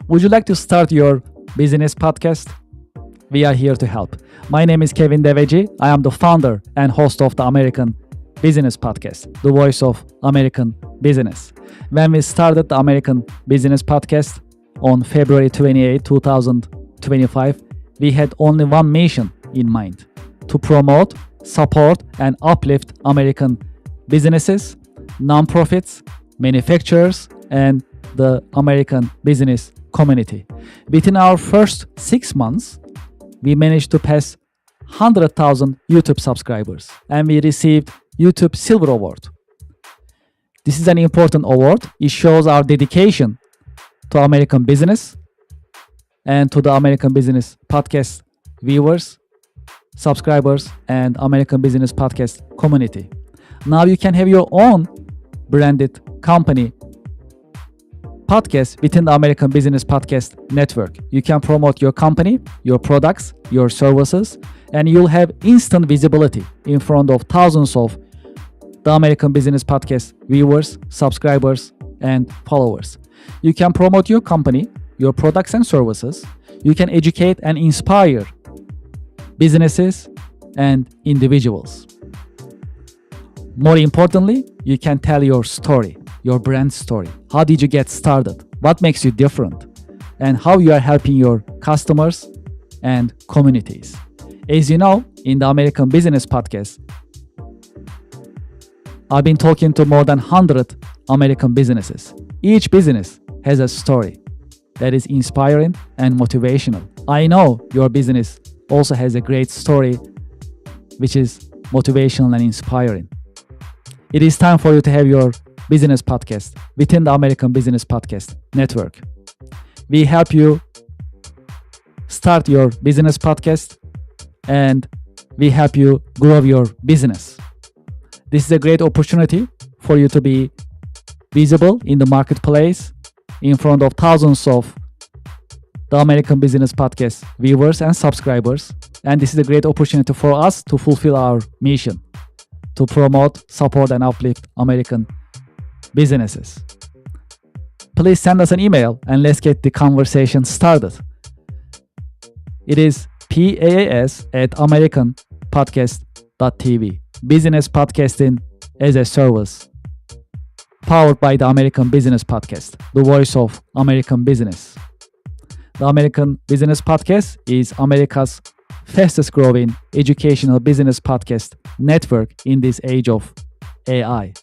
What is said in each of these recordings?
Would you like to start your business podcast? We are here to help. My name is Kevin Deveci. I am the founder and host of the American Business Podcast, the voice of American business. When we started the American Business Podcast on February 28, 2025, we had only one mission in mind: to promote, support, and uplift American businesses, nonprofits, manufacturers, and the American business community. Within our first 6 months, we managed to pass 100,000 YouTube subscribers, and we received YouTube Silver Award. This is an important award. It shows our dedication to American business and to the American Business Podcast viewers, subscribers, and American Business Podcast community. Now you can have your own branded company podcast within the American Business Podcast network. You can promote your company, your products, your services, and you'll have instant visibility in front of thousands of the American Business Podcast viewers, subscribers, and followers. You can promote your company, your products and services. You can educate and inspire businesses and individuals. More importantly, you can tell your story, your brand story. How did you get started? What makes you different? And how you are helping your customers and communities. As you know, in the American Business Podcast, I've been talking to more than 100 American businesses. Each business has a story that is inspiring and motivational. I know your business also has a great story which is motivational and inspiring. It is time for you to have your business podcast within the American Business Podcast network. We help you start your business podcast and we help you grow your business. This is a great opportunity for you to be visible in the marketplace in front of thousands of the American Business Podcast viewers and subscribers. And this is a great opportunity for us to fulfill our mission to promote, support, and uplift American businesses. Please send us an email and let's get the conversation started. It is paas@americanpodcast.tv. Business podcasting as a service, powered by the American Business Podcast, the voice of American business. The American Business Podcast is America's fastest growing educational business podcast network in this age of AI.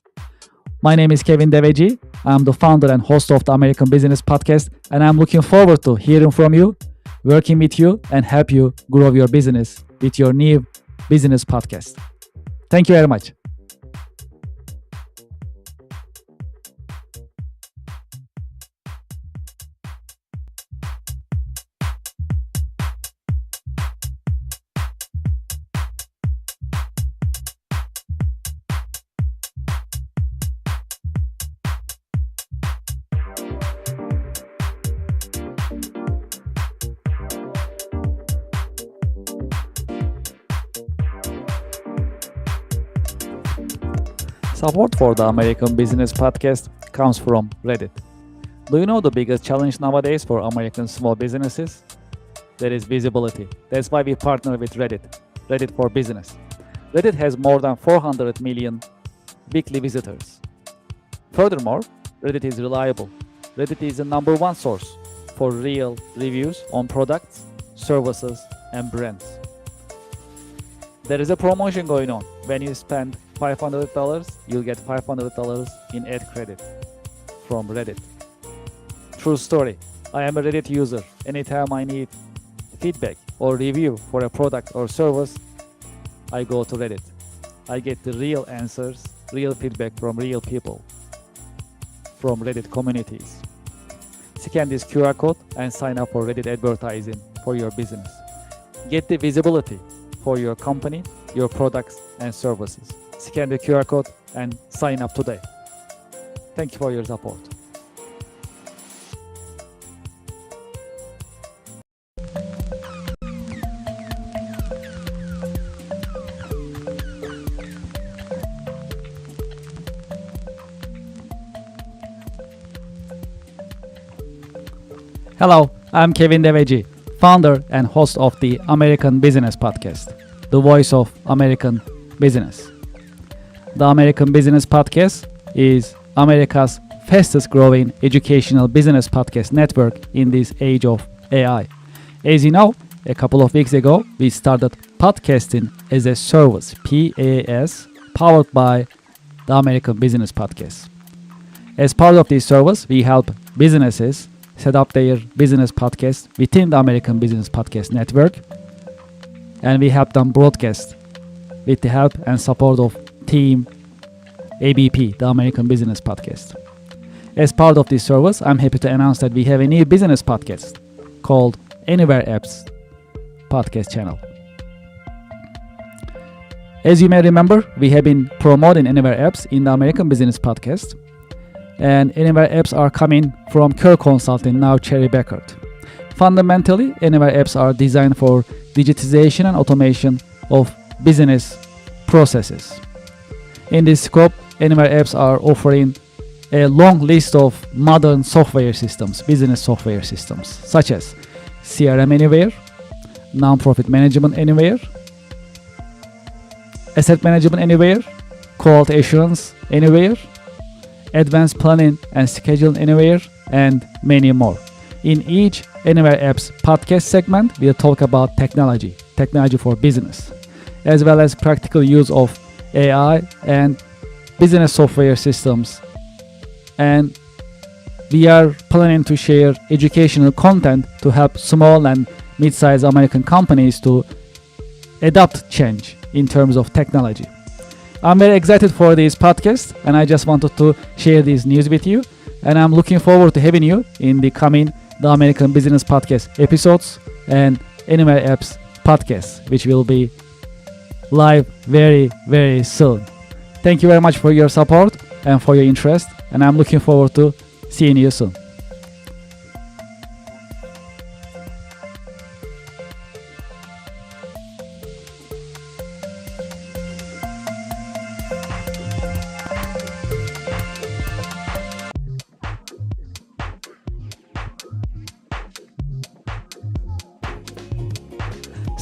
My name is Kevin Deveci. I'm the founder and host of the American Business Podcast, and I'm looking forward to hearing from you, working with you, and help you grow your business with your new business podcast. Thank you very much. Support for the American Business Podcast comes from Reddit. Do you know the biggest challenge nowadays for American small businesses? That is visibility. That's why we partner with Reddit for Business. Reddit has more than 400 million weekly visitors. Furthermore, Reddit is reliable. Reddit is the number one source for real reviews on products, services, and brands. There is a promotion going on. When you spend $500, you'll get $500 in ad credit from Reddit. True story. I am a Reddit user. Anytime I need feedback or review for a product or service, I go to Reddit. I get the real answers, real feedback from real people, from Reddit communities. Scan this QR code and sign up for Reddit advertising for your business. Get the visibility for your company, your products, and services. Scan the QR code and sign up today. Thank you for your support. Hello, I'm Kevin Deveji, founder and host of the American Business Podcast, the voice of American business. The American Business Podcast is America's fastest growing educational business podcast network in this age of AI. As you know, a couple of weeks ago, we started podcasting as a service, PAS, powered by the American Business Podcast. As part of this service, we help businesses set up their business podcast within the American Business Podcast network, and we help them broadcast with the help and support of team ABP, the American Business Podcast. As part of this service, I'm happy to announce that we have a new business podcast called Anywhere Apps Podcast Channel. As you may remember, we have been promoting Anywhere Apps in the American Business Podcast, and Anywhere Apps are coming from Kerr Consulting, now Cherry Bekaert. Fundamentally, Anywhere Apps are designed for digitization and automation of business processes. In this scope, Anywhere Apps are offering a long list of modern software systems, business software systems, such as CRM Anywhere, Nonprofit Management Anywhere, Asset Management Anywhere, Quality Assurance Anywhere, Advanced Planning and Scheduling Anywhere, and many more. In each Anywhere Apps podcast segment, we'll talk about technology for business, as well as practical use of AI and business software systems. And we are planning to share educational content to help small and mid-sized American companies to adapt change in terms of technology. I'm very excited for this podcast, and I just wanted to share this news with you. And I'm looking forward to having you in the coming The American Business Podcast episodes and Anywhere Apps podcast, which will be live very, very soon. Thank you very much for your support and for your interest, and I'm looking forward to seeing you soon.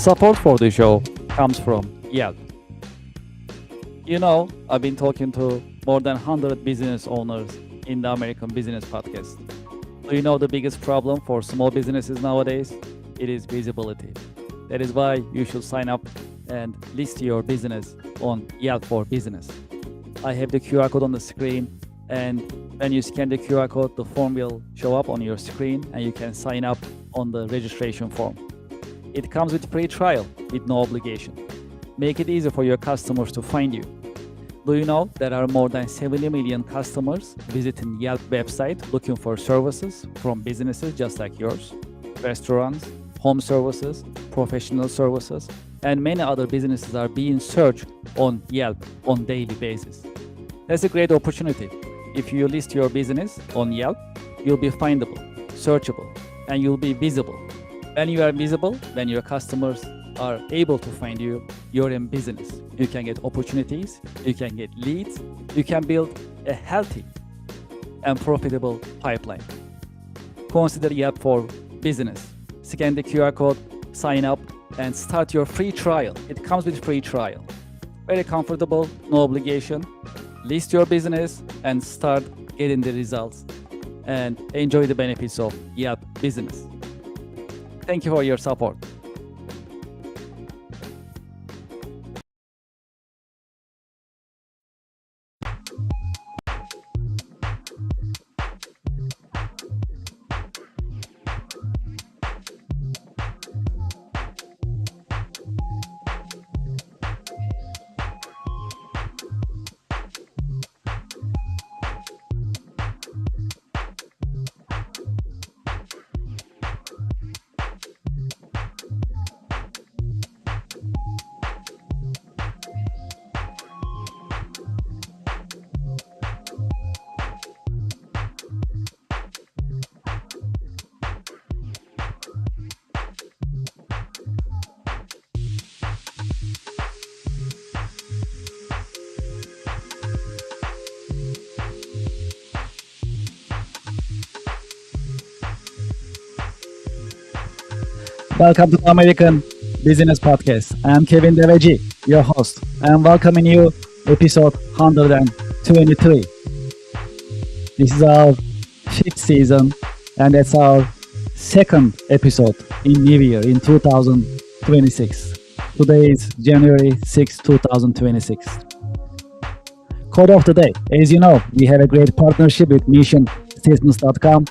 Support for the show comes from Yelp. You know, I've been talking to more than 100 business owners in the American Business Podcast. Do you know the biggest problem for small businesses nowadays? It is visibility. That is why you should sign up and list your business on Yelp for Business. I have the QR code on the screen, and when you scan the QR code, the form will show up on your screen and you can sign up on the registration form. It comes with free trial with no obligation. Make it easy for your customers to find you. Do you know there are more than 70 million customers visiting Yelp website looking for services from businesses just like yours? Restaurants, home services, professional services, and many other businesses are being searched on Yelp on daily basis. That's a great opportunity. If you list your business on Yelp, you'll be findable, searchable, and you'll be visible. When you are visible, when your customers are able to find you, you're in business. You can get opportunities, you can get leads, you can build a healthy and profitable pipeline. Consider Yelp for Business. Scan the QR code, sign up, and start your free trial. It comes with free trial. Very comfortable, no obligation. List your business and start getting the results and enjoy the benefits of Yelp Business. Thank you for your support. Welcome to the American Business Podcast. I'm Kevin Deveji, your host. I'm welcoming you episode 123. This is our fifth season, and that's our second episode in New Year in 2026. Today is January 6, 2026. Code of the day. As you know, we have a great partnership with missionstatements.com,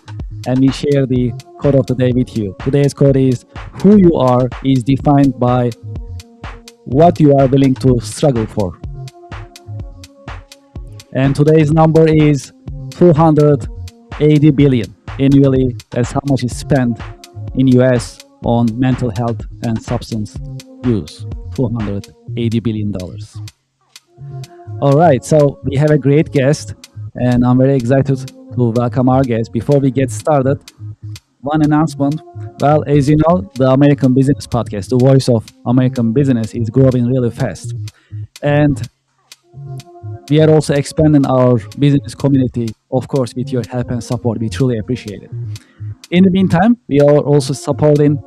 and we share the code of the day with you. Today's code is: who you are is defined by what you are willing to struggle for. And today's number is 280 billion. Annually, that's how much is spent in US on mental health and substance use. $280 billion. All right, so we have a great guest, and I'm very excited to welcome our guest. Before we get started, one announcement. Well, as you know, the American Business Podcast, the voice of American business, is growing really fast. And we are also expanding our business community, of course, with your help and support. We truly appreciate it. In the meantime, we are also supporting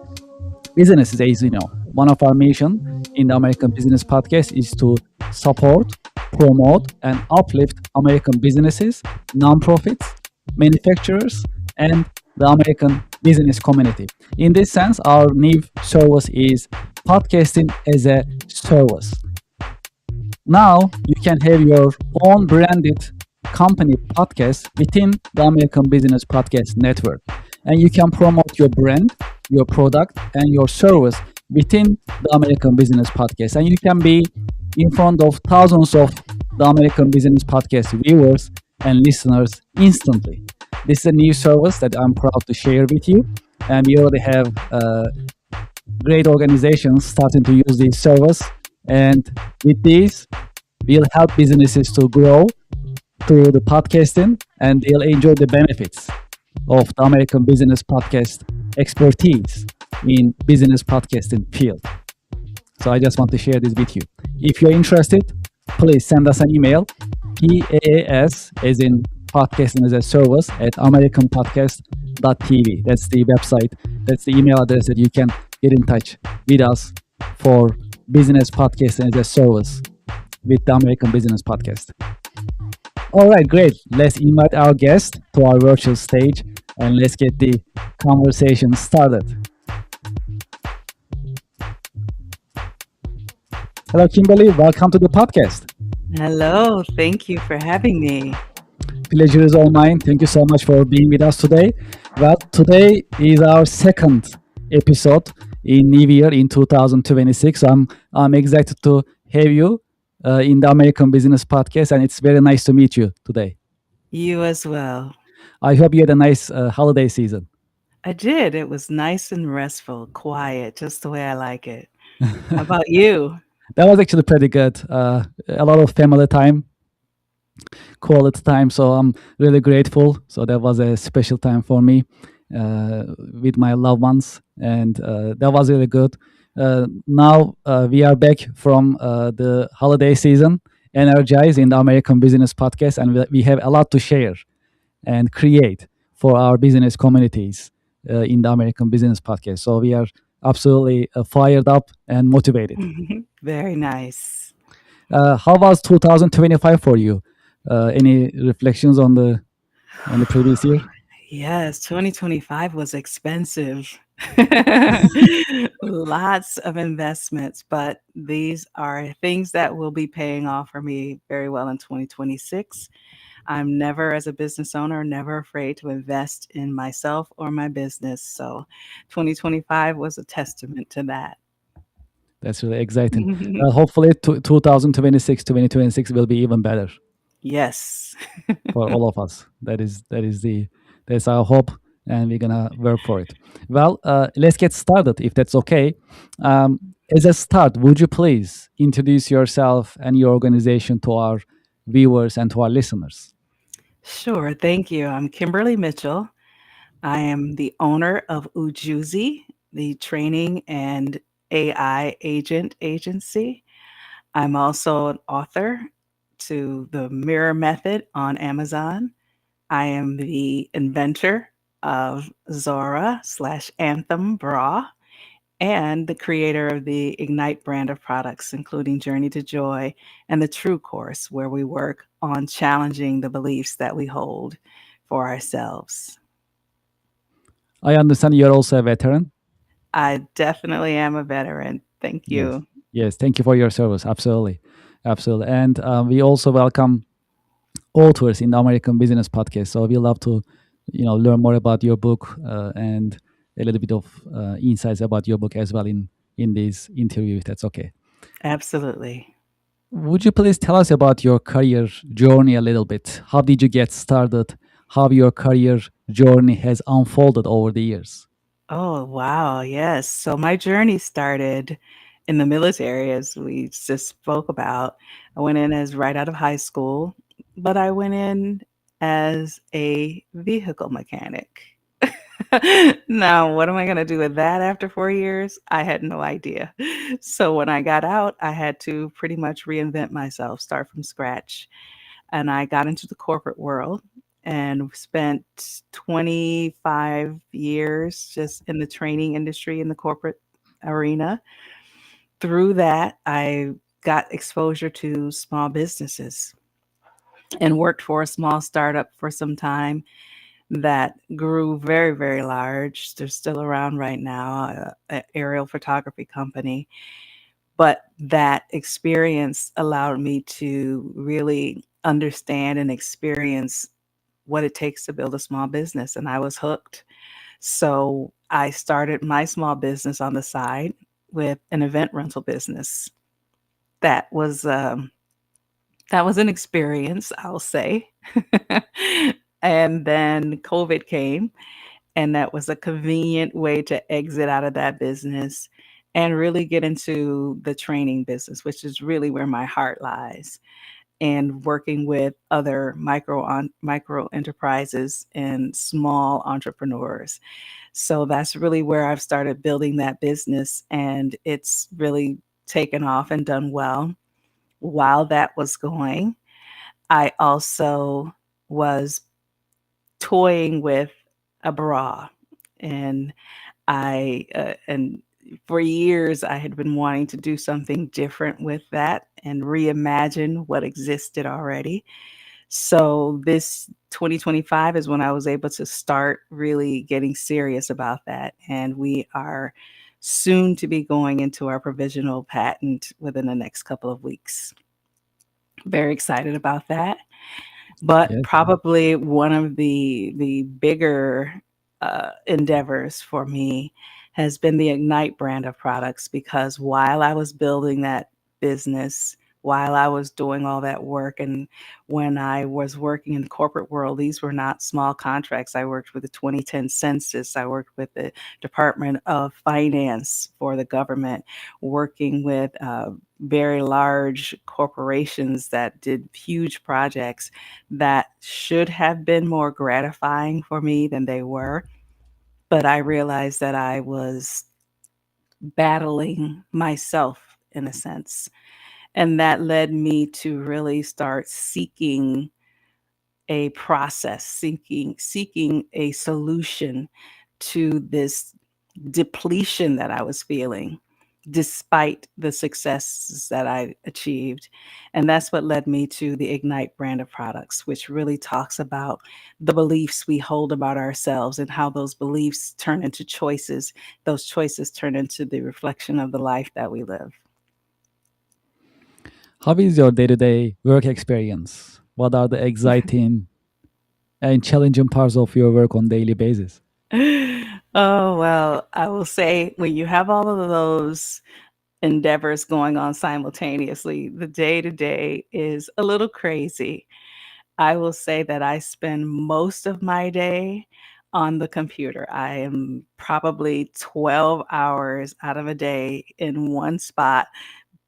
businesses, as you know. One of our mission in the American Business Podcast is to support, promote, and uplift American businesses, nonprofits, manufacturers, and the American business community. In this sense, our new service is podcasting as a service. Now you can have your own branded company podcast within the American Business Podcast Network. And you can promote your brand, your product, and your service within the American Business Podcast. And you can be in front of thousands of the American Business Podcast viewers and listeners instantly. This is a new service that I'm proud to share with you. And we already have great organizations starting to use this service. And with this, we'll help businesses to grow through the podcasting, and they'll enjoy the benefits of the American Business Podcast expertise in business podcasting field. So I just want to share this with you. If you're interested, please send us an email, PAS, as in podcasting as a service, at americanpodcast.tv. That's the website. That's the email address that you can get in touch with us for business podcasting as a service with the American Business Podcast. All right, great. Let's invite our guest to our virtual stage and let's get the conversation started. Hello, Kimberly. Welcome to the podcast. Hello, thank you for having me. Pleasure is all mine. Thank you so much for being with us today. Well, today is our second episode in New Year in 2026. I'm excited to have you in the American Business Podcast, and it's very nice to meet you today. You as well. I hope you had a nice holiday season. I did. It was nice and restful, quiet, just the way I like it. How about you? That was actually pretty good. A lot of family time, quality time. So I'm really grateful. So that was a special time for me with my loved ones, and that was really good. Now we are back from the holiday season, energized in the American Business Podcast, and we have a lot to share and create for our business communities in the American Business Podcast. So we are absolutely fired up and motivated. Very nice. How was 2025 for you? Any reflections on the previous year? Yes, 2025 was expensive. Lots of investments, but these are things that will be paying off for me very well in 2026. I'm never, as a business owner, never afraid to invest in myself or my business. So 2025 was a testament to that. That's really exciting. Hopefully, 2026, 2026 will be even better Yes. for all of us. That's our hope, and we're gonna work for it. Well, let's get started, if that's okay. As a start, would you please introduce yourself and your organization to our viewers and to our listeners? Sure. Thank you. I'm Kimberly Mitchell. I am the owner of Ujuzi, the training and AI agent agency. I'm also an author to the Mirror Method on Amazon. I am the inventor of Zora slash Anthem bra. and the creator of the Ignite brand of products, including Journey to Joy and the True Course, where we work on challenging the beliefs that we hold for ourselves. I understand you're also a veteran. I definitely am a veteran. Thank Yes. you. Yes. Thank you for your service. Absolutely. Absolutely. And we also welcome authors in the American Business Podcast. So we love to, learn more about your book and a little bit of insights about your book as well in this interview. If that's okay. Absolutely. Would you please tell us about your career journey a little bit? How did you get started? How your career journey has unfolded over the years? Oh, wow. Yes. So my journey started in the military, as we just spoke about. I went in as right out of high school, but I went in as a vehicle mechanic. Now, what am I going to do with that after 4 years? I had no idea. So when I got out, I had to pretty much reinvent myself, start from scratch. And I got into the corporate world and spent 25 years just in the training industry in the corporate arena. Through that, I got exposure to small businesses and worked for a small startup for some time that grew very, very large. They're still around right now, an aerial photography company. But that experience allowed me to really understand and experience what it takes to build a small business, and I was hooked. So I started my small business on the side with an event rental business. That was that was an experience, I'll say. And then COVID came, and that was a convenient way to exit out of that business and really get into the training business, which is really where my heart lies, and working with other micro enterprises and small entrepreneurs. So that's really where I've started building that business, and it's really taken off and done well. While that was going, I also was toying with a bra, and and for years I had been wanting to do something different with that and reimagine what existed already. So this 2025 is when I was able to start really getting serious about that, and we are soon to be going into our provisional patent within the next couple of weeks. Very excited about that. But Yes. probably one of the bigger, endeavors for me has been the Ignite brand of products, because while I was building that business, while I was doing all that work, and when I was working in the corporate world, these were not small contracts. I worked with the 2010 census. I worked with the Department of Finance for the government, working with, very large corporations that did huge projects that should have been more gratifying for me than they were. But I realized that I was battling myself in a sense. And that led me to really start seeking a process, seeking a solution to this depletion that I was feeling despite the successes that I achieved. And that's what led me to the Ignite brand of products, which really talks about the beliefs we hold about ourselves and how those beliefs turn into choices. Those choices turn into the reflection of the life that we live. How is your day-to-day work experience? What are the exciting and challenging parts of your work on daily basis? Oh, well, I will say when you have all of those endeavors going on simultaneously, the day to day is a little crazy. I will say that I spend most of my day on the computer. I am probably 12 hours out of a day in one spot,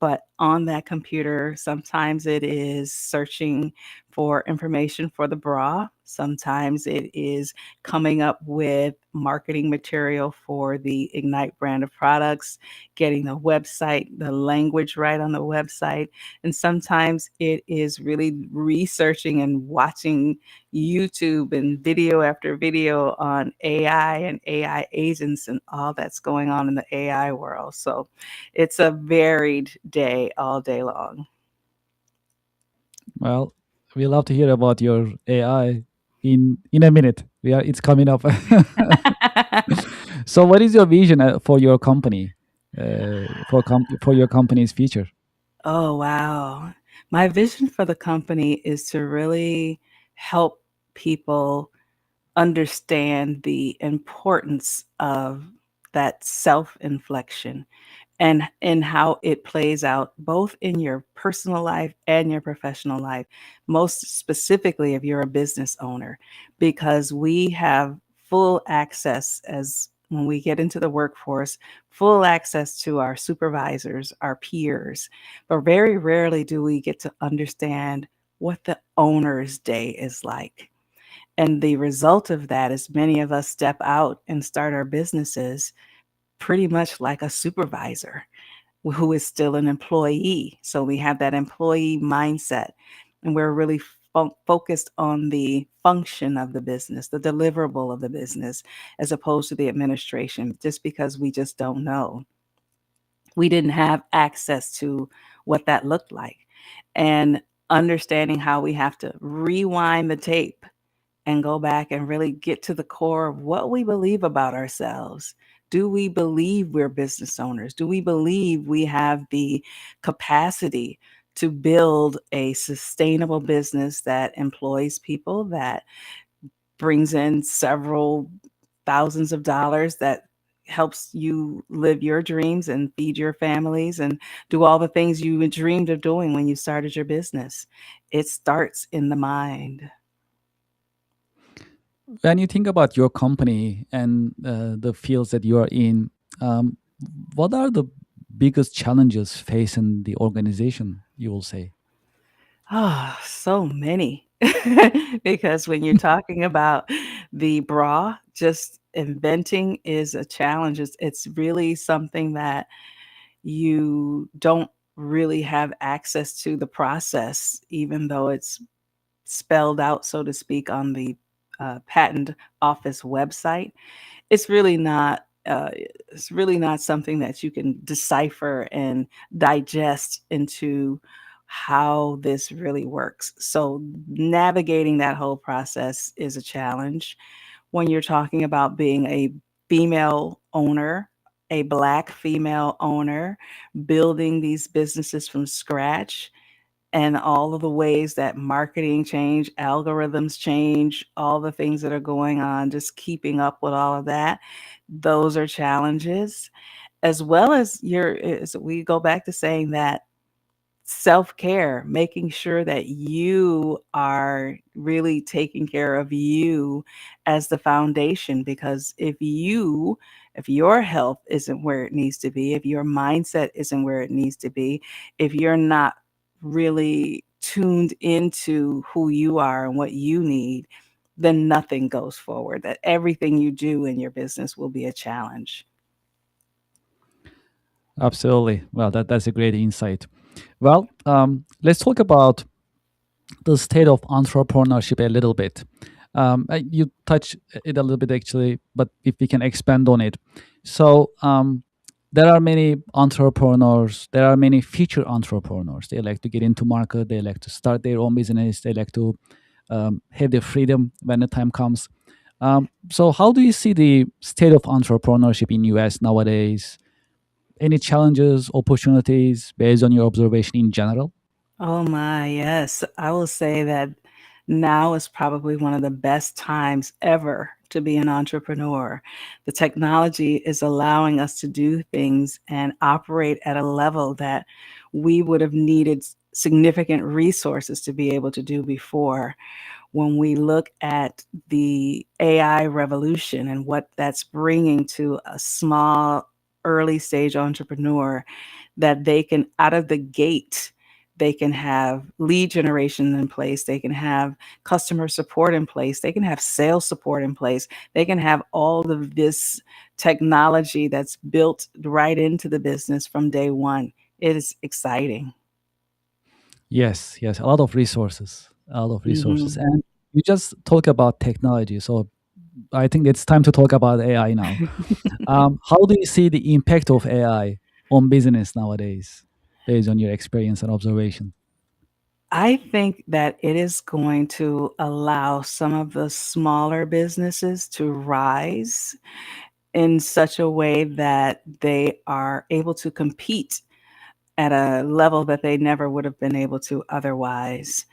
but on that computer. Sometimes it is searching for information for the bra. Sometimes it is coming up with marketing material for the Ignite brand of products, getting the website, the language right on the website. And sometimes it is really researching and watching YouTube and video after video on AI and AI agents and all that's going on in the AI world. So it's a varied day all day long. Well, we love to hear about your AI in a minute. It's coming up. So, what is your vision for your company, for your company's future? Oh, wow. My vision for the company is to really help people understand the importance of that self inflection and how it plays out both in your personal life and your professional life, most specifically if you're a business owner, because we have full access as when we get into the workforce, full access to our supervisors, our peers, but very rarely do we get to understand what the owner's day is like. And the result of that is many of us step out and start our businesses pretty much like a supervisor who is still an employee. So we have that employee mindset, and we're really focused on the function of the business, the deliverable of the business, as opposed to the administration, just because we just don't know. We didn't have access to what that looked like. And understanding how we have to rewind the tape and go back and really get to the core of what we believe about ourselves. Do we believe we're business owners? Do we believe we have the capacity to build a sustainable business that employs people, that brings in several thousands of dollars, that helps you live your dreams and feed your families and do all the things you dreamed of doing when you started your business? It starts in the mind. When you think about your company and the fields that you are in, um, what are the biggest challenges facing the organization? You will say. Oh, so many. Because when you're talking about the bra, just inventing is a challenge. It's really something that you don't really have access to the process, even though it's spelled out, so to speak, on the patent office website. It's really not. It's really not something that you can decipher and digest into how this really works. So navigating that whole process is a challenge when you're talking about being a female owner, a Black female owner, building these businesses from scratch, and all of the ways that marketing change, algorithms change, all the things that are going on, just keeping up with all of that. Those are challenges, as well as we go back to saying that self-care, making sure that you are really taking care of you as the foundation, because if your health isn't where it needs to be, if your mindset isn't where it needs to be, if you're not really tuned into who you are and what you need, then nothing goes forward. That everything you do in your business will be a challenge. Absolutely. Well, that's a great insight. Well, let's talk about the state of entrepreneurship a little bit. You touch it a little bit actually, but if we can expand on it. So there are many entrepreneurs. There are many future entrepreneurs. They like to get into market. They like to start their own business. They like to have their freedom when the time comes. So how do you see the state of entrepreneurship in US nowadays? Any challenges, opportunities based on your observation in general? Oh my, yes. I will say that now is probably one of the best times ever to be an entrepreneur. The technology is allowing us to do things and operate at a level that we would have needed significant resources to be able to do before. When we look at the AI revolution and what that's bringing to a small early stage entrepreneur, that they can, out of the gate, they can have lead generation in place, they can have customer support in place, they can have sales support in place, they can have all of this technology that's built right into the business from day one. It is exciting. Yes, yes, a lot of resources, a lot of resources. Hmm. And you just talk about technology. So I think it's time to talk about AI now. How do you see the impact of AI on business nowadays, based on your experience and observation? I think that it is going to allow some of the smaller businesses to rise in such a way that they are able to compete at a level that they never would have been able to otherwise.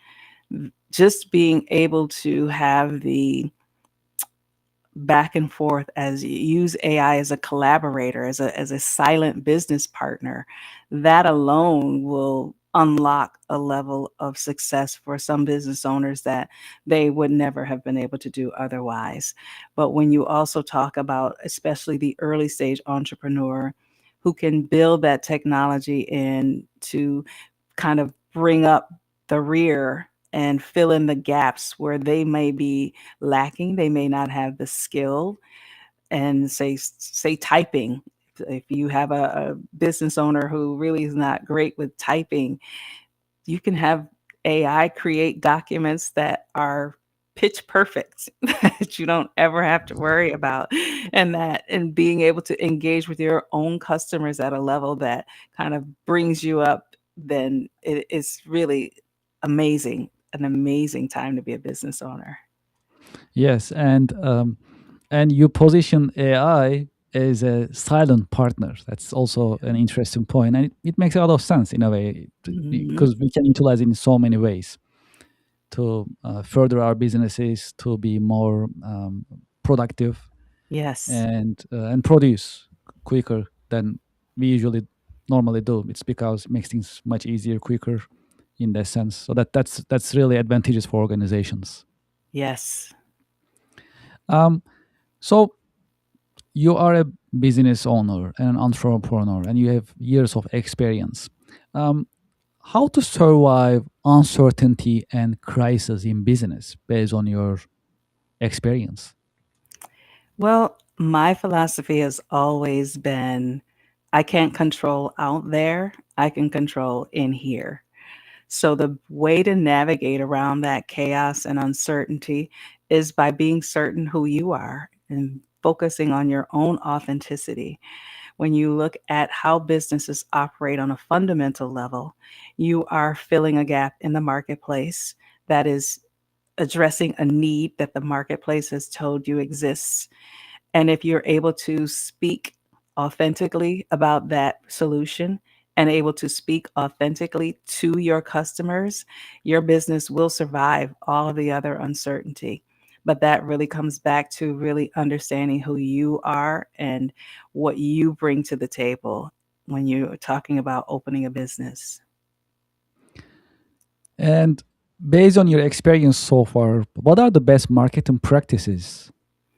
Just being able to have the back and forth, as you use AI as a collaborator, as a silent business partner, that alone will unlock a level of success for some business owners that they would never have been able to do otherwise. But when you also talk about, especially the early stage entrepreneur who can build that technology in to kind of bring up the rear and fill in the gaps where they may be lacking. They may not have the skill, and say typing. If you have a business owner who really is not great with typing, you can have AI create documents that are pitch perfect that you don't ever have to worry about, and being able to engage with your own customers at a level that kind of brings you up, then it is really amazing, an amazing time to be a business owner. Yes, and you position AI as a silent partner. That's also an interesting point, and it makes a lot of sense in a way Mhm. because we can utilize it in so many ways to further our businesses, to be more productive Yes. and produce quicker than we usually normally do. It's because it makes things much easier, quicker in that sense. So that's really advantageous for organizations. Yes. Um, so you are a business owner and an entrepreneur, and you have years of experience. Um, how to survive uncertainty and crisis in business based on your experience? Well, my philosophy has always been, I can't control out there, I can control in here. So the way to navigate around that chaos and uncertainty is by being certain who you are and focusing on your own authenticity. When you look at how businesses operate on a fundamental level, you are filling a gap in the marketplace that is addressing a need that the marketplace has told you exists. And if you're able to speak authentically about that solution and able to speak authentically to your customers, your business will survive all of the other uncertainty. But that really comes back to really understanding who you are and what you bring to the table when you're talking about opening a business. And based on your experience so far, what are the best marketing practices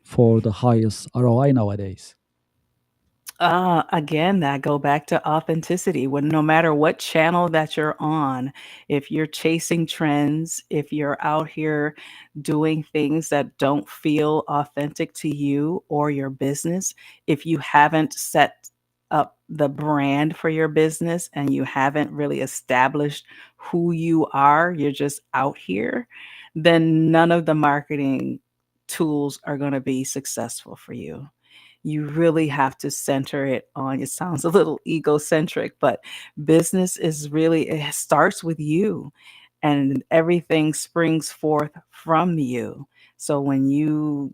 for the highest ROI nowadays? Again, that go back to authenticity. When no matter what channel that you're on, if you're chasing trends, if you're out here doing things that don't feel authentic to you or your business, if you haven't set up the brand for your business and you haven't really established who you are, you're just out here, then none of the marketing tools are going to be successful for you. You really have to center it on, it sounds a little egocentric, but business is really, it starts with you and everything springs forth from you. So when you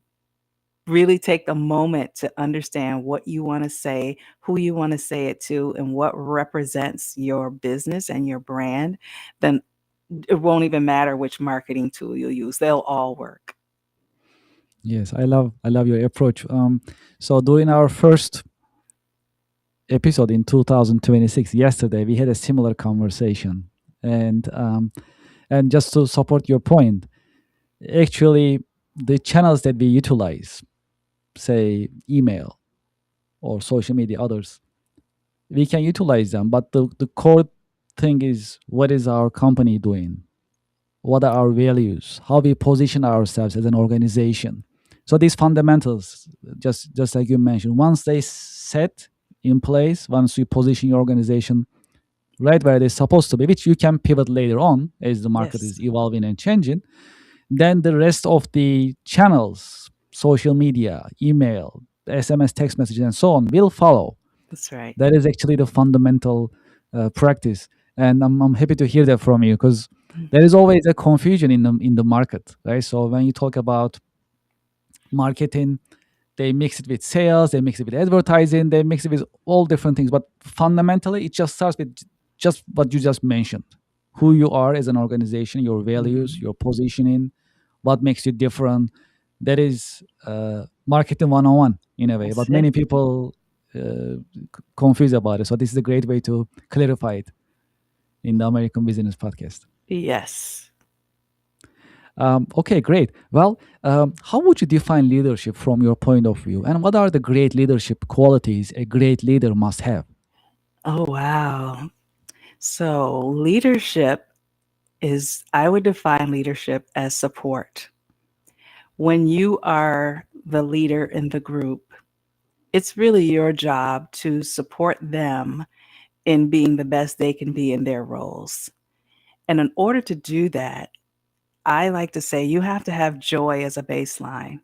really take a moment to understand what you want to say, who you want to say it to, and what represents your business and your brand, then it won't even matter which marketing tool you use. They'll all work. Yes, I love your approach. So during our first episode in 2026, yesterday we had a similar conversation, and just to support your point, actually the channels that we utilize, say email or social media, others. we can utilize them, but the core thing is, what is our company doing? What are our values? How we position ourselves as an organization? So these fundamentals, just like you mentioned, once they set in place, once you position your organization right where they're supposed to be, which you can pivot later on as the market Yes, is evolving and changing, then the rest of the channels, social media, email, SMS, text message, and so on, will follow. that's right. That is actually the fundamental practice, and I'm happy to hear that from you, because there is always a confusion in the market, right? So when you talk about marketing, they mix it with sales, they mix it with advertising, they mix it with all different things. But fundamentally, it just starts with just what you just mentioned: who you are as an organization, your values, Mhm. your positioning, what makes you different. That is marketing 101 in a way. That's But it. many people confused about it. So this is a great way to clarify it in the American Business Podcast. Yes. Okay, great. Well, how would you define leadership from your point of view? And what are the great leadership qualities a great leader must have? Oh, wow. So, leadership is, I would define leadership as support. When you are the leader in the group, it's really your job to support them in being the best they can be in their roles. And in order to do that, I like to say you have to have joy as a baseline,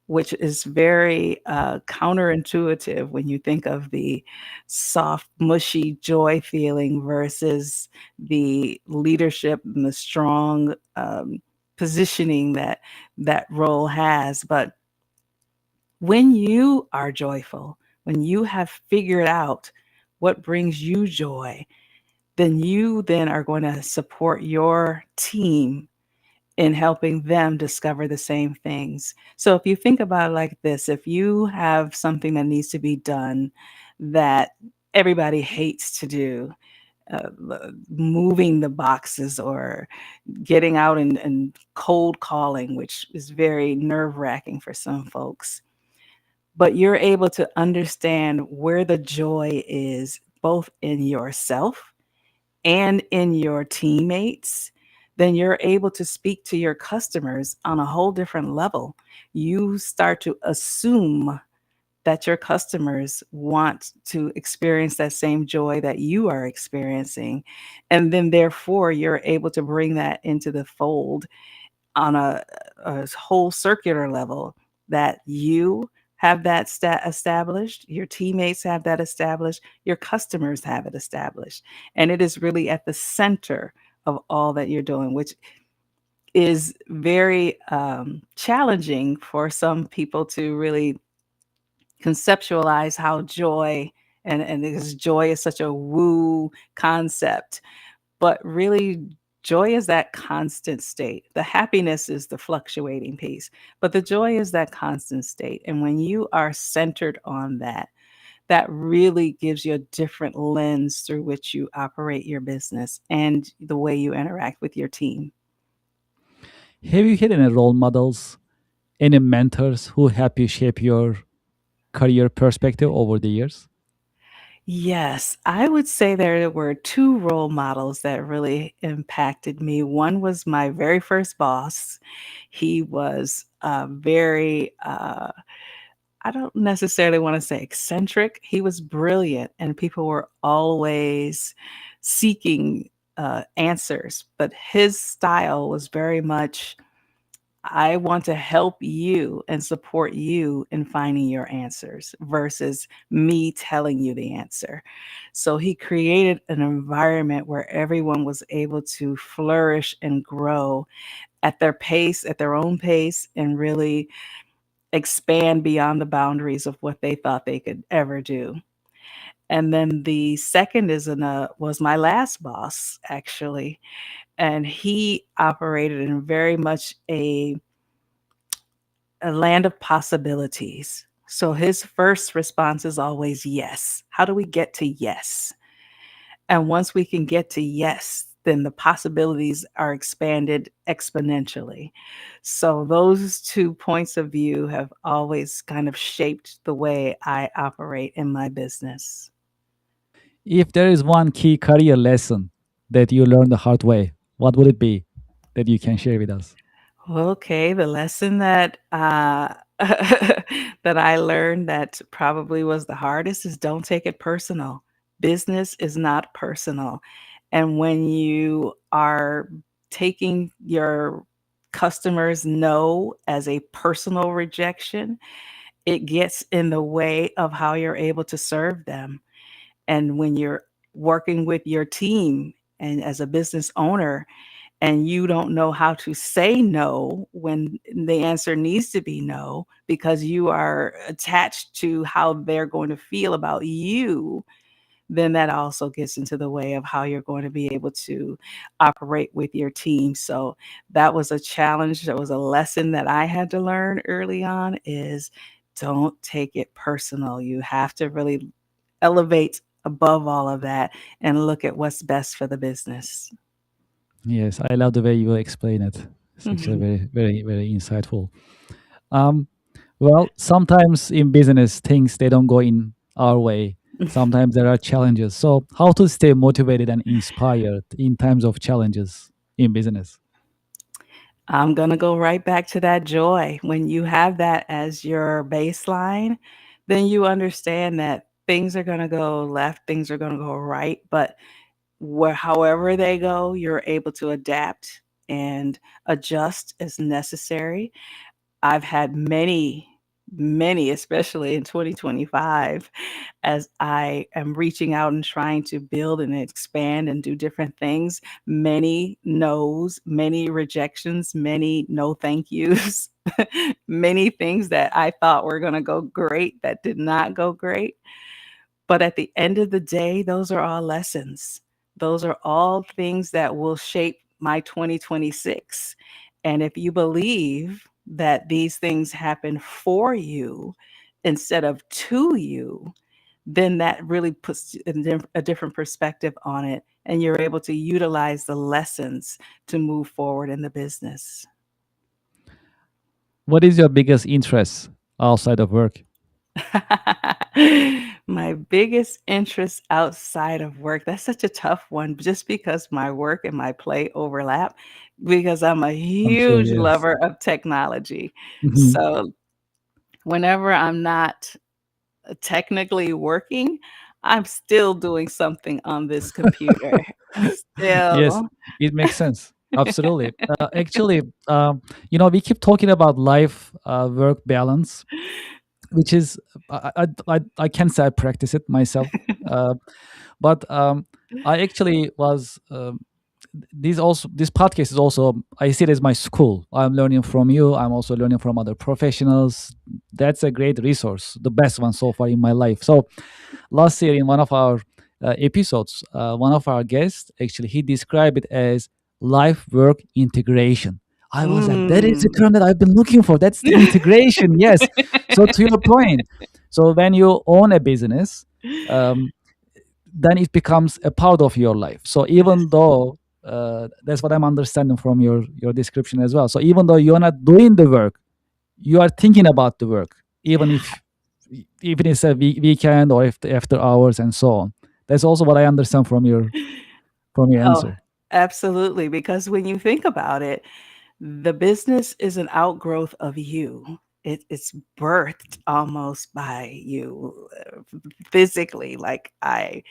which is very counterintuitive when you think of the soft, mushy joy feeling versus the leadership and the strong positioning that that role has. But when you are joyful, when you have figured out what brings you joy, then you then are going to support your team in helping them discover the same things. So if you think about it like this, if you have something that needs to be done that everybody hates to do, moving the boxes or getting out and cold calling, which is very nerve wracking for some folks, but you're able to understand where the joy is both in yourself and in your teammates, then you're able to speak to your customers on a whole different level. You start to assume that your customers want to experience that same joy that you are experiencing. And then, therefore, you're able to bring that into the fold on a whole circular level, that you have that established, your teammates have that established, your customers have it established. And it is really at the center of all that you're doing, which is very challenging for some people to really conceptualize how joy, and because joy is such a woo concept, but really, joy is that constant state. The happiness is the fluctuating piece, but the joy is that constant state. And when you are centered on that, that really gives you a different lens through which you operate your business and the way you interact with your team. Have you had any role models, any mentors who help you shape your career perspective over the years? Yes, I would say there were two role models that really impacted me. One was my very first boss. He was very I don't necessarily want to say eccentric. He was brilliant, and people were always seeking answers. But his style was very much, I want to help you and support you in finding your answers versus me telling you the answer. So he created an environment where everyone was able to flourish and grow at their pace, at their own pace, and really expand beyond the boundaries of what they thought they could ever do. And then the second is was my last boss, actually, and he operated in very much a land of possibilities. So his first response is always yes. How do we get to yes? And once we can get to yes, then the possibilities are expanded exponentially. So those two points of view have always kind of shaped the way I operate in my business. If there is one key career lesson that you learned the hard way, what would it be that you can share with us? Okay, the lesson that that I learned that probably was the hardest is don't take it personal. Business is not personal. And when you are taking your customers' no as a personal rejection, it gets in the way of how you're able to serve them. And when you're working with your team and as a business owner, and you don't know how to say no when the answer needs to be no because you are attached to how they're going to feel about you, then that also gets into the way of how you're going to be able to operate with your team. So that was a challenge. That was a lesson that I had to learn early on is don't take it personal. You have to really elevate above all of that and look at what's best for the business. Yes, I love the way you explain it. It's actually Mhm. very, very, very insightful. Um, well, sometimes in business, things they don't go in our way. Sometimes there are challenges. So, how to stay motivated and inspired in times of challenges in business? I'm going to go right back to that joy. When you have that as your baseline, then you understand that things are going to go left, things are going to go right, but however they go, you're able to adapt and adjust as necessary. I've had many, especially in 2025, as I am reaching out and trying to build and expand and do different things, many no's, many rejections, many no thank yous, many things that I thought were going to go great that did not go great. But at the end of the day, those are all lessons. Those are all things that will shape my 2026. And if you believe that these things happen for you instead of to you, then that really puts a different perspective on it. And you're able to utilize the lessons to move forward in the business. What is your biggest interest outside of work? My biggest interest outside of work, that's such a tough one just because my work and my play overlap, because I'm a I'm sure, huge yes. lover of technology. Mhm. So whenever I'm not technically working, I'm still doing something on this computer. Yes, Still. it makes sense. Absolutely. Actually, we keep talking about life work balance, which is I can't say I practice it myself, uh, but I actually was. This podcast is also I see it as my school. I'm learning from you. I'm also learning from other professionals. That's a great resource, the best one so far in my life. So last year in one of our episodes, one of our guests actually he described it as life work integration. I was like, that is the Mm. term that I've been looking for. That's the integration. Yes. So to your point, so when you own a business, um, then it becomes a part of your life. So even Yes. though that's what I'm understanding from your description as well. So even though you're not doing the work, you are thinking about the work, even if it's a weekend or if after hours and so on. That's also what I understand from your Oh, answer. absolutely. Because when you think about it, the business is an outgrowth of you. It's birthed almost by you physically. Like I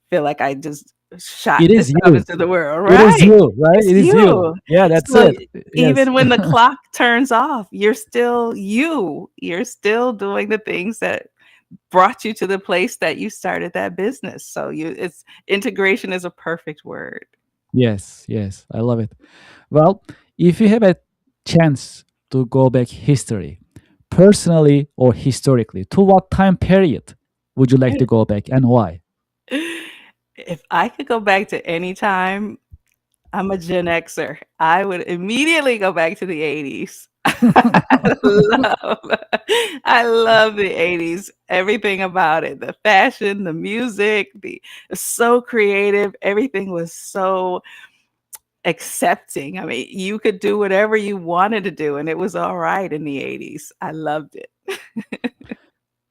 feel like I just shot It this is out you. into the world, It is right? you, right? It's It is you. you. Yeah, that's So it. Yes. even when the clock turns off, you're still you. You're still doing the things that brought you to the place that you started that business. So it's integration is a perfect word. Yes, yes. I love it. Well, if you have a chance to go back history, personally or historically, to what time period would you like to go back and why? If I could go back to any time, I'm a Gen Xer. I would immediately go back to the 80s. love I love the 80s. Everything about it. The fashion, the music, the so creative. Everything was so accepting. I mean, you could do whatever you wanted to do and it was all right in the 80s. I loved it.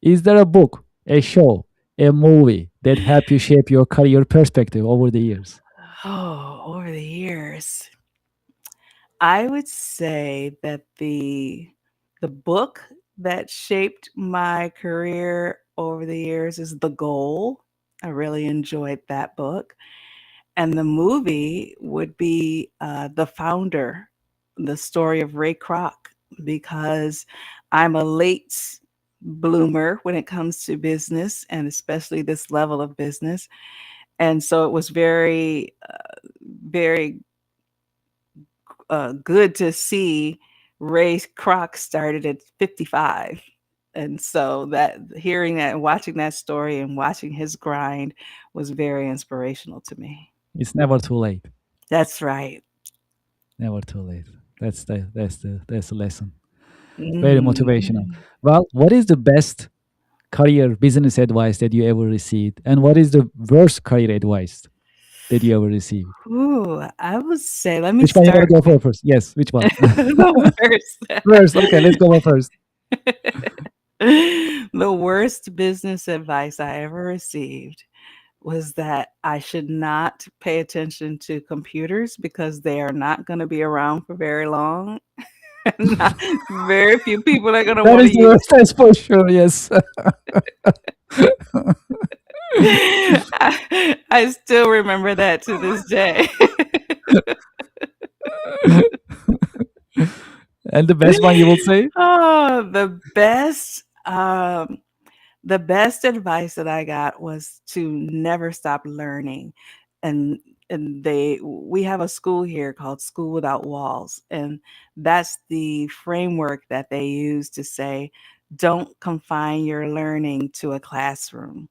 Is there a book, a show, a movie that help you shape your career perspective over the years? Oh, over the years, I would say that the book that shaped my career over the years is The Goal. I really enjoyed that book. And the movie would be The Founder, the story of Ray Kroc, because I'm a late bloomer when it comes to business and especially this level of business. And so it was very good to see Ray Kroc started at 55. And so that hearing that and watching that story and watching his grind was very inspirational to me. It's never too late. That's right. Never too late. That's the lesson. Very motivational. Mm. Well, what is the best career business advice that you ever received, and what is the worst career advice that you ever received? Ooh, I would say, let me Which one you want start to go for first? Yes, which one? the worst. First, okay, let's go for first. The worst business advice I ever received was that I should not pay attention to computers because they are not going to be around for very long. Not, very few people are going to That want is to the use. worst, that's for sure. Yes. I still remember that to this day. And the best one you will say? Oh, the best advice that I got was to never stop learning. And we have a school here called School Without Walls, and that's the framework that they use to say don't confine your learning to a classroom.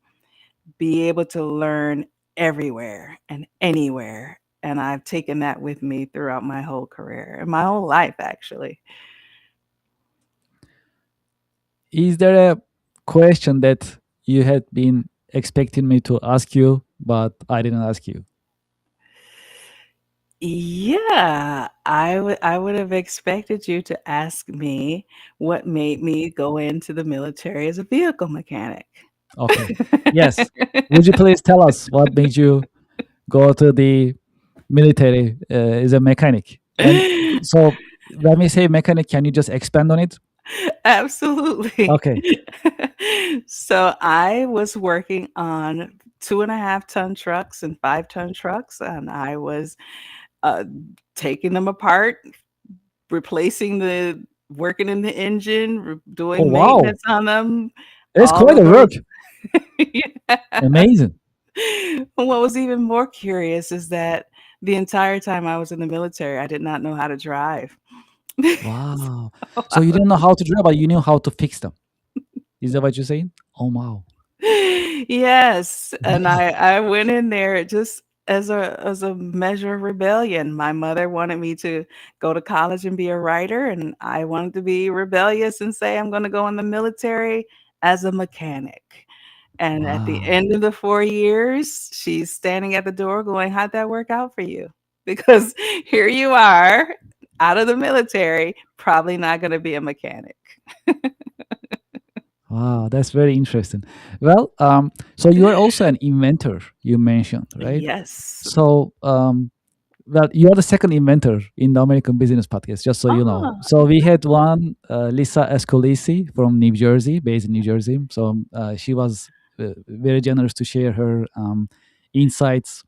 Be able to learn everywhere and anywhere. And I've taken that with me throughout my whole career and my whole life, actually. Is there a question that you had been expecting me to ask you, but I didn't ask you? Yeah, I would have expected you to ask me what made me go into the military as a vehicle mechanic. Okay. Yes. Would you please tell us what made you go to the military as a mechanic? And so when we say mechanic, can you just expand on it? Absolutely. Okay. So I was working on 2.5 ton trucks and 5 ton trucks, and I was uh, taking them apart, replacing working in the engine, Oh, doing wow. maintenance on them, That's all quite of a those. work. Yeah. Amazing. What was even more curious is that the entire time I was in the military, I did not know how to drive. Wow. So So you didn't know how to drive, but you knew how to fix them. Is that what you're saying? Oh, wow. yes, and Amazing. I went in there just as a measure of rebellion. My mother wanted me to go to college and be a writer, and I wanted to be rebellious and say I'm going to go in the military as a mechanic. And at the Wow. end of the 4 years, she's standing at the door going, "How'd that work out for you?" Because here you are out of the military, probably not going to be a mechanic. Wow, that's very interesting. Well, so you are also an inventor, you mentioned, right? Yes. So, well, you are the second inventor in the American Business Podcast, just so you know. Oh, So we had one, Lisa Escolisi from New Jersey, based in New Jersey. So she was very generous to share her insights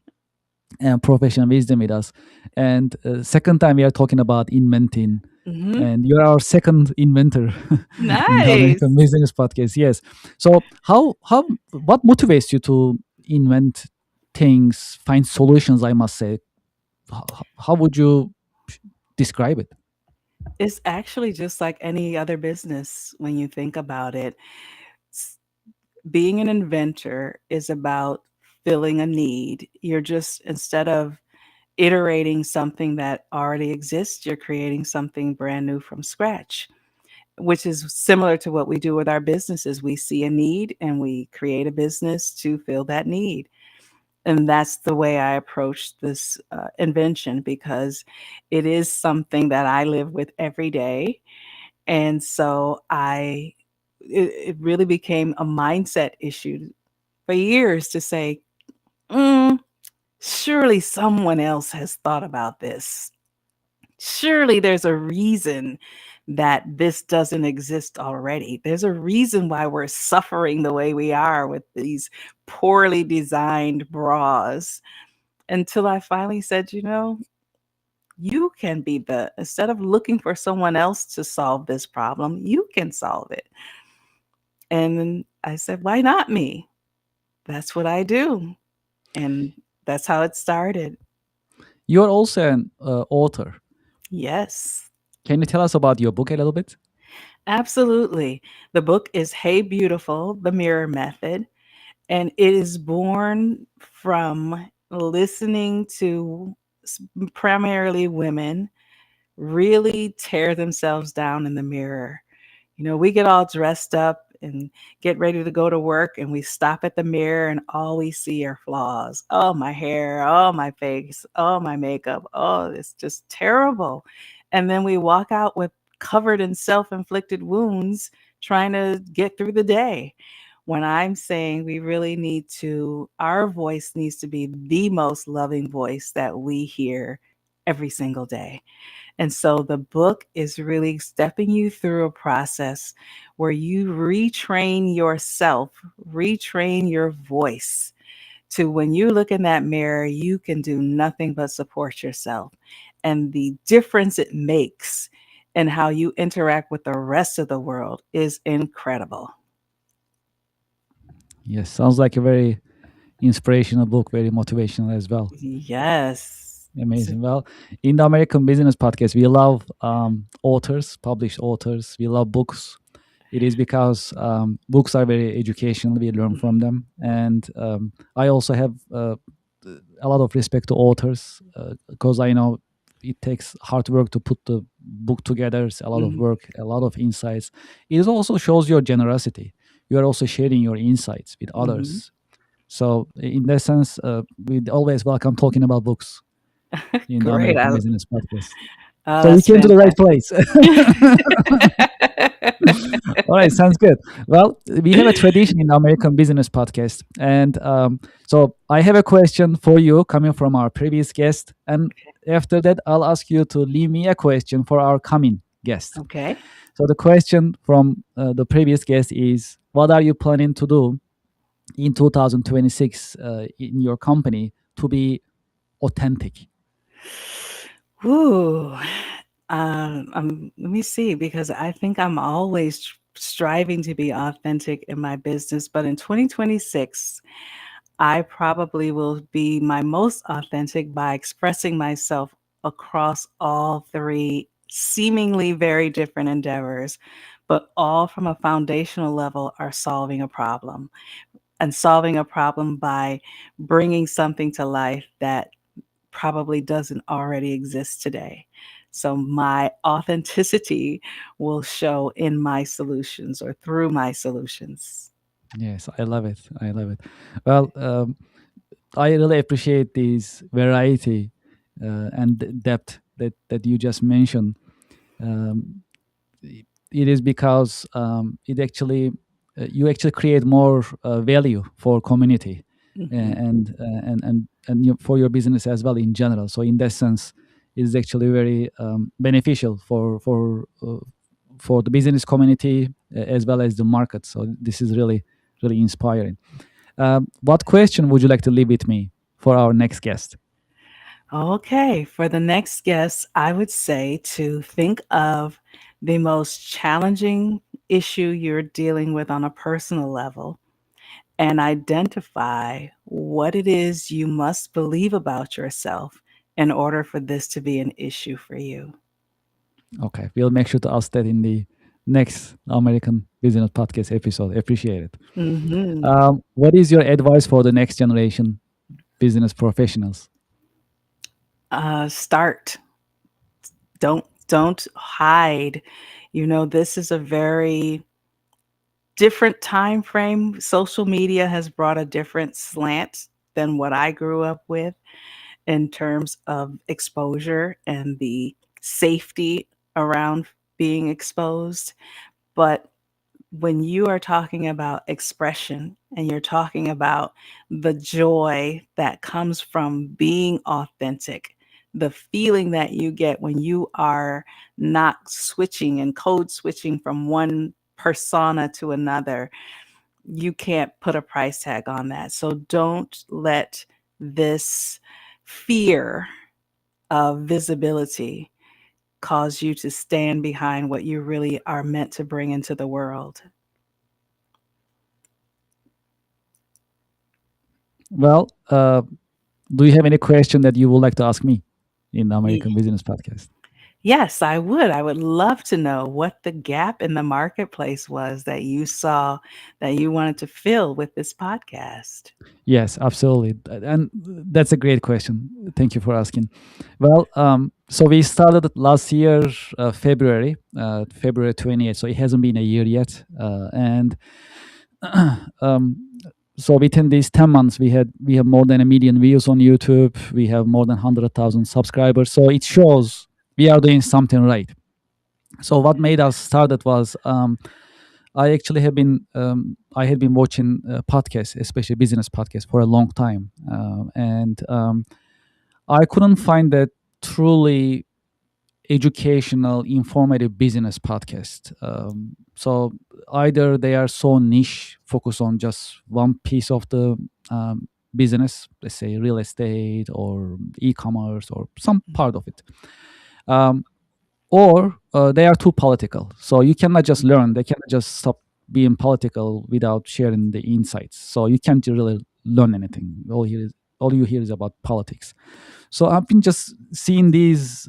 and professional wisdom with us. And second time we are talking about inventing, mhm. and you're our second inventor in the American Nice. Business Podcast. Yes. So how what motivates you to invent things, find solutions? I must say, how would you describe it? It's actually just like any other business when you think about it. S- Being an inventor is about filling a need. You're just, instead of iterating something that already exists, you're creating something brand new from scratch, which is similar to what we do with our businesses. We see a need and we create a business to fill that need. And that's the way I approach this invention because it is something that I live with every day. And so it really became a mindset issue for years to say, mm, surely someone else has thought about this. Surely there's a reason that this doesn't exist already. There's a reason why we're suffering the way we are with these poorly designed bras. Until I finally said, you can be instead of looking for someone else to solve this problem, you can solve it. And then I said, why not me? That's what I do. And that's how it started. You're also an author. Yes, Can you tell us about your book a little bit? absolutely. The book is Hey Beautiful, The Mirror Method. And it is born from listening to primarily women really tear themselves down in the mirror. We get all dressed up and get ready to go to work, and we stop at the mirror, and all we see are flaws. Oh, my hair. Oh, my face. Oh, my makeup. Oh, it's just terrible. And then we walk out with covered in self inflicted wounds trying to get through the day. When I'm saying we really need to, our voice needs to be the most loving voice that we hear every single day. And so the book is really stepping you through a process where you retrain yourself, retrain your voice to when you look in that mirror, you can do nothing but support yourself. And the difference it makes in how you interact with the rest of the world is incredible. Yes, sounds like a very inspirational book, very motivational as well. Yes. Amazing. Well, in the American Business Podcast, we love authors, published authors. We love books. It is because books are very educational. We learn from them, and I also have a lot of respect to authors because I know it takes hard work to put the book together. It's a lot of Mhm. work, a lot of insights. It also shows your generosity. You are also sharing your insights with Mhm. others. So, in that sense, we always welcome talking about books in the Great. American Business Podcast. Oh, So we that's came to the right fantastic. place. All right, sounds good. Well, we have a tradition in the American Business Podcast, and so I have a question for you coming from our previous guest, and after that, I'll ask you to leave me a question for our coming guest. Okay. So the question from the previous guest is, what are you planning to do in 2026 in your company to be authentic? Ooh. Let me see, because I think I'm always striving to be authentic in my business. But in 2026, I probably will be my most authentic by expressing myself across all three seemingly very different endeavors, but all from a foundational level are solving a problem, and solving a problem by bringing something to life that probably doesn't already exist today. So my authenticity will show in my solutions or through my solutions. Yes, I love it. I love it. Well, I really appreciate this variety and depth that you just mentioned. Um, it is because it actually you actually create more value for community Mhm. and for your business as well in general. So in that sense, it is actually very beneficial for the business community as well as the market. So this is really inspiring. What question would you like to leave with me for our next guest? Okay, for the next guest, I would say to think of the most challenging issue you're dealing with on a personal level and identify what it is you must believe about yourself in order for this to be an issue for you. Okay, we'll make sure to ask that in the next American Business Podcast episode. Appreciate it. Mhm. What is your advice for the next generation business professionals? Start. Don't hide. This is a very different time frame. Social media has brought a different slant than what I grew up with in terms of exposure and the safety around being exposed. But when you are talking about expression and you're talking about the joy that comes from being authentic, the feeling that you get when you are not switching and code switching from one persona to another, you can't put a price tag on that. So don't let this fear of visibility cause you to stand behind what you really are meant to bring into the world. Well, do you have any question that you would like to ask me in the Ye- American Business Podcast? Yes, I would. I would love to know what the gap in the marketplace was that you saw that you wanted to fill with this podcast. Yes, absolutely. And that's a great question. Thank you for asking. Well, so we started last year, February 28th. So it hasn't been a year yet. And um, so within these 10 months, we have more than a million views on YouTube. We have more than 100,000 subscribers. So it shows we are doing something right. So what made us started was I actually have been I had been watching podcasts, especially business podcasts, for a long time, and I couldn't find that truly educational, informative business podcast. So either they are so niche, focus on just one piece of the business, let's say real estate or e-commerce or some part of it. Um, or they are too political. So you cannot just learn; they cannot just stop being political without sharing the insights. So you can't really learn anything. All you hear is about politics. So I've been just seeing these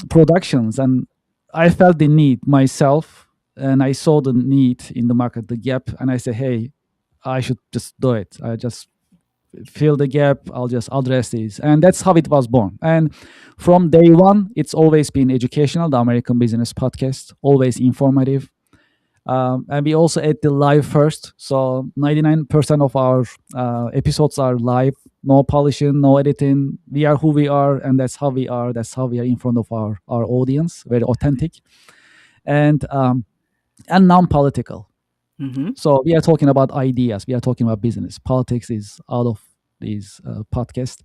productions, and I felt the need myself, and I saw the need in the market, the gap, and I said, "Hey, I should just do it. I just fill the gap. I'll just address these." And that's how it was born. And from day one, it's always been educational. The American Business Podcast, always informative. And we also add the live first. So 99% of our episodes are live, no polishing, no editing. We are who we are, and that's how we are. That's how we are in front of our audience, very authentic and non-political. Mm-hmm. So we are talking about ideas. We are talking about business. Politics is out of these podcasts,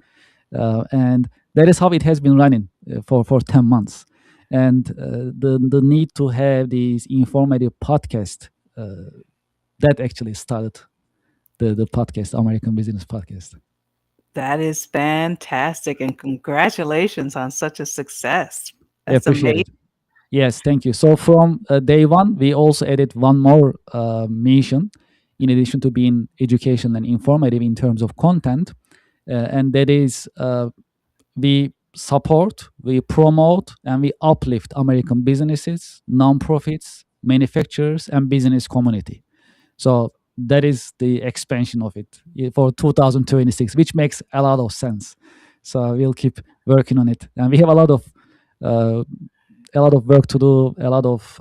and that is how it has been running for 10 months. And the need to have these informative podcast that actually started the podcast, American Business Podcast. That is fantastic. And congratulations on such a success. I That's appreciate amazing. it. Yes, thank you. So from day one, we also added one more mission, in addition to being educational and informative in terms of content, and that is we support, we promote, and we uplift American businesses, nonprofits, manufacturers, and business community. So that is the expansion of it for 2026, which makes a lot of sense. So we'll keep working on it, and we have uh, a lot of work to do, a lot of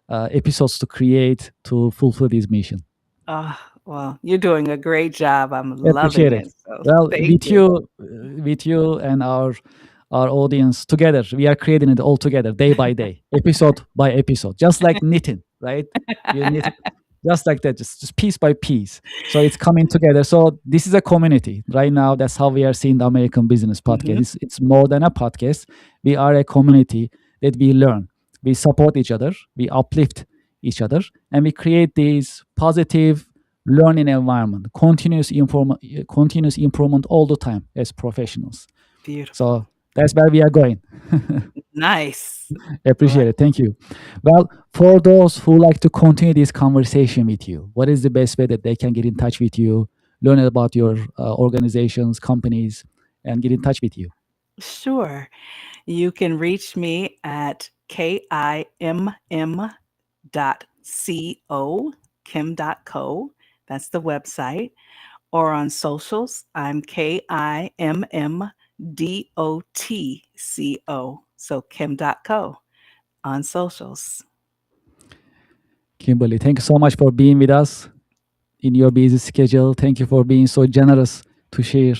episodes to create to fulfill this mission. Oh, well, you're doing a great job. I'm Appreciate loving it. it. So Well, thank you. with you and our audience together, we are creating it all together, day by day, episode by episode, just like knitting, right? You knit just like that, just piece by piece. So it's coming together. So this is a community right now. That's how we are seeing the American Business Podcast. Hmm. It's more than a podcast. We are a community that we learn, we support each other, we uplift each other, and we create these positive learning environment, continuous improvement all the time as professionals. Beautiful. So that's where we are going. Nice. Well, Appreciate it. Thank you. Well, for those who like to continue this conversation with you, what is the best way that they can get in touch with you, learn about your organizations, companies, and get in touch with you? sure. You can reach me at kimm.co, kim.co. That's the website. Or on socials, I'm KIMMDOTCO. So kim.co on socials. Kimberly, thank you so much for being with us in your busy schedule. Thank you for being so generous to share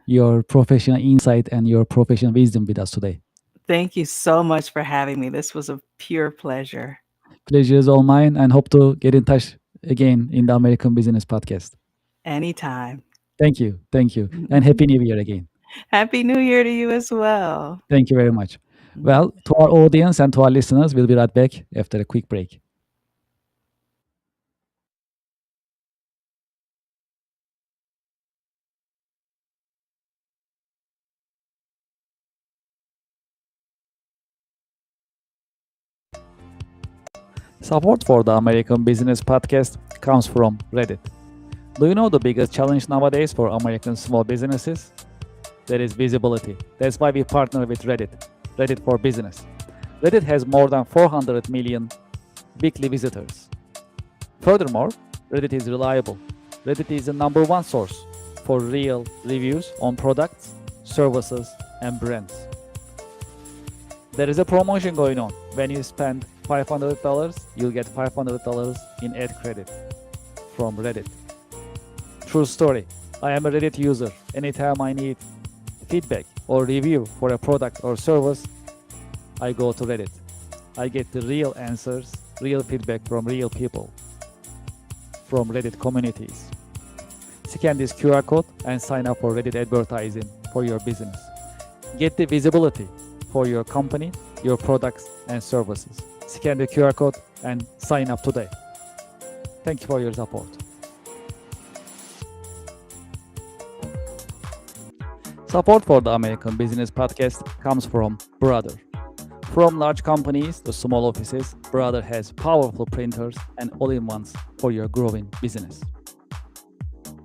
your professional insight and your professional wisdom with us today. Thank you so much for having me. This was a pure pleasure. Pleasure is all mine and hope to get in touch again in the American Business Podcast. Anytime. Thank you. Thank you. And Happy New Year again. Happy New Year to you as well. Thank you very much. Mhm. Well, to our audience and to our listeners, we'll be right back after a quick break. Support for the American Business Podcast comes from Reddit. Do you know the biggest challenge nowadays for American small businesses? That is visibility. That's why we partner with Reddit, Reddit for Business. Reddit has more than 400 million weekly visitors. Furthermore, Reddit is reliable. Reddit is the number one source for real reviews on products, services, and brands. There is a promotion going on. When you spend $500, you'll get $500 in ad credit from Reddit. True story. I am a Reddit user. Anytime I need feedback or review for a product or service, I go to Reddit. I get the real answers, real feedback from real people, from Reddit communities. Scan this QR code and sign up for Reddit advertising for your business. Get the visibility for your company, your products, and services. Scan the QR code and sign up today. Thank you for your support. Support for the American Business Podcast comes from Brother. From large companies to small offices, Brother has powerful printers and all-in-ones for your growing business.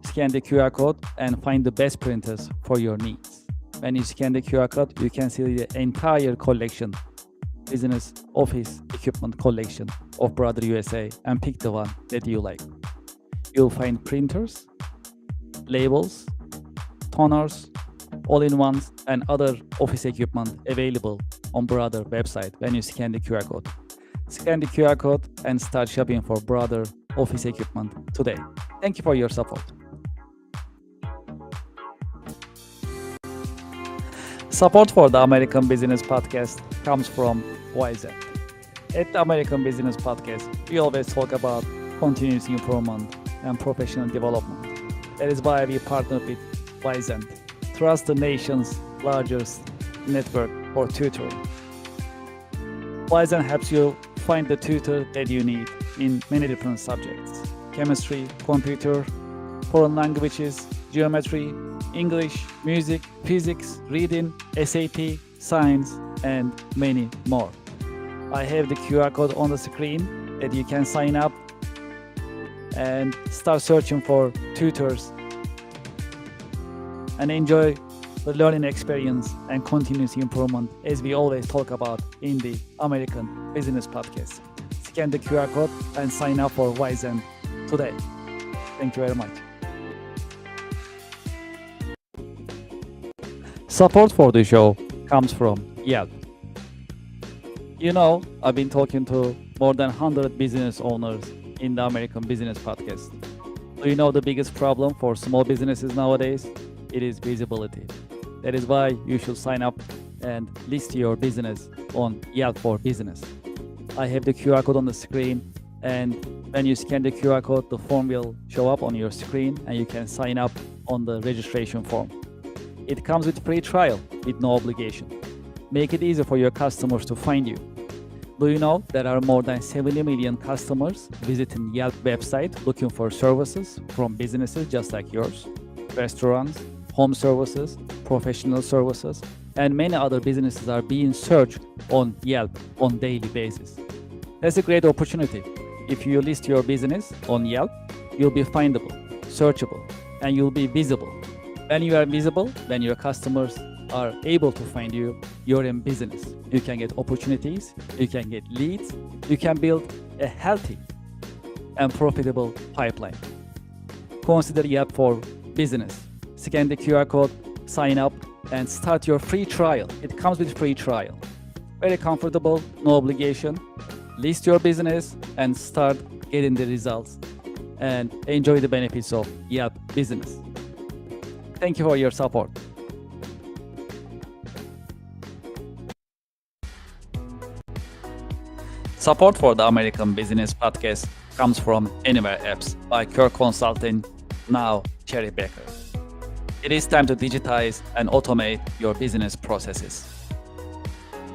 Scan the QR code and find the best printers for your needs. When you scan the QR code, you can see the entire collection, business office equipment collection of Brother USA, and pick the one that you like. You'll find printers, labels, toners, all-in-ones, and other office equipment available on Brother website when you scan the QR code. Scan the QR code and start shopping for Brother office equipment today. Thank you for your support. Support for the American Business Podcast comes from YZ. At the American Business Podcast, we always talk about continuous improvement and professional development. That is why we partner with YZ. Trust the nation's largest network for tutoring. YZ helps you find the tutor that you need in many different subjects: chemistry, computer, foreign languages, geometry, English, music, physics, reading, SAT, science, and many more. I have the QR code on the screen that you can sign up and start searching for tutors and enjoy the learning experience and continuous improvement as we always talk about in the American Business Podcast. Scan the QR code and sign up for Wizen today. Thank you very much. Support for the show comes from Yelp. You know, I've been talking to more than 100 business owners in the American Business Podcast. Do you know the biggest problem for small businesses nowadays? It is visibility. That is why you should sign up and list your business on Yelp for Business. I have the QR code on the screen, and when you scan the QR code, the form will show up on your screen and you can sign up on the registration form. It comes with free trial with no obligation. Make it easy for your customers to find you. Do you know there are more than 70 million customers visiting Yelp website looking for services from businesses just like yours? Restaurants, home services, professional services, and many other businesses are being searched on Yelp on daily basis. That's a great opportunity. If you list your business on Yelp, you'll be findable, searchable, and you'll be visible. When you are visible, when your customers are able to find you, you're in business. You can get opportunities, you can get leads, you can build a healthy and profitable pipeline. Consider Yelp for Business. Scan the QR code, sign up, and start your free trial. It comes with free trial. Very comfortable, no obligation. List your business and start getting the results and enjoy the benefits of Yelp Business. Thank you for your support. Support for the American Business Podcast comes from Anywhere Apps by Kirk Consulting, now Cherry Baker. It is time to digitize and automate your business processes.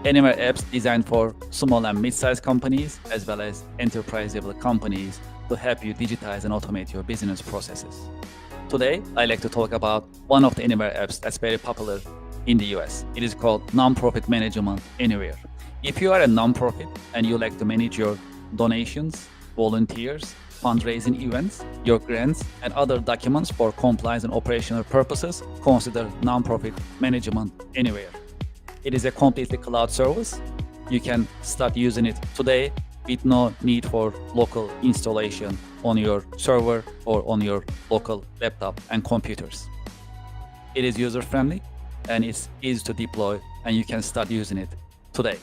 Anywhere Apps designed for small and mid-sized companies as well as enterprise-level companies to help you digitize and automate your business processes. Today, I'd like to talk about one of the Anywhere apps that's very popular in the US. It is called Nonprofit Management Anywhere. If you are a nonprofit and you like to manage your donations, volunteers, fundraising events, your grants, and other documents for compliance and operational purposes, consider Nonprofit Management Anywhere. It is a completely cloud service. You can start using it today with no need for local installation on your server or on your local laptop and computers. It is user-friendly and it's easy to deploy, and you can start using it today.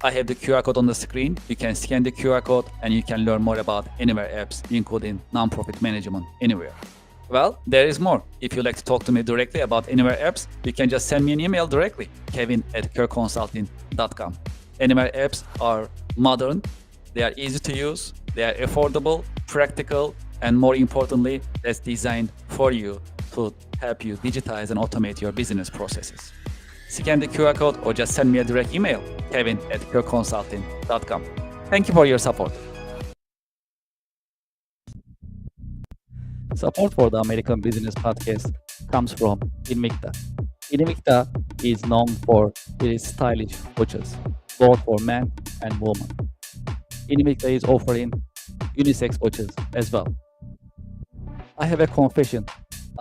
I have the QR code on the screen. You can scan the QR code and you can learn more about Anywhere apps, including Nonprofit Management Anywhere. Well, there is more. If you'd like to talk to me directly about Anywhere apps, you can just send me an email directly, kevin@kirkconsulting.com. Anywhere apps are modern, they are easy to use, they are affordable, practical, and more importantly, that's designed for you to help you digitize and automate your business processes. Scan the QR code or just send me a direct email, kevin@kirkconsulting.com. Thank you for your support. Support for the American Business Podcast comes from Invicta. Invicta is known for its stylish watches, both for men and women. Invicta is offering unisex watches as well. I have a confession.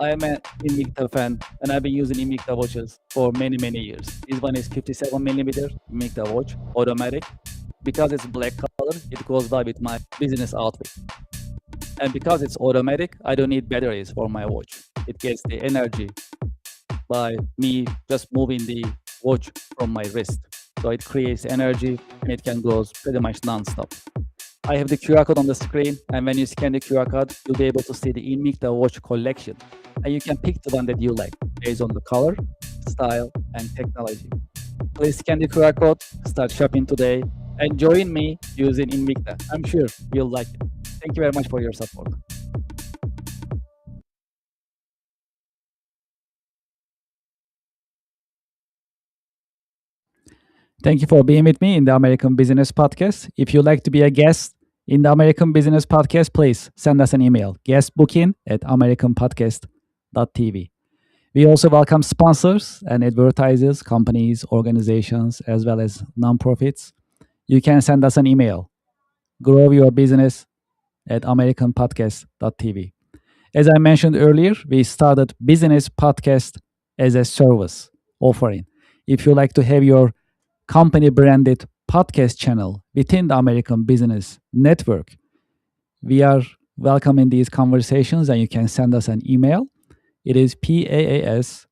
I am an Invicta fan and I've been using Invicta watches for many years. This one is 57mm Invicta watch, automatic. Because it's black color, it goes well with my business outfit. And because it's automatic, I don't need batteries for my watch. It gets the energy by me just moving the watch from my wrist. So it creates energy and it can go pretty much non-stop. I have the QR code on the screen, and when you scan the QR code, you'll be able to see the Invicta watch collection. And you can pick the one that you like based on the color, style, and technology. Please scan the QR code, start shopping today, and join me using Invicta. I'm sure you'll like it. Thank you very much for your support. Thank you for being with me in the American Business Podcast. If you'd like to be a guest in the American Business Podcast, please send us an email, guestbooking@americanpodcast.tv. We also welcome sponsors and advertisers, companies, organizations, as well as nonprofits. You can send us an email, growyourbusiness@americanpodcast.tv. As I mentioned earlier, we started Business Podcast as a service offering. If you like to have your company branded podcast channel within the American Business Network, we are welcoming these conversations and you can send us an email. It is PAAS,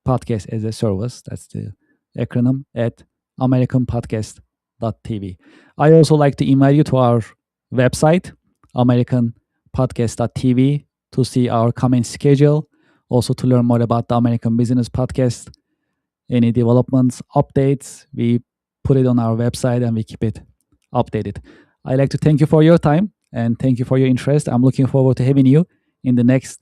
podcast as a service, that's the acronym, at americanpodcast.tv. I also like to invite you to our website, americanpodcast.tv, to see our coming schedule, also to learn more about the American Business Podcast. Any developments, updates, we put it on our website and we keep it updated. I'd like to thank you for your time and thank you for your interest. I'm looking forward to having you in the next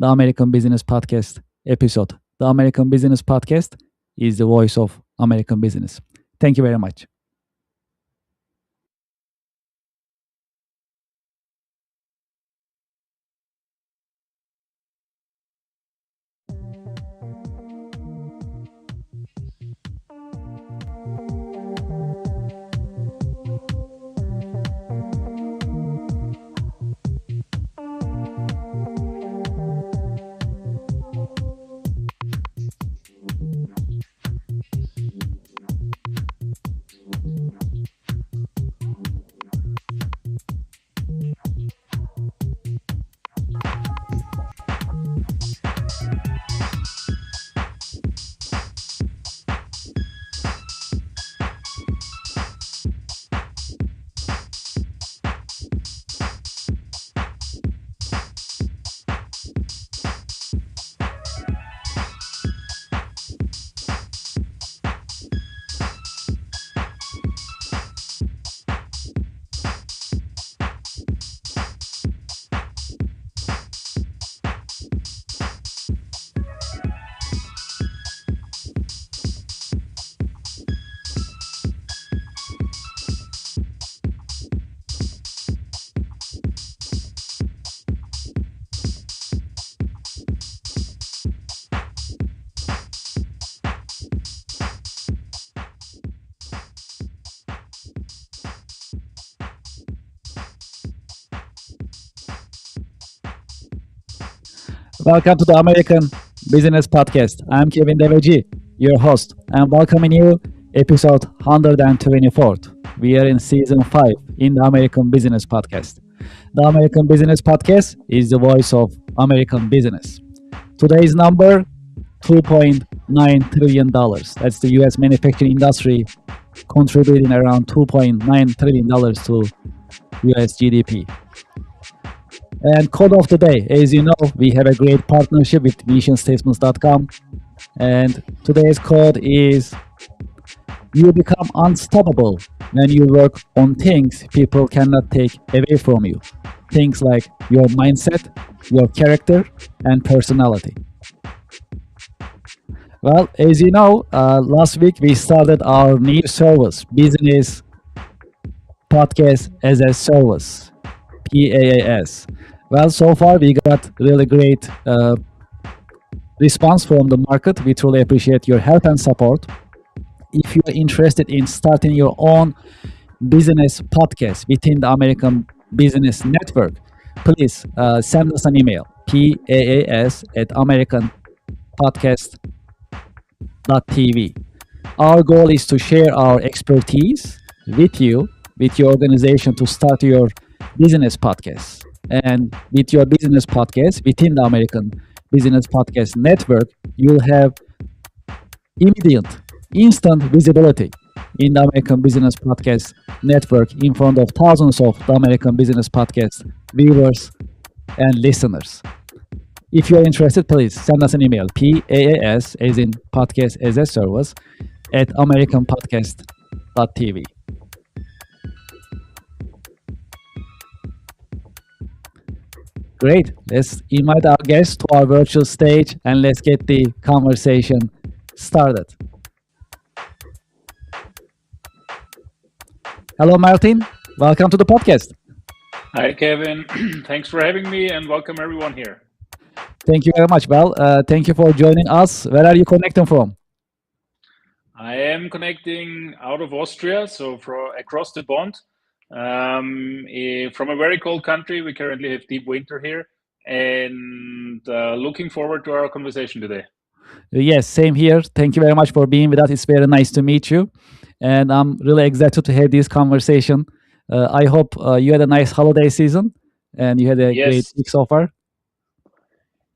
The American Business Podcast episode. The American Business Podcast is the voice of American business. Thank you very much. Welcome to the American Business Podcast. I'm Kevin Deveji, your host, and welcoming you episode 124. We are in season 5 in the American Business Podcast. The American Business Podcast is the voice of American business. Today's number $2.9 trillion. That's the US manufacturing industry contributing around $2.9 trillion to US GDP. And code of the day, as you know, we have a great partnership with missionstatements.com. And today's code is you become unstoppable when you work on things people cannot take away from you. Things like your mindset, your character, and personality. Well, as you know, last week we started our new service, Business Podcast as a Service, PAAS. Well, so far we got really great response from the market. We truly appreciate your help and support. If you're interested in starting your own business podcast within the American Business Network, please send us an email, paas@americanpodcast.tv. Our goal is to share our expertise with you, with your organization to start your business podcast. And with your business podcast within the American Business Podcast Network, you'll have immediate, instant visibility in the American Business Podcast Network in front of thousands of the American Business Podcast viewers and listeners. If you're interested, please send us an email, PAAS, as in podcast as a service, at americanpodcast.tv. Great. Let's invite our guests to our virtual stage and let's get the conversation started. Hello, Martin. Welcome to the podcast. Hi, Kevin. Thanks for having me and welcome everyone here. Thank you very much. Well, thank you for joining us. Where are you connecting from? I am connecting out of Austria, so across the pond. From a very cold country, we currently have deep winter here, and looking forward to our conversation today. Yes, same here. Thank you very much for being with us. It's very nice to meet you, and I'm really excited to have this conversation. I hope you had a nice holiday season and you had a great week so far.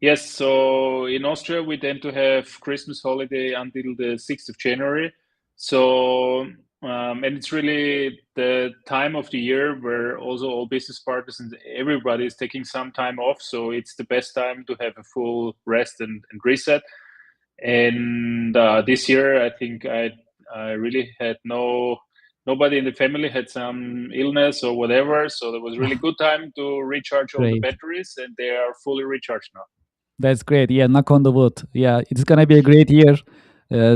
Yes, so in Austria, we tend to have Christmas holiday until the 6th of January. So, and it's really the time of the year where also all business partners and everybody is taking some time off. So it's the best time to have a full rest and reset. And this year, I think I really had nobody in the family had some illness or whatever. So it was really good time to recharge all the batteries, and they are fully recharged now. That's great. Yeah, knock on the wood. Yeah, it's gonna be a great year.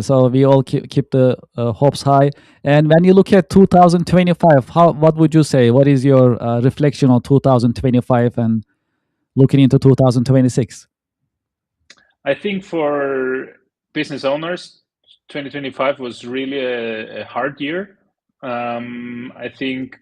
So we all keep the hopes high. And when you look at 2025, what would you say? What is your reflection on 2025 and looking into 2026? I think for business owners, 2025 was really a hard year. I think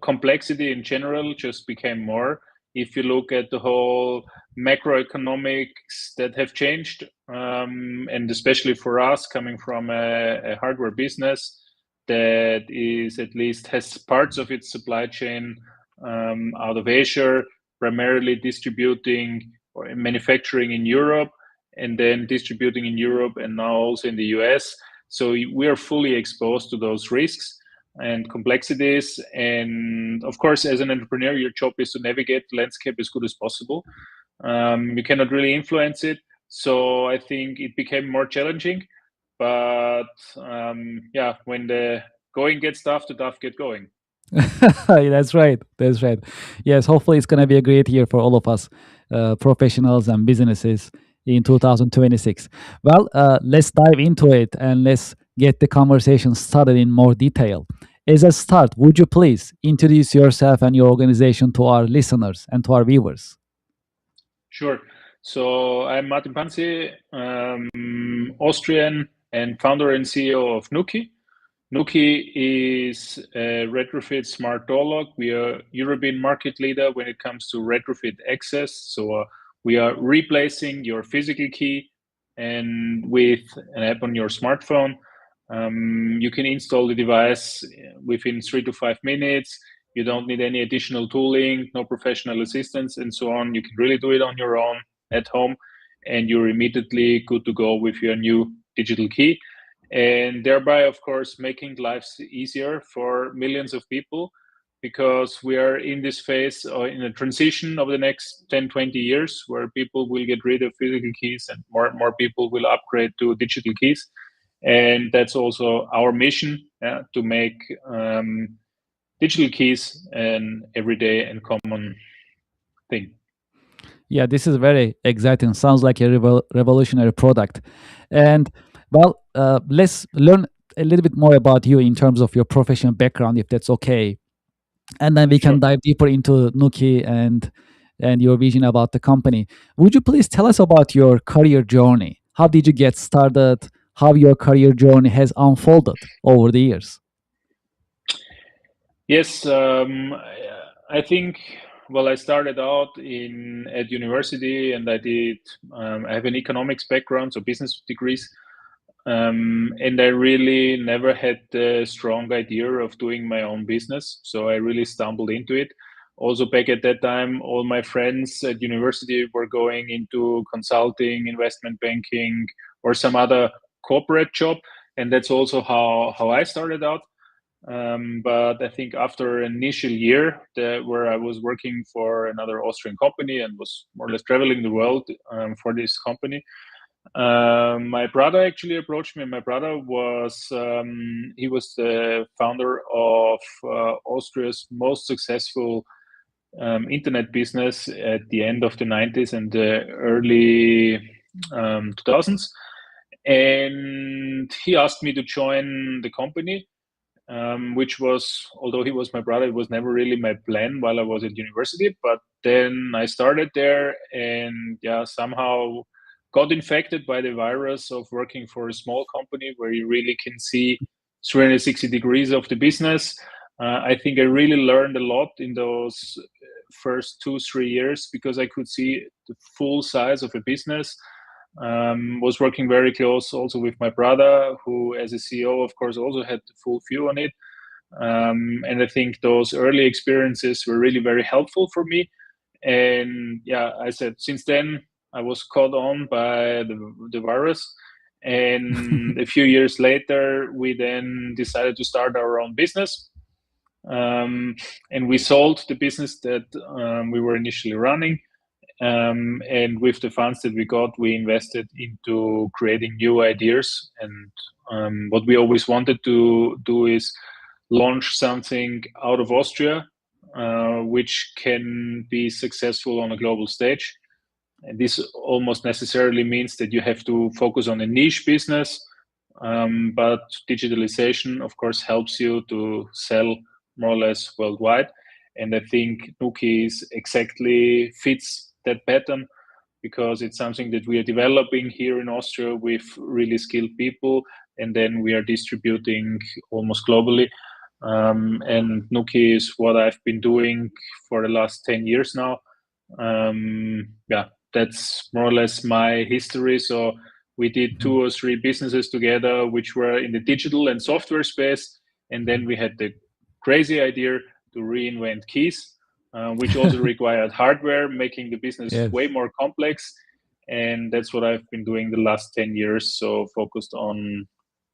complexity in general just became more. If you look at the whole macroeconomics that have changed, and especially for us coming from a hardware business that is at least has parts of its supply chain out of Asia, primarily distributing or manufacturing in Europe, and then distributing in Europe and now also in the US. So we are fully exposed to those risks and complexities. And of course, as an entrepreneur, your job is to navigate the landscape as good as possible. You cannot really influence it. So I think it became more challenging. But yeah, when the going gets tough, the tough get going. That's right. That's right. Yes, hopefully it's going to be a great year for all of us, professionals and businesses in 2026. Well, let's dive into it and let's get the conversation started in more detail. As a start, would you please introduce yourself and your organization to our listeners and to our viewers? Sure. So I'm Martin Panzi, Austrian and founder and CEO of Nuki. Nuki is a retrofit smart door lock. We are European market leader when it comes to retrofit access. So We are replacing your physical key, and with an app on your smartphone, you can install the device within 3 to 5 minutes. You don't need any additional tooling, no professional assistance, and so on. You can really do it on your own at home, and you're immediately good to go with your new digital key. And thereby, of course, making lives easier for millions of people, because we are in this phase or in a transition of the next 10, 20 years where people will get rid of physical keys and more people will upgrade to digital keys. And that's also our mission, to make digital keys an everyday and common thing. Yeah, this is very exciting. Sounds like a revolutionary product. And well, let's learn a little bit more about you in terms of your professional background, if that's okay. And then we can Sure. dive deeper into Nuki and your vision about the company. Would you please tell us about your career journey? How did you get started? How your career journey has unfolded over the years? Yes, I think. Well, I started out in at university, and I have an economics background, so business degrees, and I really never had the strong idea of doing my own business. So I really stumbled into it. Also, back at that time, all my friends at university were going into consulting, investment banking, or some other corporate job, and that's also how I started out. But I think after an initial year where I was working for another Austrian company and was more or less traveling the world for this company, my brother actually approached me. My brother was he was the founder of Austria's most successful internet business at the end of the 90s and the early 2000s, and he asked me to join the company, which was, although he was my brother, it was never really my plan while I was at university. But then I started there, and yeah, somehow got infected by the virus of working for a small company where you really can see 360 degrees of the business. I think I really learned a lot in those first 2, 3 years, because I could see the full size of a business. Was working very close also with my brother, who, as a CEO, of course, also had the full view on it. And I think those early experiences were really very helpful for me. And yeah, I said, since then, I was caught on by the virus. And a few years later, we then decided to start our own business. And we sold the business that we were initially running. And with the funds that we got, we invested into creating new ideas. And what we always wanted to do is launch something out of Austria, which can be successful on a global stage. And this almost necessarily means that you have to focus on a niche business. But digitalization, of course, helps you to sell more or less worldwide. And I think Nuki exactly fits that pattern, because it's something that we are developing here in Austria with really skilled people, and then we are distributing almost globally. And Nuki is what I've been doing for the last 10 years now. Yeah, that's more or less my history. So we did 2 or 3 businesses together, which were in the digital and software space. And then we had the crazy idea to reinvent keys, which also required hardware, making the business Yes. way more complex. And that's what I've been doing the last 10 years. So focused on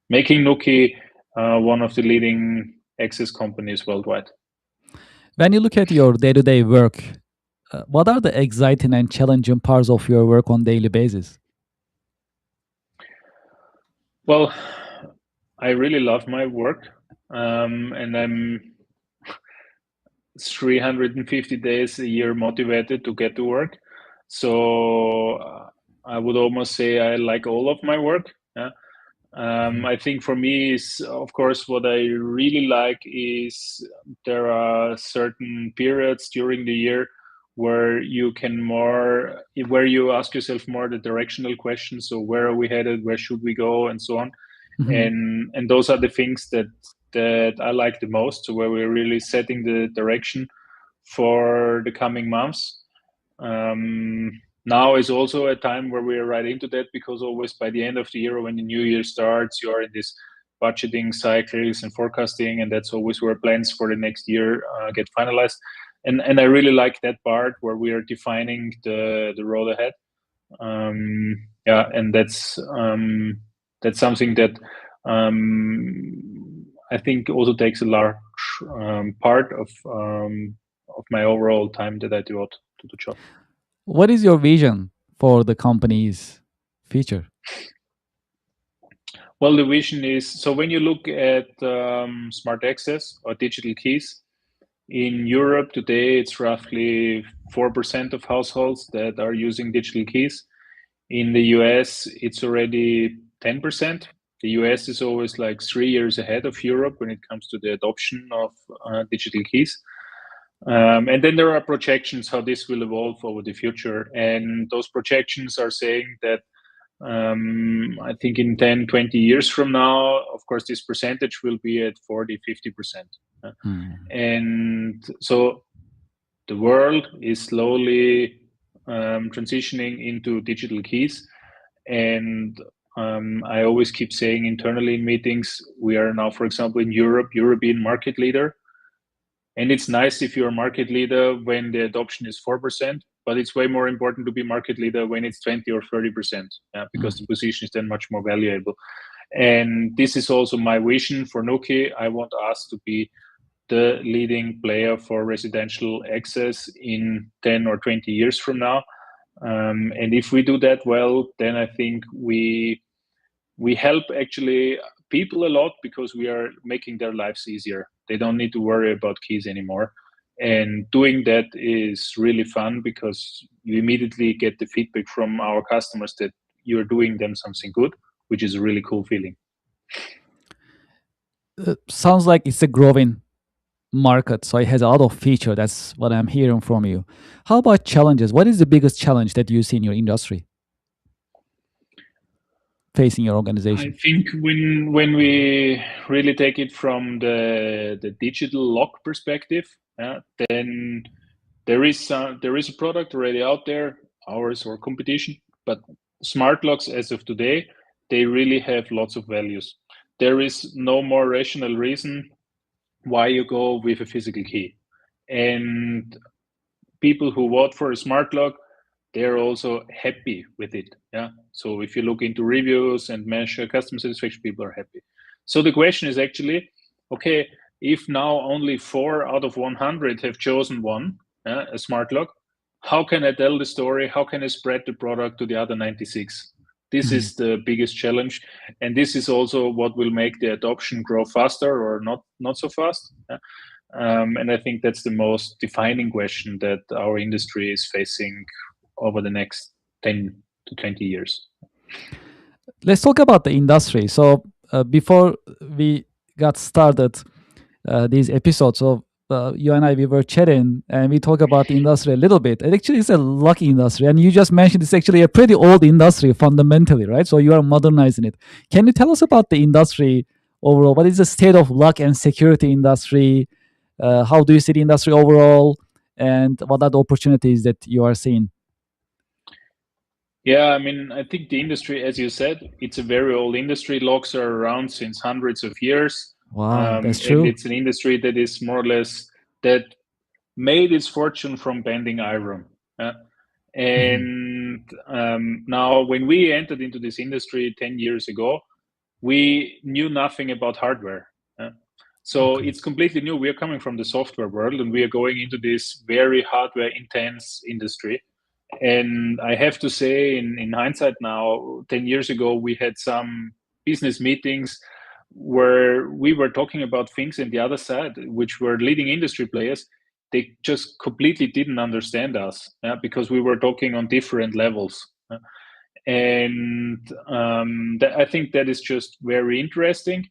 making Nuki one of the leading access companies worldwide. When you look at your day-to-day work, what are the exciting and challenging parts of your work on daily basis? Well, I really love my work, and I'm 350 days a year motivated to get to work. So I would almost say I like all of my work. Yeah. I think for me is, of course, what I really like is there are certain periods during the year where where you ask yourself more the directional questions. So where are we headed? Where should we go? And so on. Mhm. And those are the things that I like the most. So where we're really setting the direction for the coming months. Now is also a time where we are right into that, because always by the end of the year, when the new year starts, you are in this budgeting cycles and forecasting, and that's always where plans for the next year get finalized. And I really like that part where we are defining the road ahead. And that's something that I think also takes a large part of my overall time that I devote to the job. What is your vision for the company's future? Well, the vision is, so when you look at smart access or digital keys, in Europe today, it's roughly 4% of households that are using digital keys. In the US, it's already 10%. The US is always like 3 years ahead of Europe when it comes to the adoption of digital keys. And then there are projections how this will evolve over the future. And those projections are saying that I think in 10, 20 years from now, of course, this percentage will be at 40, 50%. And so the world is slowly transitioning into digital keys. And I always keep saying internally in meetings, we are now, for example, in Europe, European market leader. And it's nice if you're a market leader when the adoption is 4%, but it's way more important to be market leader when it's 20 or 30%, because the position is then much more valuable. And this is also my vision for Nuki. I want us to be the leading player for residential access in 10 or 20 years from now. And if we do that well, then I think we help actually people a lot, because we are making their lives easier. They don't need to worry about keys anymore. And doing that is really fun, because you immediately get the feedback from our customers that you're doing them something good, which is a really cool feeling. Sounds like it's a growing market, so it has a lot of feature. That's what I'm hearing from you. How about challenges? What is the biggest challenge that you see in your industry facing your organization? I think when we really take it from the digital lock perspective, then there is a product already out there, ours or competition, but smart locks as of today, they really have lots of values. There is no more rational reason why you go with a physical key. And people who vote for a smart lock, they're also happy with it. Yeah. So if you look into reviews and measure customer satisfaction, people are happy. So the question is actually, okay, if now only 4 out of 100 have chosen one, a smart lock, how can I tell the story? How can I spread the product to the other 96? This is the biggest challenge, and this is also what will make the adoption grow faster or not so fast. And I think that's the most defining question that our industry is facing over the next 10 to 20 years. Let's talk about the industry. So before we got started these episodes, so you and I, we were chatting and we talk about the industry a little bit. And actually, it's a lucky industry. And you just mentioned it's actually a pretty old industry fundamentally, right? So you are modernizing it. Can you tell us about the industry overall? What is the state of lock and security industry? How do you see the industry overall? And what are the opportunities that you are seeing? Yeah, I mean, I think the industry, as you said, it's a very old industry. Locks are around since hundreds of years. Wow, that's true. And it's an industry that is more or less that made its fortune from bending iron. And now, when we entered into this industry 10 years ago, we knew nothing about hardware. So it's completely new. We are coming from the software world, and we are going into this very hardware intense industry. And I have to say, in hindsight now, 10 years ago, we had some business meetings where we were talking about things, and the other side, which were leading industry players, they just completely didn't understand us, because we were talking on different levels. And I think that is just very interesting.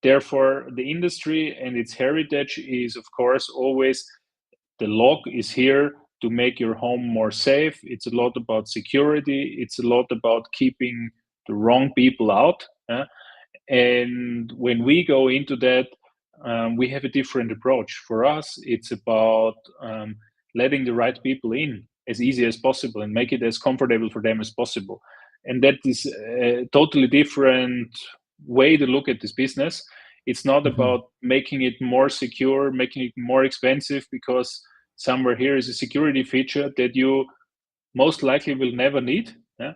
Therefore, the industry and its heritage is, of course, always the lock is here to make your home more safe. It's a lot about security. It's a lot about keeping the wrong people out. And when we go into that, we have a different approach. For us, it's about letting the right people in. as easy as possible and make it as comfortable for them as possible. And that is a totally different way to look at this business. It's not about making it more secure, making it more expensive, because somewhere here is a security feature that you most likely will never need. Yeah?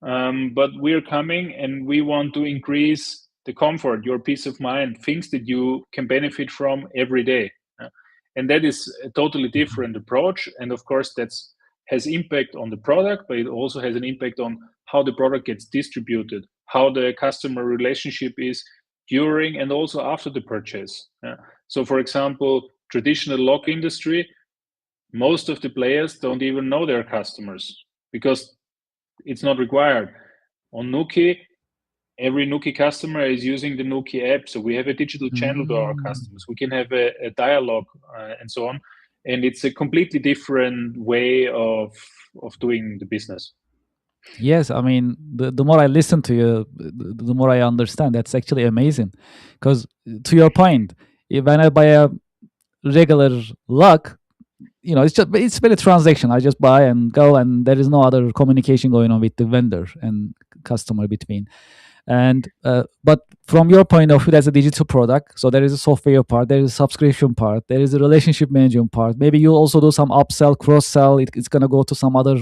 But we're coming and we want to increase the comfort, your peace of mind, things that you can benefit from every day. Yeah? And that is a totally different approach. And of course, that's has impact on the product, but it also has an impact on how the product gets distributed, how the customer relationship is during and also after the purchase. Yeah? So, for example, traditional lock industry, most of the players don't even know their customers because it's not required. On Nuki, every Nuki customer is using the Nuki app, so we have a digital channel to our customers. We can have a dialogue and so on, and it's a completely different way of doing the business. Yes, I mean, the more I listen to you, the more I understand. That's actually amazing. Because to your point, when I buy a regular lock, it's very transaction. I just buy and go, and there is no other communication going on with the vendor and customer between. And but from your point of view, that's a digital product. So there is a software part, there is a subscription part, there is a relationship management part. Maybe you also do some upsell, cross sell. It's gonna go to some other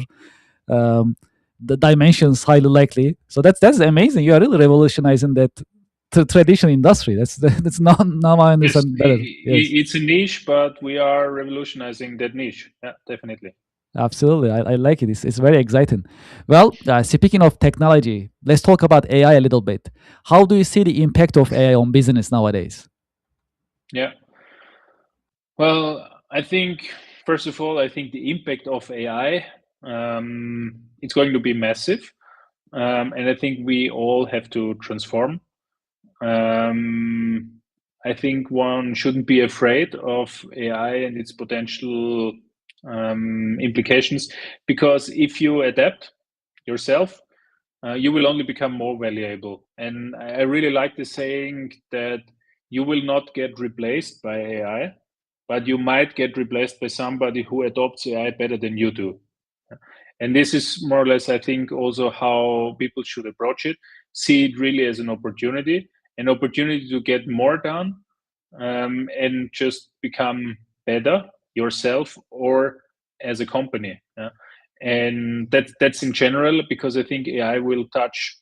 um, the dimensions highly likely. So that's amazing. You are really revolutionizing that traditional industry. That's now I Yes, understand better. Yes, it's a niche, but we are revolutionizing that niche. Yeah, definitely. absolutely. I like it. It's very exciting. Well, speaking of technology, let's talk about AI a little bit. How do you see the impact of AI on business nowadays? Yeah. Well, I think first of all, I think the impact of AI it's going to be massive, and I think we all have to transform. I think one shouldn't be afraid of AI and its potential implications, because if you adapt yourself, you will only become more valuable. And I really like the saying that you will not get replaced by AI, but you might get replaced by somebody who adopts AI better than you do. And this is more or less, I think, also how people should approach it. See it really as an opportunity to get more done, and just become better yourself or as a company. And that's in general, because I think AI will touch.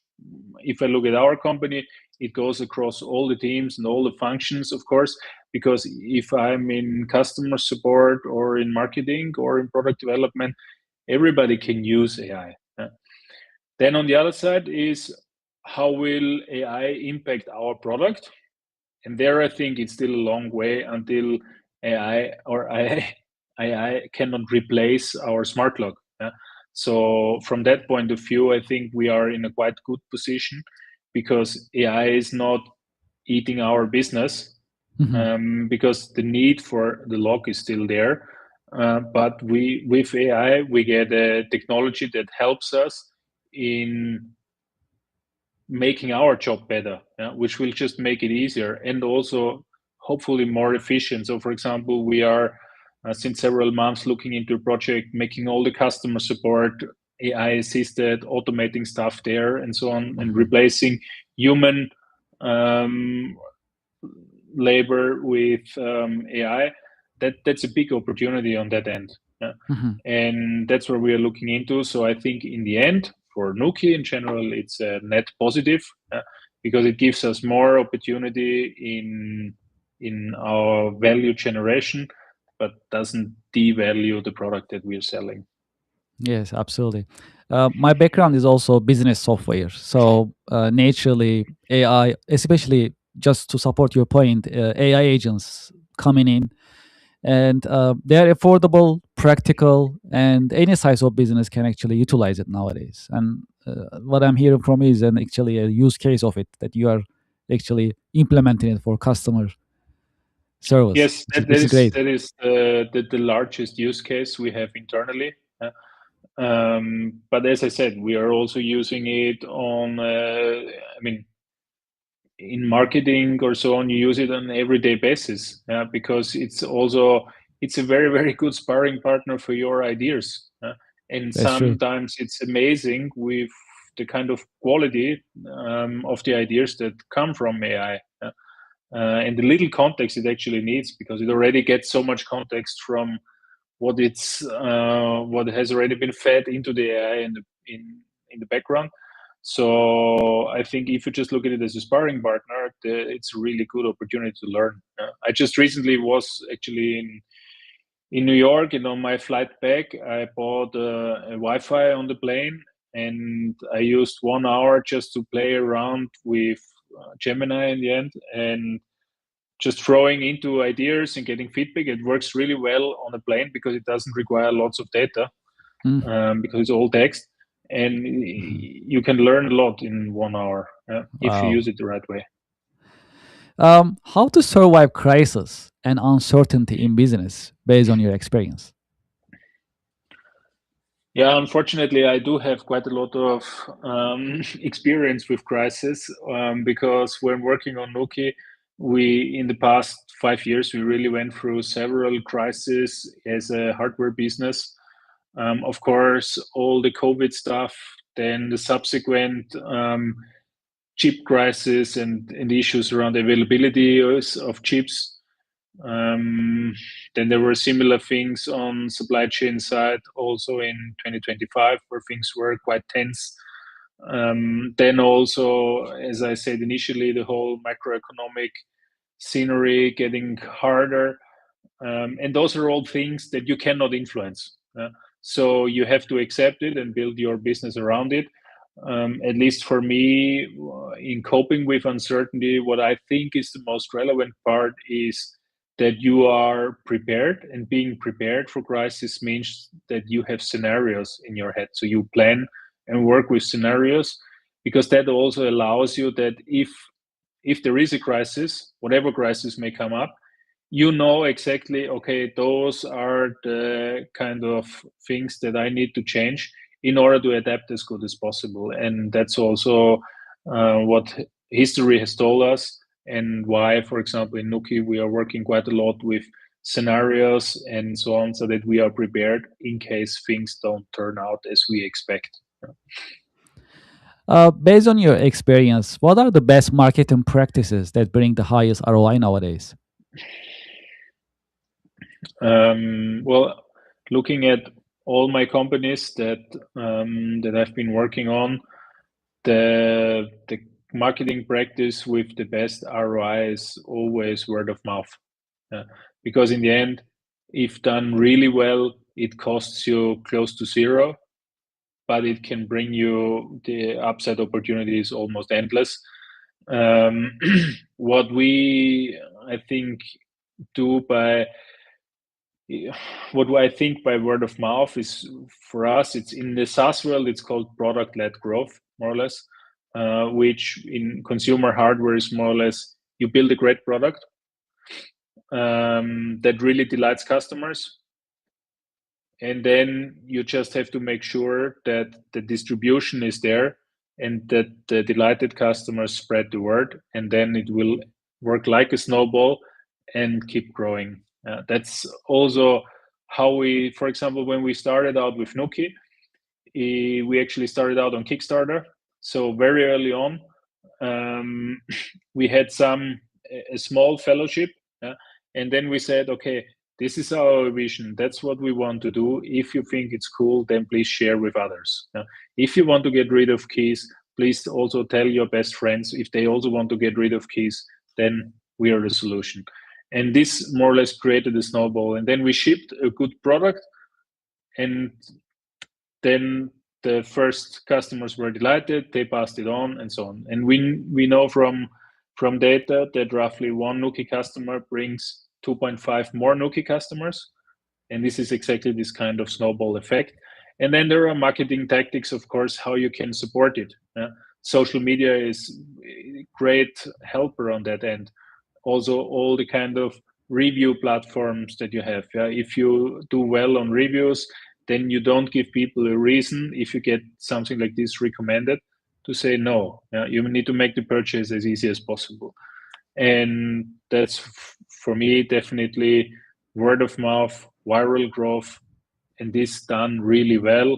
If I look at our company, it goes across all the teams and all the functions, of course. Because if I'm in customer support or in marketing or in product development, everybody can use AI. Then on the other side is, how will AI impact our product? And there, I think it's still a long way until AI cannot replace our smart lock. So from that point of view, I think we are in a quite good position, because AI is not eating our business, because the need for the lock is still there. But with AI, we get a technology that helps us in making our job better, which will just make it easier and also hopefully more efficient. So, for example, we are since several months looking into a project, making all the customer support AI assisted, automating stuff there, and so on, and replacing human labor with AI. That's a big opportunity on that end. And that's what we are looking into. So I think in the end, for Nuki in general, it's a net positive, because it gives us more opportunity in our value generation, but doesn't devalue the product that we're selling. Yes, absolutely. My background is also business software. So naturally, AI, especially just to support your point, AI agents coming in, and they are affordable, practical, and any size of business can actually utilize it nowadays. And what I'm hearing from you is actually a use case of it, that you are actually implementing it for customer service. Yes, Which is great. that is the largest use case we have internally. But as I said, we are also using it on, I mean, in marketing or so on. You use it on an everyday basis, because it's also it's a very, very good sparring partner for your ideas. And That's true. sometimes it's amazing with the kind of quality of the ideas that come from AI. And the little context it actually needs, because it already gets so much context from what has already been fed into the AI in the background. So I think if you just look at it as a sparring partner, it's a really good opportunity to learn. I just recently was actually in New York, and on my flight back, I bought a Wi-Fi on the plane, and I used 1 hour just to play around with Gemini in the end, and just throwing into ideas and getting feedback. It works really well on a plane because it doesn't require lots of data, because it's all text, and you can learn a lot in 1 hour if you Wow. use it the right way. How to survive crisis and uncertainty in business based on your experience? Yeah, unfortunately, I do have quite a lot of experience with crisis, because when working on Nuki, in the past 5 years, we really went through several crises as a hardware business. Of course, all the COVID stuff, then the subsequent chip crisis and the issues around availability of chips. Then there were similar things on supply chain side also in 2025, where things were quite tense. Then also, as I said initially, the whole macroeconomic scenery getting harder. And those are all things that you cannot influence. So you have to accept it and build your business around it. At least for me, in coping with uncertainty, what I think is the most relevant part is that you are prepared, and being prepared for crisis means that you have scenarios in your head. So you plan and work with scenarios, because that also allows you that if there is a crisis, whatever crisis may come up, you know exactly, okay, those are the kind of things that I need to change in order to adapt as good as possible. And that's also what history has told us, and why, for example, in Nuki, we are working quite a lot with scenarios and so on, so that we are prepared in case things don't turn out as we expect. Based on your experience, what are the best marketing practices that bring the highest ROI nowadays? Well, looking at all my companies that I've been working on, the marketing practice with the best ROI is always word of mouth, because in the end, if done really well, it costs you close to zero, but it can bring you the upside opportunities almost endless. Um, what we, I think, do by what I think by word of mouth is, for us, it's in the SaaS world, it's called product-led growth, more or less, which in consumer hardware is more or less you build a great product that really delights customers. And then you just have to make sure that the distribution is there and that the delighted customers spread the word, and then it will work like a snowball and keep growing. That's also how we, for example, when we started out with Nuki, we actually started out on Kickstarter. So very early on, we had a small fellowship, and then we said, okay, this is our vision. That's what we want to do. If you think it's cool, then please share with others. If you want to get rid of keys, please also tell your best friends. If they also want to get rid of keys, then we are the solution. And this more or less created a snowball. And then we shipped a good product, and then the first customers were delighted. They passed it on, and so on. And we know from data that roughly one Nuki customer brings 2.5 more Nuki customers, and this is exactly this kind of snowball effect. And then there are marketing tactics, of course, how you can support it. Social media is a great helper on that end. Also, all the kind of review platforms that you have. If you do well on reviews, then you don't give people a reason, if you get something like this recommended, to say no. You need to make the purchase as easy as possible. And that's, for me, definitely word of mouth, viral growth, and this done really well,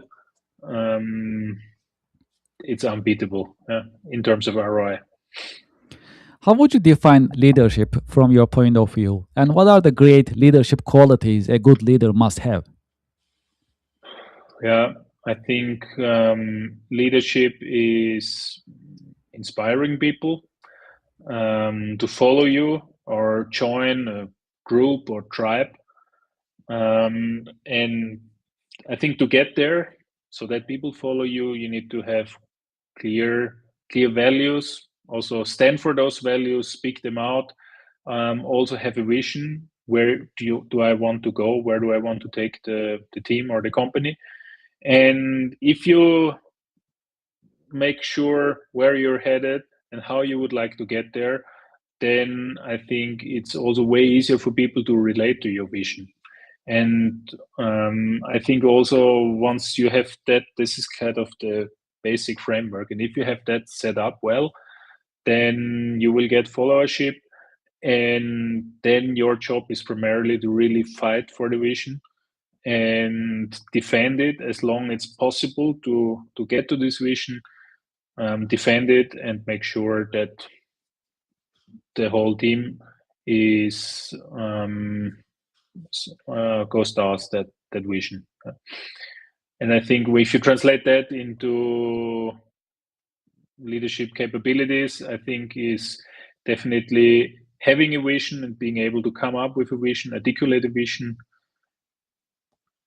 it's unbeatable in terms of ROI. How would you define leadership from your point of view? And what are the great leadership qualities a good leader must have? Yeah, I think leadership is inspiring people to follow you or join a group or tribe. And I think to get there, so that people follow you, you need to have clear values. Also stand for those values, speak them out. Also have a vision. Where do I want to go? Where do I want to take the team or the company? And if you make sure where you're headed and how you would like to get there, then I think it's also way easier for people to relate to your vision. And I think also once you have that, this is kind of the basic framework. And if you have that set up well, then you will get followership. And then your job is primarily to really fight for the vision and defend it as long as possible to get to this vision, defend it and make sure that the whole team is goes towards that vision. And I think if you translate that into leadership capabilities, I think is definitely having a vision and being able to come up with a vision, articulate a vision.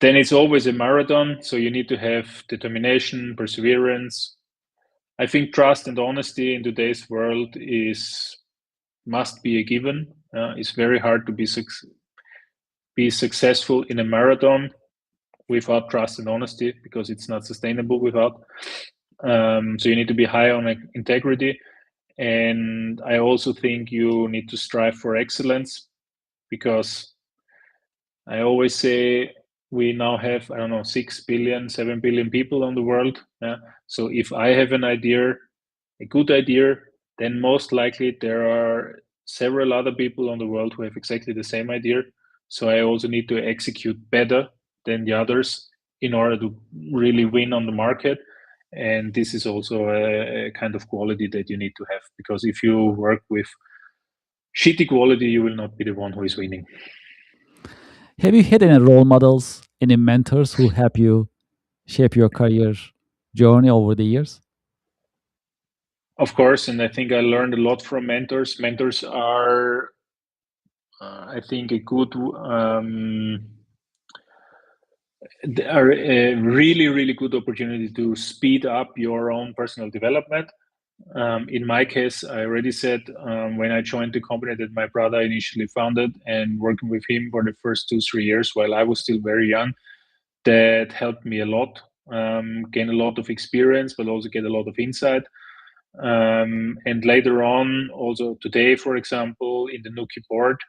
Then it's always a marathon, so you need to have determination, perseverance. I think trust and honesty in today's world must be a given. It's very hard to be successful in a marathon without trust and honesty because it's not sustainable without. So you need to be high on integrity. And I also think you need to strive for excellence because I always say we now have, I don't know, 6 billion, 7 billion people on the world. So if I have an idea, a good idea, then most likely there are several other people on the world who have exactly the same idea. So I also need to execute better than the others in order to really win on the market. And this is also a kind of quality that you need to have because if you work with shitty quality, you will not be the one who is winning. Have you had any role models, any mentors who help you shape your career journey over the years? Of course, and I think I learned a lot from mentors. Mentors are, I think, they are a really, really good opportunity to speed up your own personal development. In my case, I already said when I joined the company that my brother initially founded and working with him for the first 2-3 years while I was still very young, that helped me a lot, gain a lot of experience, but also get a lot of insight. And later on, also today, for example, in the Nuki board,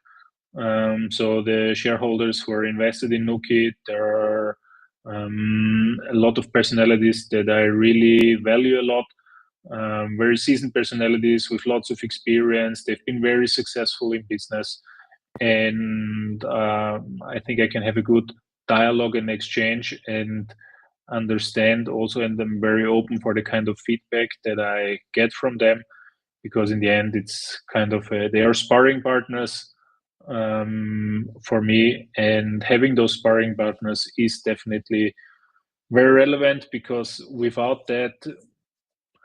so the shareholders who are invested in Nuki, there are a lot of personalities that I really value a lot. Very seasoned personalities with lots of experience. They've been very successful in business. And I think I can have a good dialogue and exchange and understand also, and I'm very open for the kind of feedback that I get from them because in the end it's kind of they are sparring partners for me, and having those sparring partners is definitely very relevant because without that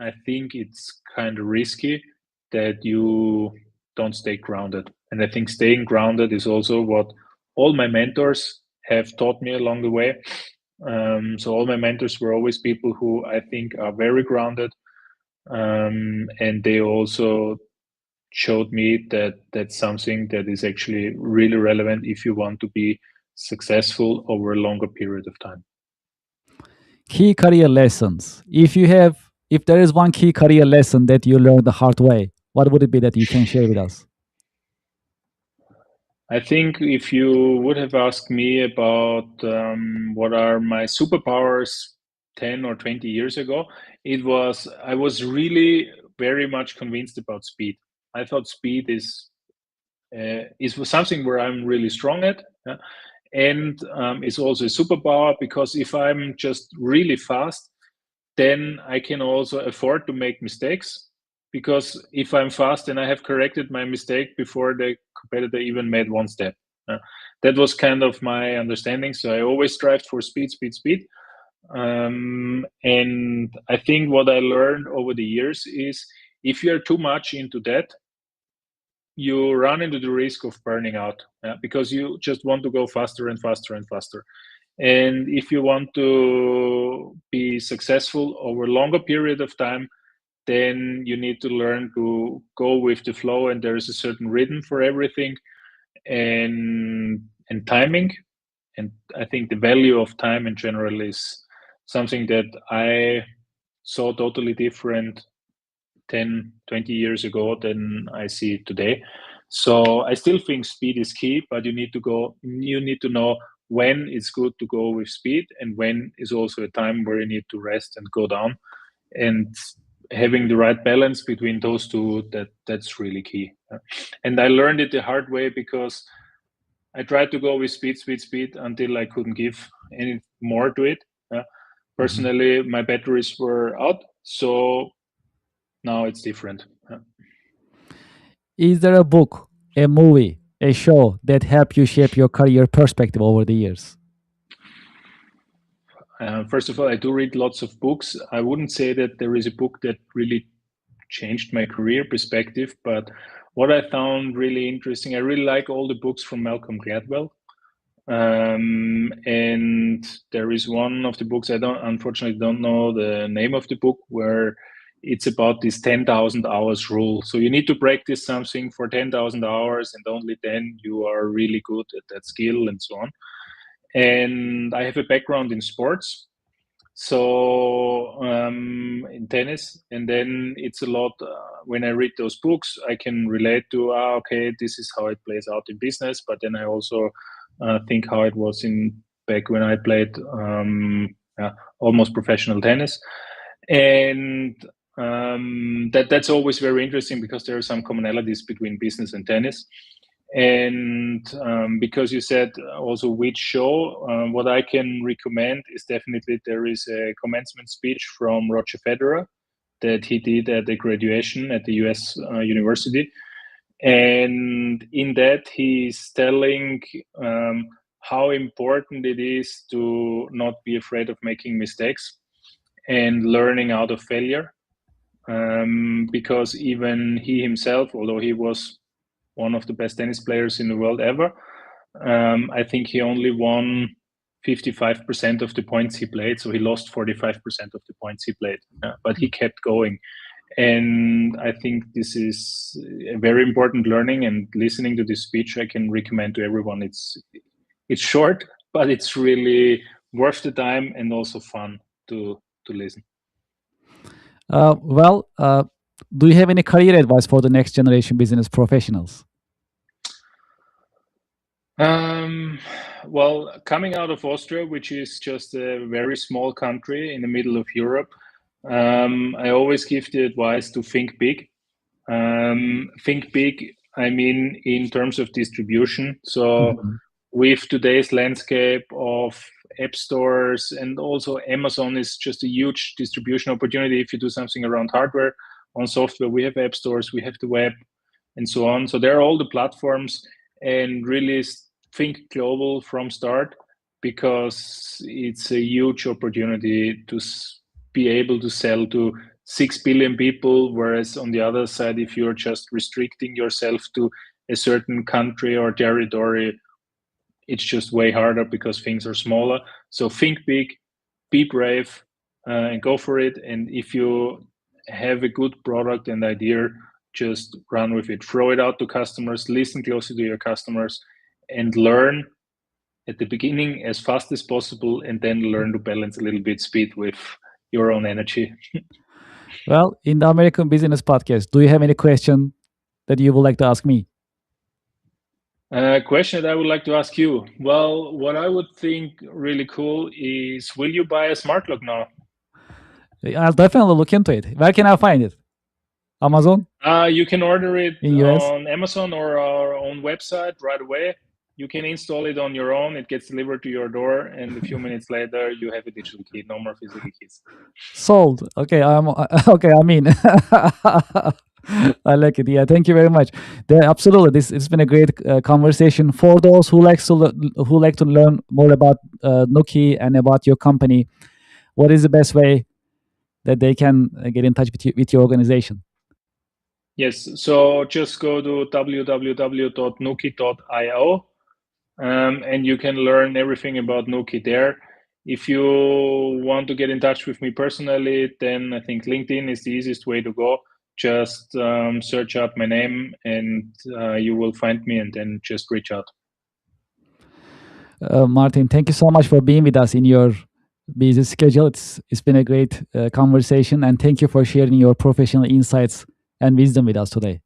I think it's kind of risky that you don't stay grounded. And I think staying grounded is also what all my mentors have taught me along the way. So all my mentors were always people who I think are very grounded, and they also showed me that that's something that is actually really relevant if you want to be successful over a longer period of time. Key career lessons. If there is one key career lesson that you learned the hard way, what would it be that you can share with us? I think if you would have asked me about what are my superpowers 10 or 20 years ago, I was really very much convinced about speed. I thought speed is something where I'm really strong at, Yeah? And it's also a superpower, because if I'm just really fast, then I can also afford to make mistakes, because if I'm fast and I have corrected my mistake before the competitor even made one step. Uh, that was kind of my understanding. So I always strived for speed, speed, speed. And I think what I learned over the years is, if you're too much into that, you run into the risk of burning out, because you just want to go faster and faster and faster. And if you want to be successful over a longer period of time, then you need to learn to go with the flow, and there is a certain rhythm for everything, and timing. And I think the value of time in general is something that I saw totally different 10, 20 years ago than I see it today. So I still think speed is key, but you need to know when it's good to go with speed, and when is also a time where you need to rest and go down. And having the right balance between those two, that's really key. And I learned it the hard way, because I tried to go with speed, speed, speed until I couldn't give any more to it. Mhm. Personally, my batteries were out, so now it's different. Is there a book, a movie, a show that helped you shape your career perspective over the years? First of all, I do read lots of books. I wouldn't say that there is a book that really changed my career perspective, but what I found really interesting, I really like all the books from Malcolm Gladwell. And there is one of the books, I unfortunately don't know the name of the book, where it's about this 10,000 hours rule. So you need to practice something for 10,000 hours, and only then you are really good at that skill, and so on. And I have a background in sports, so in tennis, and then it's a lot, when I read those books, I can relate to, okay, this is how it plays out in business, but then I also think how it was in back when I played yeah, almost professional tennis. And that's always very interesting, because there are some commonalities between business and tennis. And because you said also which show, what I can recommend is definitely, there is a commencement speech from Roger Federer that he did at the graduation at the US university. And in that, he's telling how important it is to not be afraid of making mistakes and learning out of failure. Because even he himself, although he was one of the best tennis players in the world ever, I think he only won 55% of the points he played. So he lost 45% of the points he played, but he kept going. And I think this is a very important learning, and listening to this speech, I can recommend to everyone. It's short, but it's really worth the time, and also fun to listen. Well, do you have any career advice for the next generation business professionals? Um, well, coming out of Austria, which is just a very small country in the middle of Europe, I always give the advice to think big. Think big, I mean, in terms of distribution. So, Mhm. with today's landscape of app stores, and also Amazon is just a huge distribution opportunity if you do something around hardware. On software, we have app stores, we have the web, and so on. So there are all the platforms, and really think global from start, because it's a huge opportunity to be able to sell to 6 billion people. Whereas on the other side, if you're just restricting yourself to a certain country or territory, it's just way harder, because things are smaller. So think big, be brave, and go for it. And if you have a good product and idea, just run with it. Throw it out to customers, listen closely to your customers, and learn at the beginning as fast as possible, and then learn to balance a little bit speed with your own energy. Well, in the American Business Podcast, do you have any question that you would like to ask me? Question that I would like to ask you. Well, what I would think really cool is, will you buy a smart lock now? I'll definitely look into it. Where can I find it? Amazon You can order it in US? on Amazon or our own website right away. You can install it on your own. It gets delivered to your door, and a few minutes later, you have a digital key. No more physical keys. Sold. Okay, okay. I mean, I like it. Yeah, thank you very much. Absolutely, this it's been a great conversation. For those who who like to learn more about Nuki and about your company, what is the best way that they can get in touch with your organization? Yes, so just go to www.nuki.io, and you can learn everything about Nuki there. If you want to get in touch with me personally, then I think LinkedIn is the easiest way to go. Just search up my name and you will find me, and then just reach out. Martin, thank you so much for being with us in your busy schedule. It's been a great conversation, and thank you for sharing your professional insights and wisdom with us today.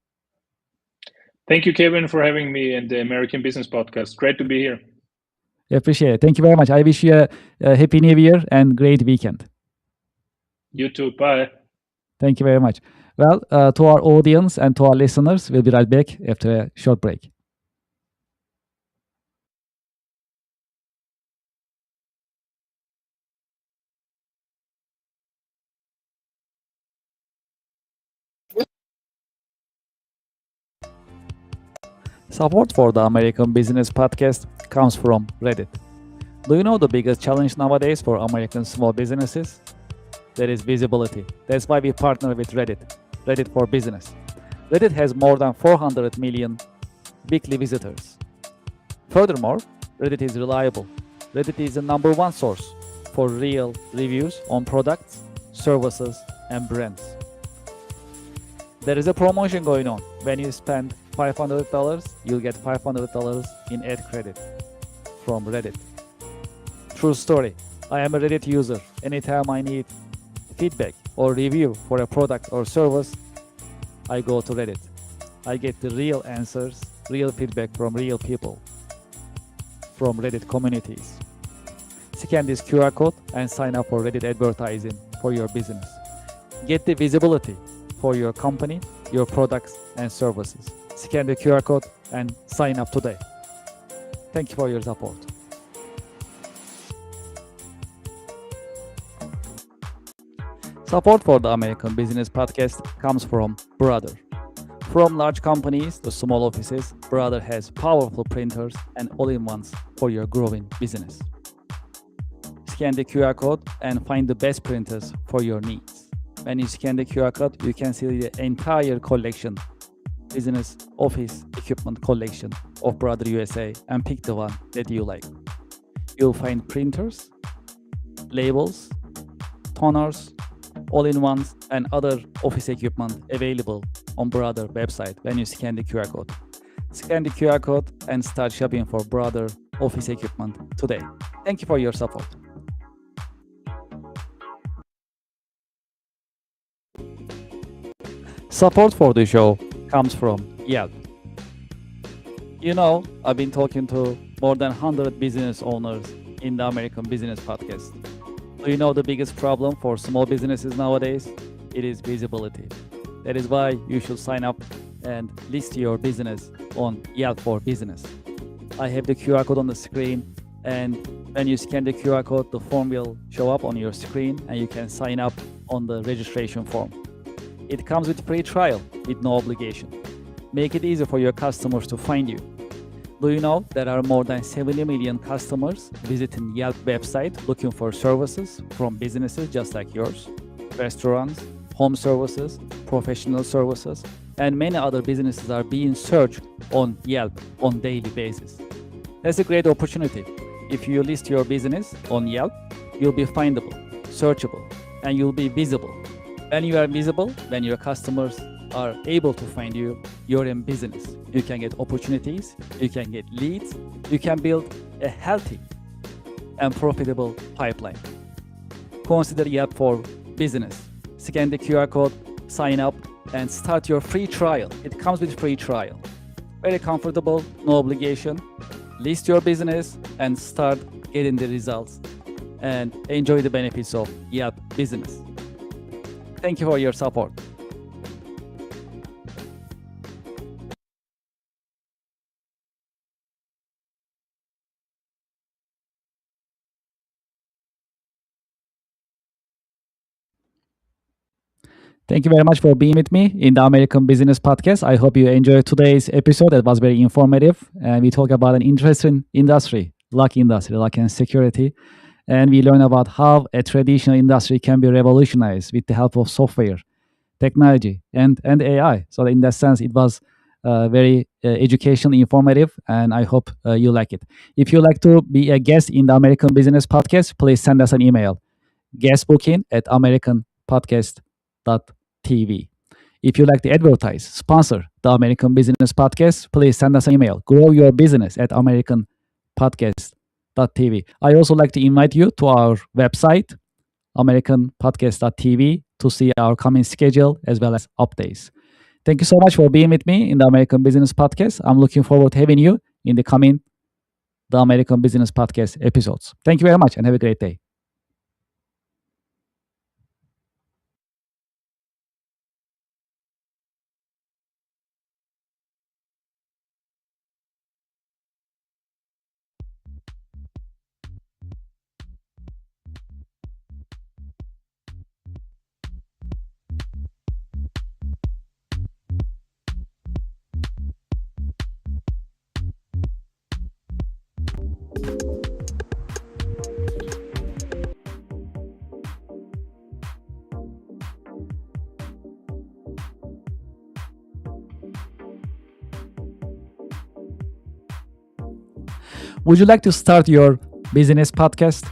Thank you, Kevin, for having me in the American Business Podcast. Great to be here. I appreciate it. Thank you very much. I wish you a happy new year and great weekend. You too. Bye. Thank you very much. Well, to our audience and to our listeners, we'll be right back after a short break. Support for the American Business Podcast comes from Reddit. Do you know the biggest challenge nowadays for American small businesses? That is visibility. That's why we partner with Reddit, Reddit for Business. Reddit has more than 400 million weekly visitors. Furthermore, Reddit is reliable. Reddit is the number one source for real reviews on products, services, and brands. There is a promotion going on. When you spend $500, you'll get $500 in ad credit from Reddit. True story. I am a Reddit user. Anytime I need feedback or review for a product or service, I go to Reddit. I get the real answers, real feedback from real people, from Reddit communities. Scan this QR code and sign up for Reddit advertising for your business. Get the visibility for your company, your products, and services. Scan the QR code and sign up today. Thank you for your support. Support for the American Business Podcast comes from Brother. From large companies to small offices, Brother has powerful printers and all-in-ones for your growing business. Scan the QR code and find the best printers for your needs. When you scan the QR code, you can see the entire collection, business office equipment collection of Brother USA, and pick the one that you like. You'll find printers, labels, toners, all-in-ones, and other office equipment available on Brother website when you scan the QR code. Scan the QR code and start shopping for Brother office equipment today. Thank you for your support. Support for the show comes from Yelp. You know, I've been talking to more than 100 business owners in the American Business Podcast. Do you know the biggest problem for small businesses nowadays? It is visibility. That is why you should sign up and list your business on Yelp for Business. I have the QR code on the screen, and when you scan the QR code, the form will show up on your screen and you can sign up on the registration form. It comes with free trial with no obligation. Make it easy for your customers to find you. Do you know there are more than 70 million customers visiting Yelp website looking for services from businesses just like yours? Restaurants, home services, professional services, and many other businesses are being searched on Yelp on daily basis. That's a great opportunity. If you list your business on Yelp, you'll be findable, searchable, and you'll be visible. When you are visible, when your customers are able to find you, you're in business. You can get opportunities, you can get leads, you can build a healthy and profitable pipeline. Consider Yelp for Business. Scan the QR code, sign up, and start your free trial. It comes with free trial. Very comfortable, no obligation. List your business and start getting the results and enjoy the benefits of Yelp Business. Thank you for your support. Thank you very much for being with me in the American Business Podcast. I hope you enjoyed today's episode. It was very informative. And we talk about an interesting industry, luck and security. And we learn about how a traditional industry can be revolutionized with the help of software, technology, and AI. So in that sense, it was very educational, informative, and I hope you like it. If you like to be a guest in the American Business Podcast, please send us an email, guestbooking@americanpodcast.tv. If you like to advertise, sponsor the American Business Podcast, please send us an email, growyourbusiness@americanpodcast.tv. I also like to invite you to our website, americanpodcast.tv, to see our coming schedule as well as updates. Thank you so much for being with me in the American Business Podcast. I'm looking forward to having you in the coming the American Business Podcast episodes. Thank you very much and have a great day. Would you like to start your business podcast?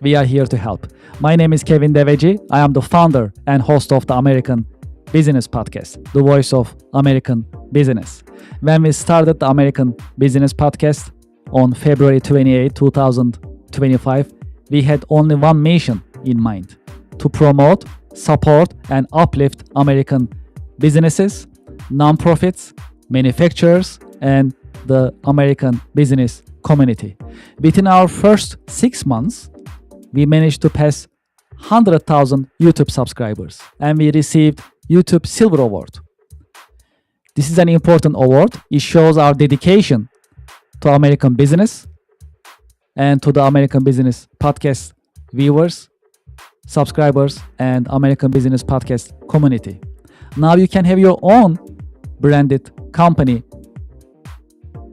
We are here to help. My name is Kevin Deveci. I am the founder and host of the American Business Podcast, the voice of American business. When we started the American Business Podcast on February 28, 2025, we had only one mission in mind: to promote, support, and uplift American businesses, nonprofits, manufacturers, and the American business community. Within our first 6 months, we managed to pass 100,000 YouTube subscribers, and we received YouTube Silver Award. This is an important award. It shows our dedication to American business and to the American Business Podcast viewers, subscribers, and American Business Podcast community. Now you can have your own branded company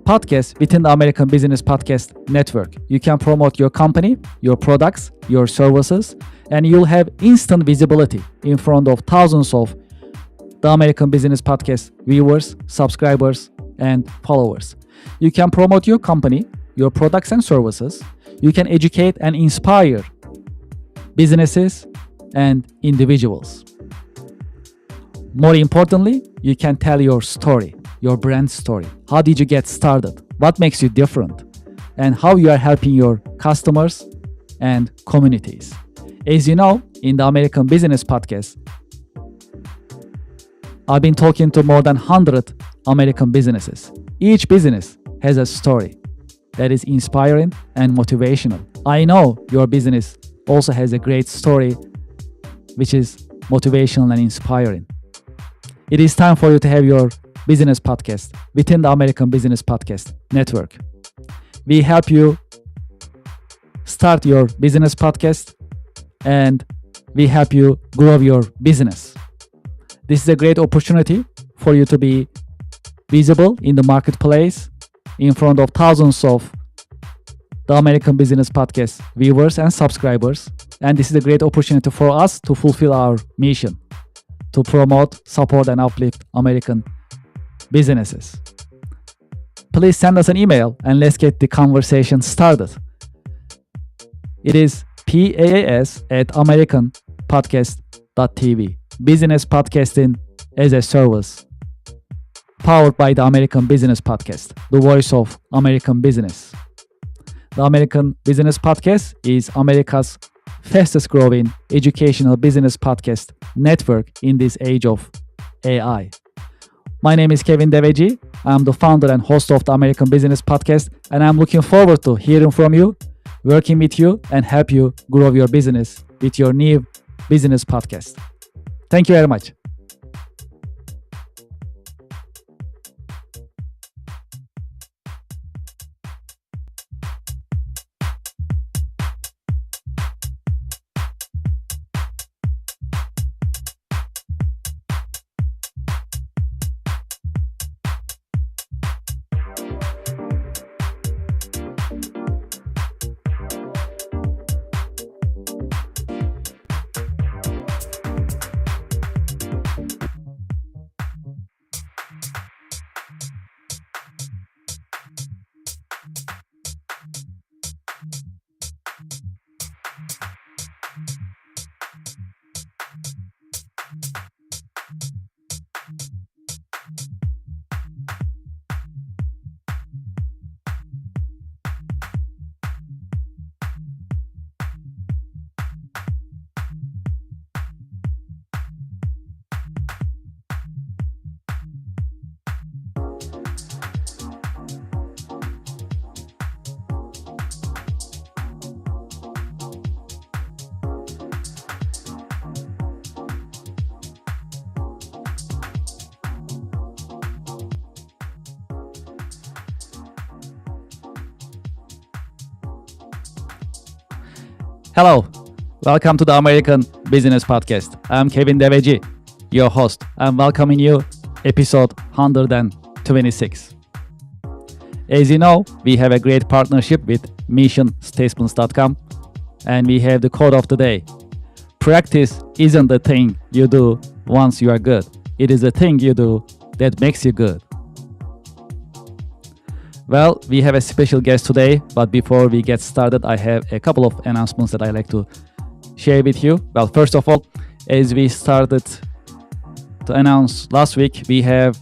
podcast within the American Business Podcast network. You can promote your company, your products, your services, and you'll have instant visibility in front of thousands of the American Business Podcast viewers, subscribers, and followers. You can promote your company, your products and services. You can educate and inspire businesses and individuals. More importantly, you can tell your story, your brand story. How did you get started? What makes you different? And how you are helping your customers and communities. As you know, in the American Business Podcast, I've been talking to more than 100 American businesses. Each business has a story that is inspiring and motivational. I know your business also has a great story which is motivational and inspiring. It is time for you to have your business podcast within the American Business Podcast network. We help you start your business podcast and we help you grow your business. This is a great opportunity for you to be visible in the marketplace in front of thousands of the American Business Podcast viewers and subscribers. And this is a great opportunity for us to fulfill our mission to promote, support, and uplift American businesses. Please send us an email and let's get the conversation started. It is paas@americanpodcast.tv. Business podcasting as a service, powered by the American Business Podcast, the voice of American business. The American Business Podcast is America's fastest growing educational business podcast network in this age of AI. My name is Kevin Deveci. I'm the founder and host of the American Business Podcast, and I'm looking forward to hearing from you, working with you, and help you grow your business with your new business podcast. Thank you very much. Hello, welcome to the American Business Podcast. I'm Kevin Deveci, your host. I'm welcoming you episode 126. As you know, we have a great partnership with missionstatements.com and we have the quote of the day. Practice isn't the thing you do once you are good. It is the thing you do that makes you good. Well, we have a special guest today, but before we get started, I have a couple of announcements that I like to share with you. Well, first of all, as we started to announce last week, we have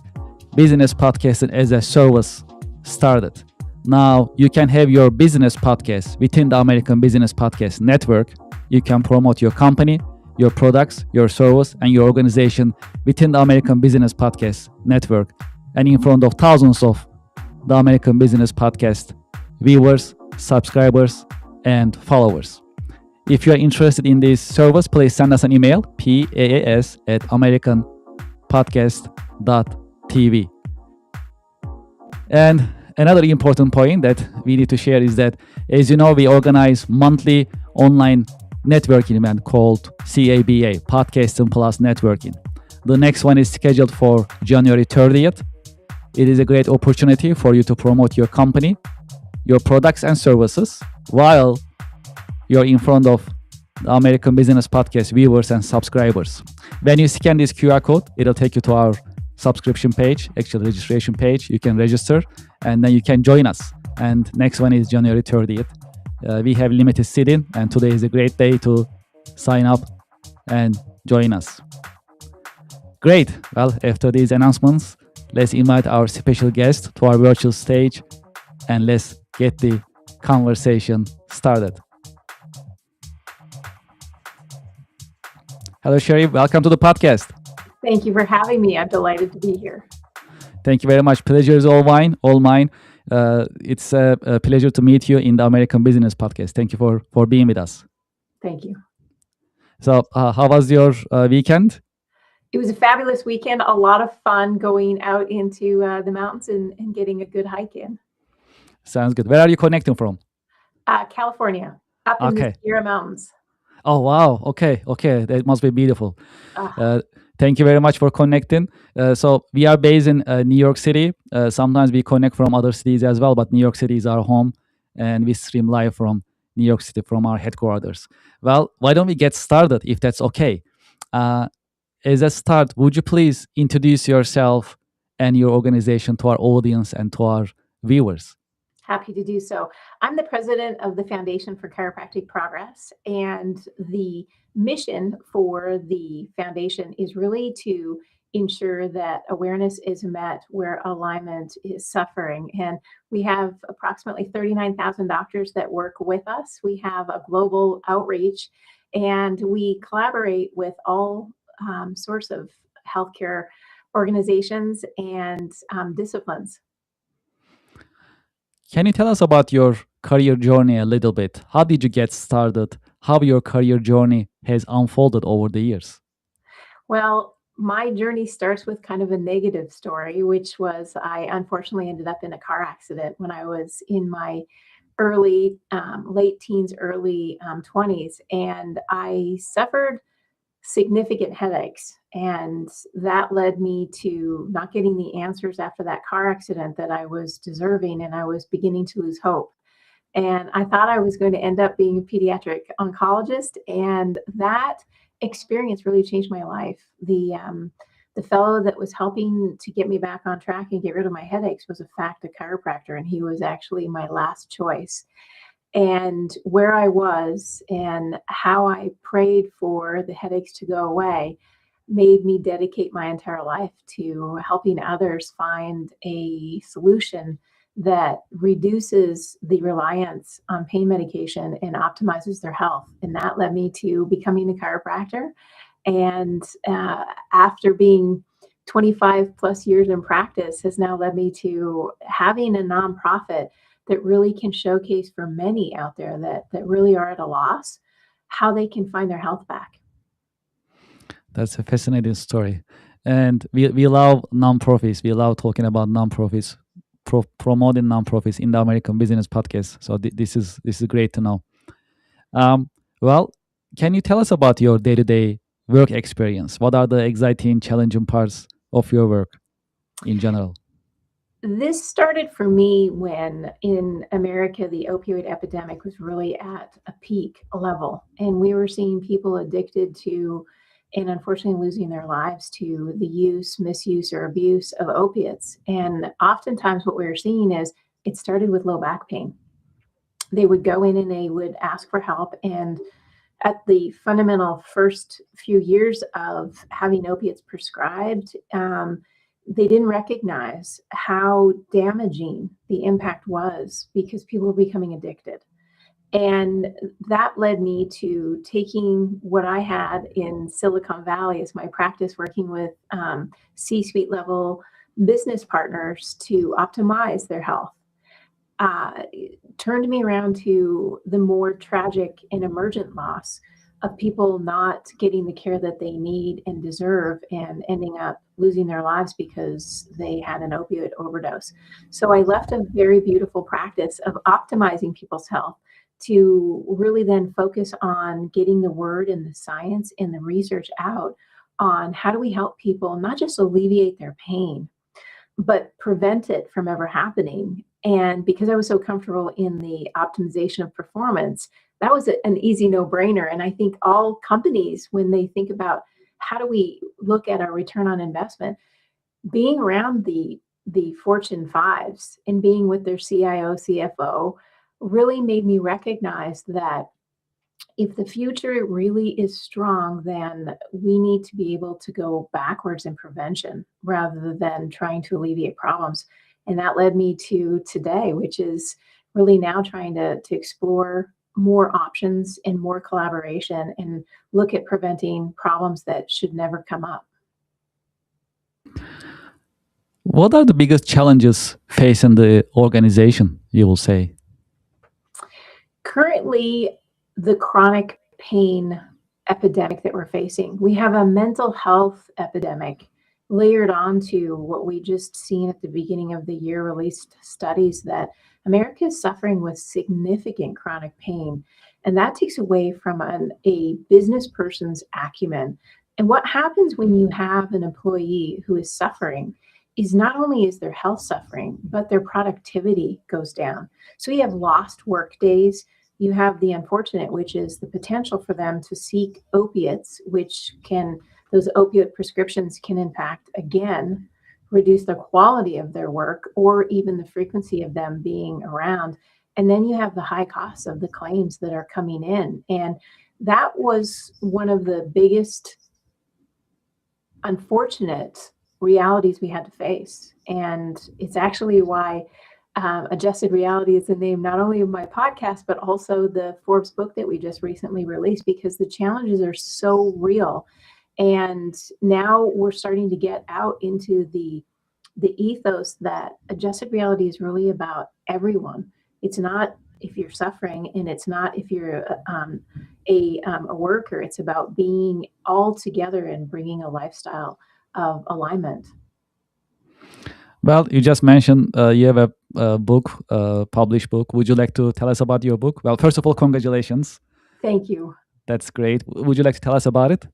business podcasting as a service started. Now you can have your business podcast within the American Business Podcast Network. You can promote your company, your products, your service, and your organization within the American Business Podcast Network and in front of thousands of the American Business Podcast viewers, subscribers, and followers. If you are interested in this service, please send us an email, paas@americanpodcast.tv. And another important point that we need to share is that, as you know, we organize monthly online networking event called CABA, Podcasting Plus Networking. The next one is scheduled for January 30th. It is a great opportunity for you to promote your company, your products and services while you're in front of the American Business Podcast viewers and subscribers. When you scan this QR code, it'll take you to our subscription page, actual registration page. You can register and then you can join us. And next one is January 30th. We have limited seating and today is a great day to sign up and join us. Great. Well, after these announcements, let's invite our special guest to our virtual stage and let's get the conversation started. Hello, Sherry. Welcome to the podcast. Thank you for having me. I'm delighted to be here. Thank you very much. Pleasure is all mine. It's a pleasure to meet you in the American Business Podcast. Thank you for being with us. Thank you. So, how was your weekend? It was a fabulous weekend. A lot of fun going out into the mountains and getting a good hike in. Sounds good. Where are you connecting from? California, up in the Sierra Mountains. Oh, wow. Okay. That must be beautiful. Thank you very much for connecting. So we are based in New York City. Sometimes we connect from other cities as well, but New York City is our home and we stream live from New York City from our headquarters. Well, why don't we get started if that's okay? As a start, would you please introduce yourself and your organization to our audience and to our viewers? Happy to do so. I'm the president of the Foundation for Chiropractic Progress, and the mission for the foundation is really to ensure that awareness is met where alignment is suffering. And we have approximately 39,000 doctors that work with us. We have a global outreach, and we collaborate with all sorts of healthcare organizations and disciplines. Can you tell us about your career journey a little bit? How did you get started? How your career journey has unfolded over the years? Well, my journey starts with kind of a negative story, which was I unfortunately ended up in a car accident when I was in my late teens, early 20s, and I suffered significant headaches, and that led me to not getting the answers after that car accident that I was deserving, and I was beginning to lose hope. And I thought I was going to end up being a pediatric oncologist, and that experience really changed my life. The fellow that was helping to get me back on track and get rid of my headaches was, in fact, a chiropractor, and he was actually my last choice. And where I was and how I prayed for the headaches to go away made me dedicate my entire life to helping others find a solution that reduces the reliance on pain medication and optimizes their health. And that led me to becoming a chiropractor. And after being 25 plus years in practice has now led me to having a nonprofit that really can showcase for many out there that really are at a loss how they can find their health back. That's a fascinating story. And we love nonprofits. We love talking about nonprofits, promoting nonprofits in the American Business Podcast. So this is great to know. Well, can you tell us about your day to day work experience? What are the exciting, challenging parts of your work in general? This started for me when in America, the opioid epidemic was really at a peak level. And we were seeing people addicted to, and unfortunately losing their lives to the use, misuse, or abuse of opiates. And oftentimes, what we were seeing is it started with low back pain. They would go in and they would ask for help. And at the fundamental first few years of having opiates prescribed, they didn't recognize how damaging the impact was because people were becoming addicted. And that led me to taking what I had in Silicon Valley as my practice, working with C suite level business partners to optimize their health. uh, Turned me around to the more tragic and emergent loss of people not getting the care that they need and deserve and ending up losing their lives because they had an opioid overdose. So I left a very beautiful practice of optimizing people's health to really then focus on getting the word and the science and the research out on how do we help people not just alleviate their pain, but prevent it from ever happening. And because I was so comfortable in the optimization of performance, that was an easy no brainer. And I think all companies, when they think about how do we look at our return on investment, being around the Fortune fives and being with their CIO, CFO really made me recognize that if the future really is strong, then we need to be able to go backwards in prevention rather than trying to alleviate problems. And that led me to today, which is really now trying to explore more options and more collaboration and look at preventing problems that should never come up. What are the biggest challenges facing the organization, you will say? Currently, the chronic pain epidemic that we're facing, we have a mental health epidemic layered onto what we just seen at the beginning of the year released studies that America is suffering with significant chronic pain. And that takes away from a business person's acumen. And what happens when you have an employee who is suffering is not only is their health suffering, but their productivity goes down. So you have lost work days. You have the unfortunate, which is the potential for them to seek opiates, which can, those opioid prescriptions can in fact, again, reduce the quality of their work or even the frequency of them being around. And then you have the high costs of the claims that are coming in. And that was one of the biggest unfortunate realities we had to face. And it's actually why Adjusted Reality is the name not only of my podcast, but also the Forbes book that we just recently released, because the challenges are so real. And now we're starting to get out into the ethos that Adjusted Reality is really about everyone. It's not if you're suffering, and it's not if you're a worker. It's about being all together and bringing a lifestyle of alignment. Well, you just mentioned you have a book, published book. Would you like to tell us about your book? Well, first of all, congratulations. Thank you. That's great. Would you like to tell us about it?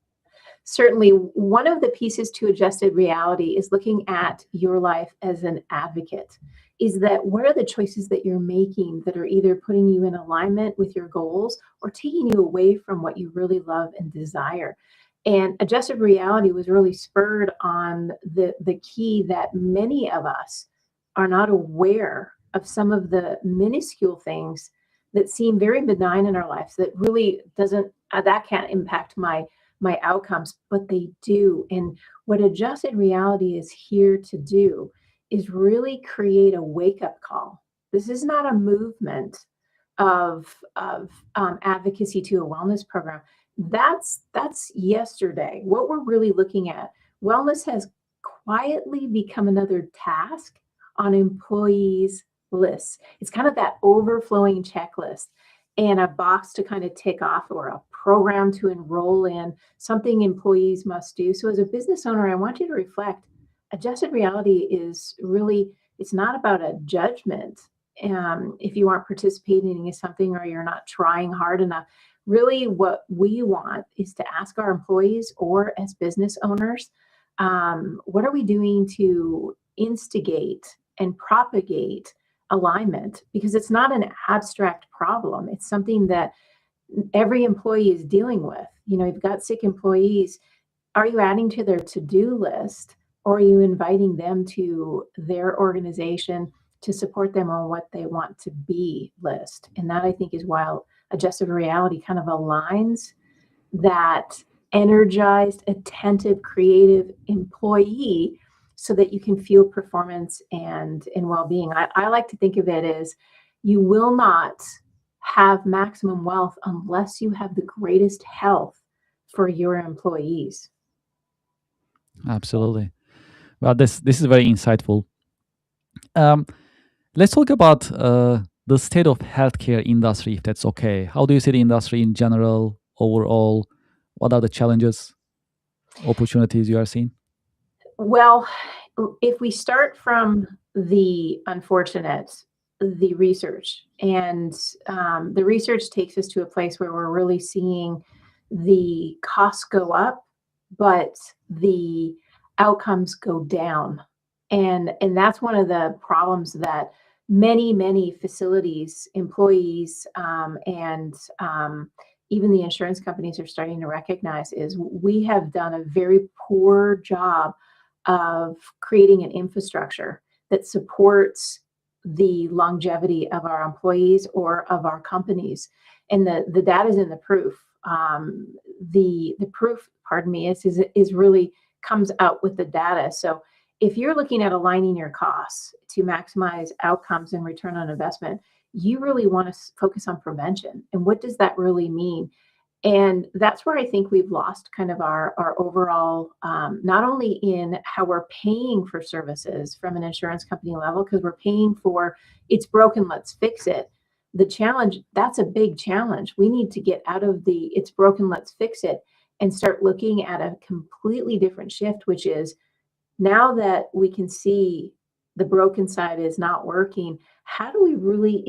Certainly, one of the pieces to Adjusted Reality is looking at your life as an advocate. Is that what are the choices that you're making that are either putting you in alignment with your goals or taking you away from what you really love and desire? And Adjusted Reality was really spurred on the key that many of us are not aware of some of the minuscule things that seem very benign in our lives that really doesn't, that can't impact my outcomes, but they do. And what Adjusted Reality is here to do is really create a wake-up call. This is not a movement of advocacy to a wellness program. That's yesterday. What we're really looking at, wellness has quietly become another task on employees' lists. It's kind of that overflowing checklist and a box to kind of tick off, or a program to enroll in, something employees must do. So as a business owner, I want you to reflect. Adjusted Reality is really, it's not about a judgment if you aren't participating in something or you're not trying hard enough. really what we want is to ask our employees or as business owners, what are we doing to instigate and propagate alignment? Because it's not an abstract problem. It's something that every employee is dealing with. You've got sick employees. Are you adding to their to-do list, or are you inviting them to their organization to support them on what they want to be list? And that, I think, is why adjusted reality kind of aligns that energized, attentive, creative employee so that you can feel performance and well-being. I like to think of it as you will not have maximum wealth unless you have the greatest health for your employees. Absolutely. Well, this is very insightful. Let's talk about the state of healthcare industry, if that's okay. How do you see the industry in general, overall? What are the challenges, opportunities you are seeing? Well, if we start from the unfortunate, the research, and the research takes us to a place where we're really seeing the costs go up, but the outcomes go down. And that's one of the problems that many facilities, employees, and even the insurance companies are starting to recognize is we have done a very poor job of creating an infrastructure that supports the longevity of our employees or of our companies. And the data is in the proof. The proof, pardon me, is really comes out with the data. So if you're looking at aligning your costs to maximize outcomes and return on investment, you really want to focus on prevention. And what does that really mean? And that's where I think we've lost kind of our overall, not only in how we're paying for services from an insurance company level, because we're paying for it's broken, let's fix it. The challenge, that's a big challenge. We need to get out of the it's broken, let's fix it, and start looking at a completely different shift, which is now that we can see the broken side is not working, how do we really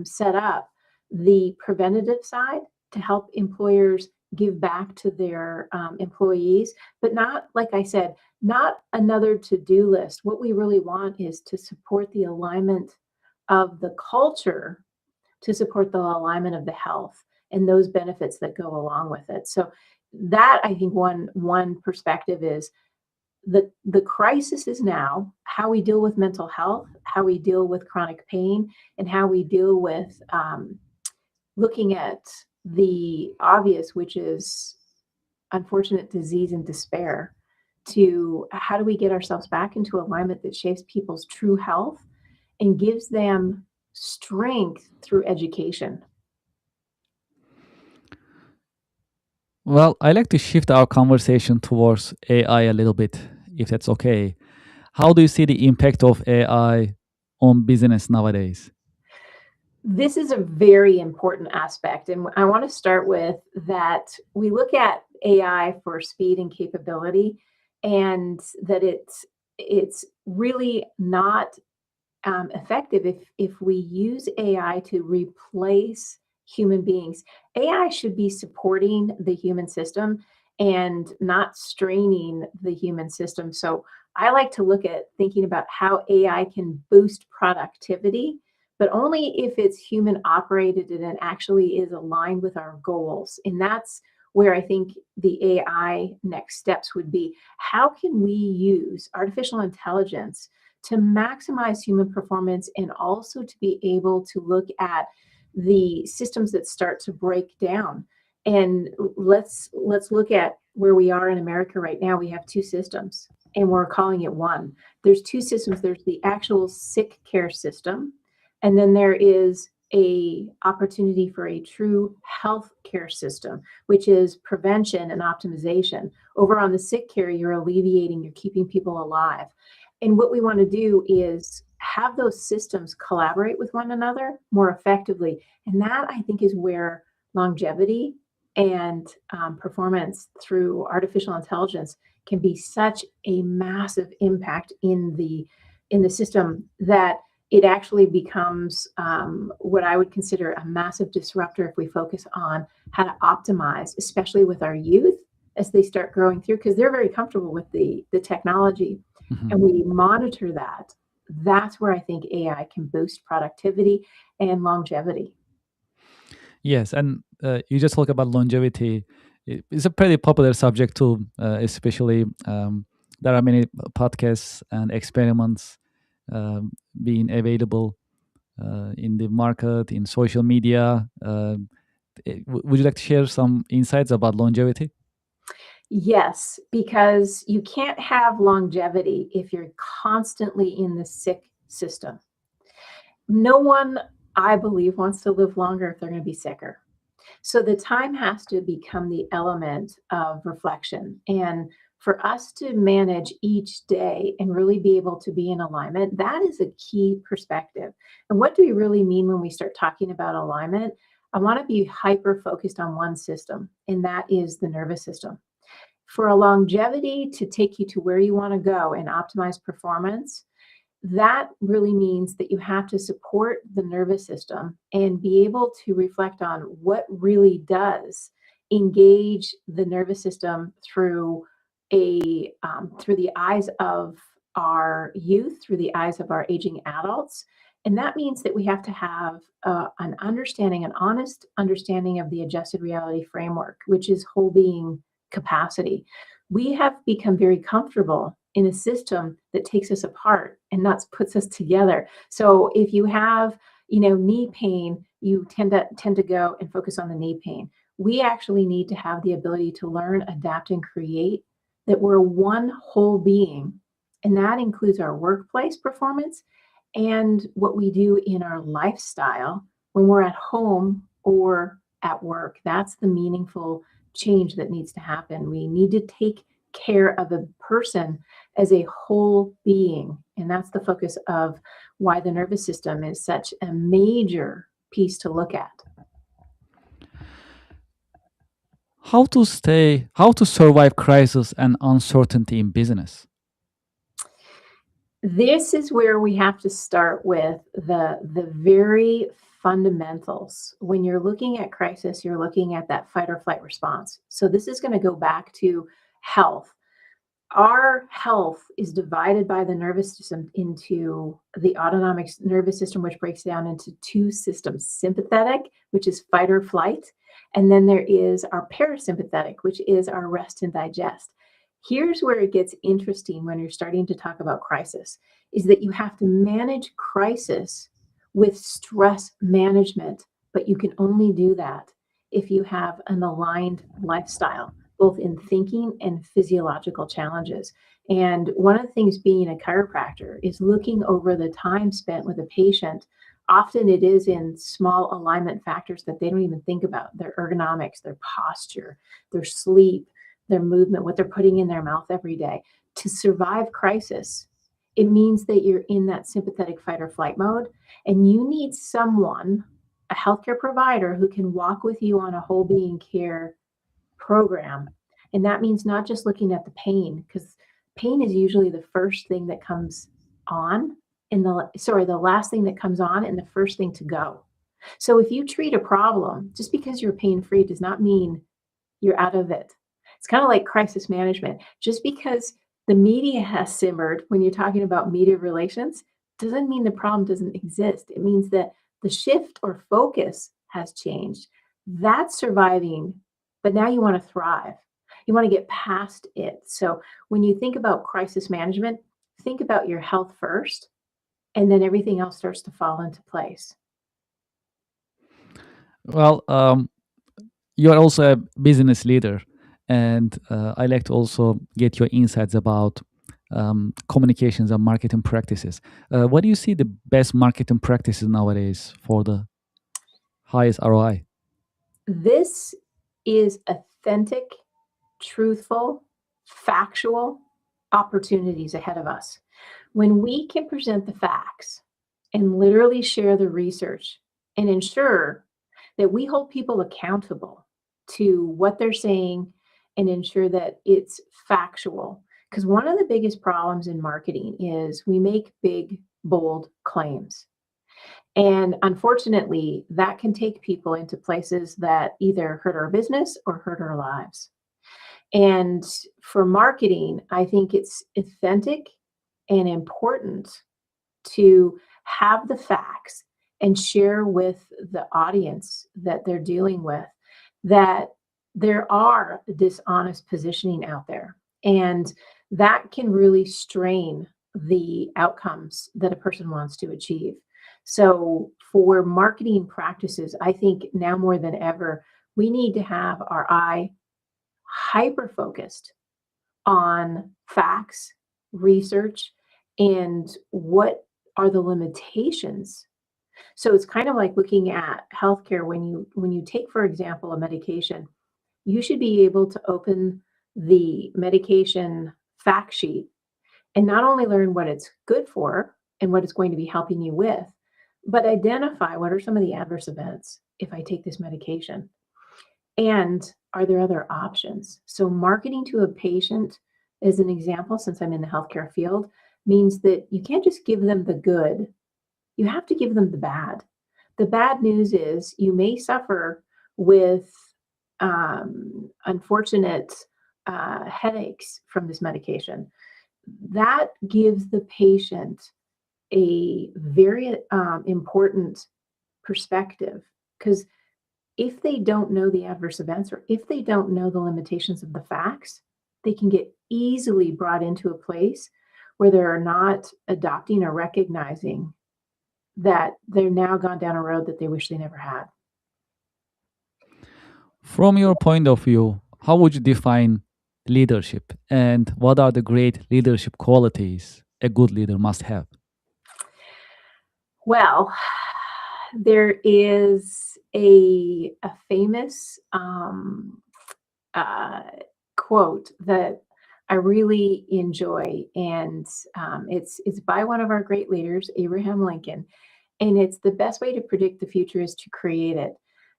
set up the preventative side to help employers give back to their employees, but not, like I said, not another to-do list. What we really want is to support the alignment of the culture to support the alignment of the health and those benefits that go along with it. So that, I think, one perspective is the crisis is now how we deal with mental health, how we deal with chronic pain, and how we deal with looking at the obvious, which is unfortunate disease and despair, to how do we get ourselves back into alignment that shapes people's true health and gives them strength through education. Well, I like to shift our conversation towards AI a little bit, if that's okay. How do you see the impact of AI on business nowadays? This is a very important aspect. And I want to start with that we look at AI for speed and capability, and that it's really not effective if we use AI to replace human beings. AI should be supporting the human system and not straining the human system. So I like to look at thinking about how AI can boost productivity, but only if it's human operated and it actually is aligned with our goals. And that's where I think the AI next steps would be. How can we use artificial intelligence to maximize human performance and also to be able to look at the systems that start to break down? And let's look at where we are in America right now. We have two systems and we're calling it one. There's two systems. There's the actual sick care system, and then there is a opportunity for a true health care system, which is prevention and optimization. Over on the sick care, you're alleviating, you're keeping people alive. And what we want to do is have those systems collaborate with one another more effectively. And that, I think, is where longevity and performance through artificial intelligence can be such a massive impact in the system that it actually becomes what I would consider a massive disruptor if we focus on how to optimize, especially with our youth as they start growing through, because they're very comfortable with the technology, and we monitor that. That's where I think AI can boost productivity and longevity. Yes, and you just talk about longevity. It's a pretty popular subject too, especially there are many podcasts and experiments being available in the market, in social media. Would you like to share some insights about longevity? Yes, because you can't have longevity if you're constantly in the sick system. No one, I believe, wants to live longer if they're going to be sicker. So the time has to become the element of reflection. And for us to manage each day and really be able to be in alignment, that is a key perspective. And what do we really mean when we start talking about alignment? I want to be hyper focused on one system, and that is the nervous system. For a longevity to take you to where you want to go and optimize performance, that really means that you have to support the nervous system and be able to reflect on what really does engage the nervous system through through the eyes of our youth, through the eyes of our aging adults. And that means that we have to have an understanding, an honest understanding of the adjusted reality framework, which is whole being capacity. We have become very comfortable in a system that takes us apart and not puts us together. So if you have, knee pain, you tend to go and focus on the knee pain. We actually need to have the ability to learn, adapt, and create, that we're one whole being. And that includes our workplace performance and what we do in our lifestyle when we're at home or at work. That's the meaningful change that needs to happen. We need to take care of a person as a whole being. And that's the focus of why the nervous system is such a major piece to look at. How to survive crisis and uncertainty in business? This is where we have to start with the very fundamentals. When you're looking at crisis, you're looking at that fight or flight response. So this is going to go back to health. Our health is divided by the nervous system into the autonomic nervous system, which breaks down into two systems: sympathetic, which is fight or flight, and then there is our parasympathetic, which is our rest and digest. Here's where it gets interesting when you're starting to talk about crisis, is that you have to manage crisis with stress management, but you can only do that if you have an aligned lifestyle, both in thinking and physiological challenges. And one of the things being a chiropractor is looking over the time spent with a patient. Often it is in small alignment factors that they don't even think about: their ergonomics, their posture, their sleep, their movement, what they're putting in their mouth every day. To survive crisis, it means that you're in that sympathetic fight or flight mode, and you need someone, a healthcare provider, who can walk with you on a whole being care program. And that means not just looking at the pain, because pain is usually the first thing that comes on the last thing that comes on and the first thing to go. So if you treat a problem, just because you're pain-free does not mean you're out of it. It's kind of like crisis management. Just because the media has simmered when you're talking about media relations doesn't mean the problem doesn't exist. It means that the shift or focus has changed. That's surviving, but now you want to thrive. You want to get past it. So when you think about crisis management, think about your health first, and then everything else starts to fall into place. Well, you are also a business leader, and I like to also get your insights about communications and marketing practices. What do you see the best marketing practices nowadays for the highest ROI? This is authentic, truthful, factual opportunities ahead of us. When we can present the facts and literally share the research and ensure that we hold people accountable to what they're saying and ensure that it's factual. Because one of the biggest problems in marketing is we make big bold claims. And unfortunately, that can take people into places that either hurt our business or hurt our lives. And for marketing, I think it's authentic and important to have the facts and share with the audience that they're dealing with that there are dishonest positioning out there. And that can really strain the outcomes that a person wants to achieve. So, for marketing practices, I think now more than ever, we need to have our eye hyper focused on facts, research, and what are the limitations. So it's kind of like looking at healthcare. When you take, for example, a medication, you should be able to open the medication fact sheet and not only learn what it's good for and what it's going to be helping you with, but identify what are some of the adverse events if I take this medication. And are there other options? So marketing to a patient, as an example, since I'm in the healthcare field, means that you can't just give them the good, you have to give them the bad. The bad news is you may suffer with unfortunate headaches from this medication. That gives the patient a very important perspective, because if they don't know the adverse events or if they don't know the limitations of the facts, they can get easily brought into a place where they're not adopting or recognizing that they're now gone down a road that they wish they never had. From your point of view, how would you define leadership and what are the great leadership qualities a good leader must have? Well, there is a famous quote that I really enjoy, and it's by one of our great leaders, Abraham Lincoln, and it's the best way to predict the future is to create it.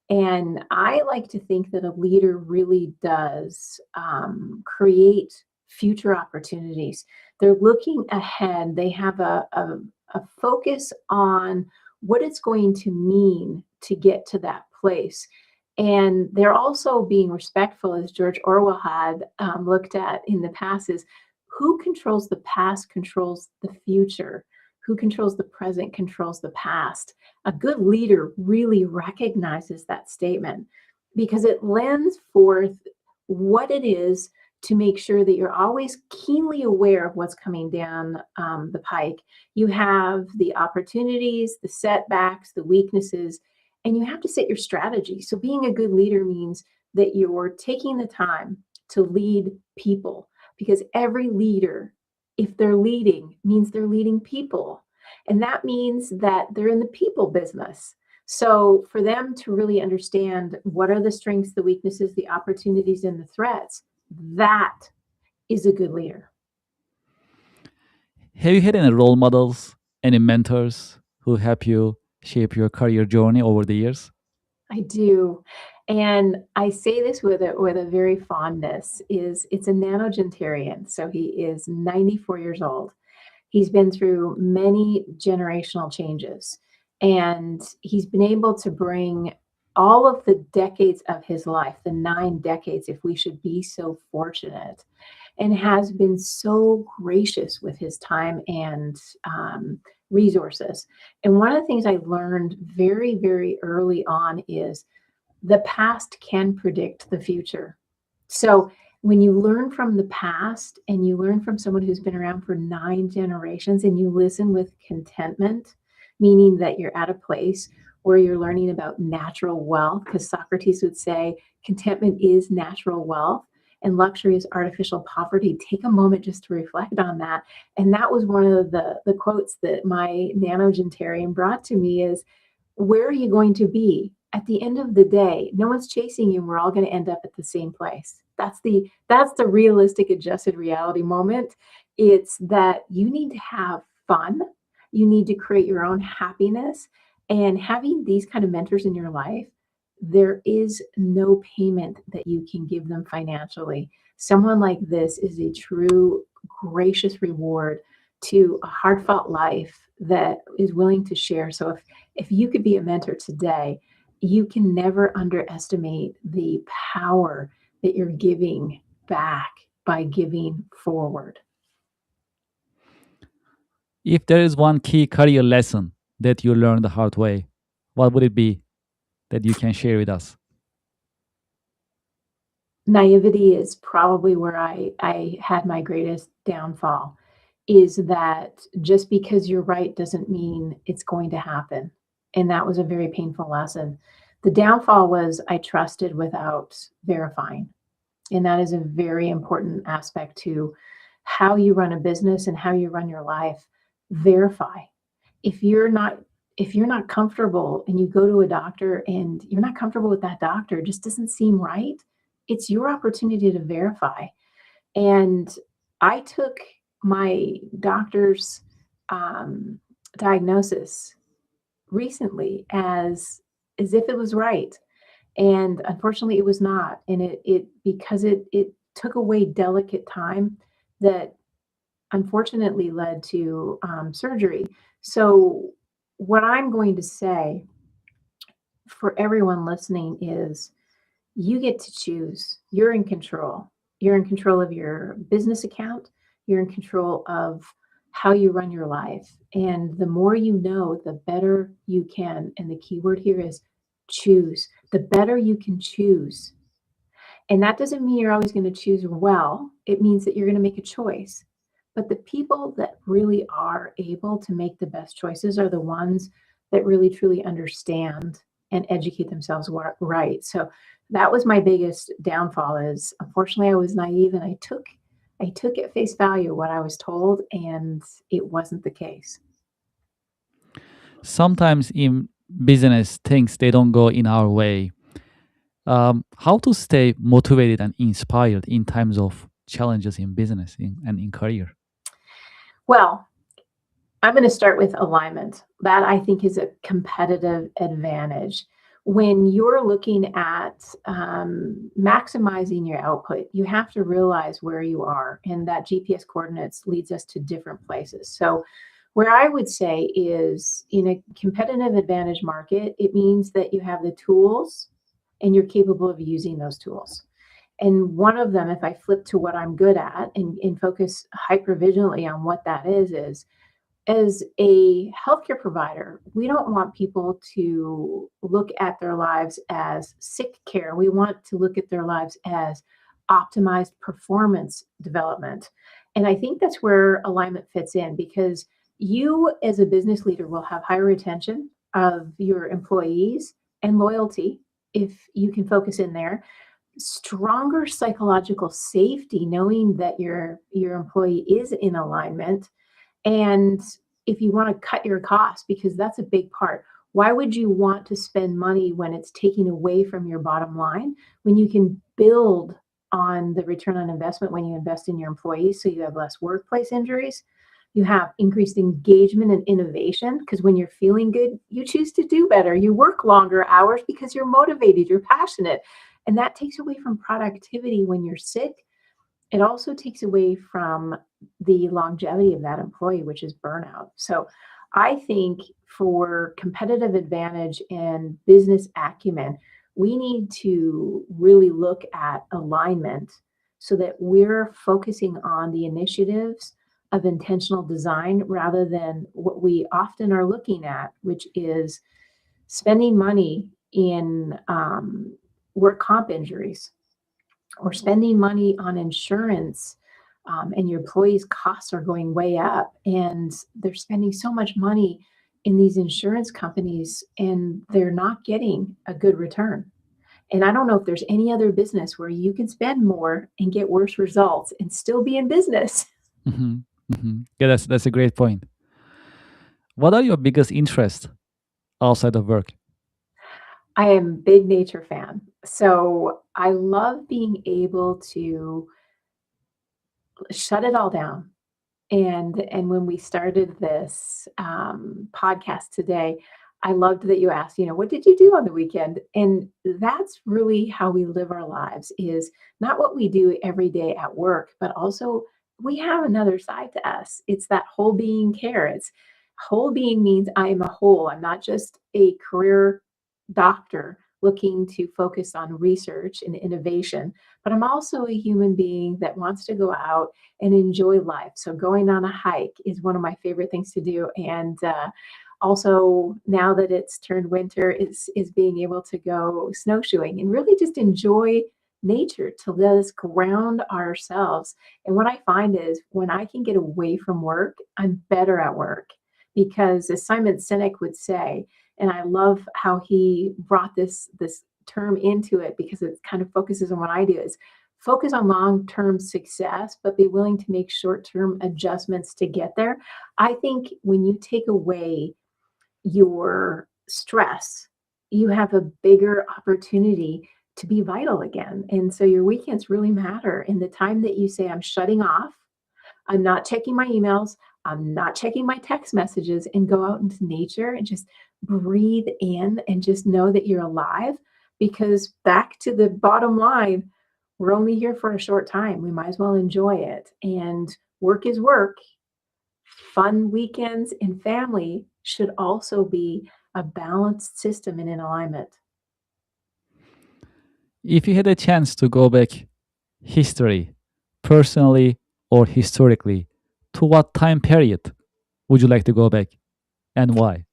And I like to think that a leader really does create future opportunities. They're looking ahead. They have a focus on what it's going to mean to get to that place. And they're also being respectful, as George Orwell had looked at in the past, is who controls the past controls the future. Who controls the present controls the past. A good leader really recognizes that statement because it lends forth what it is to make sure that you're always keenly aware of what's coming down the pike. You have the opportunities, the setbacks, the weaknesses, and you have to set your strategy. So being a good leader means that you're taking the time to lead people, because every leader, if they're leading, means they're leading people. And that means that they're in the people business. So for them to really understand what are the strengths, the weaknesses, the opportunities, and the threats, that is a good leader. Have you had any role models, any mentors who help you shape your career journey over the years? I do. And I say this with a very fondness, is it's a nanogentarian. So he is 94 years old. He's been through many generational changes, and he's been able to bring all of the decades of his life, the 9 decades, if we should be so fortunate, and has been so gracious with his time and resources. And one of the things I learned very, very early on is the past can predict the future. So when you learn from the past and you learn from someone who's been around for 9 generations and you listen with contentment, meaning that you're at a place where you're learning about natural wealth, because Socrates would say contentment is natural wealth and luxury is artificial poverty. Take a moment just to reflect on that. And that was one of the quotes that my nanogentarian brought to me is, where are you going to be? At the end of the day, no one's chasing you. We're all going to end up at the same place. That's the realistic adjusted reality moment. It's that you need to have fun. You need to create your own happiness. And having these kind of mentors in your life, there is no payment that you can give them financially. Someone like this is a true gracious reward to a heartfelt life that is willing to share. So if you could be a mentor today, you can never underestimate the power that you're giving back by giving forward. If there is one key career lesson that you learned the hard way, what would it be that you can share with us? Naivety is probably where I had my greatest downfall, is that just because you're right doesn't mean it's going to happen. And that was a very painful lesson. The downfall was I trusted without verifying. And that is a very important aspect to how you run a business and how you run your life. Verify. If you're not comfortable and you go to a doctor and you're not comfortable with that doctor, it just doesn't seem right, it's your opportunity to verify. And I took my doctor's diagnosis recently as if it was right. And unfortunately it was not. And it because it took away delicate time that unfortunately led to surgery. So what I'm going to say for everyone listening is you get to choose. You're in control. You're in control of your business account. You're in control of how you run your life. And the more you know, the better you can. And the key word here is choose. The better you can choose. And that doesn't mean you're always going to choose well. It means that you're going to make a choice. But the people that really are able to make the best choices are the ones that really truly understand and educate themselves right. So that was my biggest downfall, is unfortunately I was naive and I took at face value what I was told, and it wasn't the case. Sometimes in business, things they don't go in our way. How to stay motivated and inspired in times of challenges in business and in career? Well, I'm going to start with alignment. That I think is a competitive advantage. When you're looking at maximizing your output, you have to realize where you are, and that GPS coordinates leads us to different places. So where I would say is in a competitive advantage market, it means that you have the tools and you're capable of using those tools. And one of them, if I flip to what I'm good at and focus hypervigilantly on what that is as a healthcare provider, we don't want people to look at their lives as sick care. We want to look at their lives as optimized performance development. And I think that's where alignment fits in, because you as a business leader will have higher retention of your employees and loyalty if you can focus in there. Stronger psychological safety, knowing that your employee is in alignment. And if you want to cut your costs, because that's a big part, why would you want to spend money when it's taking away from your bottom line, when you can build on the return on investment when you invest in your employees, so you have less workplace injuries, you have increased engagement and innovation, because when you're feeling good, you choose to do better. You work longer hours because you're motivated, you're passionate. And that takes away from productivity when you're sick. It also takes away from the longevity of that employee, which is burnout. So I think for competitive advantage and business acumen, we need to really look at alignment so that we're focusing on the initiatives of intentional design rather than what we often are looking at, which is spending money in work comp injuries, or spending money on insurance, and your employees' costs are going way up, and they're spending so much money in these insurance companies and they're not getting a good return. And I don't know if there's any other business where you can spend more and get worse results and still be in business. Mm-hmm. Mm-hmm. Yeah, that's a great point. What are your biggest interests outside of work? I am a big nature fan. So I love being able to shut it all down. And when we started this podcast today, I loved that you asked, what did you do on the weekend? And that's really how we live our lives, is not what we do every day at work, but also we have another side to us. It's that whole being care. It's whole being means I am a whole. I'm not just a career doctor looking to focus on research and innovation, but I'm also a human being that wants to go out and enjoy life. So going on a hike is one of my favorite things to do. And also now that it's turned winter is being able to go snowshoeing and really just enjoy nature to let us ground ourselves. And what I find is when I can get away from work, I'm better at work. Because as Simon Sinek would say, and I love how he brought this term into it because it kind of focuses on what I do is focus on long-term success, but be willing to make short-term adjustments to get there. I think when you take away your stress, you have a bigger opportunity to be vital again. And so your weekends really matter. In the time that you say, I'm shutting off, I'm not checking my emails, I'm not checking my text messages, and go out into nature and just breathe in and just know that you're alive. Because back to the bottom line, we're only here for a short time. We might as well enjoy it. And work is work. Fun weekends and family should also be a balanced system and in alignment. If you had a chance to go back history, personally or historically, to what time period would you like to go back and why?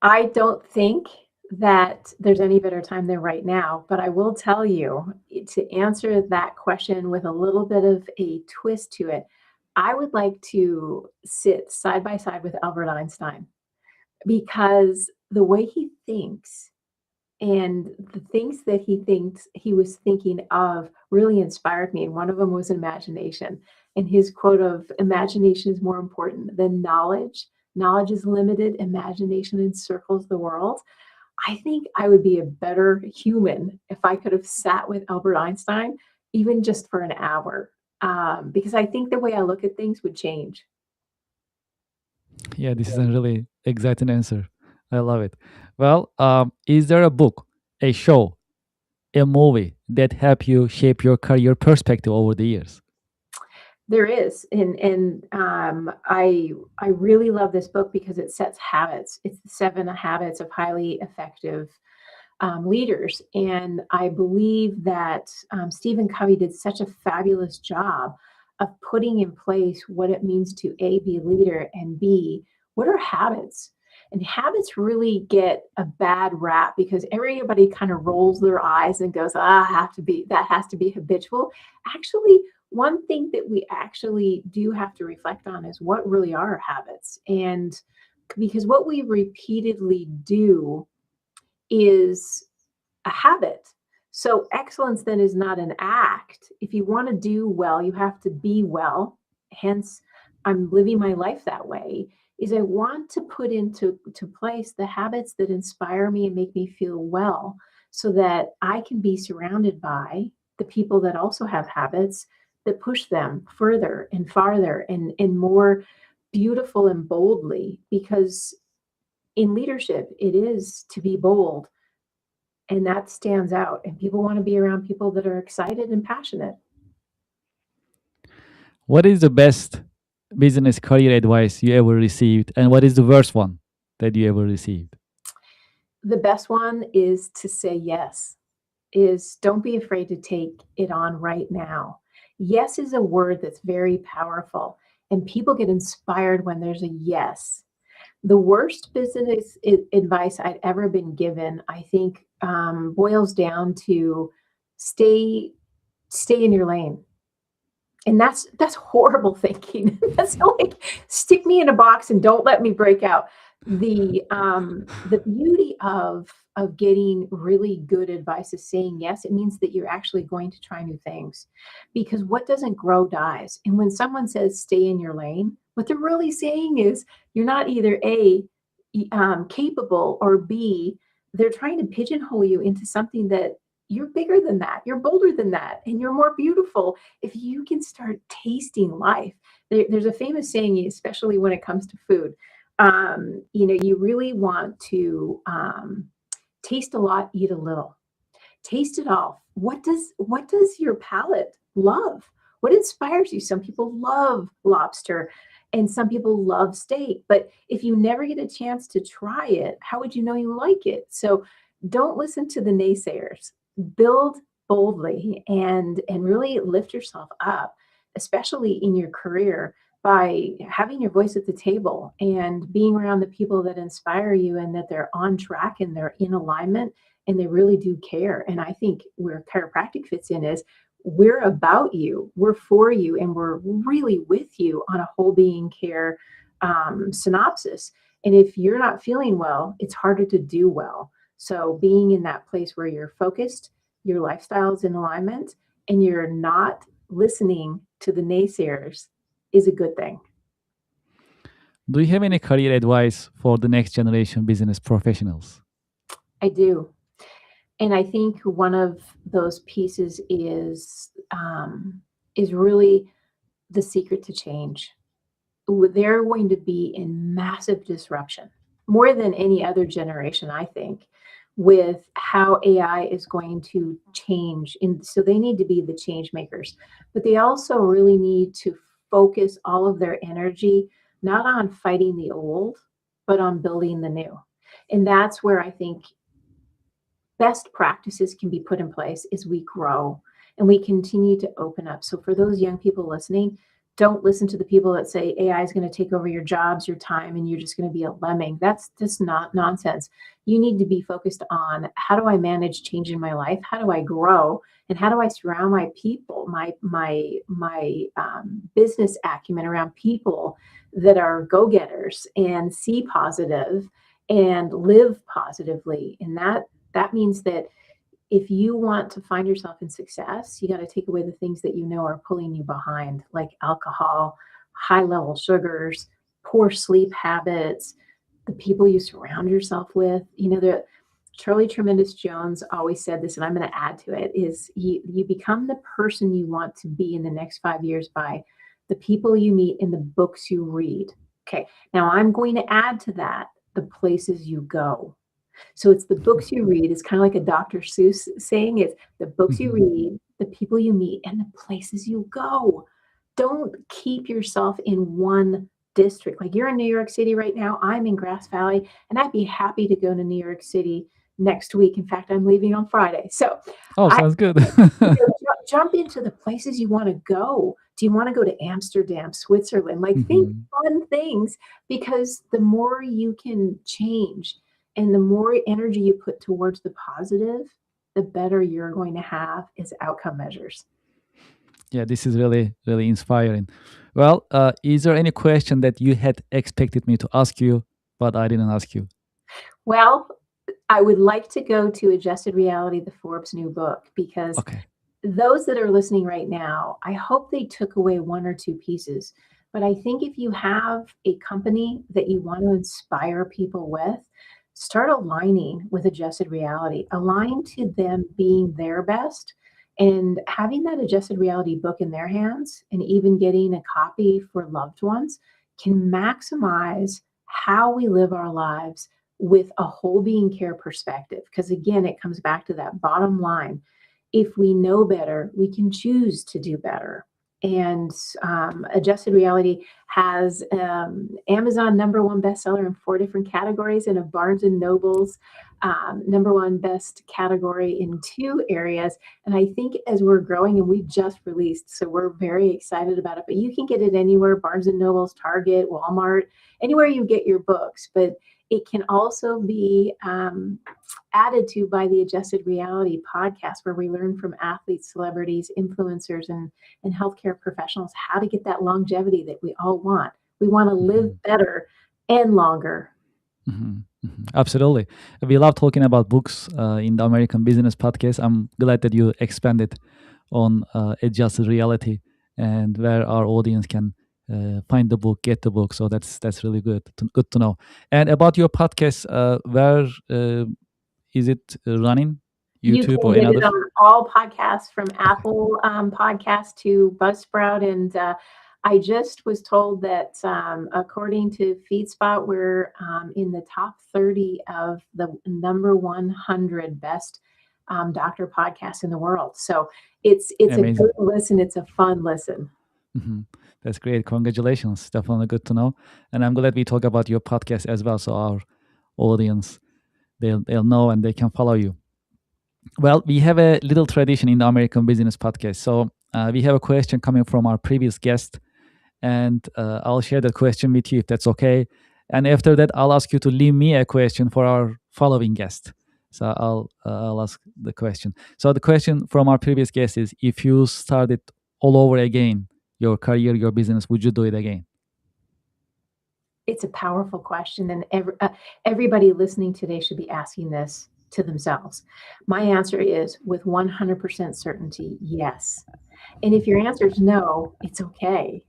I don't think that there's any better time than right now, but I will tell you to answer that question with a little bit of a twist to it. I would like to sit side by side with Albert Einstein because the way he thinks and the things that he thinks he was thinking of really inspired me. And one of them was imagination. And his quote of imagination is more important than knowledge. Knowledge is limited, imagination encircles the world. I think I would be a better human if I could have sat with Albert Einstein, even just for an hour, because I think the way I look at things would change. Yeah, this is a really exciting answer. I love it. Well, is there a book, a show, a movie that helped you shape your career perspective over the years? There is, and I really love this book because it sets habits. It's the 7 Habits of Highly Effective Leaders, and I believe that Stephen Covey did such a fabulous job of putting in place what it means to A, be a leader, and B, what are habits? And habits really get a bad rap because everybody kind of rolls their eyes and goes, ah, that has to be habitual. Actually, one thing that we actually do have to reflect on is what really are our habits. And because what we repeatedly do is a habit. So excellence then is not an act. If you want to do well, you have to be well. Hence, I'm living my life that way. Is I want to put into place the habits that inspire me and make me feel well so that I can be surrounded by the people that also have habits that push them further and farther and more beautiful and boldly. Because in leadership, it is to be bold and that stands out. And people want to be around people that are excited and passionate. What is the best business career advice you ever received, and what is the worst one that you ever received? The best one is to say yes, is don't be afraid to take it on right now. Yes is a word that's very powerful, and people get inspired when there's a yes. The worst business advice I'd ever been given, I think, boils down to stay stay in your lane. And that's horrible thinking. That's like stick me in a box and don't let me break out. The beauty of getting really good advice is saying yes. It means that you're actually going to try new things because what doesn't grow dies. And when someone says stay in your lane, what they're really saying is you're not either A, capable, or B, they're trying to pigeonhole you into something that you're bigger than that, you're bolder than that, and you're more beautiful if you can start tasting life. There's a famous saying, especially when it comes to food. You really want to taste a lot, eat a little. Taste it all. What does your palate love? What inspires you? Some people love lobster and some people love steak, but if you never get a chance to try it, how would you know you like it? So don't listen to the naysayers. Build boldly and really lift yourself up, especially in your career by having your voice at the table and being around the people that inspire you and that they're on track and they're in alignment and they really do care. And I think where chiropractic fits in is we're about you, we're for you, and we're really with you on a whole being care synopsis. And if you're not feeling well, it's harder to do well. So being in that place where you're focused, your lifestyle's in alignment, and you're not listening to the naysayers is a good thing. Do you have any career advice for the next generation business professionals? I do. And I think one of those pieces is really the secret to change. They're going to be in massive disruption, more than any other generation, I think, with how AI is going to change. And so they need to be the change makers, but they also really need to focus all of their energy not on fighting the old, but on building the new. And that's where I think best practices can be put in place as we grow and we continue to open up. So for those young people listening, don't listen to the people that say AI is going to take over your jobs, your time, and you're just going to be a lemming. That's just not nonsense. You need to be focused on how do I manage change in my life? How do I grow? And how do I surround my people, my business acumen around people that are go-getters and see positive and live positively? And that means that if you want to find yourself in success, you got to take away the things that you know are pulling you behind, like alcohol, high level sugars, poor sleep habits, the people you surround yourself with. Charlie Tremendous Jones always said this, and I'm going to add to it, is you become the person you want to be in the next 5 years by the people you meet and the books you read. Okay, now I'm going to add to that the places you go. So it's the books you read. It's kind of like a Dr. Seuss saying. It's the books you read, the people you meet, and the places you go. Don't keep yourself in one district. Like you're in New York City right now. I'm in Grass Valley, and I'd be happy to go to New York City next week. In fact, I'm leaving on Friday. So sounds good. Jump into the places you want to go. Do you want to go to Amsterdam, Switzerland? Like think fun things, because the more you can change and the more energy you put towards the positive, the better you're going to have as outcome measures. Yeah, this is really, really inspiring. Well, is there any question that you had expected me to ask you, but I didn't ask you? Well, I would like to go to Adjusted Reality, the Forbes new book, because those that are listening right now, I hope they took away one or two pieces. But I think if you have a company that you want to inspire people with, start aligning with Adjusted Reality, align to them being their best, and having that Adjusted Reality book in their hands and even getting a copy for loved ones can maximize how we live our lives with a whole being care perspective. Because again, it comes back to that bottom line. If we know better, we can choose to do better. And Adjusted Reality has Amazon #1 bestseller in 4 different categories, and a Barnes and Noble's #1 best category in 2 areas. And I think as we're growing, and we just released, so we're very excited about it, but you can get it anywhere, Barnes and Noble's, Target, Walmart, anywhere you get your books. But it can also be added to by the Adjusted Reality podcast, where we learn from athletes, celebrities, influencers, and healthcare professionals how to get that longevity that we all want. We want to live better and longer. Absolutely. We love talking about books in the American Business Podcast. I'm glad that you expanded on Adjusted Reality and where our audience can find the book, get the book. So that's really good to know. And about your podcast, where is it running? YouTube or get another? it on all podcasts, from Apple Podcasts to Buzzsprout. And I just was told that according to FeedSpot, we're in the top 30 of the #100 best doctor podcasts in the world. So it's a Amazing. good listen. It's a fun listen. Mhm. That's great. Congratulations. Definitely good to know. And I'm glad we talk about your podcast as well, so our audience they'll know and they can follow you. Well, we have a little tradition in the American Business Podcast. So we have a question coming from our previous guest, and I'll share the question with you if that's okay. And after that, I'll ask you to leave me a question for our following guest. So I'll ask the question. So the question from our previous guest is: if you started all over again, your career, your business, would you do it again? It's a powerful question, and everybody listening today should be asking this to themselves. My answer is with 100% certainty, yes. And if your answer is no, it's okay.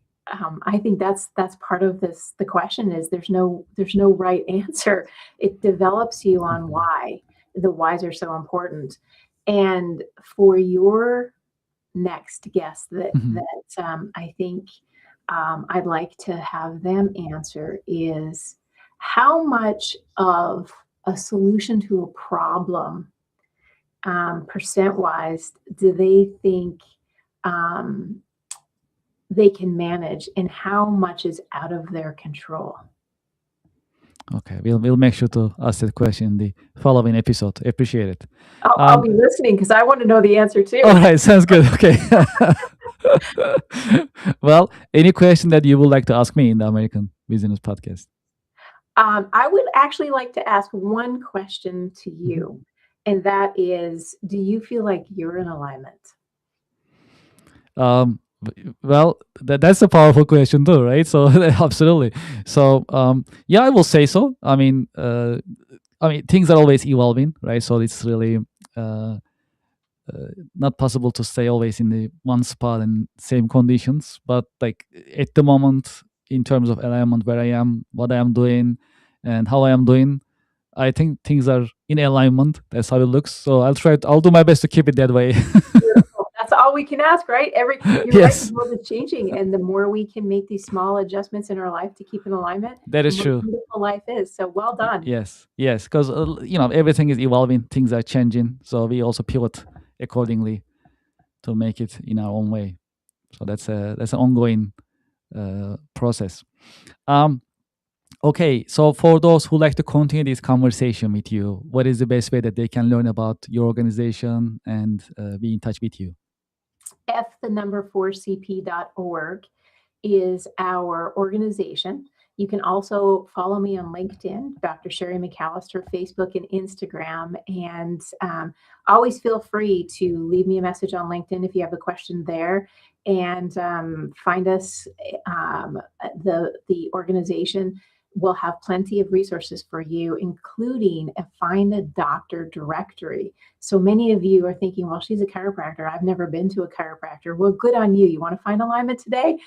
I think that's part of this. The question is there's no right answer. It develops you on why. The whys are so important. And for your next guest that I think I'd like to have them answer is how much of a solution to a problem, percent-wise, do they think they can manage, and how much is out of their control? Okay, we'll make sure to ask that question in the following episode. Appreciate it. I'll be listening because I want to know the answer too. All right, sounds good. Okay. Well, any question that you would like to ask me in the American Business Podcast? I would actually like to ask one question to you, and that is, do you feel like you're in alignment? Well, that's a powerful question too, right? So absolutely. So yeah, I will say so. I mean, things are always evolving, right? So it's really not possible to stay always in the one spot and same conditions. But like at the moment, in terms of alignment, where I am, what I am doing, and how I am doing, I think things are in alignment. That's how it looks. So I'll do my best to keep it that way. That's all we can ask, right? You're Yes. right, the world is changing, and the more we can make these small adjustments in our life to keep in alignment, That is the more true. beautiful life is. So well done. Yes, because everything is evolving, things are changing, so we also pivot accordingly to make it in our own way. So that's an ongoing process. Okay, so for those who like to continue this conversation with you, what is the best way that they can learn about your organization and be in touch with you? F4cp.org is our organization. You can also follow me on LinkedIn, Dr. Sherry McAllister, Facebook and Instagram. And always feel free to leave me a message on LinkedIn if you have a question there. And find us, the organization will have plenty of resources for you, including a Find a Doctor directory. So many of you are thinking, well, she's a chiropractor. I've never been to a chiropractor. Well, good on you. You want to find alignment today?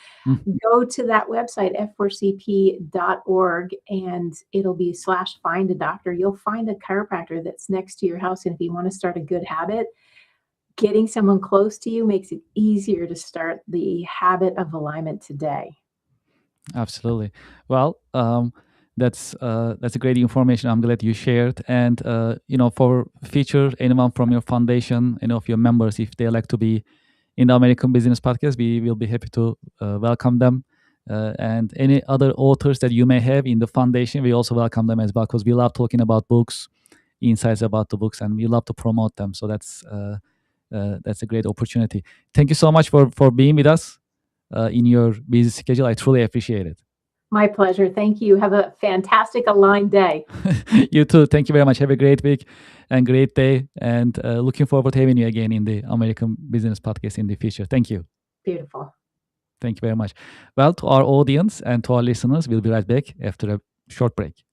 Go to that website, f4cp.org, and it'll be /find a doctor. You'll find a chiropractor that's next to your house. And if you want to start a good habit, getting someone close to you makes it easier to start the habit of alignment today. Absolutely. Well, that's a great information. I'm glad you shared. And for future anyone from your foundation, any of your members, if they like to be in the American Business Podcast, we will be happy to welcome them. And any other authors that you may have in the foundation, we also welcome them as well, because we love talking about books, insights about the books, and we love to promote them. So that's a great opportunity. Thank you so much for being with us in your busy schedule. I truly appreciate it. My pleasure. Thank you. Have a fantastic aligned day. You too. Thank you very much. Have a great week and great day. And looking forward to having you again in the American Business Podcast in the future. Thank you. Beautiful. Thank you very much. Well, to our audience and to our listeners, we'll be right back after a short break.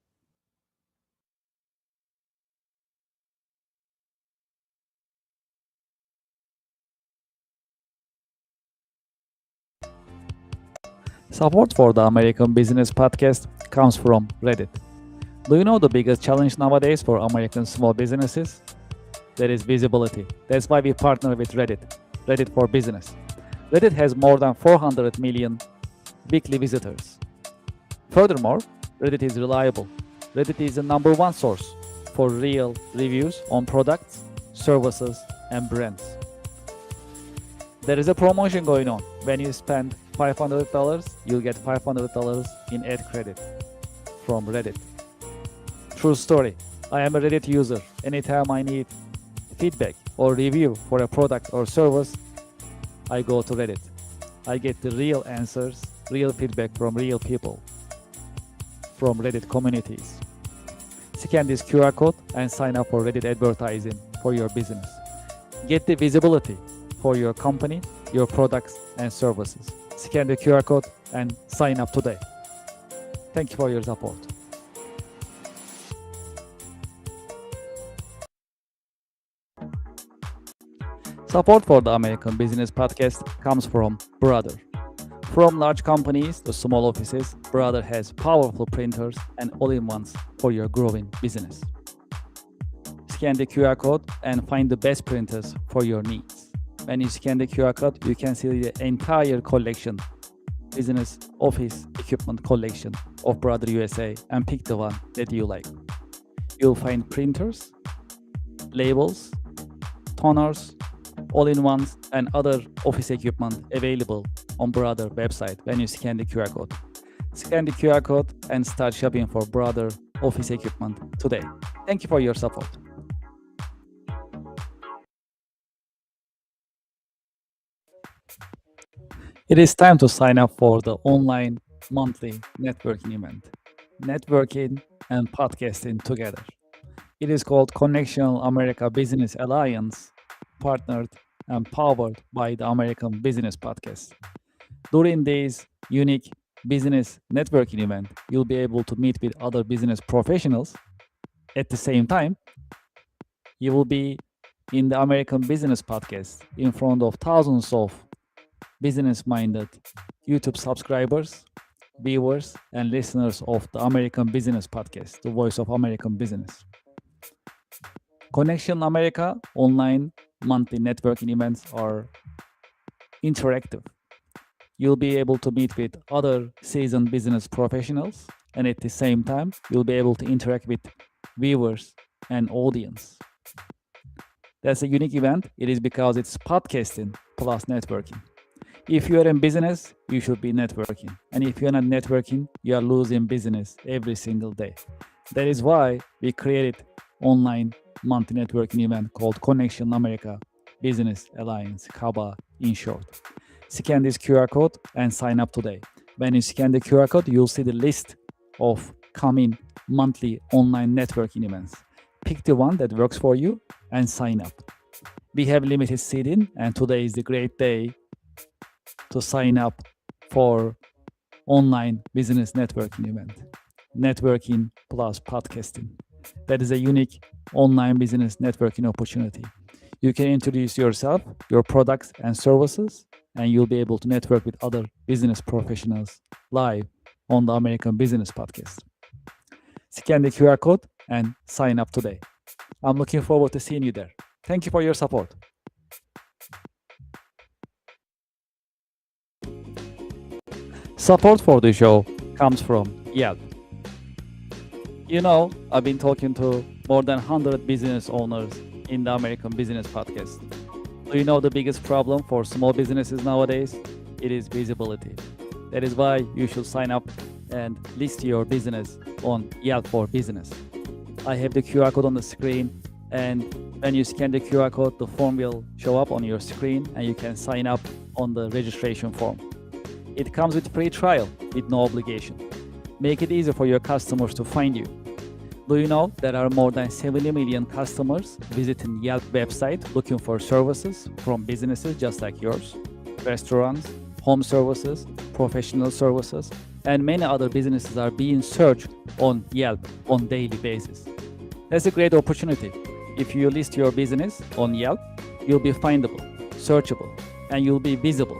Support for the American Business Podcast comes from Reddit. Do you know the biggest challenge nowadays for American small businesses? That is visibility. That's why we partner with Reddit for Business. Reddit has more than 400 million weekly visitors. Furthermore, Reddit is reliable. Reddit is the #1 source for real reviews on products, services, and brands. There is a promotion going on. When you spend $500, you'll get $500 in ad credit from Reddit. True story. I am a Reddit user. Anytime I need feedback or review for a product or service, I go to Reddit. I get the real answers, real feedback from real people, from Reddit communities. Scan this QR code and sign up for Reddit advertising for your business. Get the visibility for your company, your products, and services. Scan the QR code and sign up today. Thank you for your support. Support for the American Business Podcast comes from Brother. From large companies to small offices, Brother has powerful printers and all-in-ones for your growing business. Scan the QR code and find the best printers for your needs. When you scan the QR code, you can see the entire collection, business office equipment collection of Brother USA, and pick the one that you like. You'll find printers, labels, toners, all-in-ones, and other office equipment available on Brother website when you scan the QR code. Scan the QR code and start shopping for Brother office equipment today. Thank you for your support. It is time to sign up for the online monthly networking event. Networking and podcasting together. It is called Connection America Business Alliance, partnered and powered by the American Business Podcast. During this unique business networking event, you'll be able to meet with other business professionals. At the same time, you will be in the American Business Podcast in front of thousands of business-minded YouTube subscribers, viewers, and listeners of the American Business Podcast, the voice of American business. Connection America online monthly networking events are interactive. You'll be able to meet with other seasoned business professionals, and at the same time, you'll be able to interact with viewers and audience. That's a unique event. It is because it's podcasting plus networking. If you are in business, you should be networking. And if you're not networking, you are losing business every single day. That is why we created online monthly networking event called Connection America Business Alliance, CABA in short. Scan this QR code and sign up today. When you scan the QR code, you'll see the list of coming monthly online networking events. Pick the one that works for you and sign up. We have limited seating, and today is the great day to sign up for online business networking event. Networking plus podcasting. That is a unique online business networking opportunity. You can introduce yourself, your products and services, and you'll be able to network with other business professionals live on the American Business Podcast. Scan the QR code and sign up today. I'm looking forward to seeing you there. Thank you for your support. Support for the show comes from Yelp. You know, I've been talking to more than 100 business owners in the American Business Podcast. Do you know the biggest problem for small businesses nowadays? It is visibility. That is why you should sign up and list your business on Yelp for Business. I have the QR code on the screen, and when you scan the QR code, the form will show up on your screen and you can sign up on the registration form. It comes with free trial with no obligation. Make it easy for your customers to find you. Do you know there are more than 70 million customers visiting Yelp website looking for services from businesses just like yours, restaurants, home services, professional services, and many other businesses are being searched on Yelp on daily basis. That's a great opportunity. If you list your business on Yelp, you'll be findable, searchable, and you'll be visible.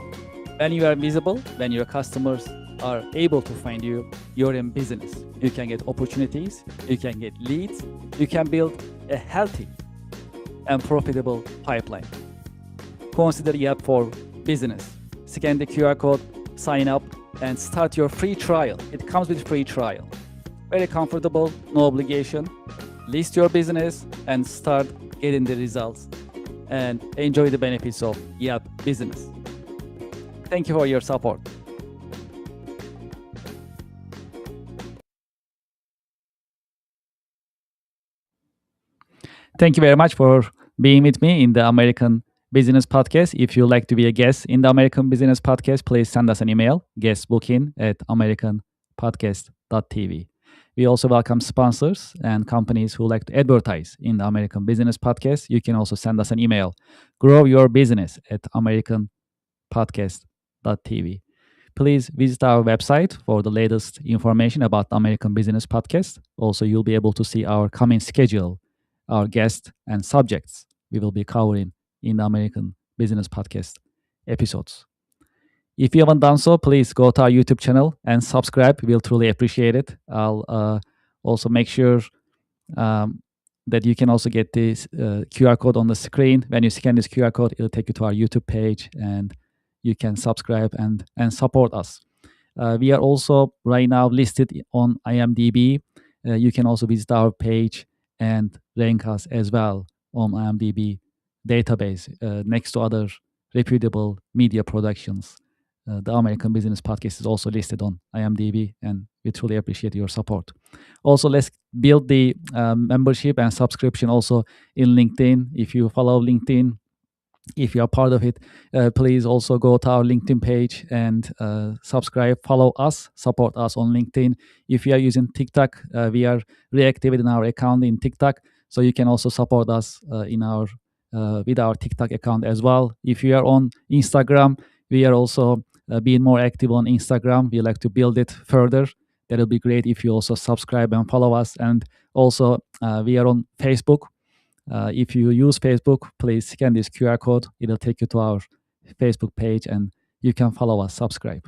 When you are visible, when your customers are able to find you, you're in business. You can get opportunities, you can get leads, you can build a healthy and profitable pipeline. Consider Yelp for Business. Scan the QR code, sign up, and start your free trial. It comes with free trial. Very comfortable, no obligation. List your business and start getting the results, and enjoy the benefits of Yelp Business. Thank you for your support. Thank you very much for being with me in the American Business Podcast. If you'd like to be a guest in the American Business Podcast, please send us an email, guestbooking@americanpodcast.tv. We also welcome sponsors and companies who like to advertise in the American Business Podcast. You can also send us an email, growyourbusiness@americanpodcast.tv. Please visit our website for the latest information about the American Business Podcast. Also, you'll be able to see our coming schedule, our guests and subjects we will be covering in the American Business Podcast episodes. If you haven't done so, please go to our YouTube channel and subscribe. We'll truly appreciate it. I'll also make sure that you can also get this QR code on the screen. When you scan this QR code, it'll take you to our YouTube page and you can subscribe and support us. We are also right now listed on IMDb. You can also visit our page and rank us as well on IMDb database next to other reputable media productions. The American Business Podcast is also listed on IMDb, and we truly appreciate your support. Also, let's build the membership and subscription also in LinkedIn. If you follow LinkedIn, if you are part of it, please also go to our LinkedIn page and subscribe, follow us, support us on LinkedIn. If you are using TikTok, we are reactivating our account in TikTok, so you can also support us in our with our TikTok account as well. If you are on Instagram, we are also being more active on Instagram. We like to build it further. That'll be great if you also subscribe and follow us. And also, we are on Facebook. If you use Facebook, please scan this QR code. It'll take you to our Facebook page and you can follow us, subscribe.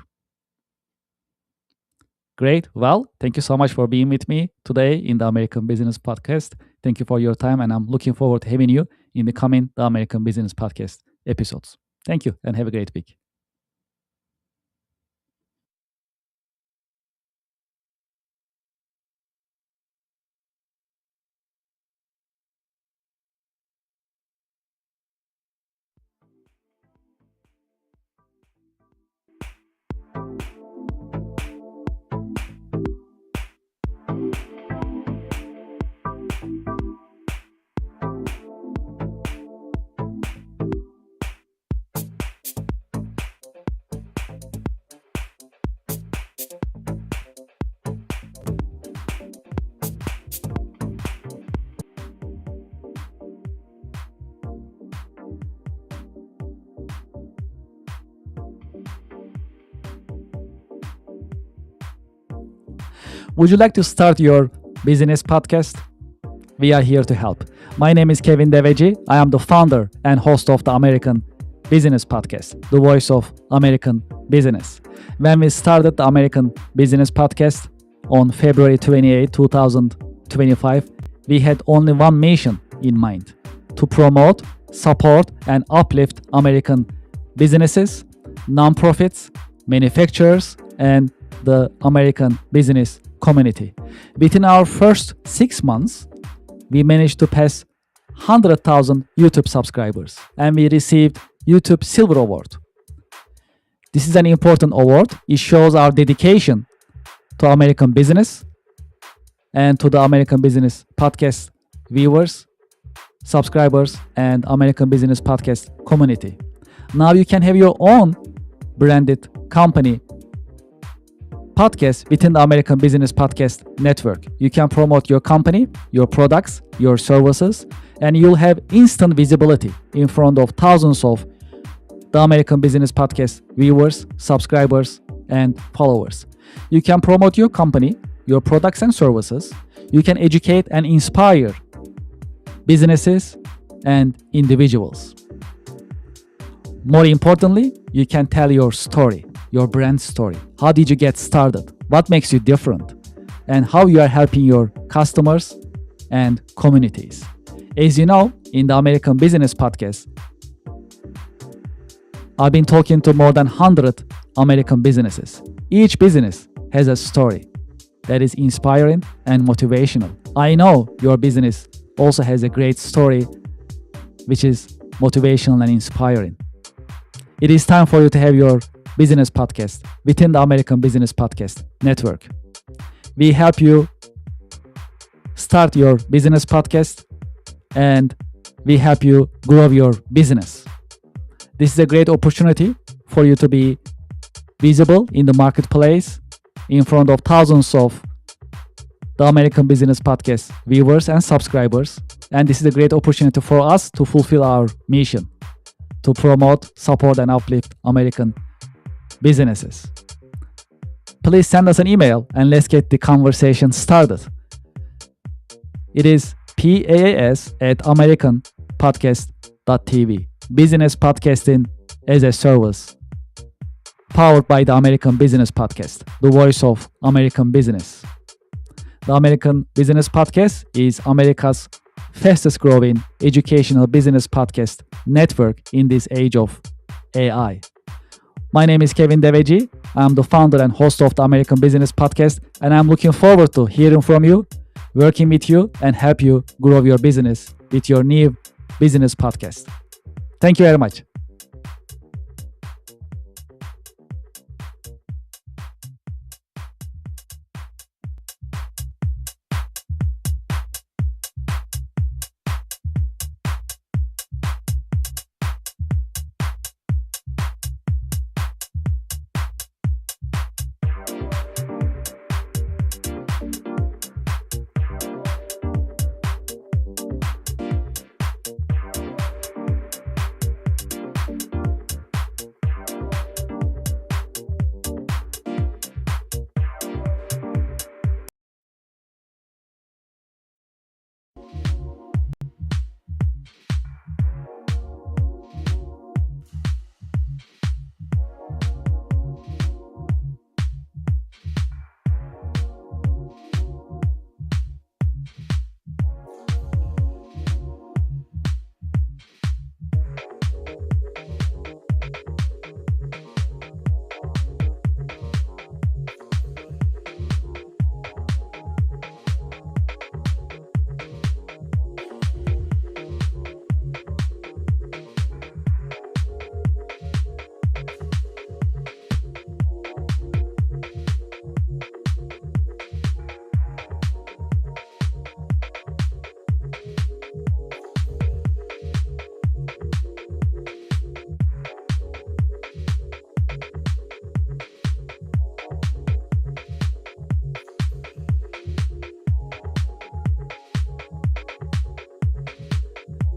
Great. Well, thank you so much for being with me today in the American Business Podcast. Thank you for your time, and I'm looking forward to having you in the coming The American Business Podcast episodes. Thank you, and have a great week. Would you like to start your business podcast? We are here to help. My name is Kevin Deveci. I am the founder and host of the American Business Podcast, the voice of American business. When we started the American Business Podcast on February 28, 2025, we had only one mission in mind: to promote, support, and uplift American businesses, nonprofits, manufacturers, and the American business community. Within our first 6 months, we managed to pass 100,000 YouTube subscribers, and we received YouTube Silver Award. This is an important award. It shows our dedication to American business and to the American Business Podcast viewers, subscribers, and American Business Podcast community. Now you can have your own branded company podcast within the American Business Podcast network. You can promote your company, your products, your services, and you'll have instant visibility in front of thousands of the American Business Podcast viewers, subscribers, and followers. You can promote your company, your products and services. You can educate and inspire businesses and individuals. More importantly, you can tell your story, your brand story. How did you get started? What makes you different? And how you are helping your customers and communities. As you know, in the American Business Podcast, I've been talking to more than 100 American businesses. Each business has a story that is inspiring and motivational. I know your business also has a great story which is motivational and inspiring. It is time for you to have your business podcast within the American Business Podcast Network. We help you start your business podcast and we help you grow your business. This is a great opportunity for you to be visible in the marketplace in front of thousands of the American Business Podcast viewers and subscribers. And this is a great opportunity for us to fulfill our mission to promote, support, and uplift American businesses. Please send us an email and let's get the conversation started. It is paas@americanpodcast.tv. Business podcasting as a service. Powered by the American Business Podcast, the voice of American business. The American Business Podcast is America's fastest growing educational business podcast network in this age of AI. My name is Kevin Deveci. I'm the founder and host of the American Business Podcast, and I'm looking forward to hearing from you, working with you, and help you grow your business with your new business podcast. Thank you very much.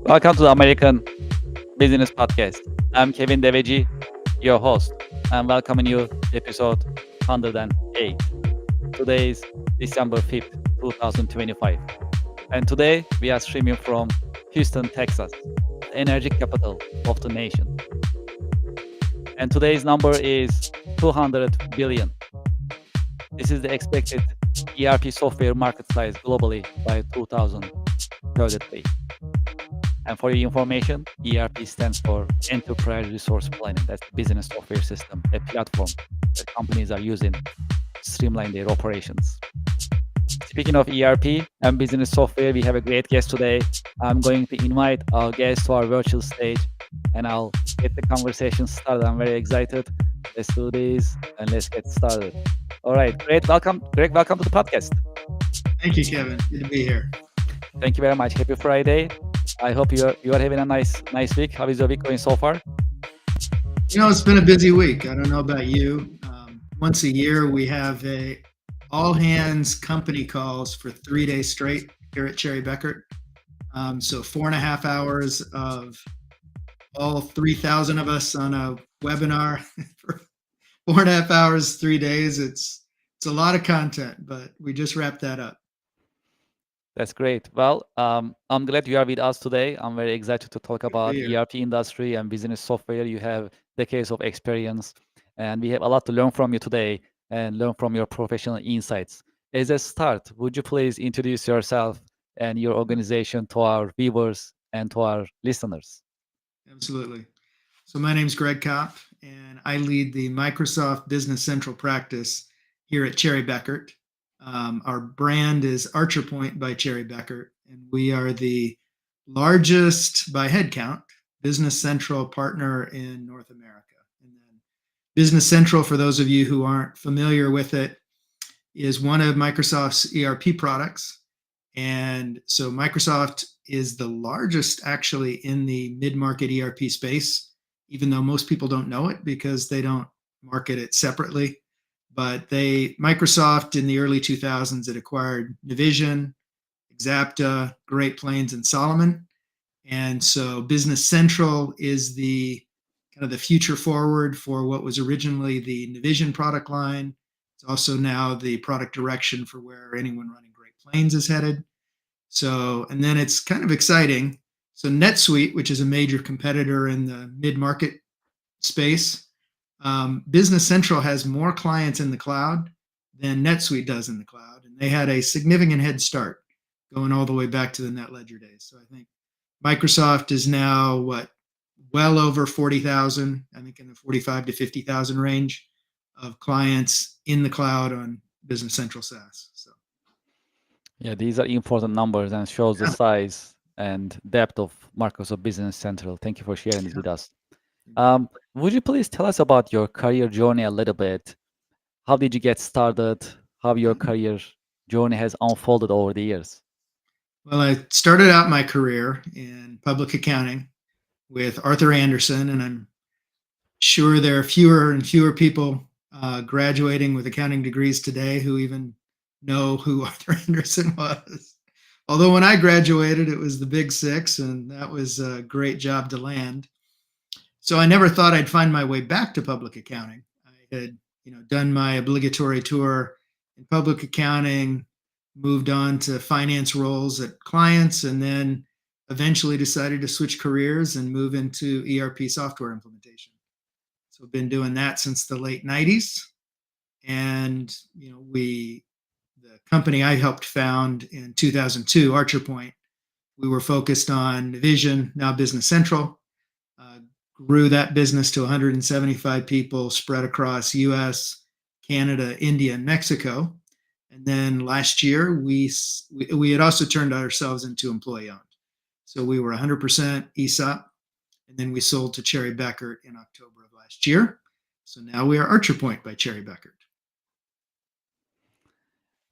Welcome to the American Business Podcast. I'm Kevin Deveci, your host. I'm welcoming you to episode 108. Today is December 5th, 2025. And today we are streaming from Houston, Texas, the energy capital of the nation. And today's number is 200 billion. This is the expected ERP software market size globally by 2033. And for your information, ERP stands for Enterprise Resource Planning. That's the business software system, a platform that companies are using to streamline their operations. Speaking of ERP and business software, we have a great guest today. I'm going to invite our guest to our virtual stage and I'll get the conversation started. I'm very excited. Let's do this and let's get started. All right, great. Welcome, Greg. Welcome to the podcast. Thank you, Kevin. Good to be here. Thank you very much. Happy Friday. I hope you are having a nice week. How is your week going so far? You know, it's been a busy week. I don't know about you. Once a year, we have a all hands company calls for 3 days straight here at Cherry Beckert. So 4.5 hours of all 3,000 of us on a webinar for 4.5 hours, 3 days. It's a lot of content, but we just wrapped that up. That's great. Well, I'm glad you are with us today. I'm very excited to talk about ERP industry and business software. You have decades of experience, and we have a lot to learn from you today and learn from your professional insights. As a start, would you please introduce yourself and your organization to our viewers and to our listeners? Absolutely. So my name is Greg Kopp, and I lead the Microsoft Business Central practice here at Cherry Beckert. Our brand is Archer Point by Cherry Beckert, and we are the largest by headcount Business Central partner in North America. And then Business Central, for those of you who aren't familiar with it, is one of Microsoft's ERP products. And so Microsoft is the largest actually in the mid-market ERP space, even though most people don't know it because they don't market it separately. But Microsoft in the early 2000s had acquired Navision, Exapta, Great Plains, and Solomon. And so Business Central is the kind of the future forward for what was originally the Navision product line. It's also now the product direction for where anyone running Great Plains is headed. So, and then it's kind of exciting. So NetSuite, which is a major competitor in the mid-market space, Business Central has more clients in the cloud than NetSuite does in the cloud. And they had a significant head start going all the way back to the NetLedger days. So I think Microsoft is now well over 40,000, I think in the 45 to 50,000 range of clients in the cloud on Business Central SaaS. So Yeah, these are important numbers and shows the Yeah. size and depth of Microsoft Business Central. Thank you for sharing this Yeah. with us. Would you please tell us about your career journey a little bit? How did you get started? How your career journey has unfolded over the years? Well, I started out my career in public accounting with Arthur Anderson, and I'm sure there are fewer and fewer people graduating with accounting degrees today who even know who Arthur Anderson was. Although when I graduated, it was the Big Six, and that was a great job to land. So I never thought I'd find my way back to public accounting. I had, done my obligatory tour in public accounting, moved on to finance roles at clients, and then eventually decided to switch careers and move into ERP software implementation. So I've been doing that since the late 90s. And, the company I helped found in 2002, Archer Point, we were focused on Navision, now Business Central, grew that business to 175 people spread across US, Canada, India, and Mexico. And then last year, we had also turned ourselves into employee owned. So we were 100% ESOP, and then we sold to Cherry Beckert in October of last year. So now we are Archer Point by Cherry Beckert.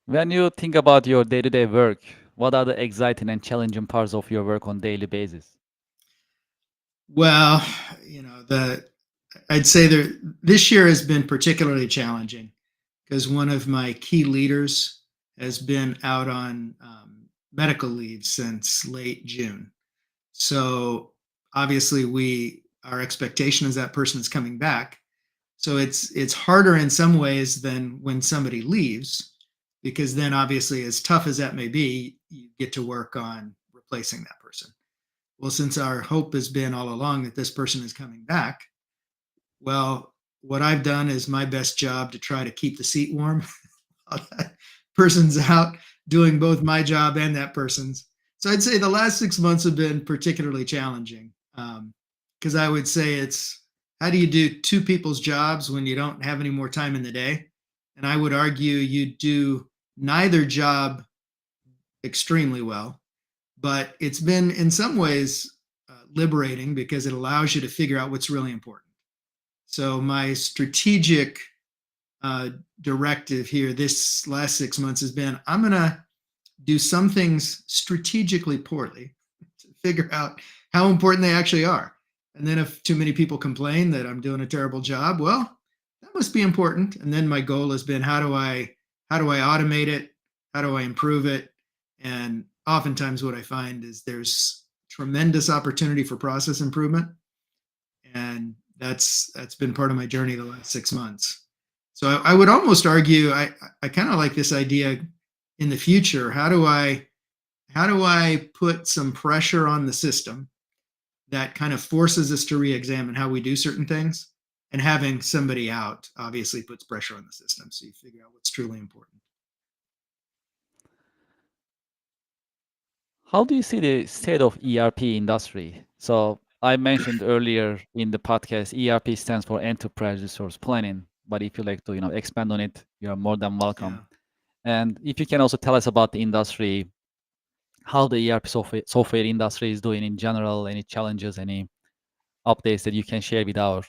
When you think about your day-to-day work, what are the exciting and challenging parts of your work on daily basis? Well, I'd say this year has been particularly challenging because one of my key leaders has been out on medical leave since late June. So obviously our expectation is that person is coming back. So it's harder in some ways than when somebody leaves, because then obviously, as tough as that may be, you get to work on replacing that person. Well, since our hope has been all along that this person is coming back, well, what I've done is my best job to try to keep the seat warm while that person's out doing both my job and that person's. So I'd say the last 6 months have been particularly challenging because I would say it's how do you do two people's jobs when you don't have any more time in the day? And I would argue you do neither job extremely well, but it's been in some ways liberating because it allows you to figure out what's really important. So my strategic directive here this last 6 months has been, I'm going to do some things strategically poorly to figure out how important they actually are. And then if too many people complain that I'm doing a terrible job, well, that must be important. And then my goal has been, how do I automate it? How do I improve it? And oftentimes what I find is there's tremendous opportunity for process improvement. And that's been part of my journey the last 6 months. So I would almost argue, I kind of like this idea in the future. How do I put some pressure on the system that kind of forces us to re-examine how we do certain things? And having somebody out obviously puts pressure on the system. So you figure out what's truly important. How do you see the state of ERP industry? So I mentioned earlier in the podcast, ERP stands for Enterprise Resource Planning. But if you like to, expand on it, you're more than welcome. Yeah. And if you can also tell us about the industry, how the ERP software industry is doing in general, any challenges, any updates that you can share with our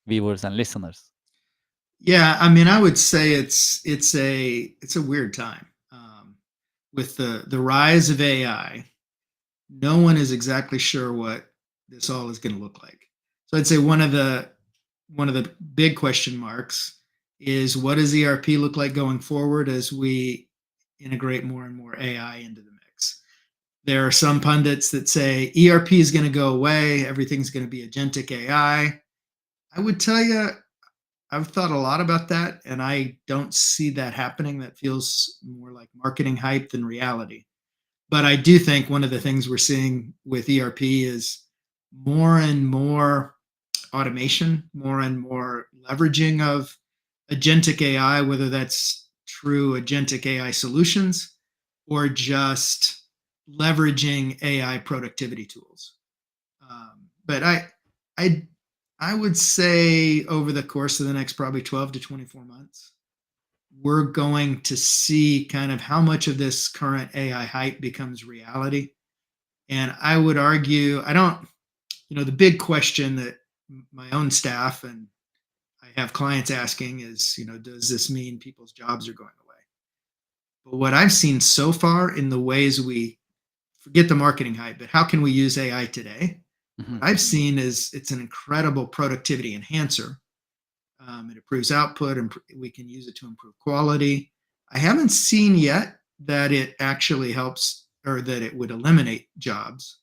viewers and listeners. Yeah, I mean, I would say it's a weird time with the rise of AI. No one is exactly sure what this all is going to look like. So I'd say one of the big question marks is, what does ERP look like going forward as we integrate more and more AI into the mix? There are some pundits that say ERP is going to go away, everything's going to be agentic AI. I would tell you, I've thought a lot about that, and I don't see that happening. That feels more like marketing hype than reality. But I do think one of the things we're seeing with ERP is more and more automation, more and more leveraging of agentic AI, whether that's true agentic AI solutions or just leveraging AI productivity tools. But I, I would say over the course of the next probably 12 to 24 months, we're going to see kind of how much of this current AI hype becomes reality. And I would argue, I don't, the big question that my own staff and I have clients asking is, does this mean people's jobs are going away? But what I've seen so far in the ways we forget the marketing hype, but how can we use AI today? Mhm. What I've seen is it's an incredible productivity enhancer. It improves output, and we can use it to improve quality. I haven't seen yet that it actually helps or that it would eliminate jobs.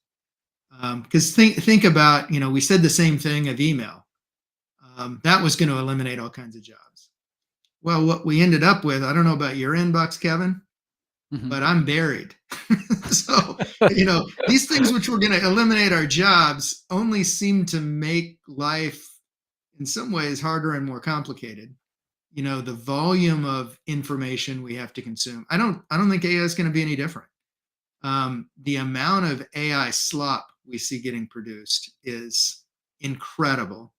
Because think about, we said the same thing of email. That was going to eliminate all kinds of jobs. Well, what we ended up with, I don't know about your inbox, Kevin, Mhm. but I'm buried. So, these things which were going to eliminate our jobs only seem to make life in some ways harder and more complicated. The volume of information we have to consume. I don't think AI is going to be any different. The amount of AI slop we see getting produced is incredible.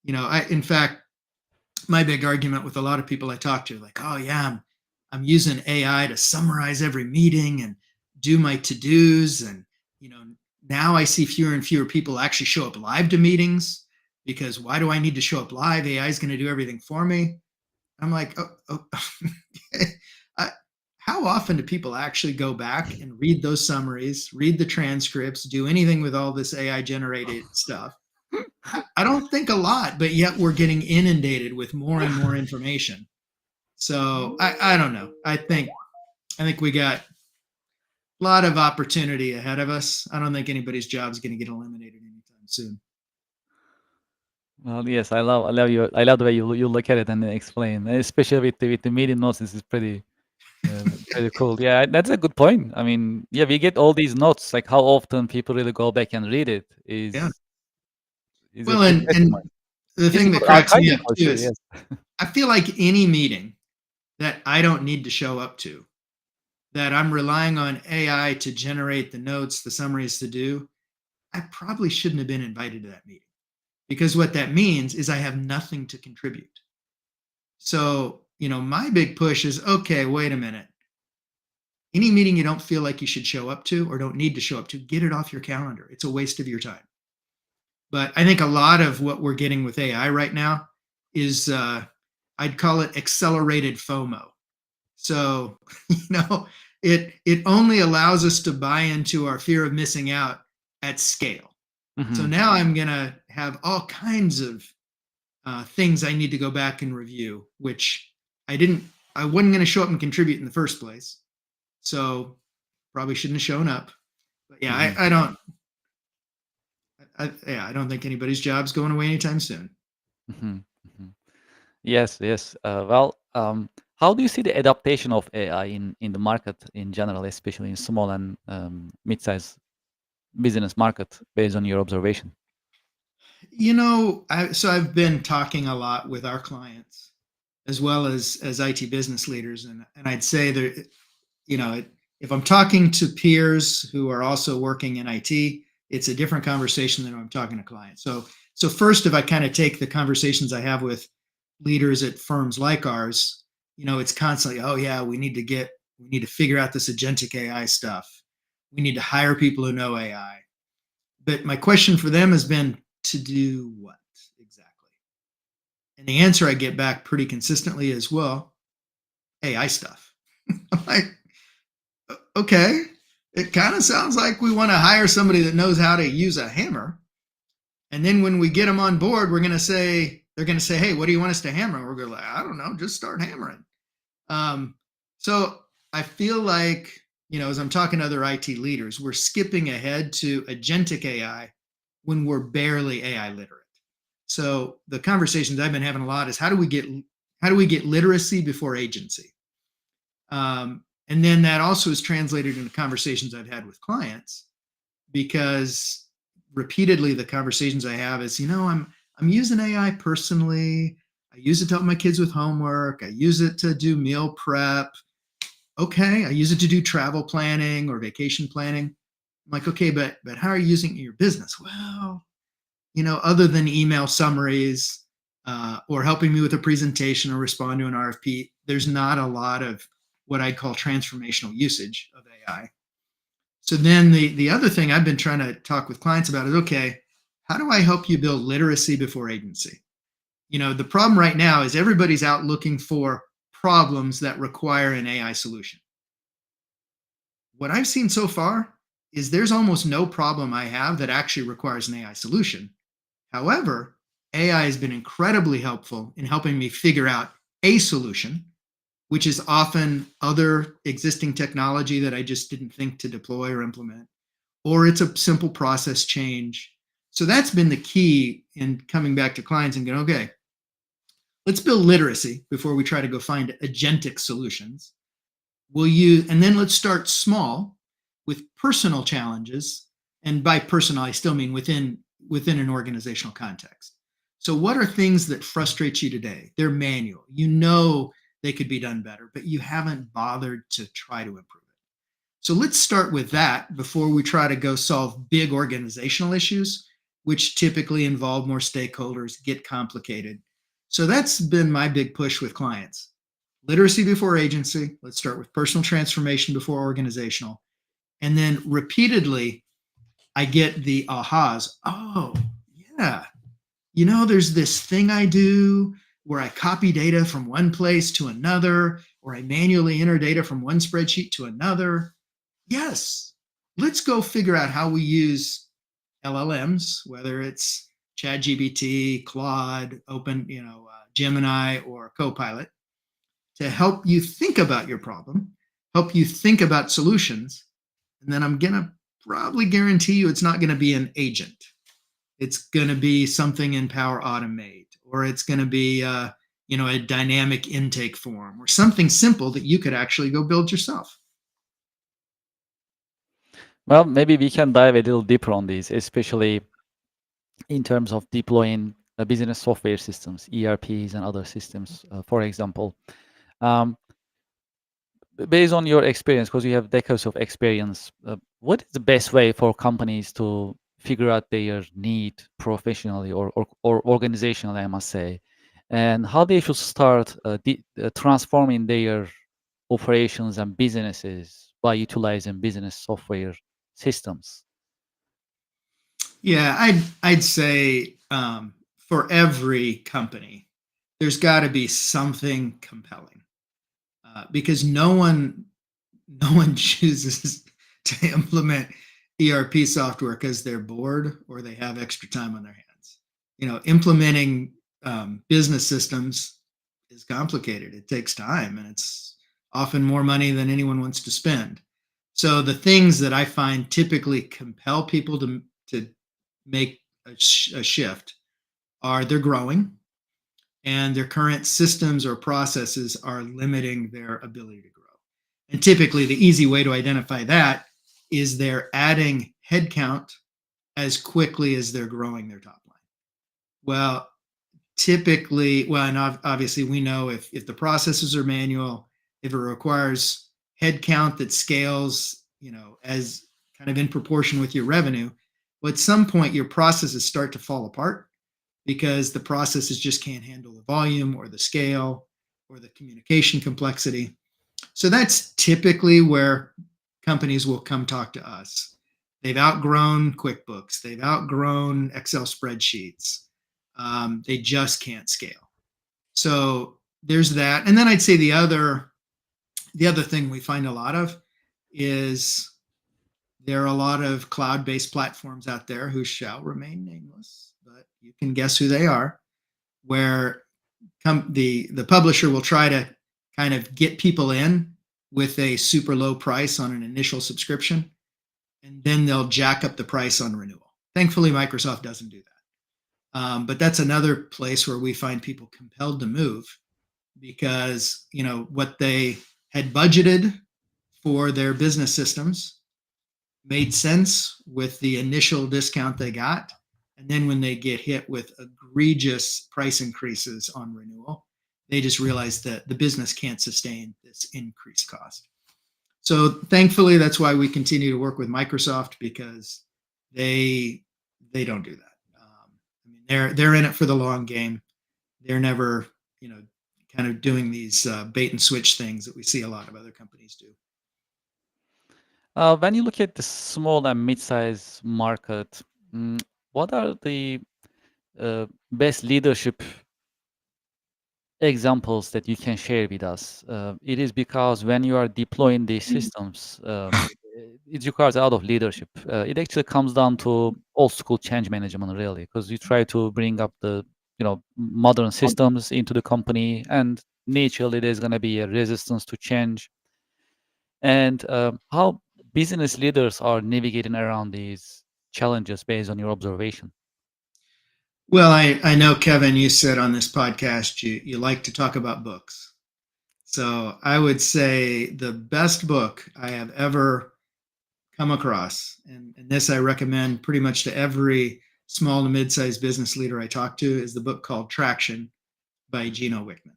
In fact, my big argument with a lot of people I talk to, like, oh yeah, I'm using AI to summarize every meeting and do my to-dos, and now I see fewer and fewer people actually show up live to meetings, because why do I need to show up live? AI is going to do everything for me. I'm like, oh. I, how often do people actually go back and read those summaries, read the transcripts, do anything with all this AI generated stuff? I don't think a lot, but yet we're getting inundated with more and more information. So I don't know. I think we got a lot of opportunity ahead of us. I don't think anybody's job is going to get eliminated anytime soon. Well, yes, I love the way you look at it and explain, especially with the meeting notes. This is pretty cool. Yeah, that's a good point. I mean, yeah, we get all these notes. Like, how often people really go back and read it Yeah. is a Well, good and question and mark. the It's thing good that cracks me archiving up for too sure. is Yes. I feel like any meeting that I don't need to show up to, that I'm relying on AI to generate the notes, the summaries to do, I probably shouldn't have been invited to that meeting, because what that means is I have nothing to contribute. So, my big push is, okay, wait a minute. Any meeting you don't feel like you should show up to or don't need to show up to, get it off your calendar. It's a waste of your time. But I think a lot of what we're getting with AI right now is, I'd call it accelerated FOMO. So, it only allows us to buy into our fear of missing out at scale. So Mhm. now I'm going to have all kinds of things I need to go back and review, which I wasn't going to show up and contribute in the first place. So probably shouldn't have shown up. But yeah, Mhm. I don't think anybody's job's going away anytime soon. Mhm. Mhm. Yes, yes. How do you see the adaptation of AI in the market in general, especially in small and mid-sized business market, based on your observation? So I've been talking a lot with our clients as well as IT business leaders, and I'd say that, if I'm talking to peers who are also working in IT, it's a different conversation than when I'm talking to clients. So first, if I kind of take the conversations I have with leaders at firms like ours, it's constantly, oh yeah, we need to figure out this agentic AI stuff. We need to hire people who know AI. But my question for them has been, to do what exactly? And the answer I get back pretty consistently is, well, AI stuff. I'm like, okay, it kind of sounds like we want to hire somebody that knows how to use a hammer. And then when we get them on board, they're going to say, hey, what do you want us to hammer? We're going to like, I don't know, just start hammering. So I feel like, as I'm talking to other IT leaders, we're skipping ahead to agentic AI when we're barely AI literate. So the conversations I've been having a lot is how do we get literacy before agency? And then that also is translated into conversations I've had with clients, because repeatedly the conversations I have is, I'm using AI personally. I use it to help my kids with homework. I use it to do meal prep. Okay, I use it to do travel planning or vacation planning. I'm like, okay, but how are you using it in your business? Well, other than email summaries or helping me with a presentation or respond to an RFP, there's not a lot of what I call transformational usage of AI. So then the other thing I've been trying to talk with clients about is, okay, how do I help you build literacy before agency? The problem right now is everybody's out looking for problems that require an AI solution. What I've seen so far is there's almost no problem I have that actually requires an AI solution. However, AI has been incredibly helpful in helping me figure out a solution, which is often other existing technology that I just didn't think to deploy or implement, or it's a simple process change. So that's been the key in coming back to clients and going, okay, let's build literacy before we try to go find agentic solutions. And then let's start small with personal challenges. And by personal, I still mean within an organizational context. So what are things that frustrate you today? They're manual. They could be done better, but you haven't bothered to try to improve it. So let's start with that before we try to go solve big organizational issues, which typically involve more stakeholders, get complicated. So that's been my big push with clients. Literacy before agency. Let's start with personal transformation before organizational. And then repeatedly, I get the ahas. Oh, yeah. There's this thing I do where I copy data from one place to another, or I manually enter data from one spreadsheet to another. Yes, let's go figure out how we use LLMs, whether it's ChatGPT, Claude, Gemini, or Copilot, to help you think about your problem, help you think about solutions. And then I'm going to probably guarantee you it's not going to be an agent. It's going to be something in Power Automate, or it's going to be a dynamic intake form, or something simple that you could actually go build yourself. Well, maybe we can dive a little deeper on these, especially in terms of deploying business software systems, ERPs and other systems, for example. Based on your experience, because you have decades of experience, what is the best way for companies to figure out their need professionally or organizationally, I must say, and how they should start transforming their operations and businesses by utilizing business software systems? Yeah, I'd say for every company, there's got to be something compelling, because no one chooses to implement ERP software because they're bored or they have extra time on their hands. Implementing business systems is complicated. It takes time, and it's often more money than anyone wants to spend. So the things that I find typically compel people to make a shift are they're growing, and their current systems or processes are limiting their ability to grow. And typically the easy way to identify that is they're adding headcount as quickly as they're growing their top line. Well, and obviously we know if the processes are manual, if it requires headcount that scales, as kind of in proportion with your revenue, well, at some point your processes start to fall apart because the processes just can't handle the volume or the scale or the communication complexity. So that's typically where companies will come talk to us. They've outgrown QuickBooks. They've outgrown Excel spreadsheets. They just can't scale. So there's that. And then I'd say the other thing we find a lot of is there are a lot of cloud-based platforms out there who shall remain nameless, but you can guess who they are, where the publisher will try to kind of get people in with a super low price on an initial subscription, and then they'll jack up the price on renewal. Thankfully, Microsoft doesn't do that. But that's another place where we find people compelled to move because, what they had budgeted for their business systems made sense with the initial discount they got. And then when they get hit with egregious price increases on renewal, they just realize that the business can't sustain this increased cost. So thankfully, that's why we continue to work with Microsoft, because they don't do that. They're in it for the long game. They're never, kind of doing these bait and switch things that we see a lot of other companies do. When you look at the small and mid-sized market, what are the best leadership examples that you can share with us? It is because when you are deploying these systems, it requires a lot of leadership. It actually comes down to old school change management, really, because you try to bring up the modern systems into the company, and naturally there's going to be a resistance to change. And how business leaders are navigating around these challenges based on your observation? Well, I know, Kevin, you said on this podcast you like to talk about books. So I would say the best book I have ever come across, and this I recommend pretty much to every small to mid-sized business leader I talk to, is the book called Traction by Gino Wickman.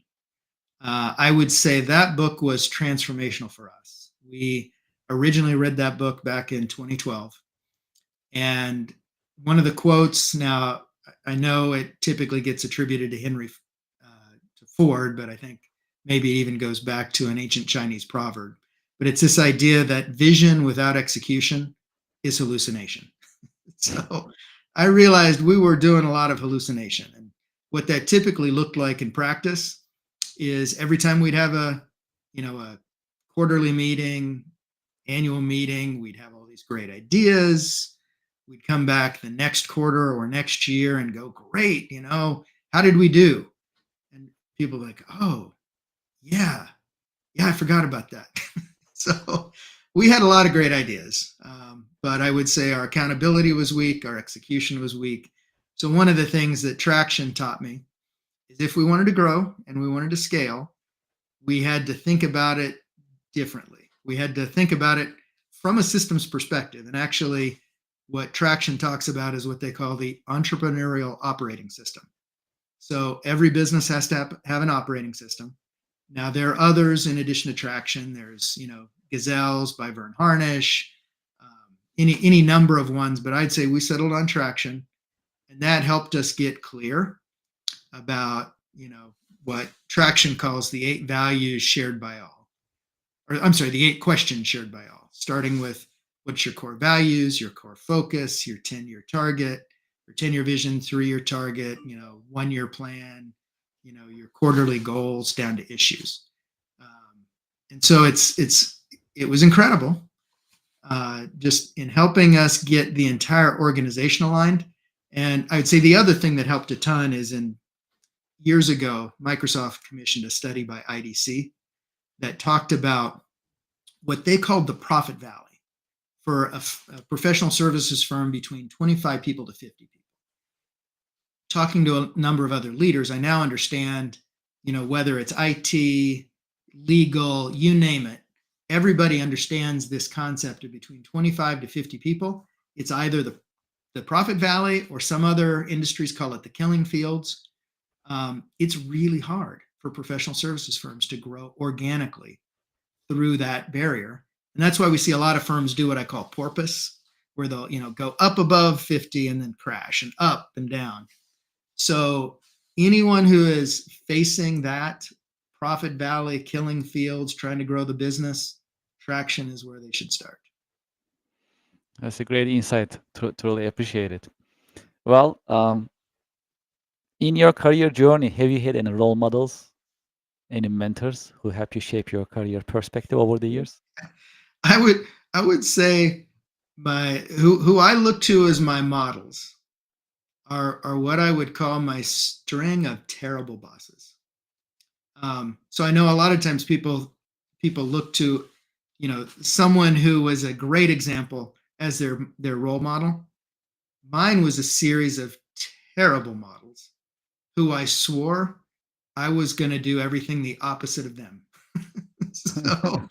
I would say that book was transformational for us. We originally read that book back in 2012. And one of the quotes, now I know it typically gets attributed to Henry to Ford, but I think maybe it even goes back to an ancient Chinese proverb. But it's this idea that vision without execution is hallucination. So I realized we were doing a lot of hallucination. And what that typically looked like in practice is every time we'd have a quarterly meeting, annual meeting, we'd have all these great ideas. We'd come back the next quarter or next year and go, great, how did we do? And people were like, oh, yeah, I forgot about that. So we had a lot of great ideas, but I would say our accountability was weak, our execution was weak. So one of the things that Traction taught me is if we wanted to grow and we wanted to scale, we had to think about it differently. We had to think about it from a systems perspective. And actually, what Traction talks about is what they call the entrepreneurial operating system. So every business has to have an operating system. Now, there are others in addition to Traction. There's, Gazelles by Vern Harnish, any number of ones, but I'd say we settled on Traction, and that helped us get clear about, what Traction calls the 8 values shared by all. The 8 questions shared by all, starting with what's your core values, your core focus, your 10-year target, your 10-year vision, 3-year target, 1-year plan, your quarterly goals down to issues. And so it was incredible just in helping us get the entire organization aligned. And I'd say the other thing that helped a ton is years ago, Microsoft commissioned a study by IDC that talked about what they called the profit valley for a professional services firm between 25 people to 50 people. Talking to a number of other leaders, I now understand, whether it's IT, legal, you name it, everybody understands this concept of between 25 to 50 people. It's either the profit valley or some other industries call it the killing fields. It's really hard for professional services firms to grow organically through that barrier. And that's why we see a lot of firms do what I call porpoise, where they'll, go up above 50 and then crash and up and down. So anyone who is facing that profit valley, killing fields, trying to grow the business, Traction is where they should start. That's a great insight. Truly appreciate it. Well, in your career journey, have you had any role models, any mentors who helped you shape your career perspective over the years? I would say who I look to as my models are what I would call my string of terrible bosses. So I know a lot of times people look to, someone who was a great example as their role model. Mine was a series of terrible models who I swore I was going to do everything the opposite of them. So,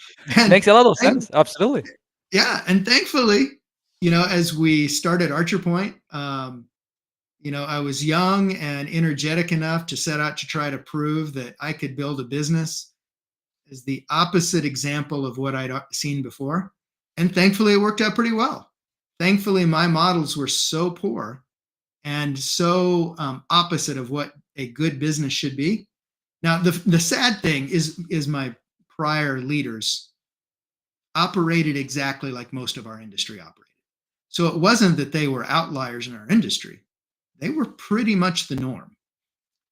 Makes a lot of sense. Absolutely. Yeah, and thankfully, as we started Archer Point, I was young and energetic enough to set out to try to prove that I could build a business as the opposite example of what I'd seen before. And thankfully, it worked out pretty well. Thankfully, my models were so poor and so opposite of what a good business should be. Now, the sad thing is my prior leaders operated exactly like most of our industry operated. So it wasn't that they were outliers in our industry. They were pretty much the norm.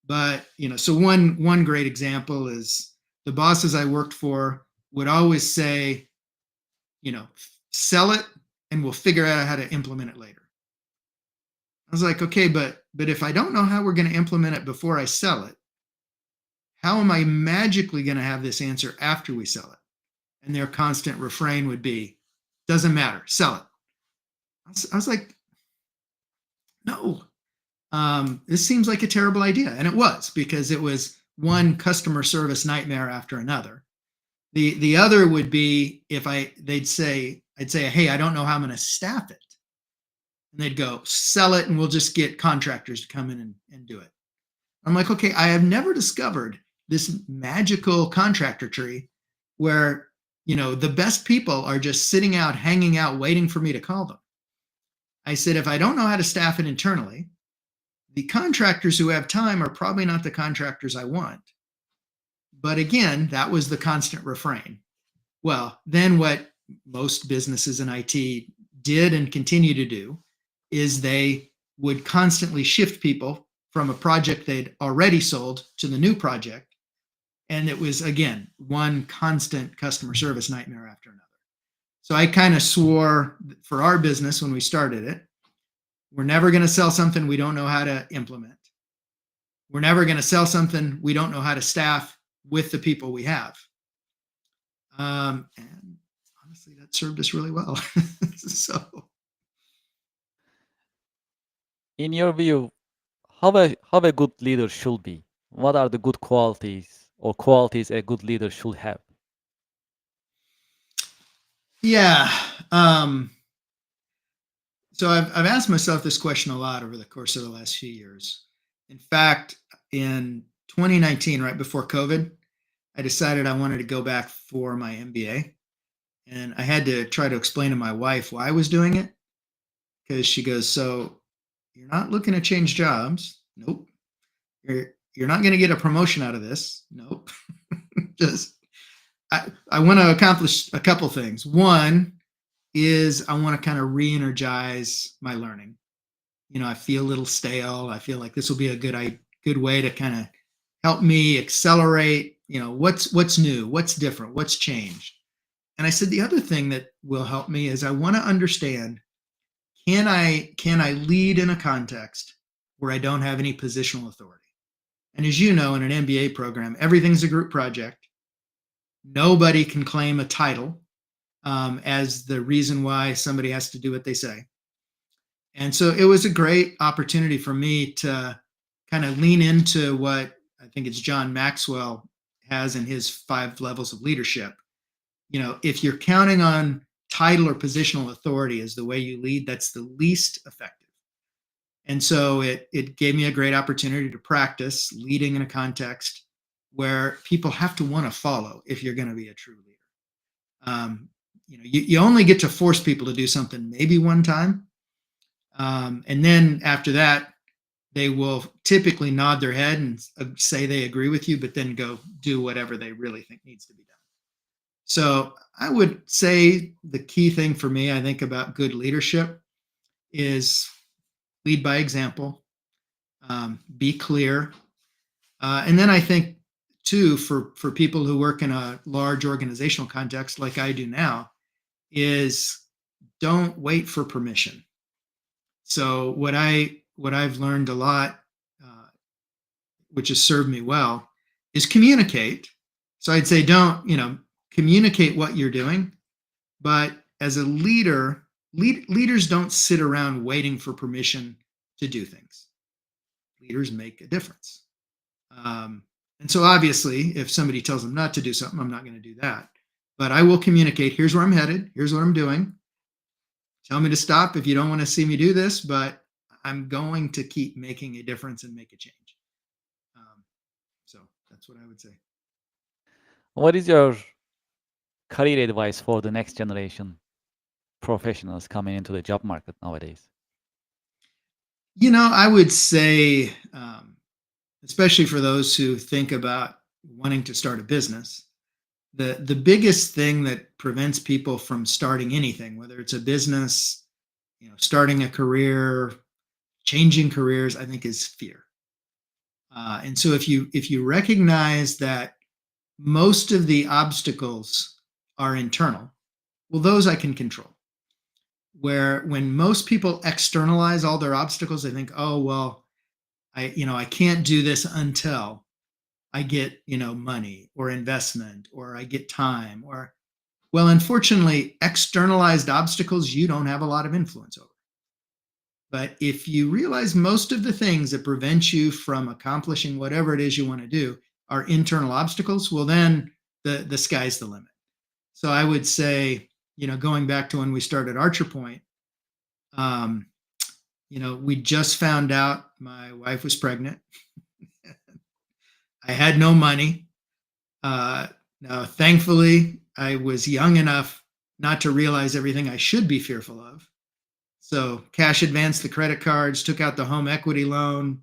But, so one great example is the bosses I worked for would always say, sell it and we'll figure out how to implement it later. I was like, okay, but if I don't know how we're going to implement it before I sell it, how am I magically going to have this answer after we sell it? And their constant refrain would be, doesn't matter, sell it. I was like, no, this seems like a terrible idea. And it was, because it was one customer service nightmare after another. The other would be I'd say, hey, I don't know how I'm going to staff it. And they'd go, sell it and we'll just get contractors to come in and do it. I'm like, okay, I have never discovered this magical contractor tree where, the best people are just sitting out, hanging out, waiting for me to call them. I said, if I don't know how to staff it internally, the contractors who have time are probably not the contractors I want. But again, that was the constant refrain. Well, then what most businesses in IT did and continue to do is they would constantly shift people from a project they'd already sold to the new project. And it was, again, one constant customer service nightmare after another. So I kind of swore for our business when we started it, we're never going to sell something we don't know how to implement. We're never going to sell something we don't know how to staff with the people we have. And honestly, that served us really well. So, In your view, how a good leader should be? What are the good qualities or qualities a good leader should have? yeah. So I've asked myself this question a lot over the course of the last few years. In fact, in 2019, right before COVID, I decided I wanted to go back for my MBA. And I had to try to explain to my wife why I was doing it, because she goes, so you're not looking to change jobs? Nope. You're not going to get a promotion out of this? Nope. Just I want to accomplish a couple things. One is I want to kind of re-energize my learning. I feel a little stale. I feel like this will be a good way to kind of help me accelerate, what's new, what's different, what's changed. And I said, the other thing that will help me is I want to understand, can I lead in a context where I don't have any positional authority? And as you know, in an MBA program, everything's a group project. Nobody can claim a title as the reason why somebody has to do what they say. And so it was a great opportunity for me to kind of lean into what I think it's John Maxwell has in his 5 levels of leadership. If you're counting on title or positional authority as the way you lead, that's the least effective. And so it gave me a great opportunity to practice leading in a context where people have to want to follow if you're going to be a true leader. You only get to force people to do something maybe one time. And then after that, they will typically nod their head and say they agree with you, but then go do whatever they really think needs to be done. So I would say the key thing for me, I think, about good leadership is lead by example, be clear. And then I think, too, for people who work in a large organizational context like I do now, is don't wait for permission. So what I've learned a lot, which has served me well, is communicate. So I'd say don't, communicate what you're doing, but as a leader, leaders don't sit around waiting for permission to do things. Leaders make a difference. And so obviously, if somebody tells them not to do something, I'm not going to do that. But I will communicate, here's where I'm headed, here's what I'm doing. Tell me to stop if you don't want to see me do this, but I'm going to keep making a difference and make a change. So that's what I would say. What is your career advice for the next generation professionals coming into the job market nowadays? I would say, especially for those who think about wanting to start a business, the biggest thing that prevents people from starting anything, whether it's a business, starting a career, changing careers, I think is fear. And so if you recognize that most of the obstacles are internal, well, those I can control. When most people externalize all their obstacles, they think, oh, well, I can't do this until I get, money or investment, or I get time, well, unfortunately, externalized obstacles you don't have a lot of influence over. But if you realize most of the things that prevent you from accomplishing whatever it is you want to do are internal obstacles, well, then the sky's the limit. So I would say, going back to when we started Archer Point, we just found out my wife was pregnant. I had no money. Now, thankfully, I was young enough not to realize everything I should be fearful of. So cash advanced the credit cards, took out the home equity loan,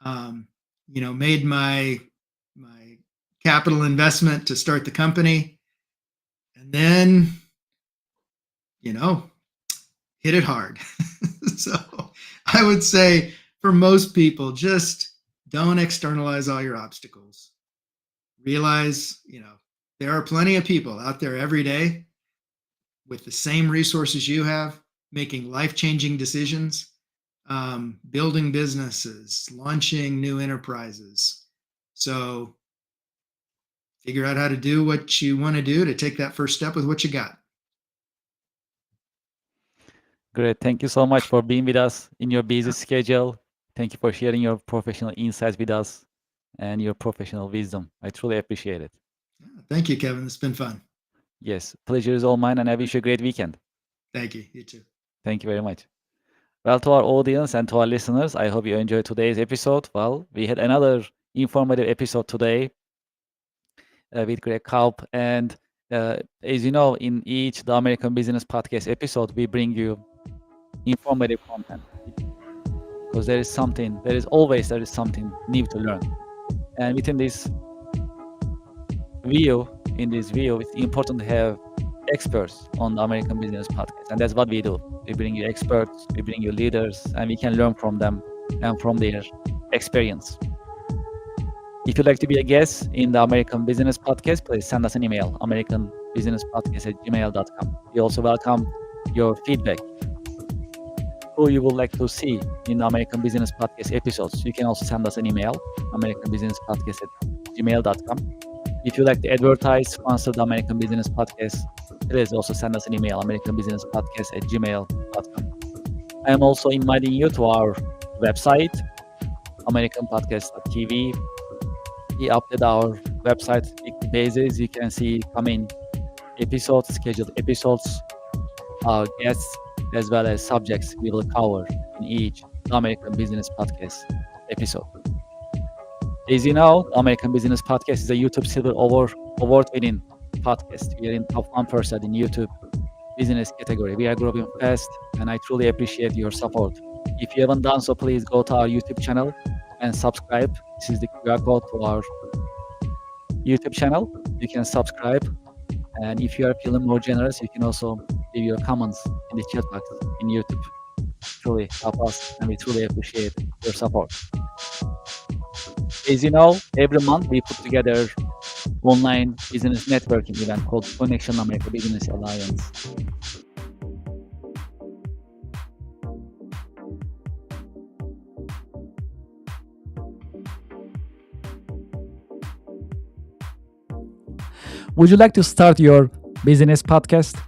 made my capital investment to start the company. And then, hit it hard. So I would say for most people, just don't externalize all your obstacles. Realize, there are plenty of people out there every day with the same resources you have, making life-changing decisions, building businesses, launching new enterprises. So figure out how to do what you want to do to take that first step with what you got. Great. Thank you so much for being with us in your busy schedule. Thank you for sharing your professional insights with us and your professional wisdom. I truly appreciate it. Thank you, Kevin. It's been fun. Yes, pleasure is all mine, and I wish you a great weekend. Thank you. You too. Thank you very much. Well, to our audience and to our listeners, I hope you enjoyed today's episode. Well, we had another informative episode today with Greg Kaup. And as you know, in each The American Business Podcast episode, we bring you informative content. Because there is something new to learn. And within this view, it's important to have experts on the American Business Podcast. And that's what we do. We bring you experts, we bring you leaders, and we can learn from them and from their experience. If you'd like to be a guest in the American Business Podcast, please send us an email, americanbusinesspodcast@gmail.com. We also welcome your feedback. Who you would like to see in the American Business Podcast episodes. You can also send us an email, americanbusinesspodcast@gmail.com. If you'd like to advertise, sponsor the American Business Podcast, please also send us an email, americanbusinesspodcast@gmail.com. I am also inviting you to our website, americanpodcast.tv. We update our website weekly basis. You can see coming episodes, scheduled episodes, our guests, as well as subjects we will cover in each American Business Podcast episode. As you know, American Business Podcast is a YouTube Silver Award-winning podcast. We are in top 1% in YouTube business category. We are growing fast, and I truly appreciate your support. If you haven't done so, please go to our YouTube channel and subscribe. This is the QR code to our YouTube channel. You can subscribe And if you are feeling more generous, you can also leave your comments in the chat box in YouTube. Truly help us, and we truly appreciate your support. As you know, every month we put together online business networking event called Connection America Business Alliance. Would you like to start your business podcast?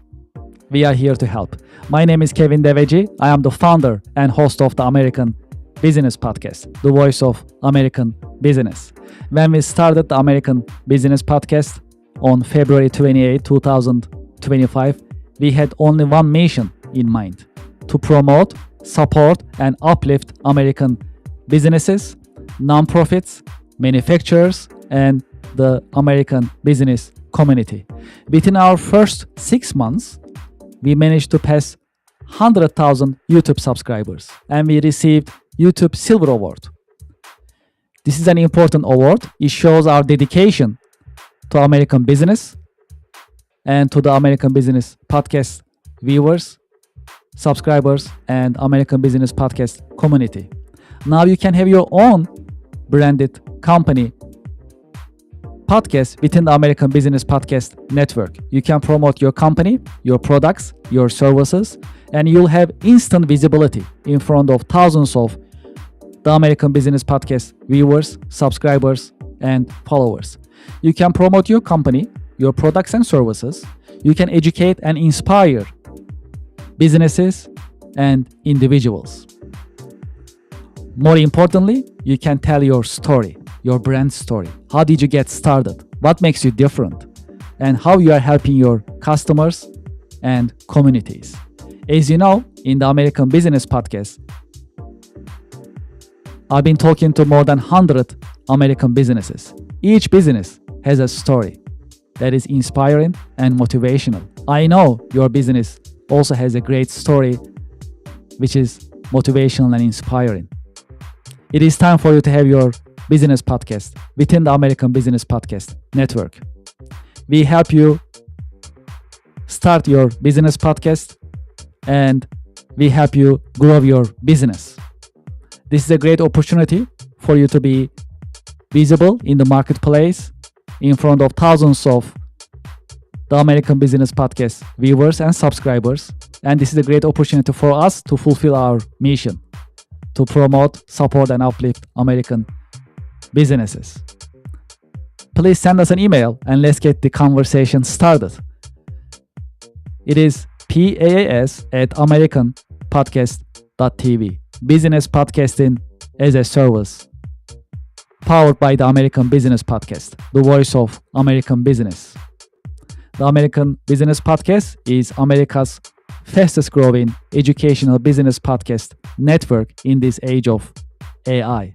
We are here to help. My name is Kevin Deveci. I am the founder and host of the American Business Podcast, the voice of American business. When we started the American Business Podcast on February 28, 2025, we had only one mission in mind: to promote, support, and uplift American businesses, nonprofits, manufacturers, and the American business community. Within our first 6 months, we managed to pass 100,000 YouTube subscribers, and we received YouTube Silver Award. This is an important award. It shows our dedication to American business and to the American Business Podcast viewers, subscribers, and American Business Podcast community. Now you can have your own branded company podcast within the American Business Podcast Network. You can promote your company, your products, your services, and you'll have instant visibility in front of thousands of the American Business Podcast viewers, subscribers, and followers. You can promote your company, your products and services. You can educate and inspire businesses and individuals. More importantly, you can tell your story, your brand story. How did you get started? What makes you different? And how you are helping your customers and communities. As you know, in the American Business Podcast, I've been talking to more than 100 American businesses. Each business has a story that is inspiring and motivational. I know your business also has a great story which is motivational and inspiring. It is time for you to have your business podcast within the American Business Podcast Network. We help you start your business podcast and we help you grow your business. This is a great opportunity for you to be visible in the marketplace in front of thousands of the American Business Podcast viewers and subscribers. And this is a great opportunity for us to fulfill our mission to promote, support, and uplift American businesses. Please send us an email and let's get the conversation started. It is paas@americanpodcast.tv. Business podcasting as a service, powered by the American Business Podcast, the voice of American business. The American Business Podcast is America's fastest growing educational business podcast network in this age of AI.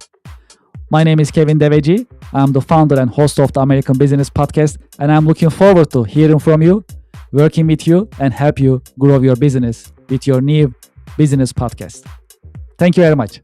My name is Kevin Deveci. I'm the founder and host of the American Business Podcast, and I'm looking forward to hearing from you, working with you, and help you grow your business with your new business podcast. Thank you very much.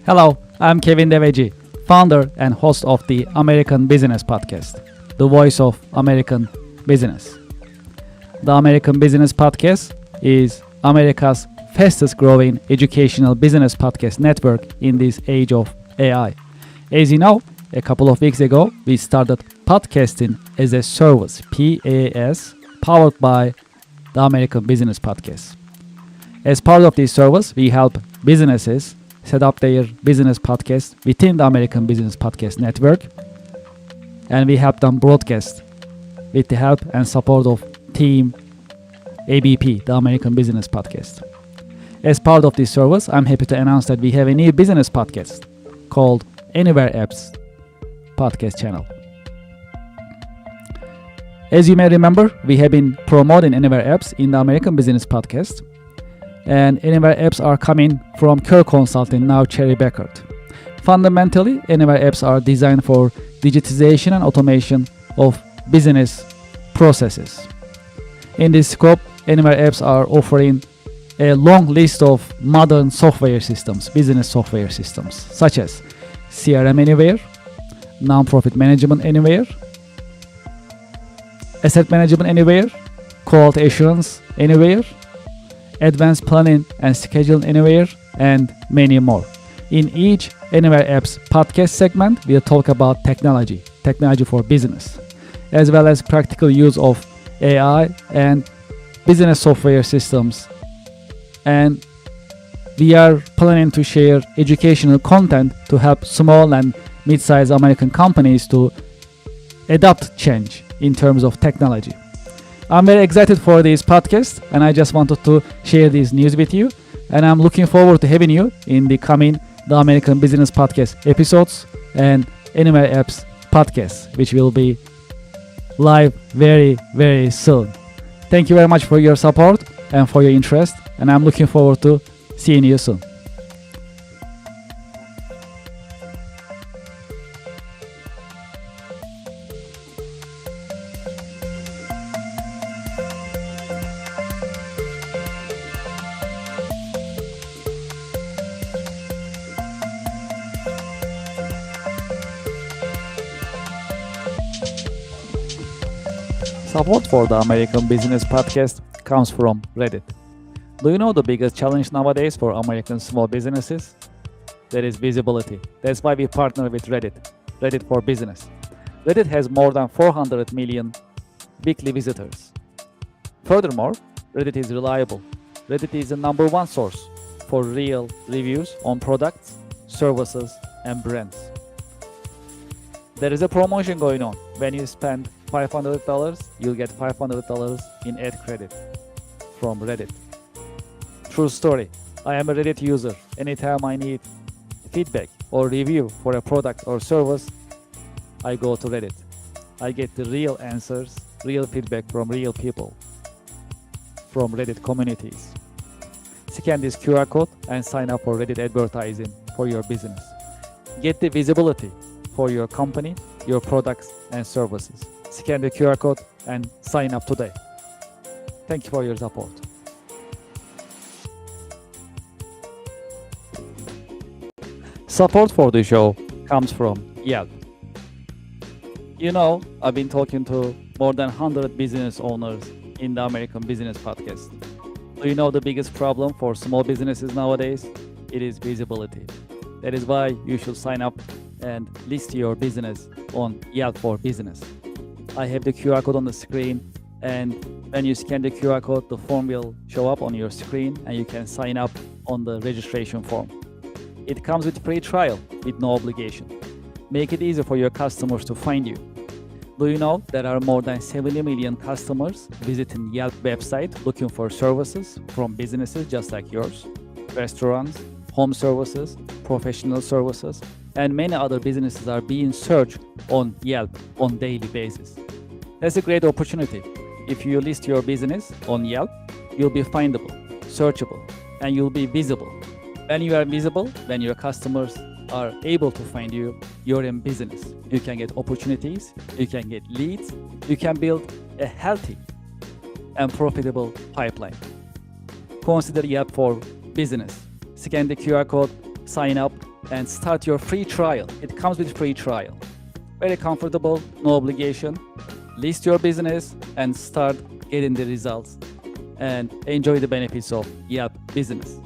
Hello, I'm Kevin Deveci, founder and host of the American Business Podcast, the voice of American business. The American Business Podcast is America's fastest growing educational business podcast network in this age of AI. As you know, a couple of weeks ago, we started podcasting as a service, PAS, powered by the American Business Podcast. As part of this service, we help businesses set up their business podcast within the American Business Podcast Network, and we help them broadcast with the help and support of Team ABP, the American Business Podcast. As part of this service, I'm happy to announce that we have a new business podcast called Anywhere Apps podcast channel. As you may remember, we have been promoting Anywhere apps in the American Business Podcast. And Anywhere apps are coming from Kerr Consulting, now Cherry Bekaert. Fundamentally, Anywhere apps are designed for digitization and automation of business processes. In this scope, Anywhere apps are offering a long list of modern software systems, business software systems, such as CRM Anywhere, Nonprofit Management Anywhere, Asset Management Anywhere, Quality Assurance Anywhere, Advanced Planning and Scheduling Anywhere, and many more. In each Anywhere Apps podcast segment, we'll talk about technology for business, as well as practical use of AI and business software systems. And we are planning to share educational content to help small and mid-sized American companies to adopt change in terms of technology. I'm very excited for this podcast, and I just wanted to share this news with you. And I'm looking forward to having you in the coming The American Business Podcast episodes and Anywhere Apps podcast, which will be live very, very soon. Thank you very much for your support and for your interest, and I'm looking forward to seeing you soon. Support for the American Business Podcast comes from Reddit. Do you know the biggest challenge nowadays for American small businesses? That is visibility. That's why we partner with Reddit for Business. Reddit has more than 400 million weekly visitors. Furthermore, Reddit is reliable. Reddit is the number one source for real reviews on products, services, and brands. There is a promotion going on. When you spend $500, you'll get $500 in ad credit from Reddit. True story. I am a Reddit user. Anytime I need feedback or review for a product or service, I go to Reddit. I get the real answers, real feedback from real people, from Reddit communities. Scan this QR code and sign up for Reddit advertising for your business. Get the visibility for your company, your products and services. Scan the QR code and sign up today. Thank you for your support. Support for the show comes from Yelp. You know, I've been talking to more than 100 business owners in the American Business Podcast. Do you know the biggest problem for small businesses nowadays? It is visibility. That is why you should sign up and list your business on Yelp for Business. I have the QR code on the screen, and when you scan the QR code, the form will show up on your screen and you can sign up on the registration form. It comes with free trial with no obligation. Make it easy for your customers to find you. Do you know there are more than 70 million customers visiting Yelp website looking for services from businesses just like yours? Restaurants, home services, professional services, and many other businesses are being searched on Yelp on daily basis. That's a great opportunity. If you list your business on Yelp, you'll be findable, searchable, and you'll be visible. When you are visible, when your customers are able to find you, you're in business. You can get opportunities, you can get leads, you can build a healthy and profitable pipeline. Consider Yelp for Business. Scan the QR code, sign up, and start your free trial. It comes with free trial. Very comfortable, no obligation. List your business and start getting the results and enjoy the benefits of Yelp Business.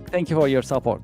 Thank you for your support.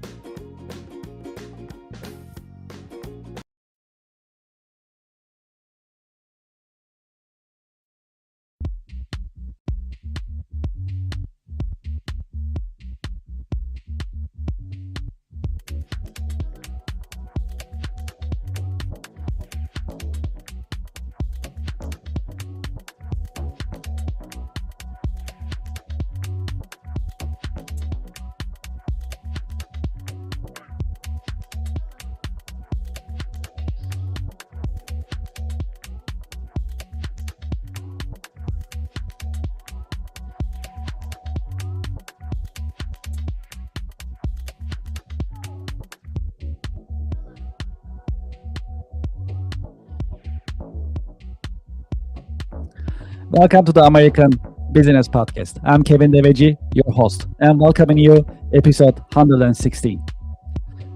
Welcome to the American Business Podcast. I'm Kevin Deveci, your host, and welcoming you episode 116.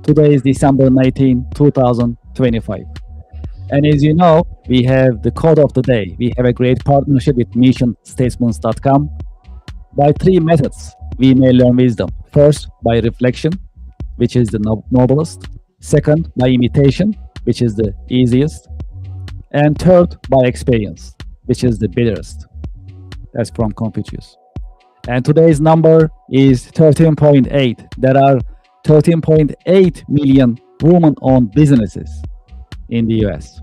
Today is December 19, 2025. And as you know, we have the code of the day. We have a great partnership with missionstatements.com. By three methods, we may learn wisdom. First, by reflection, which is the noblest. Second, by imitation, which is the easiest. And third, by experience, which is the bitterest. That's from Confucius. And today's number is 13.8. There are 13.8 million women-owned businesses in the US.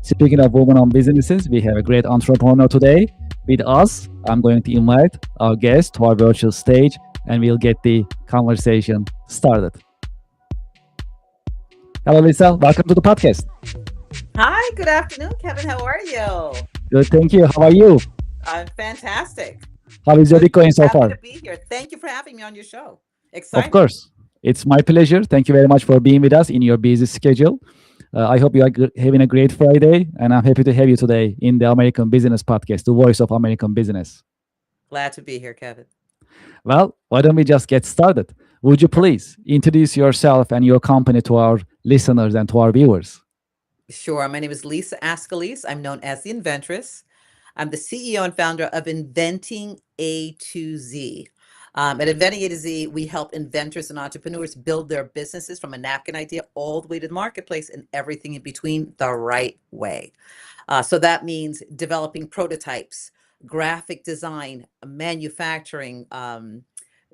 Speaking of women-owned businesses, we have a great entrepreneur today with us. I'm going to invite our guest to our virtual stage and we'll get the conversation started. Hello, Lisa. Welcome to the podcast. Hi, good afternoon, Kevin. How are you? Good, thank you. How are you? I'm fantastic. How is your week going so Happy far? to be here. Thank you for having me on your show. Of Excited. course. It's my pleasure. Thank you very much for being with us in your busy schedule. I hope you are having a great Friday, and I'm happy to have you today in the American Business Podcast, the voice of American business. Glad to be here, Kevin. Well, why don't we just get started? Would you please introduce yourself and your company to our listeners and to our viewers? Sure. My name is Lisa Ascalise. I'm known as the Inventress. I'm the CEO and founder of Inventing A to Z. At Inventing A to Z, we help inventors and entrepreneurs build their businesses from a napkin idea all the way to the marketplace and everything in between the right way. So that means developing prototypes, graphic design, manufacturing,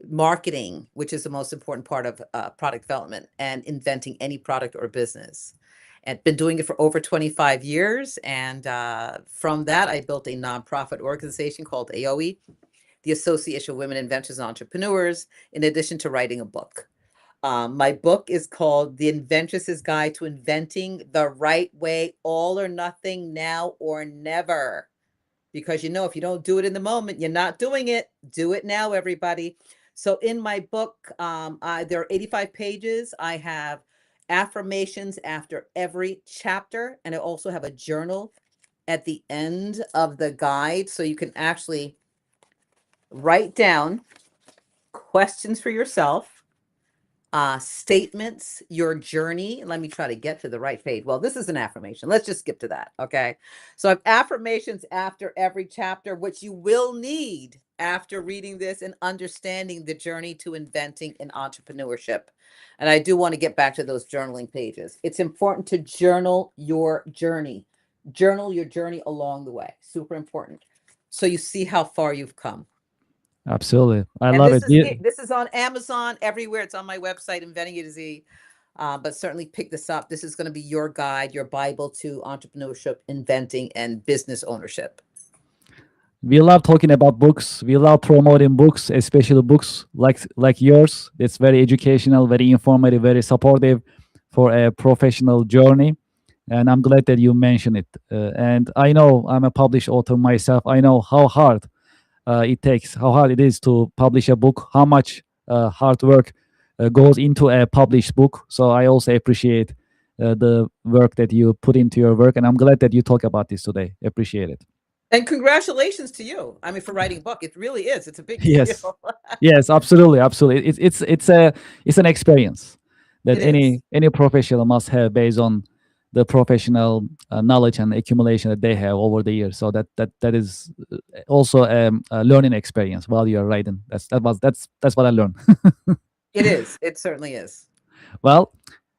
marketing, which is the most important part of product development, and inventing any product or business. And been doing it for over 25 years. And from that, I built a nonprofit organization called AOE, the Association of Women Inventors and Entrepreneurs, in addition to writing a book. My book is called The Inventress's Guide to Inventing the Right Way, All or Nothing, Now or Never. Because if you don't do it in the moment, you're not doing it. Do it now, everybody. So in my book, there are 85 pages. I have affirmations after every chapter, and I also have a journal at the end of the guide, so you can actually write down questions for yourself, statements, your journey. Let me try to get to the right page. Well, this is an affirmation. Let's just skip to that. Okay. So I have affirmations after every chapter, which you will need after reading this and understanding the journey to inventing and entrepreneurship. And I do want to get back to those journaling pages. It's important to journal your journey. Journal your journey along the way. Super important. So you see how far you've come. Absolutely. I And love this it. this is on Amazon, everywhere. It's on my website, Inventing A to Z. But certainly pick this up. This is going to be your guide, your Bible to entrepreneurship, inventing, and business ownership. We love talking about books. We love promoting books, especially books like yours. It's very educational, very informative, very supportive for a professional journey. And I'm glad that you mentioned it. And I know I'm a published author myself. I know how hard how hard it is to publish a book, how much hard work goes into a published book. So I also appreciate the work that you put into your work. And I'm glad that you talk about this today. Appreciate it. And congratulations to you. I mean, for writing a book, it really is. It's a big Yes. deal. Yes, absolutely. It's an experience that any professional must have based on the professional knowledge and accumulation that they have over the years. So that is also a learning experience while you're writing. That's what I learned. It is. It certainly is. Well,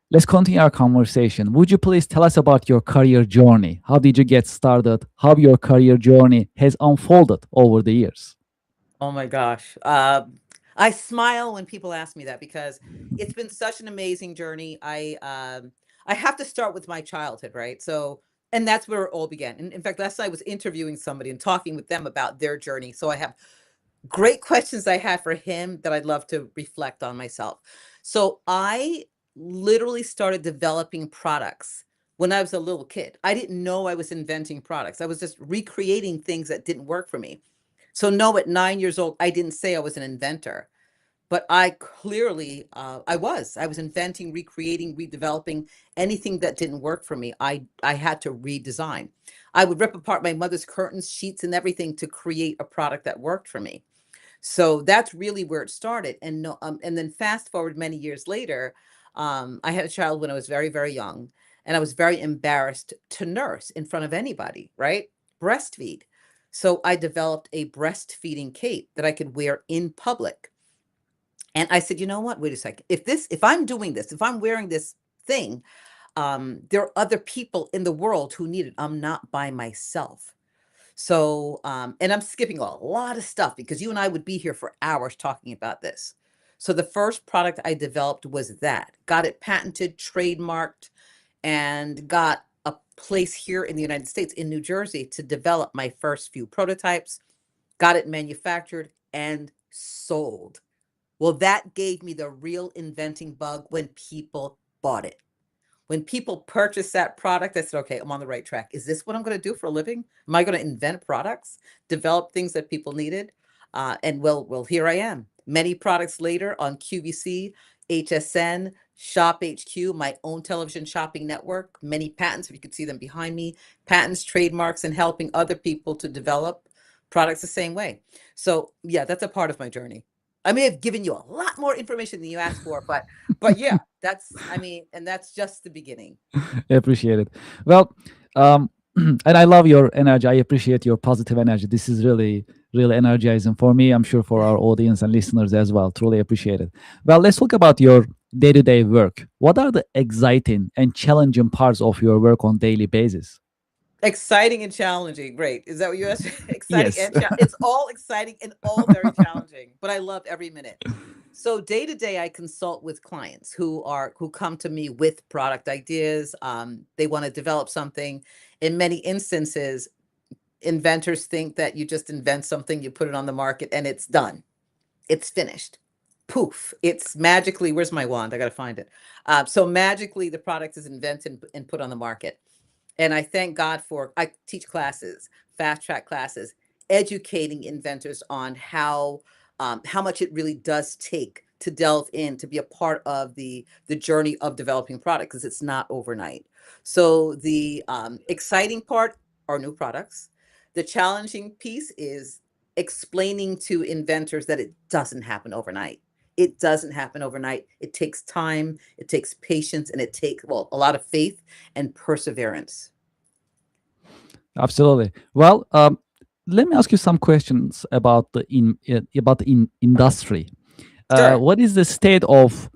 let's continue our conversation. Would you please tell us about your career journey? How did you get started? How your career journey has unfolded over the years? Oh my gosh. I smile when people ask me that because it's been such an amazing journey. I have to start with my childhood, right? So, and that's where it all began. And in fact, last night I was interviewing somebody and talking with them about their journey. So I have great questions I had for him that I'd love to reflect on myself. So I literally started developing products when I was a little kid. I didn't know I was inventing products. I was just recreating things that didn't work for me. So no, at 9 years old, I didn't say I was an inventor. But I clearly, I was inventing, recreating, redeveloping anything that didn't work for me. I had to redesign. I would rip apart my mother's curtains, sheets, and everything to create a product that worked for me. So that's really where it started. And no, and then fast forward many years later, I had a child when I was very, very young, and I was very embarrassed to nurse in front of anybody, right? Breastfeed. So I developed a breastfeeding cape that I could wear in public. And I said, you know what? Wait a second. If I'm doing this, if I'm wearing this thing, there are other people in the world who need it. I'm not by myself. So, and I'm skipping a lot of stuff because you and I would be here for hours talking about this. So the first product I developed was that, got it patented, trademarked, and got a place here in the United States, in New Jersey, to develop my first few prototypes, got it manufactured and sold. Well, that gave me the real inventing bug when people bought it. When people purchased that product, I said, okay, I'm on the right track. Is this what I'm going to do for a living? Am I going to invent products, develop things that people needed? And well, here I am. Many products later on QVC, HSN, Shop HQ, my own television shopping network, many patents, if you could see them behind me, patents, trademarks, and helping other people to develop products the same way. So yeah, that's a part of my journey. I may have given you a lot more information than you asked for, but yeah, and that's just the beginning. Appreciate it. Well, and I love your energy. I appreciate your positive energy. This is really, really energizing for me. I'm sure for our audience and listeners as well. Truly appreciate it. Well, let's talk about your day-to-day work. What are the exciting and challenging parts of your work on daily basis? Exciting and challenging. Great. Is that what you asked? Exciting Yes. and it's all exciting and all very challenging, but I love every minute. So day to day, I consult with clients who come to me with product ideas. They want to develop something. In many instances, inventors think that you just invent something, you put it on the market, and it's done. It's finished. Poof. It's magically, where's my wand? I got to find it. So magically, the product is invented and put on the market. And I thank God I teach classes, fast track classes, educating inventors on how much it really does take to delve in, to be a part of the journey of developing product, because it's not overnight. So the exciting part are new products. The challenging piece is explaining to inventors that it doesn't happen overnight. It doesn't happen overnight. It takes time, it takes patience, and it takes, well, a lot of faith and perseverance. Absolutely. Well, let me ask you some questions about the industry. Sure. What is the state of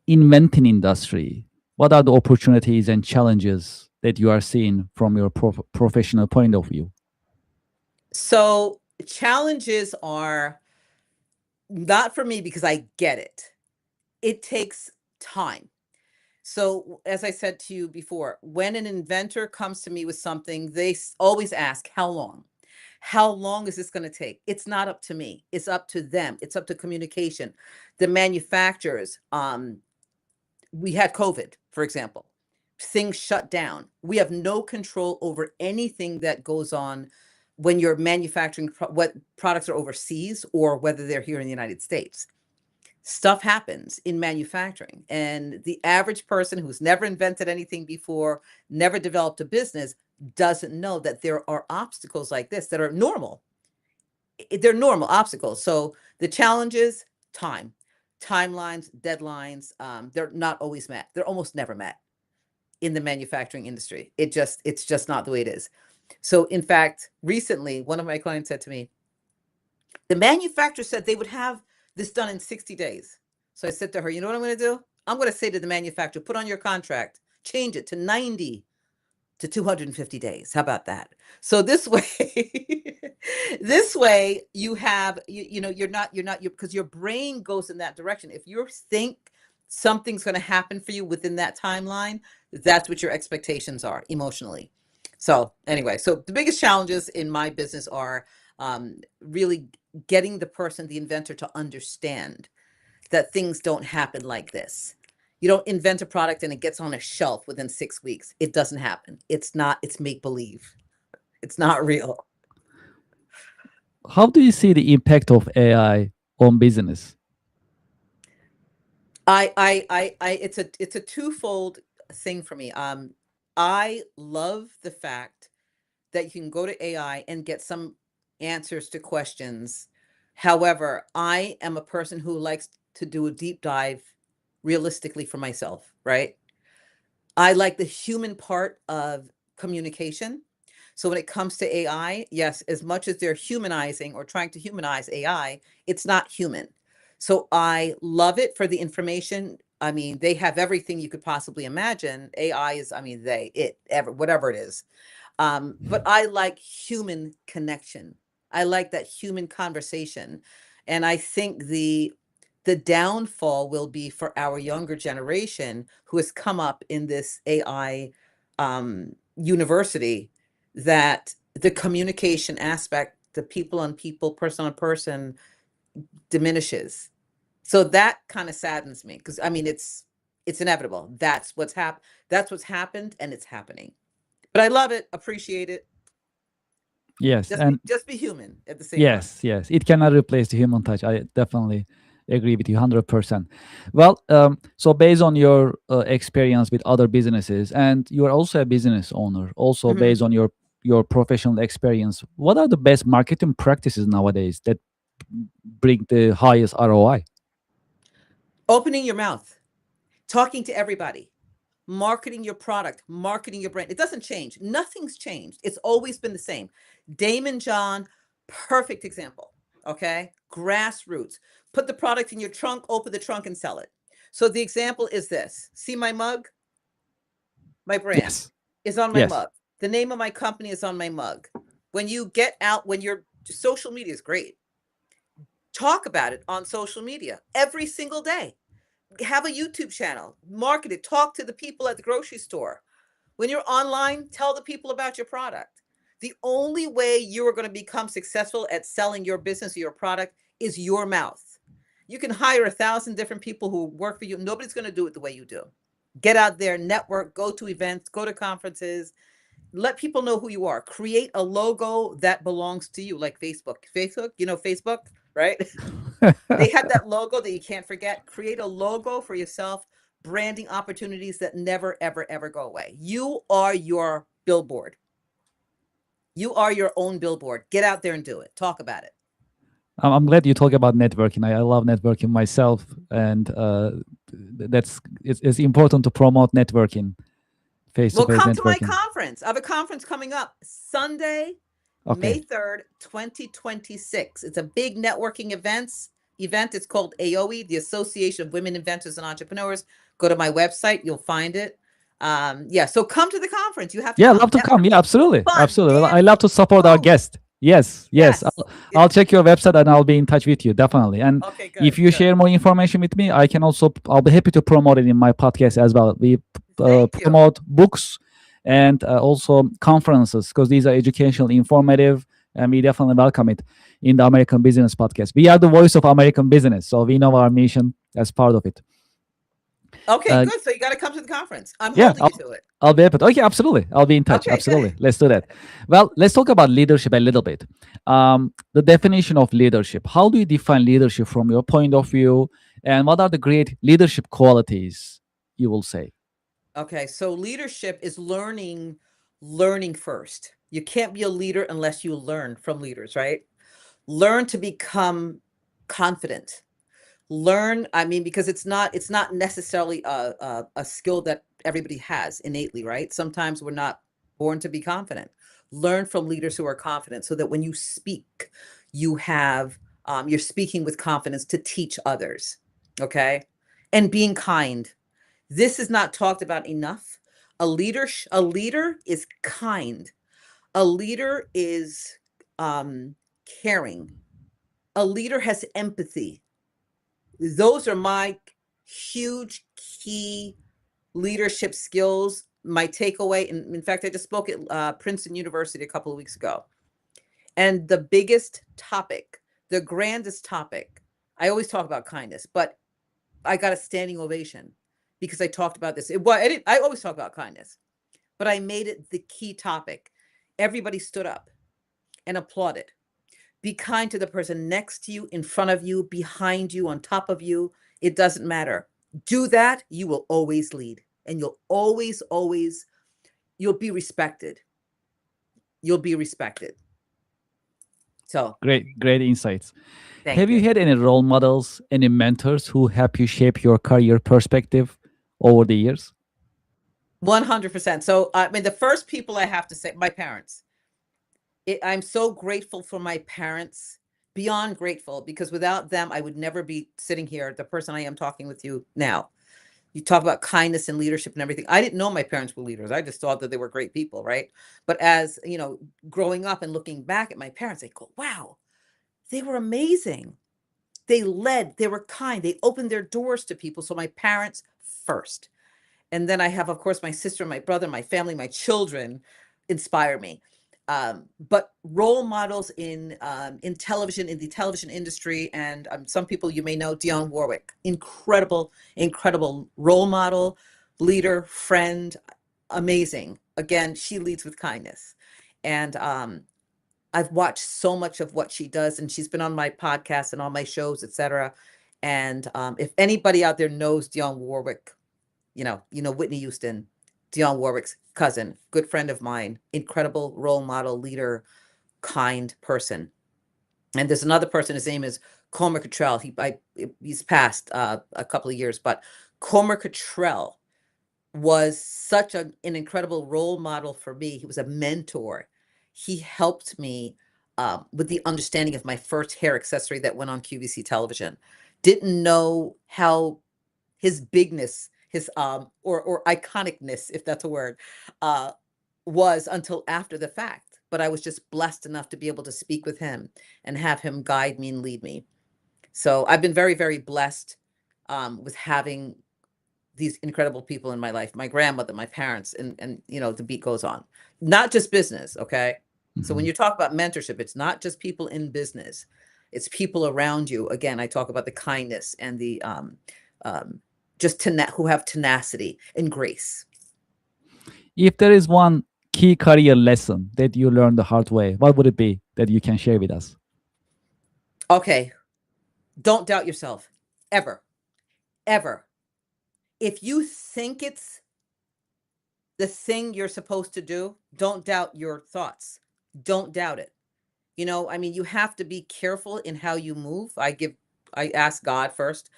inventing industry? What are the opportunities and challenges that you are seeing from your professional point of view? So challenges are not for me because I get it. It takes time. So as I said to you before, when an inventor comes to me with something, they always ask, how long? How long is this going to take? It's not up to me. It's up to them. It's up to communication. The manufacturers, we had COVID, for example. Things shut down. We have no control over anything that goes on when you're manufacturing what products are overseas or whether they're here in the United States. Stuff happens in manufacturing, and the average person who's never invented anything before, never developed a business, doesn't know that there are obstacles like this that are normal. They're normal obstacles. So the challenges, timelines, deadlines, they're not always met. They're almost never met in the manufacturing industry. It's just not the way it is. So in fact, recently, one of my clients said to me, the manufacturer said they would have this done in 60 days. So I said to her, you know what I'm going to do? I'm going to say to the manufacturer, put on your contract, change it to 90 to 250 days. How about that? So this way, you have, because your brain goes in that direction. If you think something's going to happen for you within that timeline, that's what your expectations are emotionally. So anyway, so the biggest challenges in my business are really getting the inventor, to understand that things don't happen like this. You don't invent a product and it gets on a shelf within 6 weeks. It doesn't happen. It's make-believe. It's not real. How do you see the impact of AI on business? It's a twofold thing for me. I love the fact that you can go to AI and get some answers to questions. However, I am a person who likes to do a deep dive realistically for myself, right? I like the human part of communication. So when it comes to AI, yes, as much as they're humanizing or trying to humanize AI, it's not human. So I love it for the information. I mean, they have everything you could possibly imagine. AI is, I mean, whatever it is. But I like human connection. I like that human conversation. And I think the downfall will be for our younger generation who has come up in this AI university, that the communication aspect, the people on people, person on person diminishes. So that kind of saddens me, because I mean it's inevitable. That's what's happened, and it's happening. But I love it, appreciate it. Yes, and Just be human at the same time. yes, it cannot replace the human touch. I definitely agree with you 100%. Well, so based on your experience with other businesses, and you are also a business owner, also Mhm. based on your professional experience, what are the best marketing practices nowadays that bring the highest ROI? Opening your mouth, talking to everybody, marketing your product, marketing your brand. It doesn't change. Nothing's changed. It's always been the same. Damon John, perfect example. Okay. Grassroots. Put the product in your trunk, open the trunk and sell it. So the example is this. See my mug? My brand Yes, is on my yes, mug. The name of my company is on my mug. When you get out, when your social media is great, talk about it on social media every single day. Have a YouTube channel, market it, talk to the people at the grocery store. When you're online, tell the people about your product. The only way you are going to become successful at selling your business or your product is your mouth. You can hire 1,000 different people who work for you. Nobody's going to do it the way you do. Get out there, network, go to events, go to conferences, let people know who you are. Create a logo that belongs to you, like Facebook. Facebook, right? They had that logo that you can't forget. Create a logo for yourself, branding opportunities that never, ever, ever go away. You are your billboard. You are your own billboard. Get out there and do it. Talk about it. I'm glad you talk about networking. I love networking myself, and it's important to promote networking, face to Well, face come to my networking. conference. I have a conference coming up Sunday, May Okay. 3rd, 2026. It's a big networking event. It's called AOE, the Association of Women Inventors and Entrepreneurs. Go to my website, you'll find it. Yeah, so come to the conference. You have to Yeah, I'd come. love to come. Yeah, Networking, absolutely, fun, absolutely. Well, I love dancing, to support our food. guest. Yes, yes. Yes. I'll check your website and I'll be in touch with you definitely. And Okay, if good, you good. share more information with me, I'll be happy to promote it in my podcast as well. We Thank you. promote books and also conferences, because these are educational, informative, and we definitely welcome it in the American Business Podcast. We are the voice of American business, so we know our mission as part of it. Okay, good. So you got to come to the conference. I'm Yeah, holding you to it. I'll be able to. Okay, absolutely. I'll be in touch. Okay, Absolutely. good. Let's do that. Well, let's talk about leadership a little bit. The definition of leadership. How do you define leadership from your point of view? And what are the great leadership qualities you will say? Okay, so leadership is learning first. You can't be a leader unless you learn from leaders, right? Learn to become confident. Learn, I mean, because it's not necessarily a skill that everybody has innately, right? Sometimes we're not born to be confident. Learn from leaders who are confident, so that when you speak, you have you're speaking with confidence to teach others. Okay, and being kind. This is not talked about enough. A leader is kind. A leader is caring. A leader has empathy. Those are my huge key leadership skills. My takeaway, and in fact, I just spoke at Princeton University a couple of weeks ago. And the biggest topic, the grandest topic, I always talk about kindness, but I got a standing ovation because I talked about this. I always talk about kindness, but I made it the key topic. Everybody stood up and applauded. Be kind to the person next to you, in front of you, behind you, on top of you. It doesn't matter. Do that, you will always lead, and you'll always, you'll be respected. You'll be respected. So Great insights. thank Have you you. had any role models, any mentors who help you shape your career perspective over the years? 100%. So, I mean, the first people I have to say, my parents. I'm so grateful for my parents, beyond grateful, because without them, I would never be sitting here, the person I am talking with you now. You talk about kindness and leadership and everything. I didn't know my parents were leaders. I just thought that they were great people, right? But as, growing up and looking back at my parents, I go, wow, they were amazing. They led, they were kind, they opened their doors to people. So my parents first. And then I have, of course, my sister, my brother, my family, my children inspire me. But role models in television, in the television industry, and some people you may know, Dionne Warwick, incredible role model, leader, friend, amazing. Again, she leads with kindness, and I've watched so much of what she does, and she's been on my podcast and on my shows, etc. And if anybody out there knows Dionne Warwick, you know Whitney Houston, Dionne Warwick's cousin, good friend of mine, incredible role model, leader, kind person. And there's another person, his name is Comer Cottrell. He's passed a couple of years, but Comer Cottrell was such an incredible role model for me. He was a mentor. He helped me with the understanding of my first hair accessory that went on QVC television. Didn't know how his bigness, his or iconicness, if that's a word, was until after the fact. But I was just blessed enough to be able to speak with him and have him guide me and lead me. So I've been very, very blessed with having these incredible people in my life, my grandmother, my parents, and the beat goes on. Not just business, okay? So when you talk about mentorship, it's not just people in business, it's people around you. Again, I talk about the kindness and the who have tenacity and grace. If there is one key career lesson that you learned the hard way, what would it be that you can share with us? Okay. Don't doubt yourself. Ever. Ever. If you think it's the thing you're supposed to do, don't doubt your thoughts. Don't doubt it. You have to be careful in how you move. I ask God first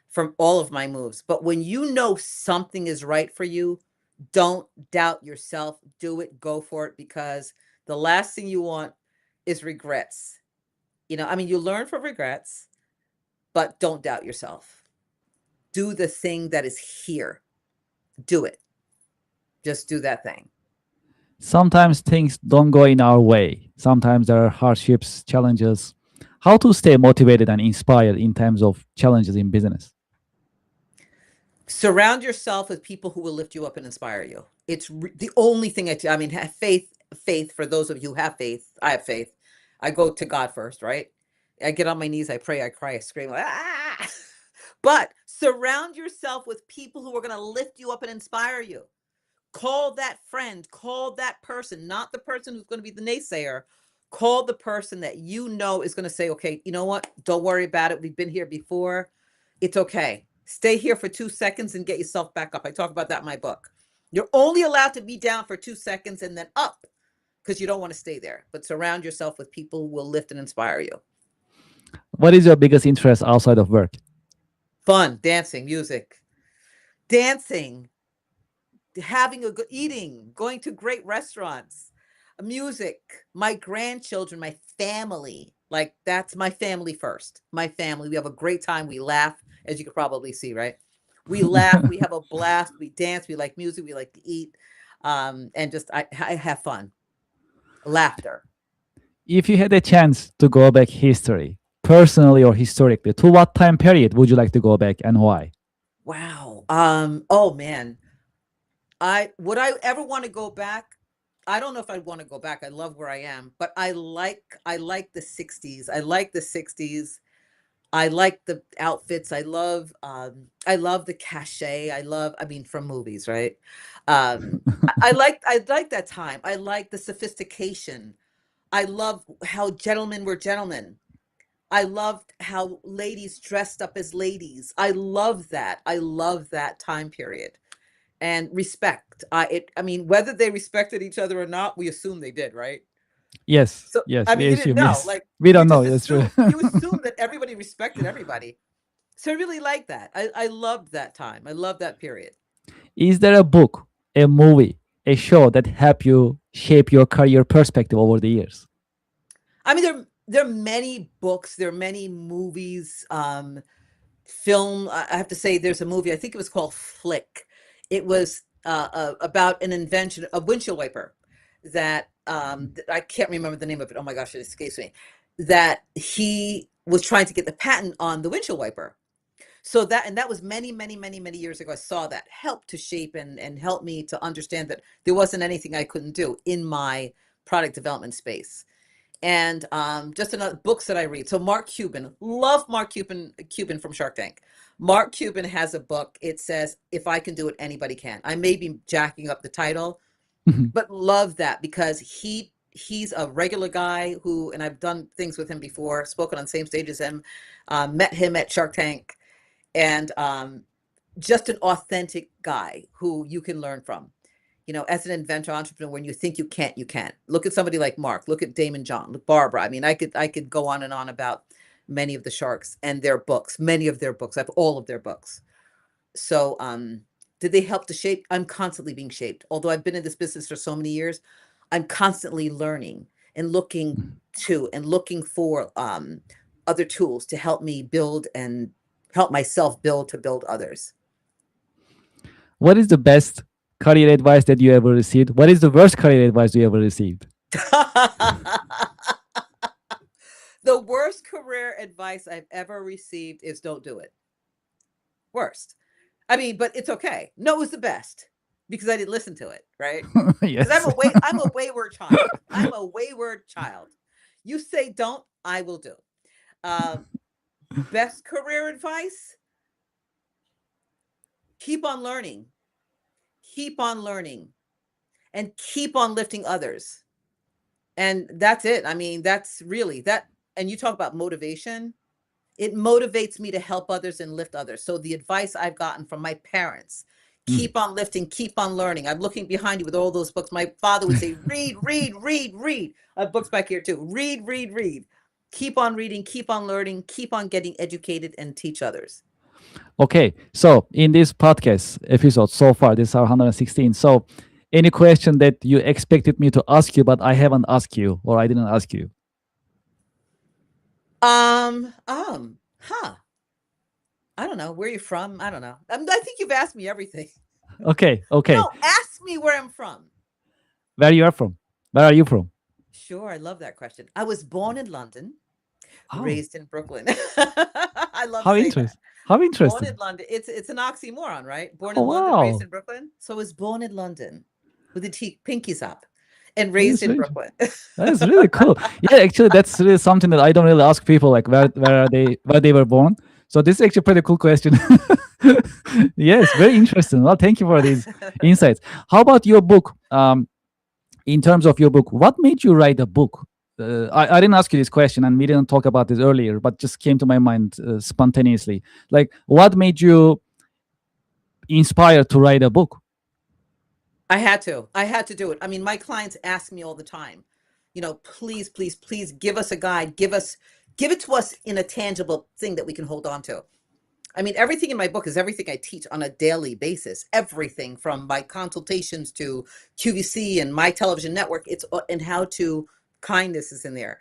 from all of my moves. But when you know something is right for you, don't doubt yourself. Do it, go for it, because the last thing you want is regrets. You learn from regrets, but don't doubt yourself. Do the thing that is here. Do it. Just do that thing. Sometimes things don't go in our way. Sometimes there are hardships, challenges. How to stay motivated and inspired in times of challenges in business? Surround yourself with people who will lift you up and inspire you. It's the only thing have faith. For those of you who have faith, I have faith. I go to God first, right? I get on my knees, I pray, I cry, I scream, like, ah! But surround yourself with people who are going to lift you up and inspire you. Call that friend, call that person, not the person who's going to be the naysayer. Call the person that you know is going to say, okay, you know what? Don't worry about it. We've been here before. It's okay. Stay here for 2 seconds and get yourself back up. I talk about that in my book. You're only allowed to be down for 2 seconds and then up, because you don't want to stay there. But surround yourself with people who will lift and inspire you. What is your biggest interest outside of work? Fun, dancing, music, dancing, having a good eating, going to great restaurants, music, my grandchildren, my family. Like, that's my family first. My family. We have a great time. We laugh, as you could probably see, right? We laugh, we have a blast, we dance, we like music, we like to eat, and just I have fun. Laughter. If you had a chance to go back history, personally or historically, to what time period would you like to go back and why? Wow. Oh man. Would I ever want to go back? I don't know if I'd want to go back. I love where I am, but I like the 60s. I like the 60s. I like the outfits. I love the cachet. From movies, right? I like that time. I like the sophistication. I love how gentlemen were gentlemen. I loved how ladies dressed up as ladies. I love that. I love that time period. And respect. I mean, whether they respected each other or not, we assume they did, right? Yes, So, yes, I we mean, you didn't assume, know. yes. Like, We you don't know, just that's true. assume that everybody respected everybody. So I really like that. I loved that time. I love that period. Is there a book, a movie, a show that helped you shape your career perspective over the years? I mean, there are many books, there are many movies, film. I have to say, there's a movie. I think it was called Flick. It was about an invention, a windshield wiper that I can't remember the name of it. Oh my gosh, it escapes me. That he was trying to get the patent on the windshield wiper. So that was many years ago. I saw that helped to shape and help me to understand that there wasn't anything I couldn't do in my product development space. And just another books that I read. So Mark Cuban, love Mark Cuban from Shark Tank. Mark Cuban has a book. It says, "If I can do it, anybody can." I may be jacking up the title, but love that because he's a regular guy who, and I've done things with him before, spoken on same stage as him, met him at Shark Tank, and just an authentic guy who you can learn from. You know, as an inventor entrepreneur, when you think you can't, you can't. Look at somebody like Mark, look at Damon John, look Barbara. I mean, I could go on and on about many of the sharks and their books, many of their books. I have all of their books. So did they help to shape? I'm constantly being shaped. Although I've been in this business for so many years, I'm constantly learning and looking for other tools to help me build and help myself build to build others. What is the best career advice that you ever received? What is the worst career advice you ever received? The worst career advice I've ever received is don't do it. Worst. I mean, but it's okay. No, it was the best because I didn't listen to it, right? Yes. Because I'm a wayward child. I'm a wayward child. You say don't, I will do. Best career advice? Keep on learning. Keep on learning. And keep on lifting others. And that's it. I mean, that's really that. And you talk about motivation. It motivates me to help others and lift others. So the advice I've gotten from my parents, keep on lifting, keep on learning. I'm looking behind you with all those books. My father would say, read, read, read, read. I have books back here too. Read, read, read. Keep on reading, keep on learning, keep on getting educated and teach others. Okay, so in this podcast episode so far, this is our 116. So any question that you expected me to ask you, but I haven't asked you or I didn't ask you? I don't know. Where are you from? I don't know. I think you've asked me everything. Okay. No, ask me where I'm from. Where you are from? Where are you from? Sure, I love that question. I was born in London, raised in Brooklyn. I love How saying interesting. that. How Born interesting. in London. It's an oxymoron, right? Born Oh, in London, raised wow. in Brooklyn. So I was born in London with the pinkies up and That raised is in really, Brooklyn. that is really cool. Yeah, actually, that's really something that I don't really ask people, like where they were born. So this is actually a pretty cool question. Yes, very interesting. Well, thank you for these insights. How about your book? In terms of your book, what made you write a book? I didn't ask you this question, and we didn't talk about this earlier, but just came to my mind spontaneously. Like, what made you inspired to write a book? I had to do it. I mean, my clients ask me all the time, you know, please, please, please give us a guide. Give it to us in a tangible thing that we can hold on to. I mean, everything in my book is everything I teach on a daily basis. Everything from my consultations to QVC and my television network. It's and how to kindness is in there.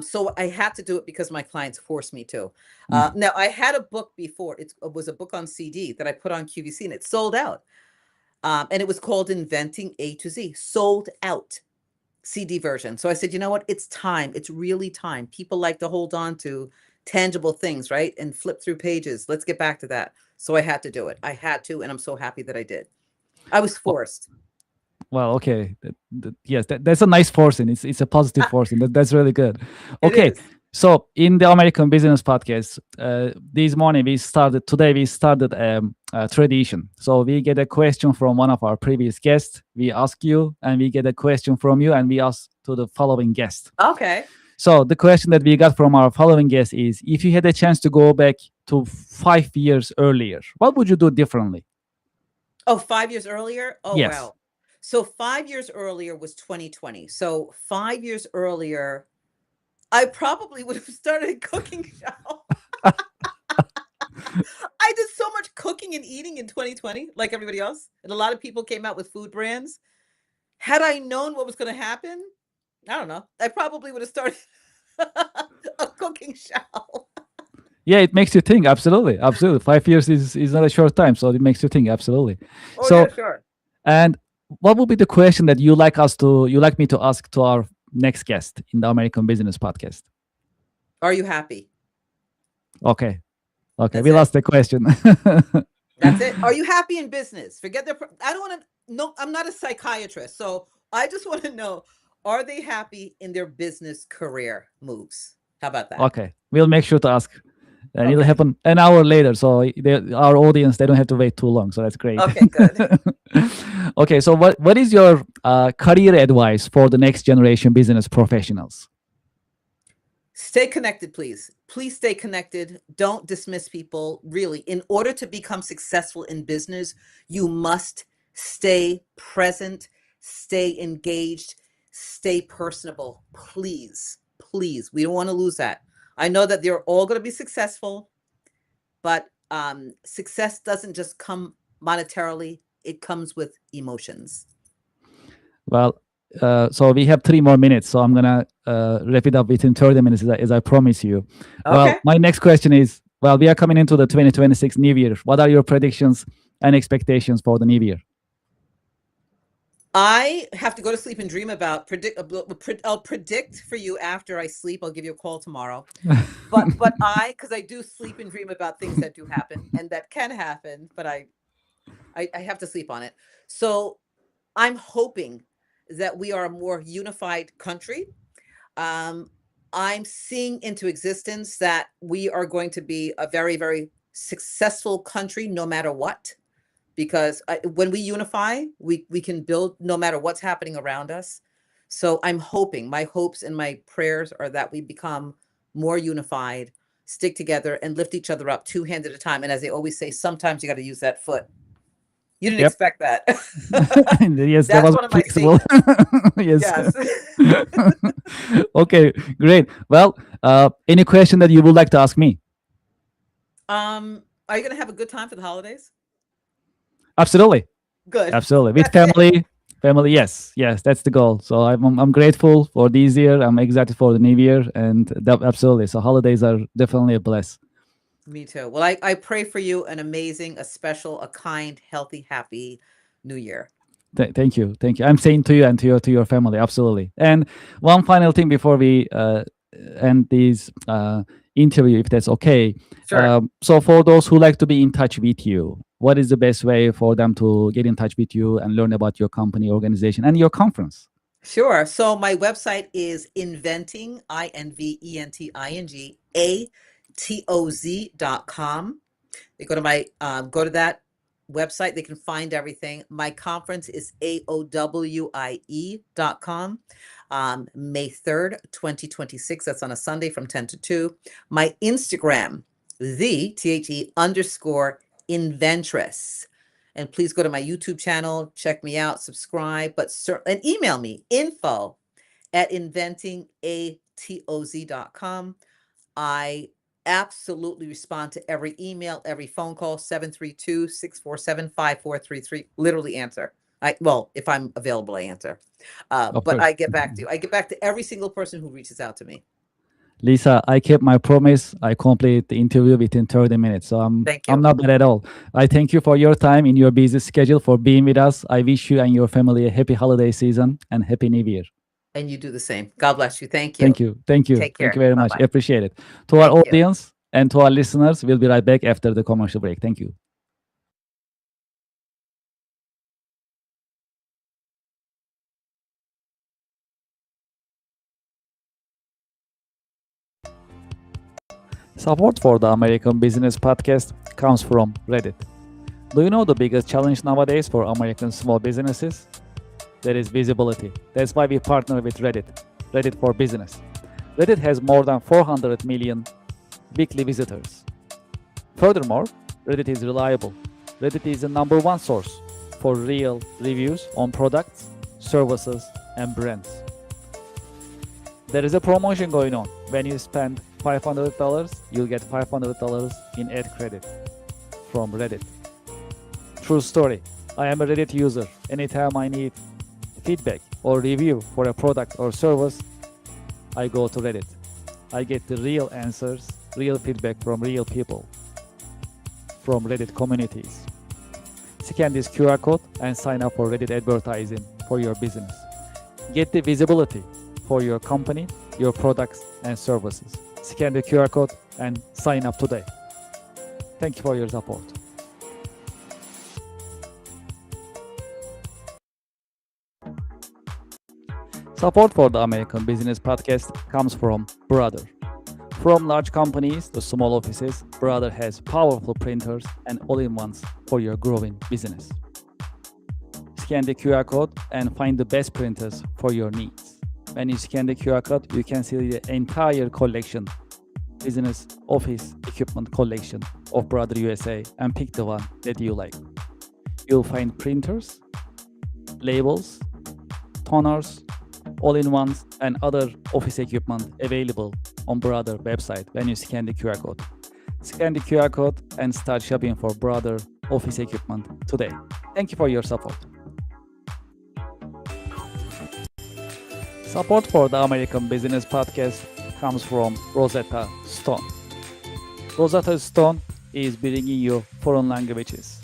So I had to do it because my clients forced me to. Now I had a book before. It was a book on CD that I put on QVC and it sold out. And it was called Inventing A to Z. Sold out. CD version. So I said, you know what? It's time. It's really time. People like to hold on to tangible things, right? And flip through pages. Let's get back to that. So I had to do it. I had to, and I'm so happy that I did. I was forced. Well, okay. Yes, that's a nice forcing. It's a positive forcing. That's really good. It Okay. is. So in the American Business Podcast, today we started a tradition. So we get a question from one of our previous guests. We ask you, and we get a question from you, and we ask to the following guest. Okay. So the question that we got from our following guest is, if you had a chance to go back to 5 years earlier, what would you do differently? Oh, 5 years earlier? Oh, Yes. wow. So 5 years earlier was 2020. So 5 years earlier, I probably would have started a cooking show. I did so much cooking and eating in 2020, like everybody else. And a lot of people came out with food brands. Had I known what was going to happen, I don't know. I probably would have started a cooking show. Yeah, it makes you think. Absolutely. Absolutely. 5 years is not a short time. So it makes you think. Absolutely. Oh, So, yeah, sure. and what would be the question that you like me to ask to our next guest in the American Business Podcast? Are you happy? Okay. That's We it. lost the question. That's it. Are you happy in business? Forget their. I don't want to. No, I'm not a psychiatrist, so I just want to know: are they happy in their business career moves? How about that? Okay. We'll make sure to ask. And it'll Okay. happen an hour later. So our audience, they don't have to wait too long. So that's great. Okay, good. Okay. So what is your career advice for the next generation business professionals? Stay connected, please. Please stay connected. Don't dismiss people. Really, in order to become successful in business, you must stay present, stay engaged, stay personable. Please, please. We don't want to lose that. I know that they're all going to be successful, but success doesn't just come monetarily. It comes with emotions. Well, so we have 3 more minutes. So I'm going to wrap it up within 30 minutes as I promise you. Well, Okay. my next question is, well, we are coming into the 2026 New Year. What are your predictions and expectations for the New Year? I have to go to sleep and dream about I'll predict for you after I sleep. I'll give you a call tomorrow. But because I do sleep and dream about things that do happen and that can happen, but I have to sleep on it. So I'm hoping that we are a more unified country. I'm seeing into existence that we are going to be a very, very successful country no matter what. Because when we unify, we can build no matter what's happening around us. So I'm hoping, my hopes and my prayers are that we become more unified, stick together, and lift each other up 2 hands at a time. And as they always say, sometimes you got to use that foot. You didn't Yep. expect that. Yes, that That's was one of my flexible. Yes. Yes. Okay, great. Well, any question that you would like to ask me? Are you going to have a good time for the holidays? Absolutely. Good. Absolutely. With That's it. family, yes, that's the goal. So I'm grateful for this year. I'm excited for the new year, and absolutely. So holidays are definitely a bless. Me too. Well, I pray for you an amazing, a special, a kind, healthy, happy New Year. Thank you. I'm saying to you and to your family, absolutely. And one final thing before we end this interview, if that's okay. Sure. So for those who like to be in touch with you, what is the best way for them to get in touch with you and learn about your company, organization, and your conference? Sure. So my website is inventing, INVENTING, They go to that website. They can find everything. My conference is AOWIE.com. May 3rd, 2026. That's on a Sunday from 10 to 2. My Instagram, _Inventress. And please go to my YouTube channel, check me out, subscribe, and email me, info@inventingatoz.com. I absolutely respond to every email, every phone call, 732-647-5433. Literally answer. If I'm available, I answer. But course. I get back to you. I get back to every single person who reaches out to me. Lisa, I kept my promise. I completed the interview within 30 minutes. So I'm not bad at all. I thank you for your time in your busy schedule, for being with us. I wish you and your family a happy holiday season and happy New Year. And you do the same. God bless you. Thank you. Thank you. Take care. Thank you very much. Bye-bye. Appreciate it. To our audience and to our listeners, we'll be right back after the commercial break. Thank you. Support for the American Business Podcast comes from Reddit. Do you know the biggest challenge nowadays for American small businesses? That is visibility. That's why we partner with Reddit for Business. Reddit has more than 400 million weekly visitors. Furthermore, Reddit is reliable. Reddit is the number one source for real reviews on products, services, and brands. There is a promotion going on. When you spend $500, you'll get $500 in ad credit from Reddit. True story. I am a Reddit user. Anytime I need feedback or review for a product or service, I go to Reddit. I get the real answers, real feedback from real people, from Reddit communities. Scan this QR code and sign up for Reddit advertising for your business. Get the visibility for your company, your products, and services. Scan the QR code and sign up today. Thank you for your support. Support for the American Business Podcast comes from Brother. From large companies to small offices, Brother has powerful printers and all-in-ones for your growing business. Scan the QR code and find the best printers for your needs. When you scan the QR code, you can see the entire collection, business office equipment collection of Brother USA, and pick the one that you like. You'll find printers, labels, toners, all-in-ones, and other office equipment available on Brother website when you scan the QR code. Scan the QR code and start shopping for Brother office equipment today. Thank you for your support. Support for the American Business Podcast comes from Rosetta Stone. Rosetta Stone is bringing you foreign languages.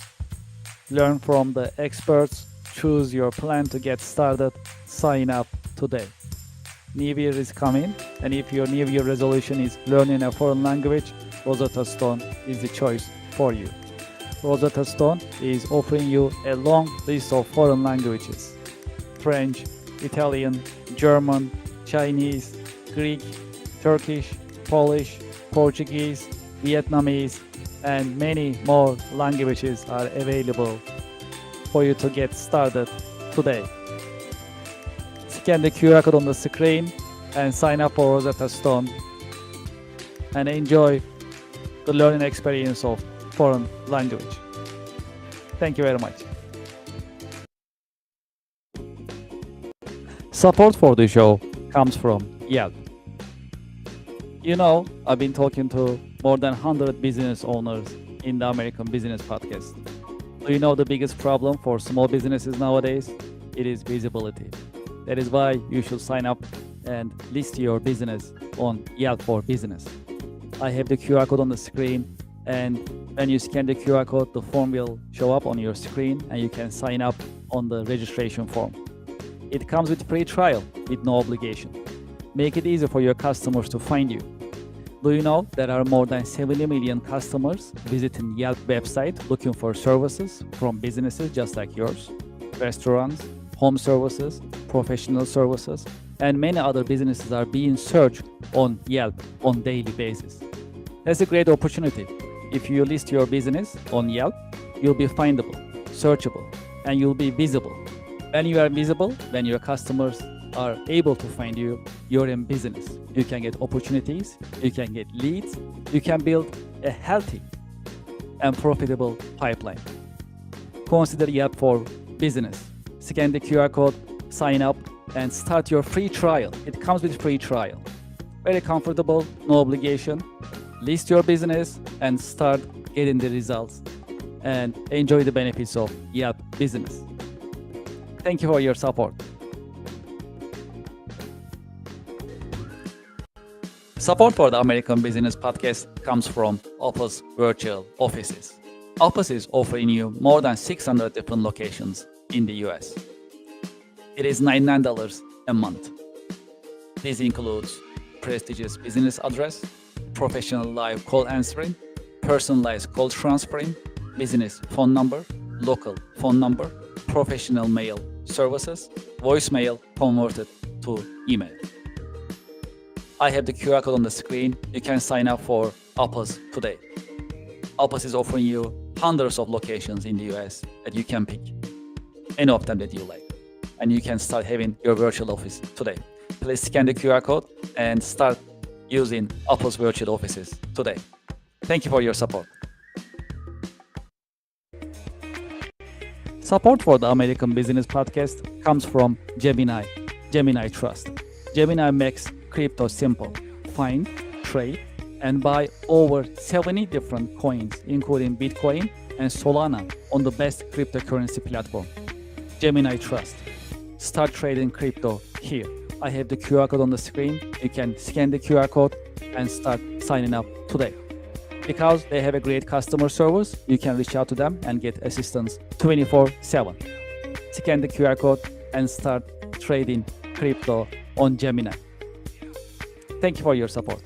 Learn from the experts, choose your plan to get started, sign up today. New Year is coming, and if your New Year resolution is learning a foreign language, Rosetta Stone is the choice for you. Rosetta Stone is offering you a long list of foreign languages: French, Italian, German, Chinese, Greek, Turkish, Polish, Portuguese, Vietnamese, and many more languages are available for you to get started today. Scan the QR code on the screen and sign up for Rosetta Stone and enjoy the learning experience of foreign language. Thank you very much. Support for the show comes from Yelp. You know, I've been talking to more than 100 business owners in the American Business Podcast. Do you know the biggest problem for small businesses nowadays? It is visibility. That is why you should sign up and list your business on Yelp for Business. I have the QR code on the screen, and when you scan the QR code, the form will show up on your screen and you can sign up on the registration form. It comes with free trial with no obligation. Make it easy for your customers to find you. Do you know there are more than 70 million customers visiting Yelp website looking for services from businesses just like yours? Restaurants, home services, professional services, and many other businesses are being searched on Yelp on daily basis. That's a great opportunity. If you list your business on Yelp, you'll be findable, searchable, and you'll be visible. When you are visible, when your customers are able to find you, you're in business. You can get opportunities, you can get leads, you can build a healthy and profitable pipeline. Consider Yelp for Business. Scan the QR code, sign up, and start your free trial. It comes with free trial. Very comfortable, no obligation. List your business and start getting the results and enjoy the benefits of Yelp Business. Thank you for your support. Support for the American Business Podcast comes from Office Virtual Offices. Office is offering you more than 600 different locations in the US. It is $99 a month. This includes prestigious business address, professional live call answering, personalized call transferring, business phone number, local phone number, professional mail services, voicemail converted to email. I have the QR code on the screen. You can sign up for Office today. Office is offering you hundreds of locations in the US that you can pick, any of them that you like, and you can start having your virtual office today. Please scan the QR code and start using Apple's virtual offices today. Thank you for your support. Support for the American Business Podcast comes from Gemini Trust. Gemini makes crypto simple. Find, trade, and buy over 70 different coins, including Bitcoin and Solana, on the best cryptocurrency platform. Gemini Trust. Start trading crypto here. I have the QR code on the screen. You can scan the QR code and start signing up today. Because they have a great customer service, you can reach out to them and get assistance 24/7. Scan the QR code and start trading crypto on Gemini. Thank you for your support.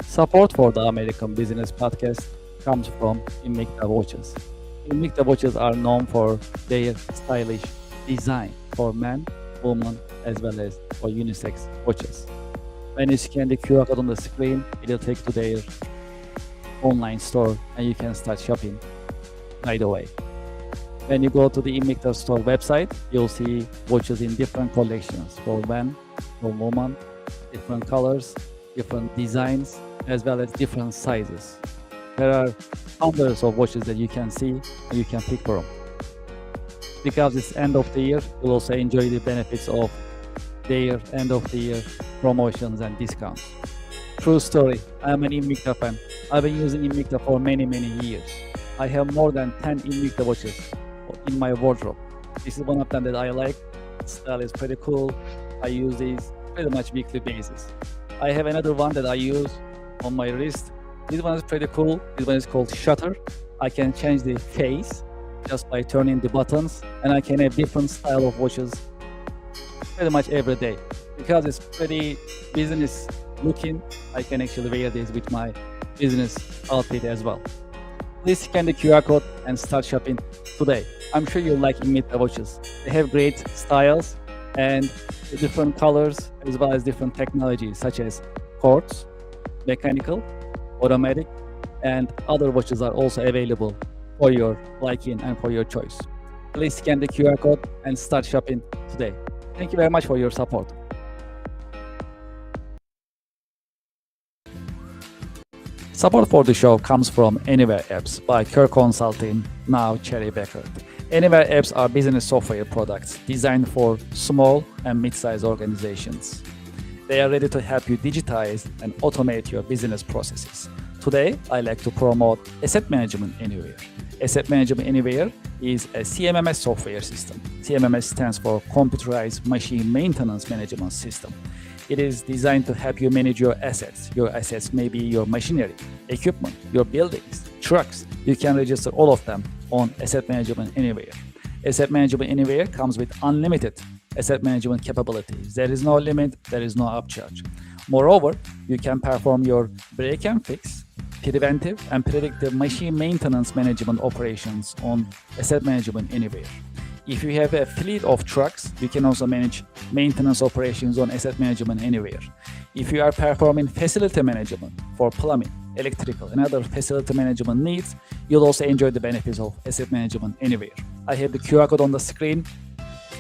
Support for the American Business Podcast comes from Invicta watches. Invicta watches are known for their stylish design for men, women, as well as for unisex watches. When you scan the QR code on the screen, it will take to their online store and you can start shopping right away. When you go to the Invicta store website, you'll see watches in different collections for men, for women, different colors, different designs, as well as different sizes. There are hundreds of watches that you can see and you can pick from. Because it's end of the year, you'll also enjoy the benefits of their end of the year promotions and discounts. True story, I'm an Invicta fan. I've been using Invicta for many years. I have more than 10 Invicta watches in my wardrobe. This is one of them that I like. The style is pretty cool. I use these pretty much weekly basis. I have another one that I use on my wrist. This one is pretty cool. This one is called Shutter. I can change the face just by turning the buttons, and I can have different style of watches pretty much every day. Because it's pretty business looking, I can actually wear this with my business outfit as well. Please scan the QR code and start shopping today. I'm sure you'll like Invicta watches. They have great styles and different colors as well as different technologies such as quartz, mechanical, automatic, and other watches are also available for your liking and for your choice. Please scan the QR code and start shopping today. Thank you very much for your support. Support for the show comes from Anywhere Apps by Kerr Consulting, now Cherry Beckert. Anywhere Apps are business software products designed for small and mid-sized organizations. They are ready to help you digitize and automate your business processes. Today, I like to promote Asset Management Anywhere. Asset Management Anywhere is a CMMS software system. CMMS stands for Computerized Machine Maintenance Management System. It is designed to help you manage your assets. Your assets may be your machinery, equipment, your buildings, trucks. You can register all of them on Asset Management Anywhere. Asset Management Anywhere comes with unlimited asset management capabilities. There is no limit, there is no upcharge. Moreover, you can perform your break and fix, preventive and predictive machine maintenance management operations on Asset Management Anywhere. If you have a fleet of trucks, you can also manage maintenance operations on Asset Management Anywhere. If you are performing facility management for plumbing, electrical, and other facility management needs, you'll also enjoy the benefits of Asset Management Anywhere. I have the QR code on the screen.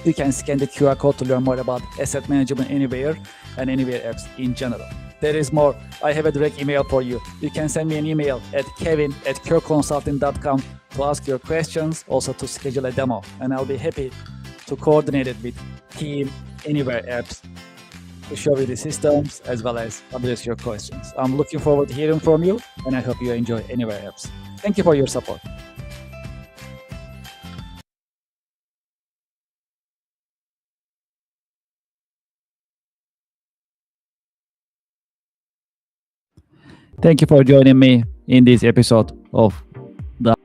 You can scan the QR code to learn more about Asset Management Anywhere and Anywhere apps in general. There is more. I have a direct email for you. You can send me an email at kevin@kerconsulting.com to ask your questions, also to schedule a demo, and I'll be happy to coordinate it with Team Anywhere Apps to show you the systems as well as address your questions. I'm looking forward to hearing from you, and I hope you enjoy Anywhere Apps. Thank you for your support. Thank you for joining me in this episode of the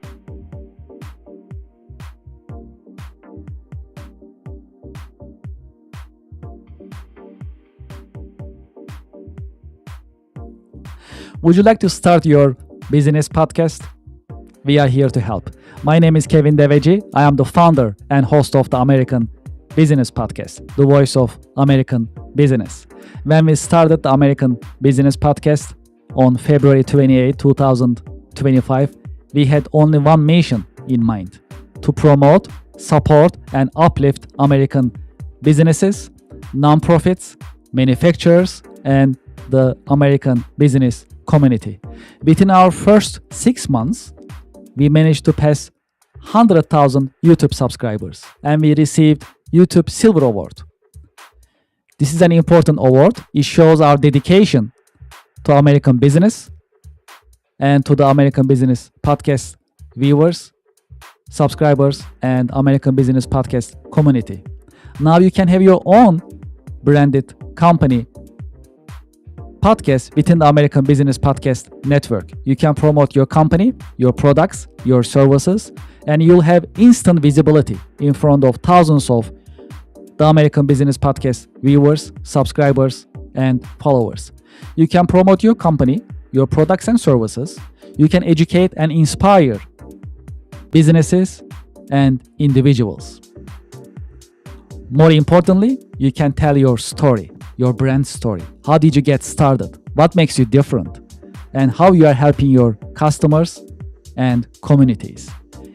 Would you like to start your business podcast? We are here to help. My name is Kevin Deveci. I am the founder and host of the American Business Podcast, the voice of American business. When we started the American Business Podcast on February 28, 2025, we had only one mission in mind: to promote, support, and uplift American businesses, non-profits, manufacturers, and the American business community. Within our first 6 months, we managed to pass 100,000 YouTube subscribers, and we received YouTube Silver Award. This is an important award. It shows our dedication to American business and to the American Business Podcast viewers, subscribers, and American Business Podcast community. Now you can have your own branded company podcast within the American Business Podcast network. You can promote your company, your products, your services, and you'll have instant visibility in front of thousands of the American Business Podcast viewers, subscribers, and followers. You can promote your company, your products and services. You can educate and inspire businesses and individuals. More importantly, you can tell your story, your brand story. How did you get started? What makes you different? And how you are helping your customers and communities.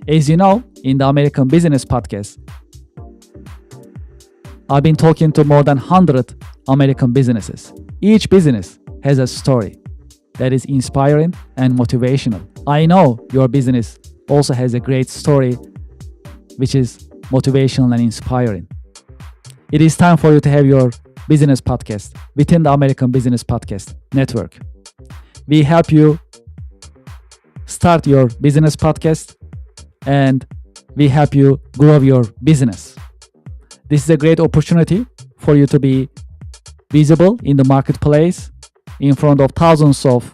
As you know, in the American Business Podcast, I've been talking to more than 100 American businesses. Each business has a story that is inspiring and motivational. I know your business also has a great story which is motivational and inspiring. It is time for you to have your business podcast within the American Business Podcast network. We help you start your business podcast and we help you grow your business. This is a great opportunity for you to be visible in the marketplace in front of thousands of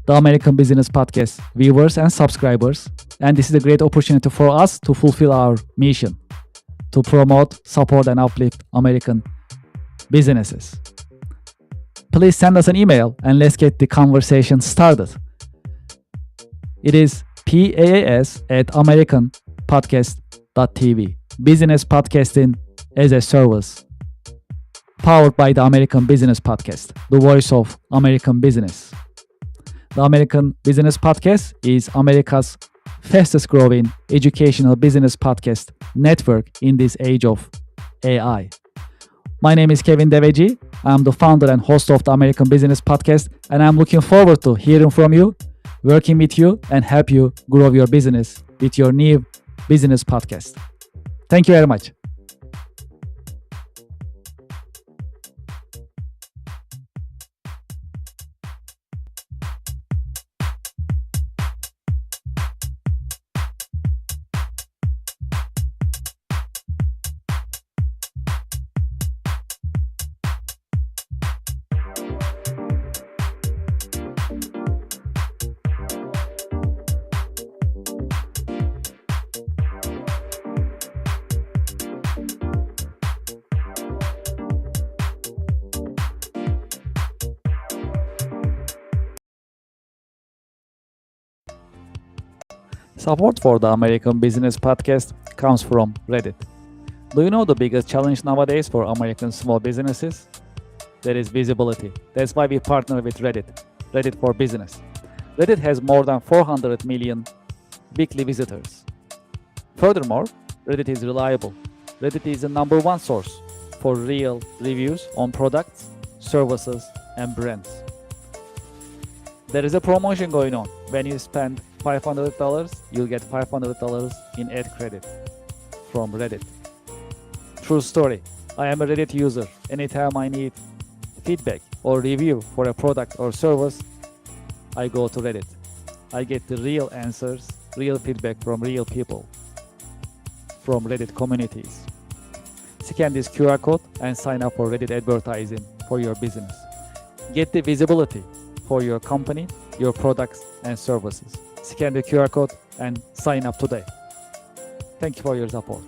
the American Business Podcast viewers and subscribers. And this is a great opportunity for us to fulfill our mission to promote, support, and uplift American businesses. Please send us an email and let's get the conversation started. It is paas@americanpodcast.tv. Business podcasting as a service, powered by the American Business Podcast, the voice of American business. The American Business Podcast is America's fastest growing educational business podcast network in this age of AI. My name is Kevin Deveci. I'm the founder and host of the American Business Podcast, and I'm looking forward to hearing from you, working with you, and help you grow your business with your new business podcast. Thank you very much. Support for the American Business Podcast comes from Reddit. Do you know the biggest challenge nowadays for American small businesses? That is visibility. That's why we partner with Reddit, Reddit for Business. Reddit has more than 400 million weekly visitors. Furthermore, Reddit is reliable. Reddit is the #1 source for real reviews on products, services, and brands. There is a promotion going on. When you spend $500, you'll get $500 in ad credit from Reddit. True story. I am a Reddit user. Anytime I need feedback or review for a product or service, I go to Reddit. I get the real answers, real feedback from real people, from Reddit communities. Scan this QR code and sign up for Reddit advertising for your business. Get the visibility for your company, your products, and services. Scan the QR code and sign up today. Thank you for your support.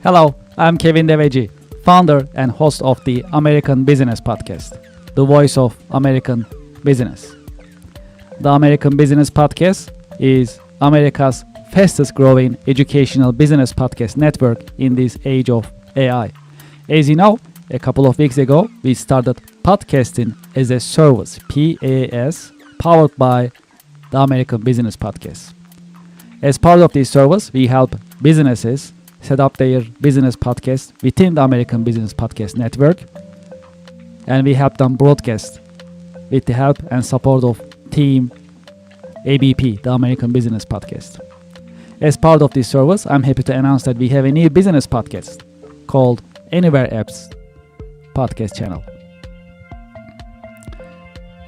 Hello, I'm Kevin Deveci, founder and host of the American Business Podcast, the voice of American business. The American Business Podcast is America's fastest growing educational business podcast network in this age of AI. As you know, a couple of weeks ago, we started podcasting as a service, PAS, powered by the American Business Podcast. As part of this service, we help businesses set up their business podcast within the American Business Podcast network, and we help them broadcast with the help and support of Team ABP, the American Business Podcast. As part of this service, I'm happy to announce that we have a new business podcast called Anywhere Apps Podcast Channel.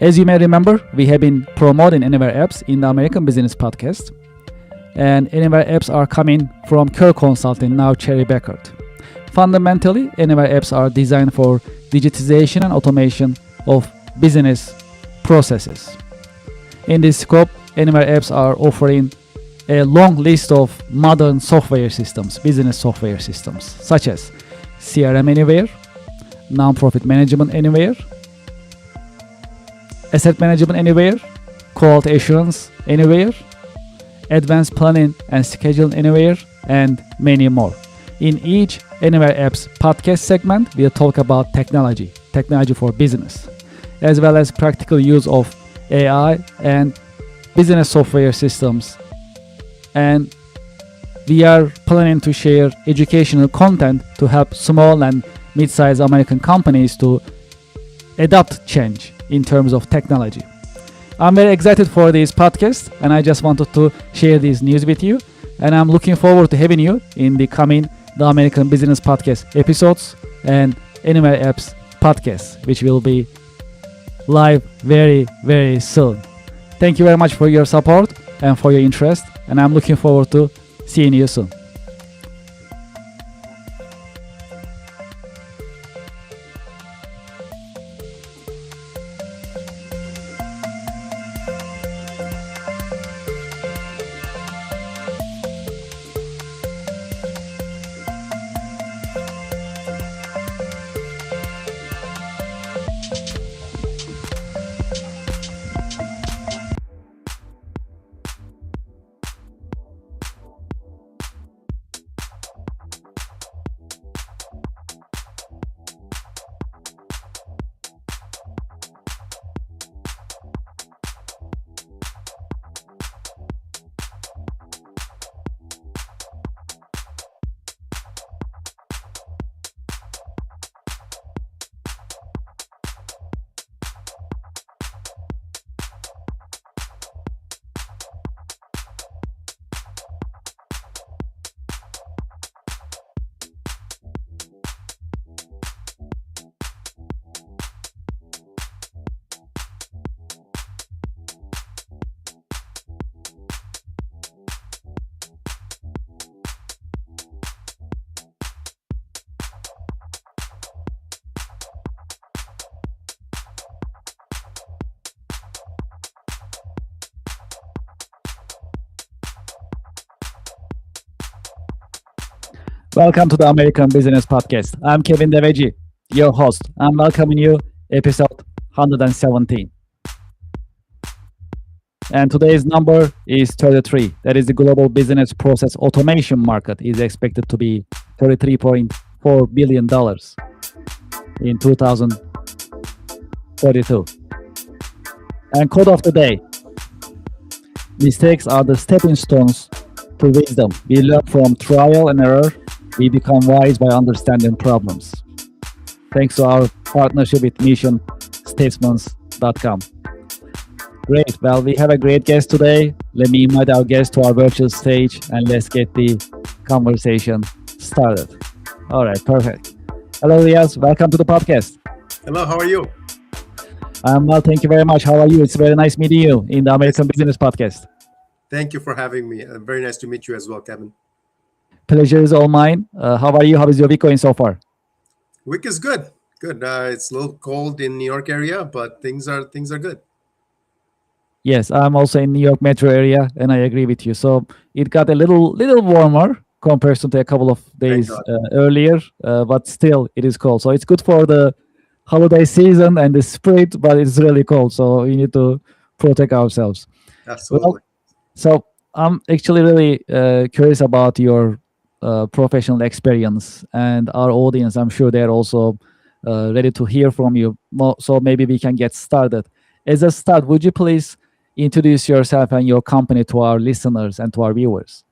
As you may remember, we have been promoting Anywhere Apps in the American Business Podcast, and Anywhere Apps are coming from Kerr Consulting, now Cherry Bekaert. Fundamentally, Anywhere Apps are designed for digitization and automation of business processes. In this scope, Anywhere Apps are offering a long list of modern software systems, business software systems, such as CRM Anywhere, Nonprofit Management Anywhere, Asset Management Anywhere, Quality Assurance Anywhere, Advanced Planning and Scheduling Anywhere, and many more. In each Anywhere Apps podcast segment, we'll talk about technology for business, as well as practical use of AI and business software systems. And we are planning to share educational content to help small and mid-sized American companies to adopt change in terms of technology. I'm very excited for this podcast, and I just wanted to share this news with you. And I'm looking forward to having you in the coming The American Business Podcast episodes and Anywhere Apps podcast, which will be live very, very soon. Thank you very much for your support and for your interest, and I'm looking forward to seeing you soon. Welcome to the American Business Podcast. I'm Kevin Deveji, your host. I'm welcoming you episode 117. And today's number is 33. That is the global business process automation market is expected to be $33.4 billion in 2032. And quote of the day: mistakes are the stepping stones to wisdom. We learn from trial and error. We become wise by understanding problems. Thanks to our partnership with missionstatements.com. Great. Well, we have a great guest today. Let me invite our guest to our virtual stage and let's get the conversation started. All right, perfect. Hello, Riaz. Welcome to the podcast. Hello, how are you? I'm well, thank you very much. How are you? It's very nice meeting you in the American Business Podcast. Thank you for having me. Very nice to meet you as well, Kevin. Pleasure is all mine. How are you? How is your week going so far? Week is good. Good. It's a little cold in New York area, but things are good. Yes, I'm also in New York metro area, and I agree with you. So it got a little warmer compared to a couple of days earlier, but still it is cold. So it's good for the holiday season and the spring, but it's really cold. So we need to protect ourselves. Absolutely. Well, so I'm actually really curious about your professional experience, and our audience, I'm sure they're also ready to hear from you. So maybe we can get started. As a start, would you please introduce yourself and your company to our listeners and to our viewers?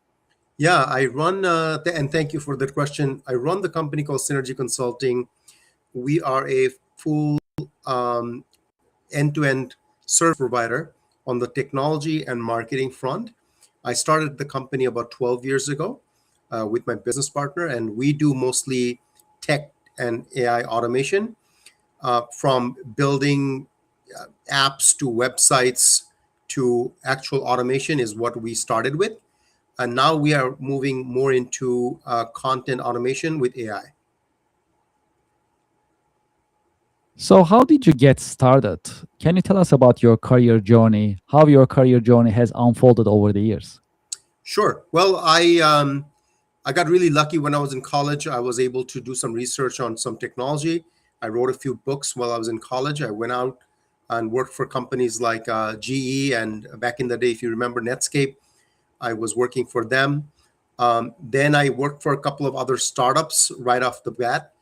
Yeah, I run, and thank you for that question. I run the company called Synergy Consulting. We are a full um, end-to-end service provider on the technology and marketing front. I started the company about 12 years ago with my business partner, and we do mostly tech and AI automation, from building apps to websites to actual automation is what we started with. And now we are moving more into content automation with AI. So, how did you get started? Can you tell us about your career journey, how your career journey has unfolded over the years? Sure. Well, I got really lucky when I was in college. I was able to do some research on some technology. I wrote a few books while I was in college. I went out and worked for companies like GE, and back in the day, if you remember Netscape, I was working for them. Then I worked for a couple of other startups right off the bat.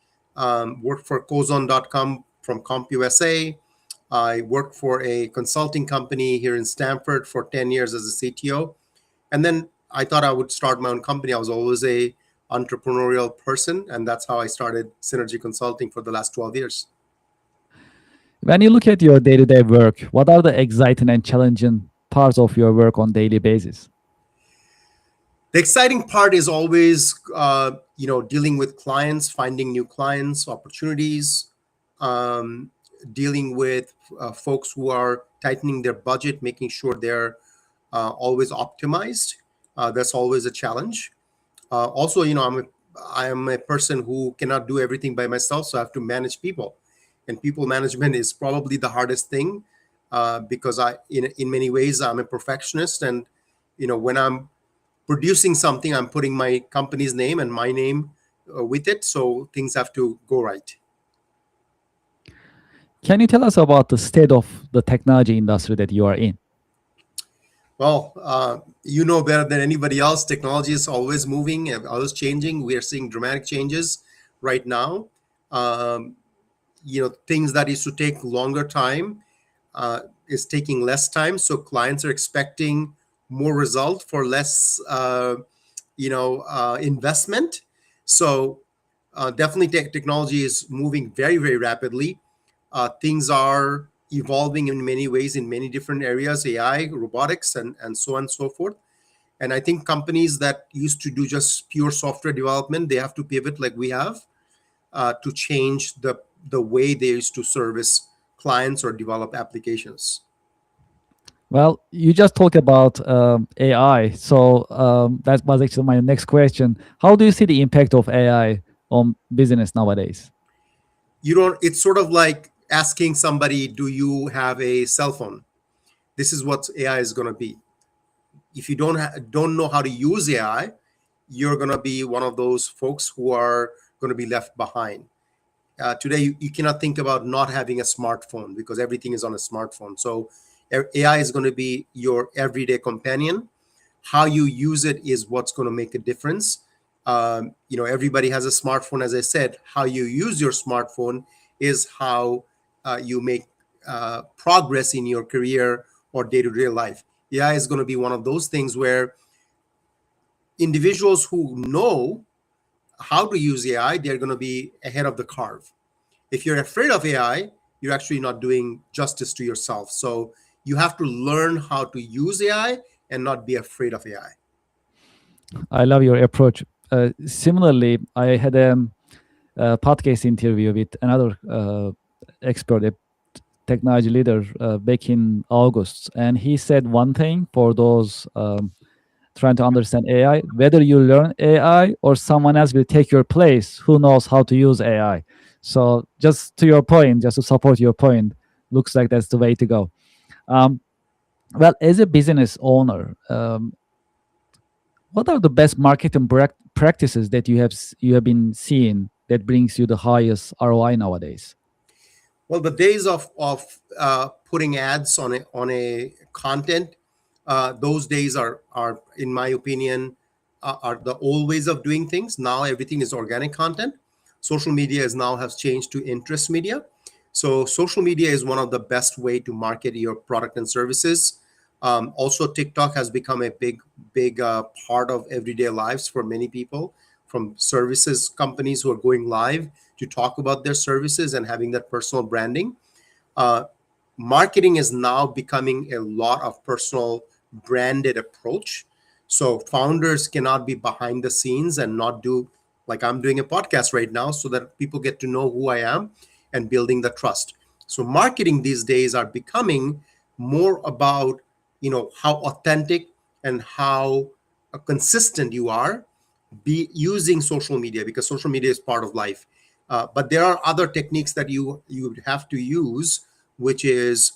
Worked for Cozon.com from CompUSA. I worked for a consulting company here in Stanford for 10 years as a CTO. And then I thought I would start my own company. I was always a entrepreneurial person, and that's how I started Synergy Consulting for the last 12 years. When you look at your day-to-day work, what are the exciting and challenging parts of your work on daily basis? The exciting part is always, dealing with clients, finding new clients, opportunities, dealing with folks who are tightening their budget, making sure they're always optimized. That's always a challenge. Also, I am a person who cannot do everything by myself, so I have to manage people, and people management is probably the hardest thing because in many ways, I'm a perfectionist, and when I'm producing something, I'm putting my company's name and my name with it, so things have to go right. Can you tell us about the state of the technology industry that you are in? Well, you know better than anybody else, technology is always moving and always changing. We are seeing dramatic changes right now. Um, Things that used to take longer time is taking less time. So clients are expecting more result for less, investment. So definitely technology is moving very, very rapidly. Things are evolving in many ways in many different areas, AI, robotics, and so on and so forth. And I think companies that used to do just pure software development, they have to pivot like we have to change the way they used to service clients or develop applications. Well, you just talked about AI. So that was actually my next question. How do you see the impact of AI on business nowadays? It's sort of like asking somebody, do you have a cell phone? This is what AI is going to be. If you don't know how to use AI, you're going to be one of those folks who are going to be left behind. Today, you cannot think about not having a smartphone because everything is on a smartphone. So AI is going to be your everyday companion. How you use it is what's going to make a difference. Everybody has a smartphone, as I said. How you use your smartphone is how you make progress in your career or day-to-day life. AI is going to be one of those things where individuals who know how to use AI, they're going to be ahead of the curve. If you're afraid of AI, you're actually not doing justice to yourself. So you have to learn how to use AI and not be afraid of AI. I love your approach. Similarly, I had a podcast interview with another expert, a technology leader, back in August, and he said one thing for those trying to understand AI: whether you learn AI or someone else will take your place, who knows how to use AI. So, just to your point, just to support your point, looks like that's the way to go. Um, well, as a business owner, what are the best marketing practices that you have been seeing that brings you the highest ROI nowadays? Well, the days of putting ads on a content, those days are in my opinion are the old ways of doing things. Now everything is organic content. Social media is now has changed to interest media. So social media is one of the best way to market your product and services. Also, TikTok has become a big part of everyday lives for many people, from services companies who are going live to talk about their services and having that personal branding. Uh, Marketing is now becoming a lot of personal branded approach. So founders cannot be behind the scenes and not do, like I'm doing a podcast right now, so that people get to know who I am and building the trust. So marketing these days are becoming more about, how authentic and how consistent you are be using social media, because social media is part of life. But there are other techniques that you would have to use, which is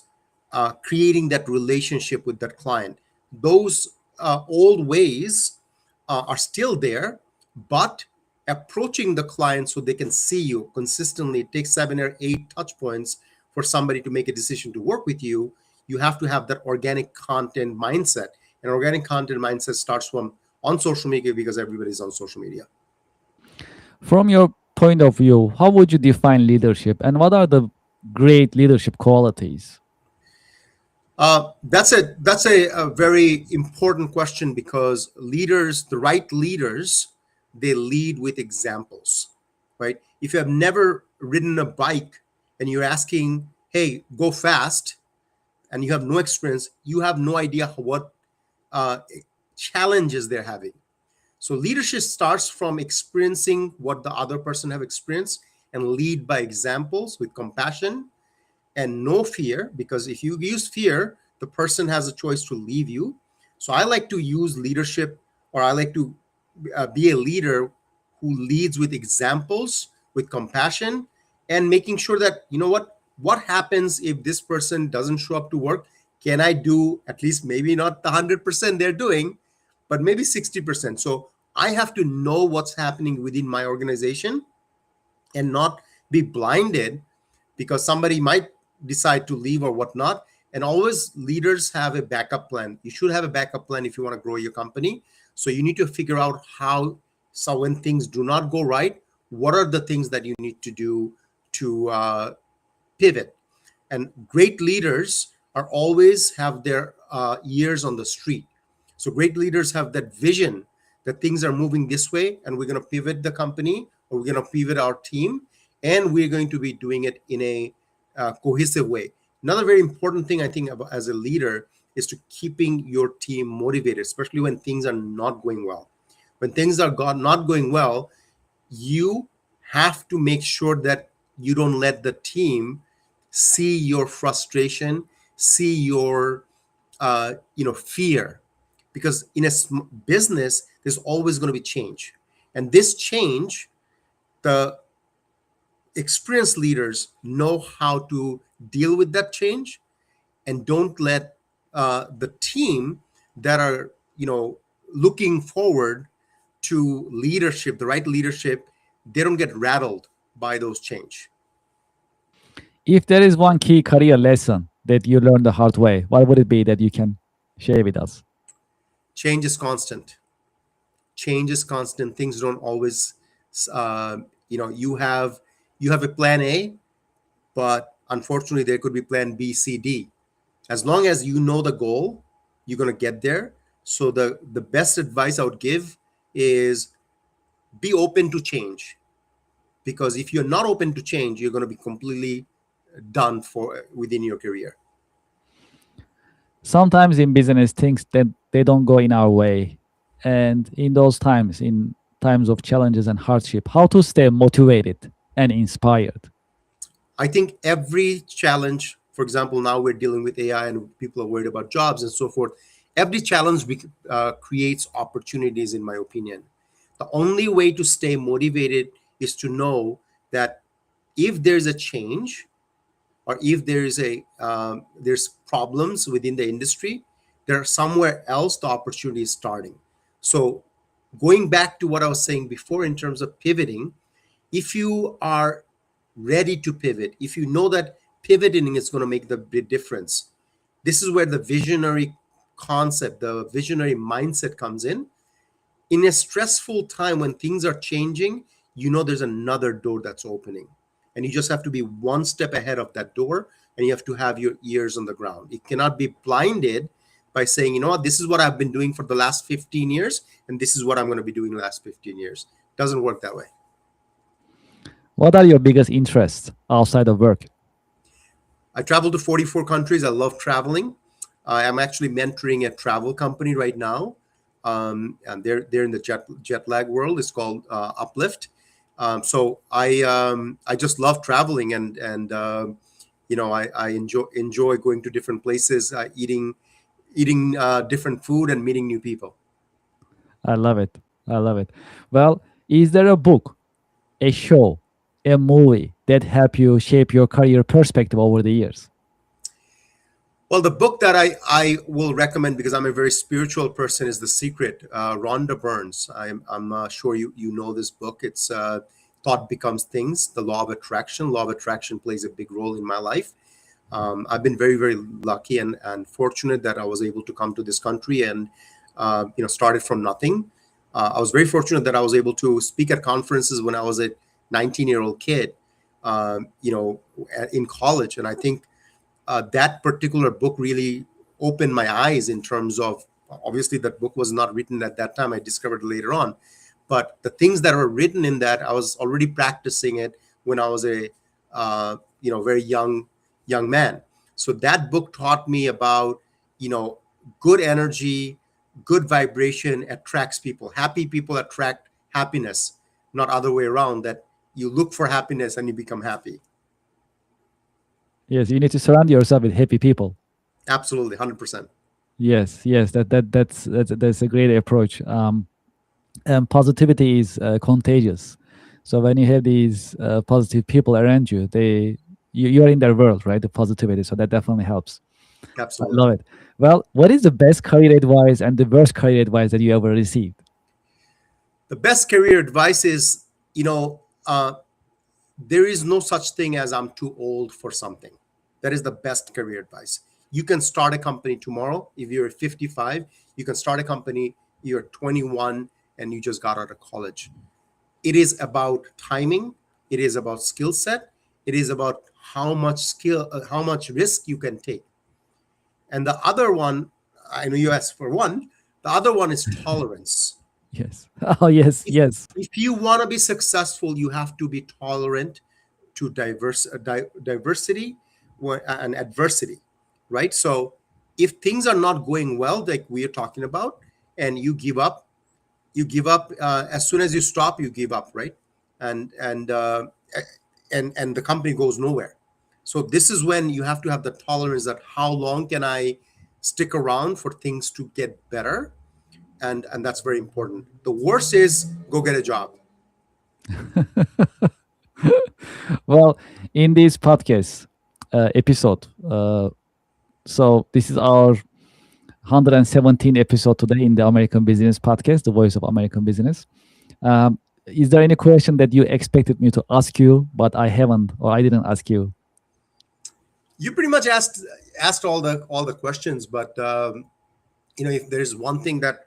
creating that relationship with that client. Those old ways are still there, but approaching the client so they can see you consistently. It takes 7 or 8 touch points for somebody to make a decision to work with you. You have to have that organic content mindset. And organic content mindset starts from on social media, because everybody's on social media. From your point of view, how would you define leadership and what are the great leadership qualities? That's a very important question, because leaders, the right leaders, they lead with examples, right? If you have never ridden a bike and you're asking, hey, go fast, and you have no experience, you have no idea what uh, challenges they're having. So leadership starts from experiencing what the other person have experienced, and lead by examples with compassion and no fear, because if you use fear, the person has a choice to leave you. So I like to use leadership, or I like to be a leader who leads with examples, with compassion, and making sure that, what happens if this person doesn't show up to work? Can I do at least, maybe not the 100% they're doing, but maybe 60%? So I have to know what's happening within my organization and not be blinded because somebody might decide to leave or whatnot. And always leaders have a backup plan. You should have a backup plan if you want to grow your company. So you need to figure out how, so when things do not go right, what are the things that you need to do to pivot? And great leaders are always have their ears on the street. So great leaders have that vision that things are moving this way, and we're going to pivot the company, or we're going to pivot our team, and we're going to be doing it in a cohesive way. Another very important thing I think about as a leader is to keeping your team motivated, especially when things are not going well. When things are not going well, you have to make sure that you don't let the team see your frustration, see your fear, because in a business there's always going to be change, and this change, the experienced leaders know how to deal with that change, and don't let the team that are looking forward to leadership, the right leadership, they don't get rattled by those change. If there is one key career lesson that you learned the hard way, what would it be that you can share with us? Change is constant. Change is constant. Things don't always you have a plan A, but unfortunately there could be plan B, C, D. As long as you know the goal, you're going to get there. So the best advice I would give is be open to change, because if you're not open to change, you're going to be completely done for within your career. Sometimes in business, things that they don't go in our way. And in those times, in times of challenges and hardship, how to stay motivated and inspired? I think every challenge, for example, now we're dealing with AI and people are worried about jobs and so forth. Every challenge creates opportunities, in my opinion. The only way to stay motivated is to know that if there's a change, or if there's problems within the industry, there are somewhere else the opportunity is starting. So going back to what I was saying before in terms of pivoting, if you are ready to pivot, if you know that pivoting is going to make the big difference, this is where the visionary concept, the visionary mindset comes in. In a stressful time when things are changing, there's another door that's opening, and you just have to be one step ahead of that door, and you have to have your ears on the ground. You cannot be blinded by saying, you know what, this is what I've been doing for the last 15 years, and this is what I'm going to be doing the last 15 years. It doesn't work that way. What are your biggest interests outside of work? I travel to 44 countries. I love traveling. I'm actually mentoring a travel company right now, and they're in the jet lag world. It's called Uplift. So I just love traveling, and I enjoy going to different places, eating different food, and meeting new people. I love it. I love it. Well, is there a book, a show, a movie that help you shape your career perspective over the years? Well, the book that I will recommend, because I'm a very spiritual person, is The Secret. Rhonda Burns. I'm sure you know this book. It's Thought Becomes Things, the Law of Attraction. Law of Attraction plays a big role in my life. I've been very, very lucky and fortunate that I was able to come to this country and started from nothing. I was very fortunate that I was able to speak at conferences when I was a 19-year-old kid, in college. And I think that particular book really opened my eyes in terms of, obviously that book was not written at that time. I discovered later on, but the things that were written in that, I was already practicing it when I was a very young man. So that book taught me about, good energy, good vibration attracts people. Happy people attract happiness, not other way around, that you look for happiness and you become happy. Yes, you need to surround yourself with happy people. Absolutely, 100%. Yes, that's a great approach. And positivity is contagious. So when you have these positive people around you, you're in their world, right? The positivity. So that definitely helps. Absolutely. I love it. Well, what is the best career advice and the worst career advice that you ever received? The best career advice is, there is no such thing as I'm too old for something. That is the best career advice. You can start a company tomorrow. If you're 55, you can start a company. You're 21 and you just got out of college. It is about timing. It is about skill set. It is about how much risk you can take. And the other one, I know you asked for one. The other one is tolerance. Yes. Oh, yes, yes. If you want to be successful, you have to be tolerant to diversity and adversity, right? So if things are not going well, like we are talking about, and you give up, as soon as you stop, you give up, right? And the company goes nowhere. So this is when you have to have the tolerance that how long can I stick around for things to get better, and that's very important. The worst is go get a job. Well, in this podcast episode, so this is our 117 episode today in the American Business Podcast, the voice of American business. Is there any question that you expected me to ask you, but I haven't, or I didn't ask you? You pretty much asked all the questions, but if there's one thing that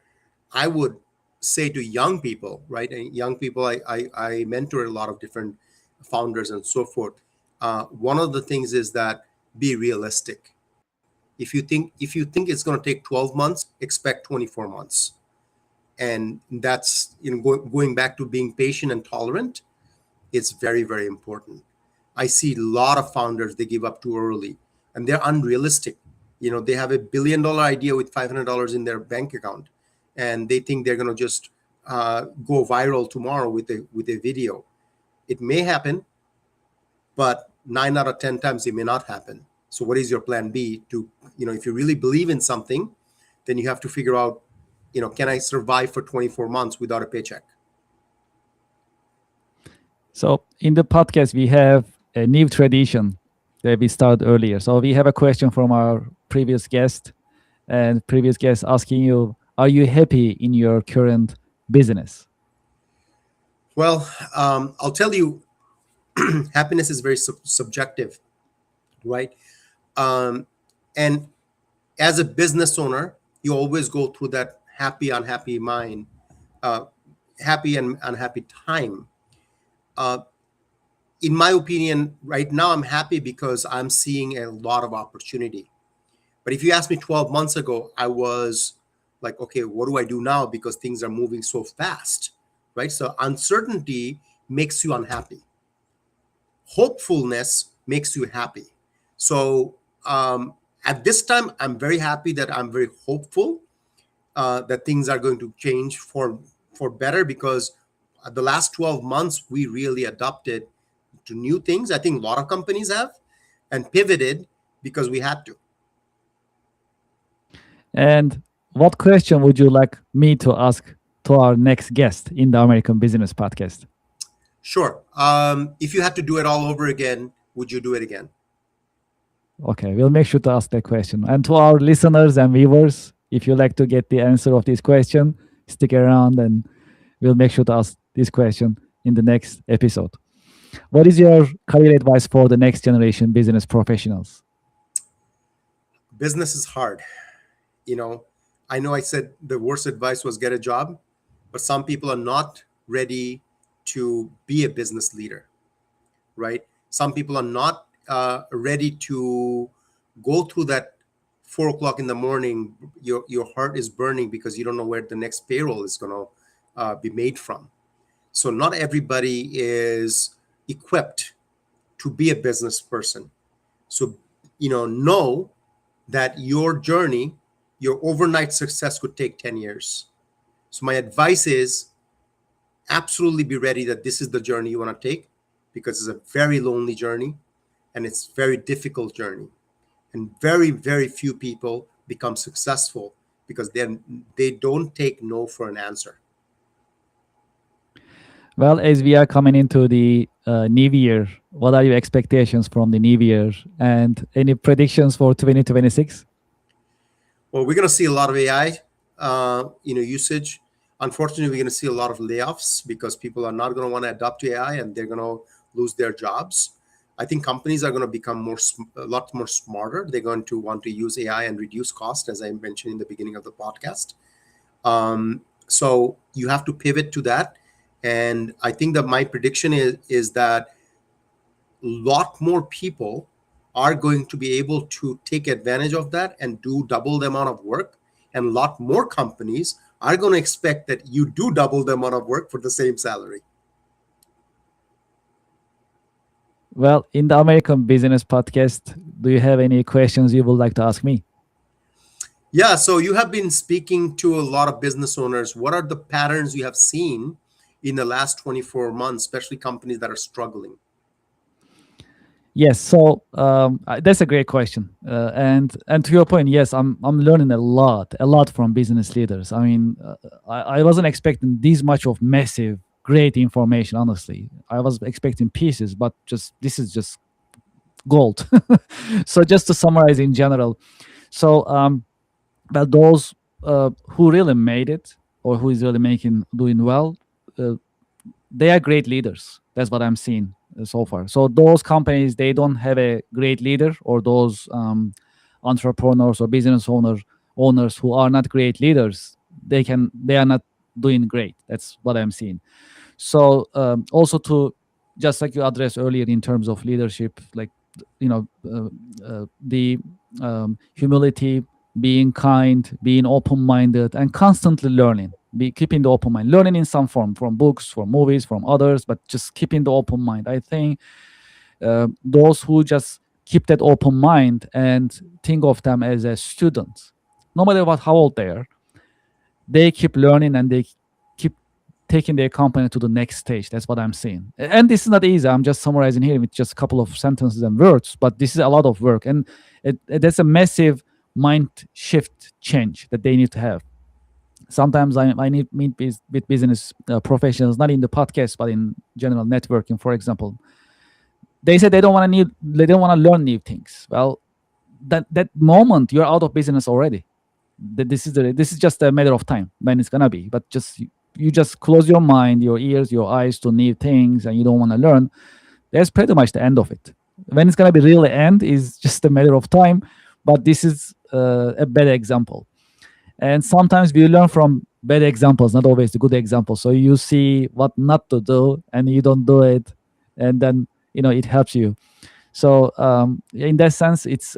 I would say to young people, right? And young people, I mentor a lot of different founders and so forth. One of the things is that be realistic. If you think it's going to take 12 months, expect 24 months. And that's, going back to being patient and tolerant. It's very, very important. I see a lot of founders, they give up too early and they're unrealistic. They have $1 billion idea with $500 in their bank account, and they think they're going to just go viral tomorrow with a video. It may happen, but 9 out of 10 times it may not happen. So what is your plan B to, if you really believe in something, then you have to figure out, can I survive for 24 months without a paycheck? So in the podcast, we have a new tradition that we started earlier. So we have a question from our previous guest, and previous guest asking you, are you happy in your current business? Well, I'll tell you, happiness is very subjective, right? And as a business owner, you always go through that happy, unhappy mind uh, happy and unhappy time. Uh, in my opinion, right now I'm happy because I'm seeing a lot of opportunity. But if you asked me 12 months ago, I was like, okay, what do I do now? Because things are moving so fast, right? So uncertainty makes you unhappy. Hopefulness makes you happy. So at this time, I'm very happy that I'm very hopeful that things are going to change for better, because the last 12 months we really adapted to new things. I think a lot of companies have, and pivoted because we had to. And what question would you like me to ask to our next guest in the American Business Podcast? Sure. If you had to do it all over again, would you do it again? Okay, we'll make sure to ask that question. And to our listeners and viewers, if you like to get the answer of this question, stick around and we'll make sure to ask this question in the next episode. What is your career advice for the next generation business professionals? Business is hard. I know I said the worst advice was get a job, but some people are not ready to be a business leader, right? Some people are not ready to go through that 4 o'clock in the morning. Your heart is burning because you don't know where the next payroll is going to be made from. So not everybody is equipped to be a business person. So, know that your journey, your overnight success could take 10 years. So my advice is absolutely be ready that this is the journey you want to take, because it's a very lonely journey and it's a very difficult journey. And very, very few people become successful because they don't take no for an answer. Well, as we are coming into the new year, what are your expectations from the new year and any predictions for 2026? Well, we're going to see a lot of AI, usage. Unfortunately, we're going to see a lot of layoffs because people are not going to want to adapt to AI and they're going to lose their jobs. I think companies are going to become a lot more smarter. They're going to want to use AI and reduce cost, as I mentioned in the beginning of the podcast. So you have to pivot to that. And I think that my prediction is that a lot more people are going to be able to take advantage of that and do double the amount of work. And a lot more companies are going to expect that you do double the amount of work for the same salary. Well, in the American Business Podcast, do you have any questions you would like to ask me? Yeah, so you have been speaking to a lot of business owners. What are the patterns you have seen in the last 24 months, especially companies that are struggling? Yes, so that's a great question, and to your point, yes, I'm learning a lot from business leaders. I mean, I wasn't expecting this much of massive, great information. Honestly, I was expecting pieces, but this is just gold. So just to summarize in general, so but those who really made it or who is really doing well, they are great leaders. That's what I'm seeing so far. So those companies, they don't have a great leader, or those entrepreneurs or business owners who are not great leaders, they are not doing great. That's what I'm seeing. So also, to just like you addressed earlier in terms of leadership, like the humility, being kind, being open-minded, and constantly learning. Keeping the open mind, learning in some form, from books, from movies, from others, but just keeping the open mind. I think those who just keep that open mind and think of them as a student, no matter how old they keep learning and they keep taking their company to the next stage. That's what I'm seeing. And this is not easy. I'm just summarizing here with just a couple of sentences and words, but this is a lot of work, and that's a massive mind shift change that they need to have. Sometimes I need meet with business professionals, not in the podcast, but in general networking, for example. They say they don't want to learn new things. Well, that moment you're out of business already. This is just a matter of time when it's gonna be. But you just close your mind, your ears, your eyes to new things, and you don't want to learn. That's pretty much the end of it. When it's gonna be really end is just a matter of time. But this is a better example. And sometimes we learn from bad examples, not always the good examples. So you see what not to do, and you don't do it, and then it helps you. So in that sense, it's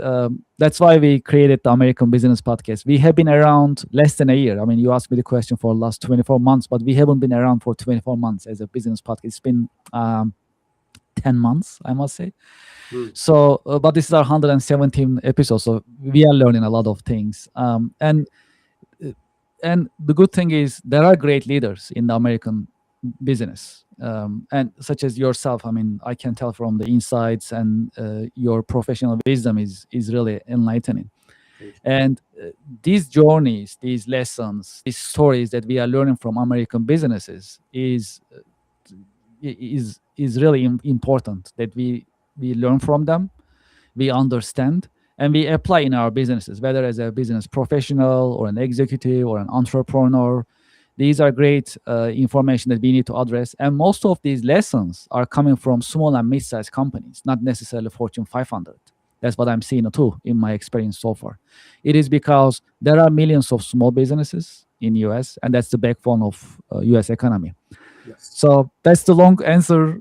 that's why we created the American Business Podcast. We have been around less than a year. I mean, you asked me the question for the last 24 months, but we haven't been around for 24 months as a business podcast. It's been 10 months, I must say. So, but this is our 117 episode, so we are learning a lot of things. And the good thing is there are great leaders in the American business, and such as yourself. I mean, I can tell from the insights, and your professional wisdom is really enlightening. And these journeys, these lessons, these stories that we are learning from American businesses is really important that we learn from them, we understand, and we apply in our businesses, whether as a business professional or an executive or an entrepreneur. These are great information that we need to address. And most of these lessons are coming from small and mid-sized companies, not necessarily Fortune 500. That's what I'm seeing too in my experience so far. It is because there are millions of small businesses in US, and that's the backbone of US economy. Yes. So that's the long answer,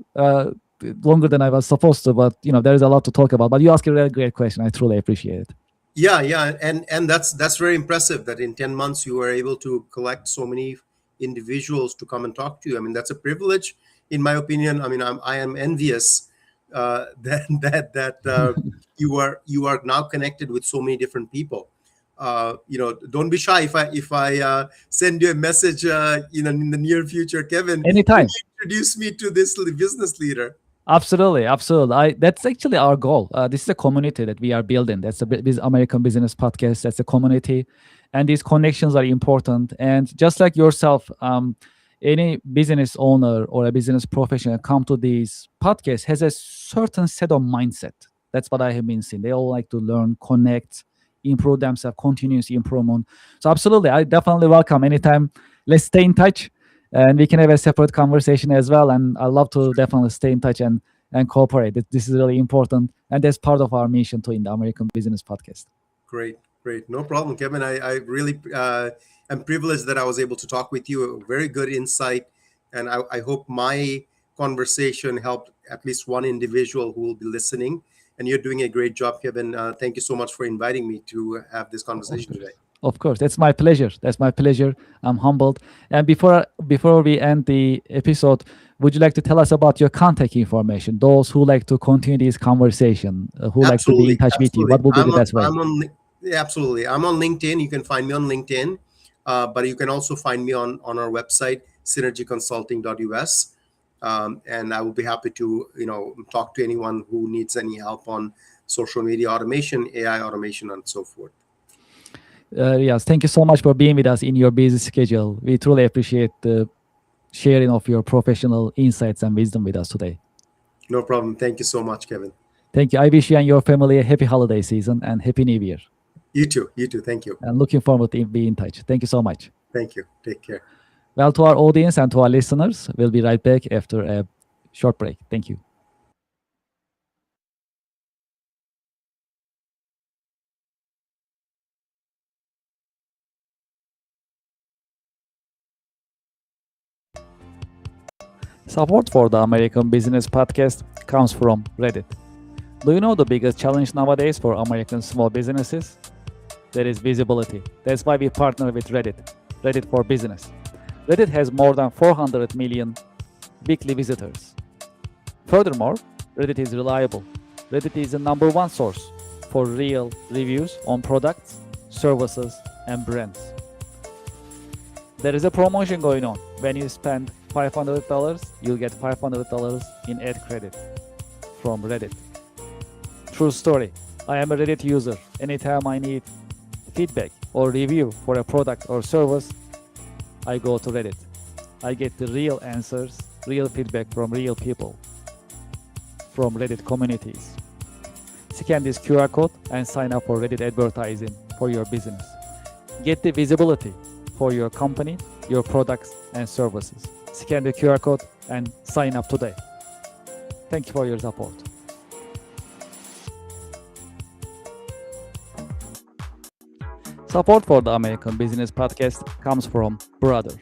longer than I was supposed to, but there is a lot to talk about. But you asked a really great question. I truly appreciate it. Yeah, and that's very impressive that in 10 months you were able to collect so many individuals to come and talk to you. I mean, that's a privilege, in my opinion. I mean, I am envious that you are now connected with so many different people. Don't be shy if I send you a message, in the near future, Kevin. Anytime. Introduce me to this business leader. Absolutely. That's actually our goal. This is a community that we are building. That's this American Business Podcast. That's a community, and these connections are important. And just like yourself, any business owner or a business professional come to these podcasts has a certain set of mindset. That's what I have been seeing. They all like to learn, connect, improve themselves, continuous improvement. So absolutely, I definitely welcome anytime. Let's stay in touch. And we can have a separate conversation as well. And I love to definitely stay in touch and cooperate. This is really important. And that's part of our mission too in the American Business Podcast. Great. No problem, Kevin. I really am privileged that I was able to talk with you. A very good insight. And I hope my conversation helped at least one individual who will be listening. And you're doing a great job, Kevin. Thank you so much for inviting me to have this conversation today. Of course, that's my pleasure. I'm humbled. And before we end the episode, would you like to tell us about your contact information? Those who like to continue this conversation, who like to be in touch with you, what would be the best way? Absolutely. I'm on LinkedIn. You can find me on LinkedIn, but you can also find me on our website, synergyconsulting.us. And I will be happy to talk to anyone who needs any help on social media automation, AI automation, and so forth. Yes, thank you so much for being with us in your busy schedule. We truly appreciate the sharing of your professional insights and wisdom with us today. No problem. Thank you so much, Kevin. Thank you. I wish you and your family a happy holiday season and happy New Year. You too. Thank you. And looking forward to being in touch. Thank you so much. Thank you. Take care. Well, to our audience and to our listeners, we'll be right back after a short break. Thank you. Support for the American Business Podcast comes from Reddit. Do you know the biggest challenge nowadays for American small businesses? There is visibility. That's why we partner with Reddit for Business. Reddit has more than 400 million weekly visitors. Furthermore, Reddit is reliable. Reddit is the number one source for real reviews on products, services, and brands. There is a promotion going on. When you spend $500, you'll get $500 in ad credit from Reddit. True story. I am a Reddit user. Anytime I need feedback or review for a product or service, I go to Reddit. I get the real answers, real feedback from real people, from Reddit communities. Scan this QR code and sign up for Reddit advertising for your business. Get the visibility for your company, your products, and services. Scan the QR code and sign up today. Thank you for your support. Support for the American Business Podcast comes from Brother.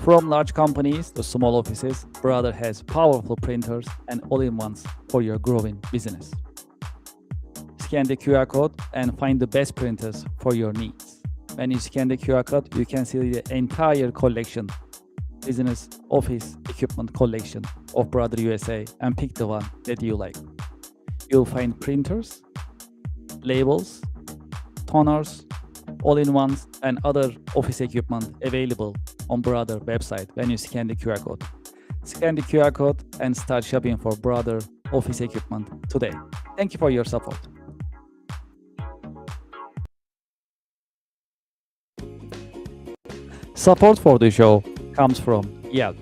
From large companies to small offices, Brother has powerful printers and all-in-ones for your growing business. Scan the QR code and find the best printers for your needs. When you scan the QR code, you can see the entire collection, business office equipment collection of Brother USA, and pick the one that you like. You'll find printers, labels, toners, all-in-ones, and other office equipment available on Brother website when you scan the QR code. Scan the QR code and start shopping for Brother office equipment today. Thank you for your support. Support for the show comes from Yelp.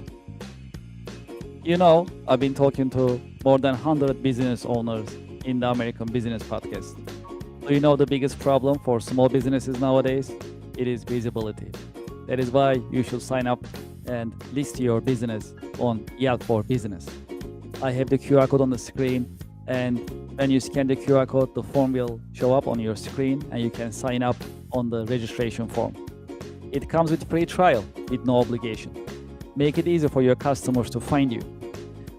You know, I've been talking to more than 100 business owners in the American Business Podcast. Do you know the biggest problem for small businesses nowadays? It is visibility. That is why you should sign up and list your business on Yelp for Business. I have the QR code on the screen, and when you scan the QR code, the form will show up on your screen and you can sign up on the registration form. It comes with free trial with no obligation. Make it easy for your customers to find you.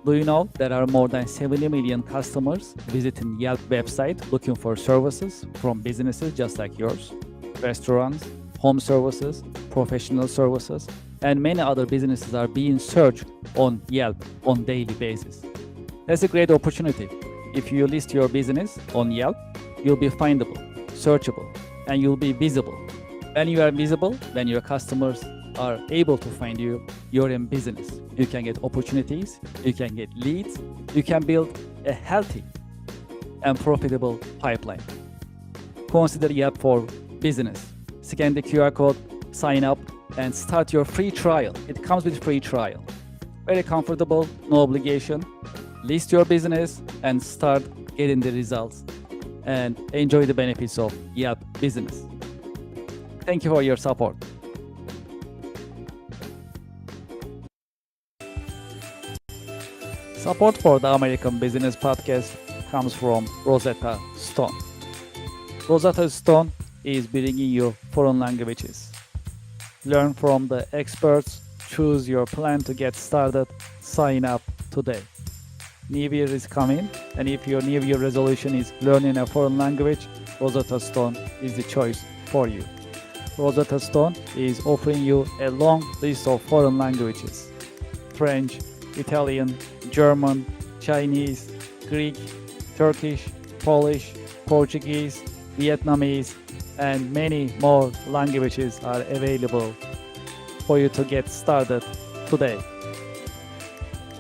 Do you know there are more than 70 million customers visiting Yelp website looking for services from businesses just like yours? Restaurants, home services, professional services, and many other businesses are being searched on Yelp on daily basis. That's a great opportunity. If you list your business on Yelp, you'll be findable, searchable, and you'll be visible. When you are visible, when your customers are able to find you, you're in business. You can get opportunities, you can get leads, you can build a healthy and profitable pipeline. Consider Yelp for Business. Scan the QR code, sign up, and start your free trial. It comes with free trial. Very comfortable, no obligation. List your business and start getting the results and enjoy the benefits of Yelp Business. Thank you for your support. Support for the American Business Podcast comes from Rosetta Stone. Rosetta Stone is bringing you foreign languages. Learn from the experts, choose your plan to get started, sign up today. New Year is coming, and if your New Year resolution is learning a foreign language, Rosetta Stone is the choice for you. Rosetta Stone is offering you a long list of foreign languages: French, Italian, German, Chinese, Greek, Turkish, Polish, Portuguese, Vietnamese, and many more languages are available for you to get started today.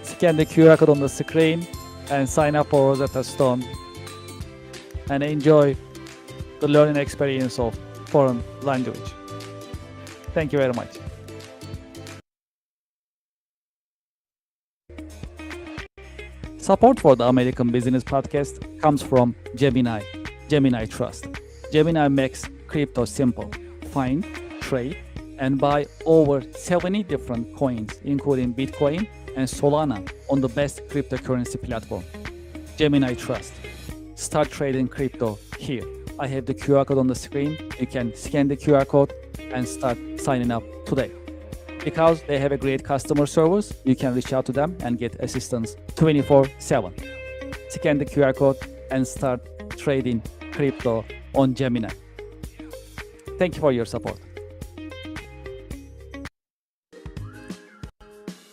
Scan the QR code on the screen and sign up for Rosetta Stone and enjoy the learning experience of foreign language. Thank you very much. Support for the American Business Podcast comes from Gemini Trust. Gemini makes crypto simple. Find, trade, and buy over 70 different coins, including Bitcoin and Solana, on the best cryptocurrency platform. Gemini Trust. Start trading crypto here. I have the QR code on the screen. You can scan the QR code and start signing up today. Because they have a great customer service, you can reach out to them and get assistance 24/7. Scan the QR code and start trading crypto on Gemini. Thank you for your support.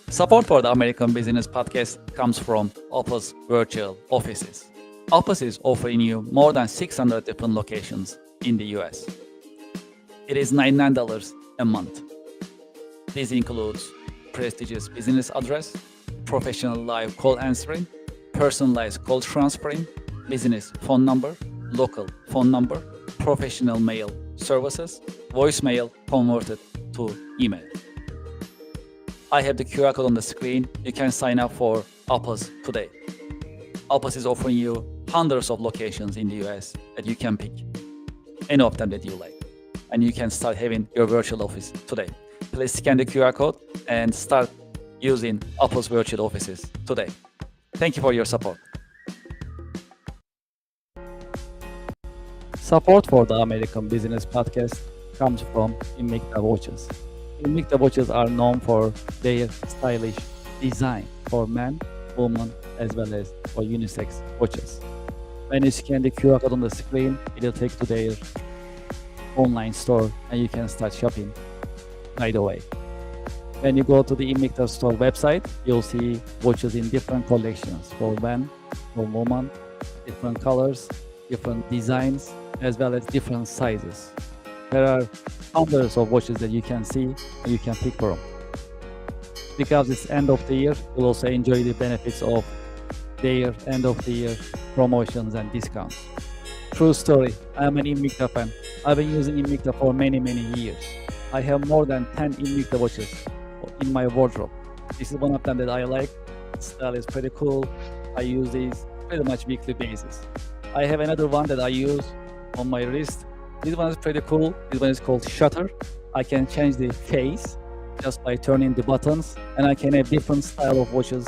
Support for the American Business Podcast comes from Office Virtual Offices. Office is offering you more than 600 different locations in the US. It is $99 a month. This includes prestigious business address, professional live call answering, personalized call transferring, business phone number, local phone number, professional mail services, voicemail converted to email. I have the QR code on the screen. You can sign up for Office today. Office is offering you hundreds of locations in the US that you can pick, any of them that you like, and you can start having your virtual office today. Please scan the QR code and start using Office Virtual Offices today. Thank you for your support. Support for the American Business Podcast comes from Invicta Watches. Invicta watches are known for their stylish design for men, women, as well as for unisex watches. When you scan the QR code on the screen, it will take to their online store and you can start shopping right away. When you go to the Invicta store website, you'll see watches in different collections for men, for women, different colors, different designs, as well as different sizes. There are hundreds of watches that you can see and you can pick from. Because it's end of the year, you'll also enjoy the benefits of their end of the year promotions and discounts. True story, I am an Invicta fan. I've been using Invicta for many years. I have more than 10 Invicta watches in my wardrobe. This is one of them that I like. The style is pretty cool. I use these pretty much weekly basis. I have another one that I use on my wrist. This one is pretty cool. This one is called Shutter. I can change the face just by turning the buttons, and I can have different style of watches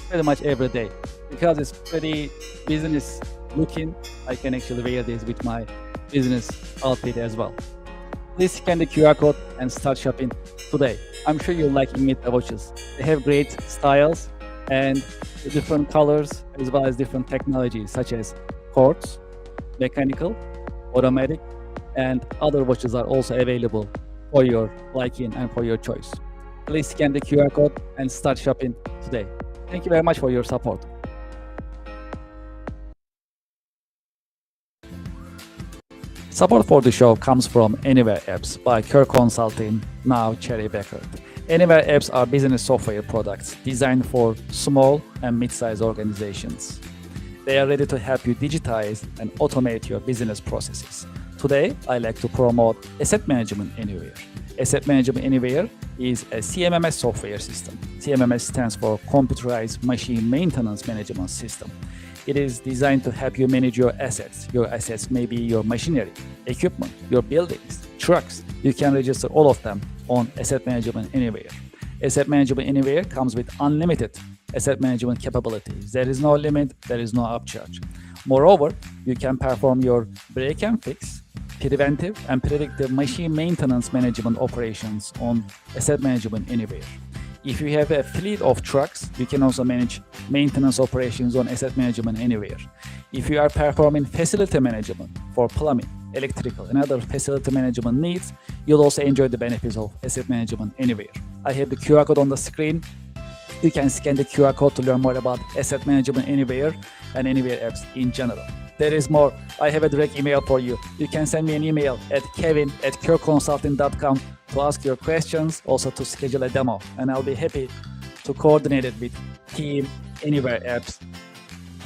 pretty much every day. Because it's pretty business looking, I can actually wear this with my business outfit as well. Please scan the QR code and start shopping today. I'm sure you'll like Invicta watches. They have great styles and different colors as well as different technologies such as quartz, mechanical, automatic, and other watches are also available for your liking and for your choice. Please scan the QR code and start shopping today. Thank you very much for your support. Support for the show comes from Anywhere Apps by Kerr Consulting, now Cherry Beckert. Anywhere Apps are business software products designed for small and mid-sized organizations. They are ready to help you digitize and automate your business processes. Today, I like to promote Asset Management Anywhere. Asset Management Anywhere is a CMMS software system. CMMS stands for Computerized Machine Maintenance Management System. It is designed to help you manage your assets. Your assets may be your machinery, equipment, your buildings, trucks. You can register all of them on Asset Management Anywhere. Asset Management Anywhere comes with unlimited asset management capabilities. There is no limit, there is no upcharge. Moreover, you can perform your break and fix, preventive and predictive machine maintenance management operations on Asset Management Anywhere. If you have a fleet of trucks, you can also manage maintenance operations on Asset Management Anywhere. If you are performing facility management for plumbing, electrical, and other facility management needs, you'll also enjoy the benefits of Asset Management Anywhere. I have the QR code on the screen. You can scan the QR code to learn more about Asset Management Anywhere and Anywhere apps in general. There is more. I have a direct email for you. You can send me an email at kevin@kerconsulting.com to ask your questions, also to schedule a demo, and I'll be happy to coordinate it with Team Anywhere apps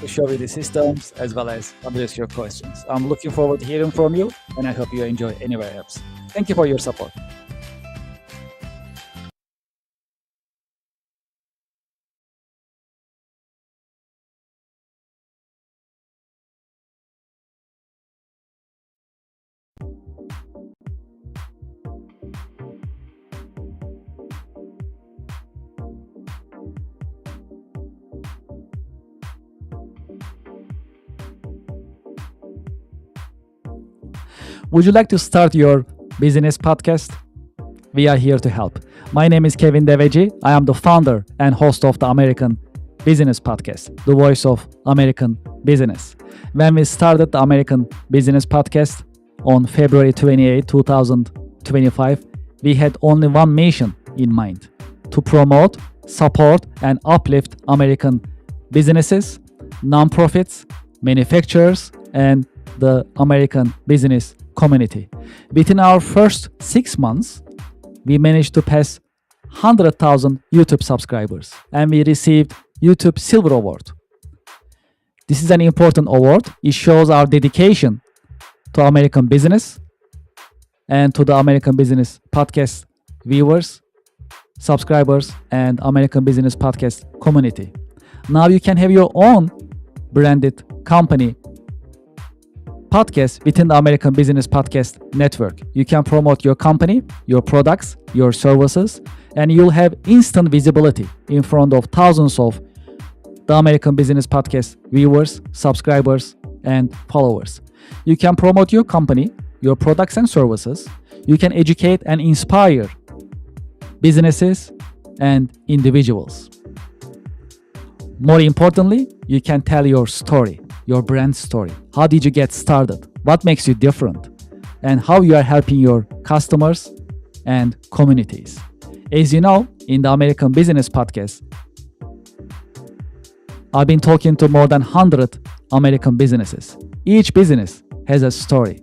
to show you the systems as well as address your questions. I'm looking forward to hearing from you, and I hope you enjoy Anywhere apps. Thank you for your support. Would you like to start your business podcast? We are here to help. My name is Kevin Deveci. I am the founder and host of the American Business Podcast, the voice of American business. When we started the American Business Podcast on February 28, 2025, we had only one mission in mind: to promote, support, and uplift American businesses, nonprofits, manufacturers, and the American business community. Within our first 6 months, we managed to pass 100,000 YouTube subscribers, and we received YouTube Silver Award. This is an important award. It shows our dedication to American business and to the American Business Podcast viewers, subscribers, and American Business Podcast community. Now you can have your own branded company podcast within the American Business Podcast Network. You can promote your company, your products, your services, and you'll have instant visibility in front of thousands of the American Business Podcast viewers, subscribers, and followers. You can promote your company, your products and services. You can educate and inspire businesses, and individuals. More importantly, you can tell your story, your brand story. How did you get started? What makes you different? And how you are helping your customers and communities. As you know, in the American Business Podcast, I've been talking to more than 100 American businesses. Each business has a story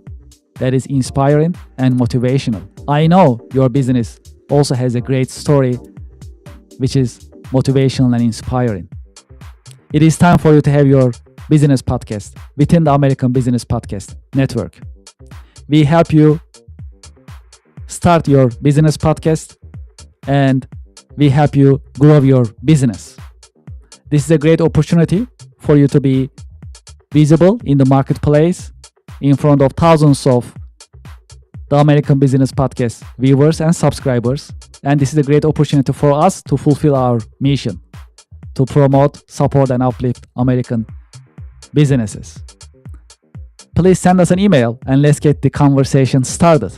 that is inspiring and motivational. I know your business also has a great story which is motivational and inspiring. It is time for you to have your business podcast within the American Business Podcast Network. We help you start your business podcast and we help you grow your business. This is a great opportunity for you to be visible in the marketplace in front of thousands of the American Business Podcast viewers and subscribers. And this is a great opportunity for us to fulfill our mission to promote, support, and uplift American businesses. Please send us an email and let's get the conversation started.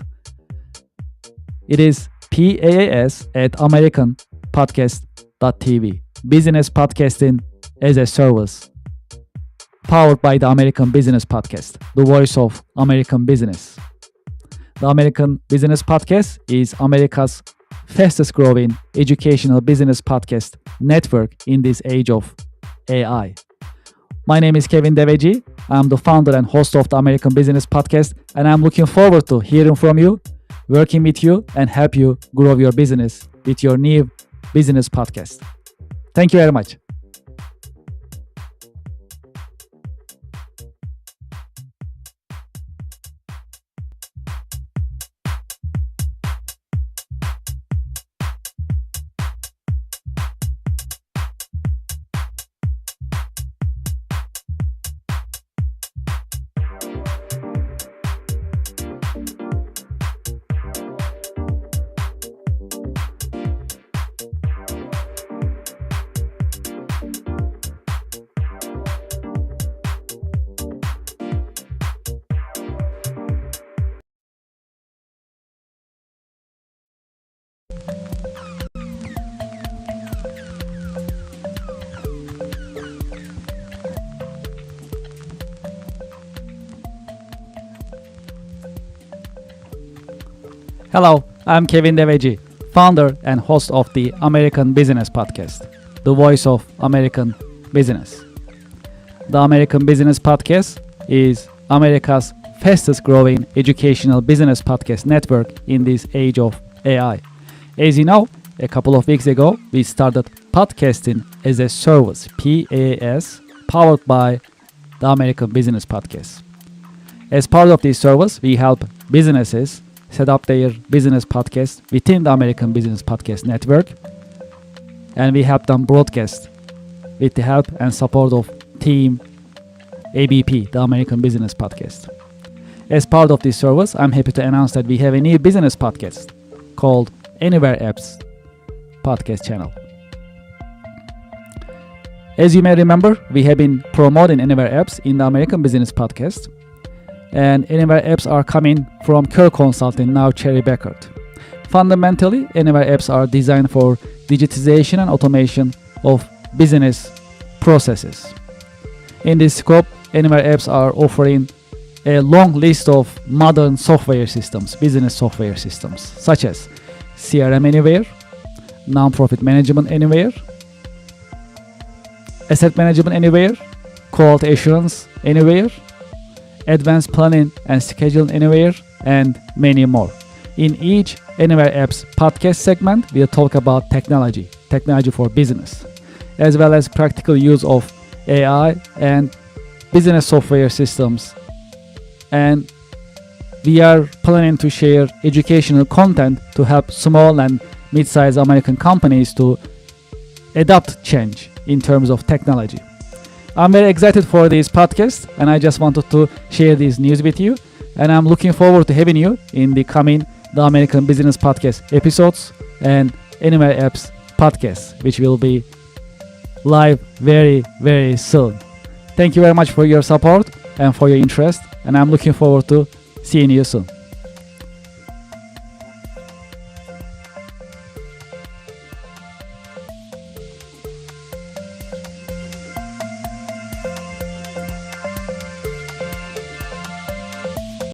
It is paas@americanpodcast.tv. Business podcasting as a service, powered by the American Business Podcast, the voice of American business. The American Business Podcast is America's fastest growing educational business podcast network in this age of AI. My name is Kevin Deveci. I'm the founder and host of the American Business Podcast, and I'm looking forward to hearing from you, working with you, and help you grow your business with your new business podcast. Thank you very much. Hello, I'm Kevin Deveci, founder and host of the American Business Podcast, the voice of American business. The American Business Podcast is America's fastest growing educational business podcast network in this age of AI. As you know, a couple of weeks ago, we started podcasting as a service, PAS, powered by the American Business Podcast. As part of this service, we help businesses set up their business podcast within the American Business Podcast Network, and we help them broadcast with the help and support of team ABP, the American Business Podcast. As part of this service, I'm happy to announce that we have a new business podcast called Anywhere Apps Podcast Channel. As you may remember, we have been promoting Anywhere Apps in the American Business Podcast, and Anywhere Apps are coming from Kerr Consulting, now Cherry Beckert. Fundamentally, Anywhere Apps are designed for digitization and automation of business processes. In this scope, Anywhere Apps are offering a long list of modern software systems, business software systems, such as CRM Anywhere, Nonprofit Management Anywhere, Asset Management Anywhere, Quality Assurance Anywhere, Advanced Planning and Scheduling Anywhere, and many more. In each Anywhere Apps podcast segment, we'll talk about technology for business, as well as practical use of AI and business software systems. And we are planning to share educational content to help small and mid-sized American companies to adapt change in terms of technology. I'm very excited for this podcast, and I just wanted to share this news with you. And I'm looking forward to having you in the coming The American Business Podcast episodes and Anywhere Apps podcast, which will be live very, very soon. Thank you very much for your support and for your interest, and I'm looking forward to seeing you soon.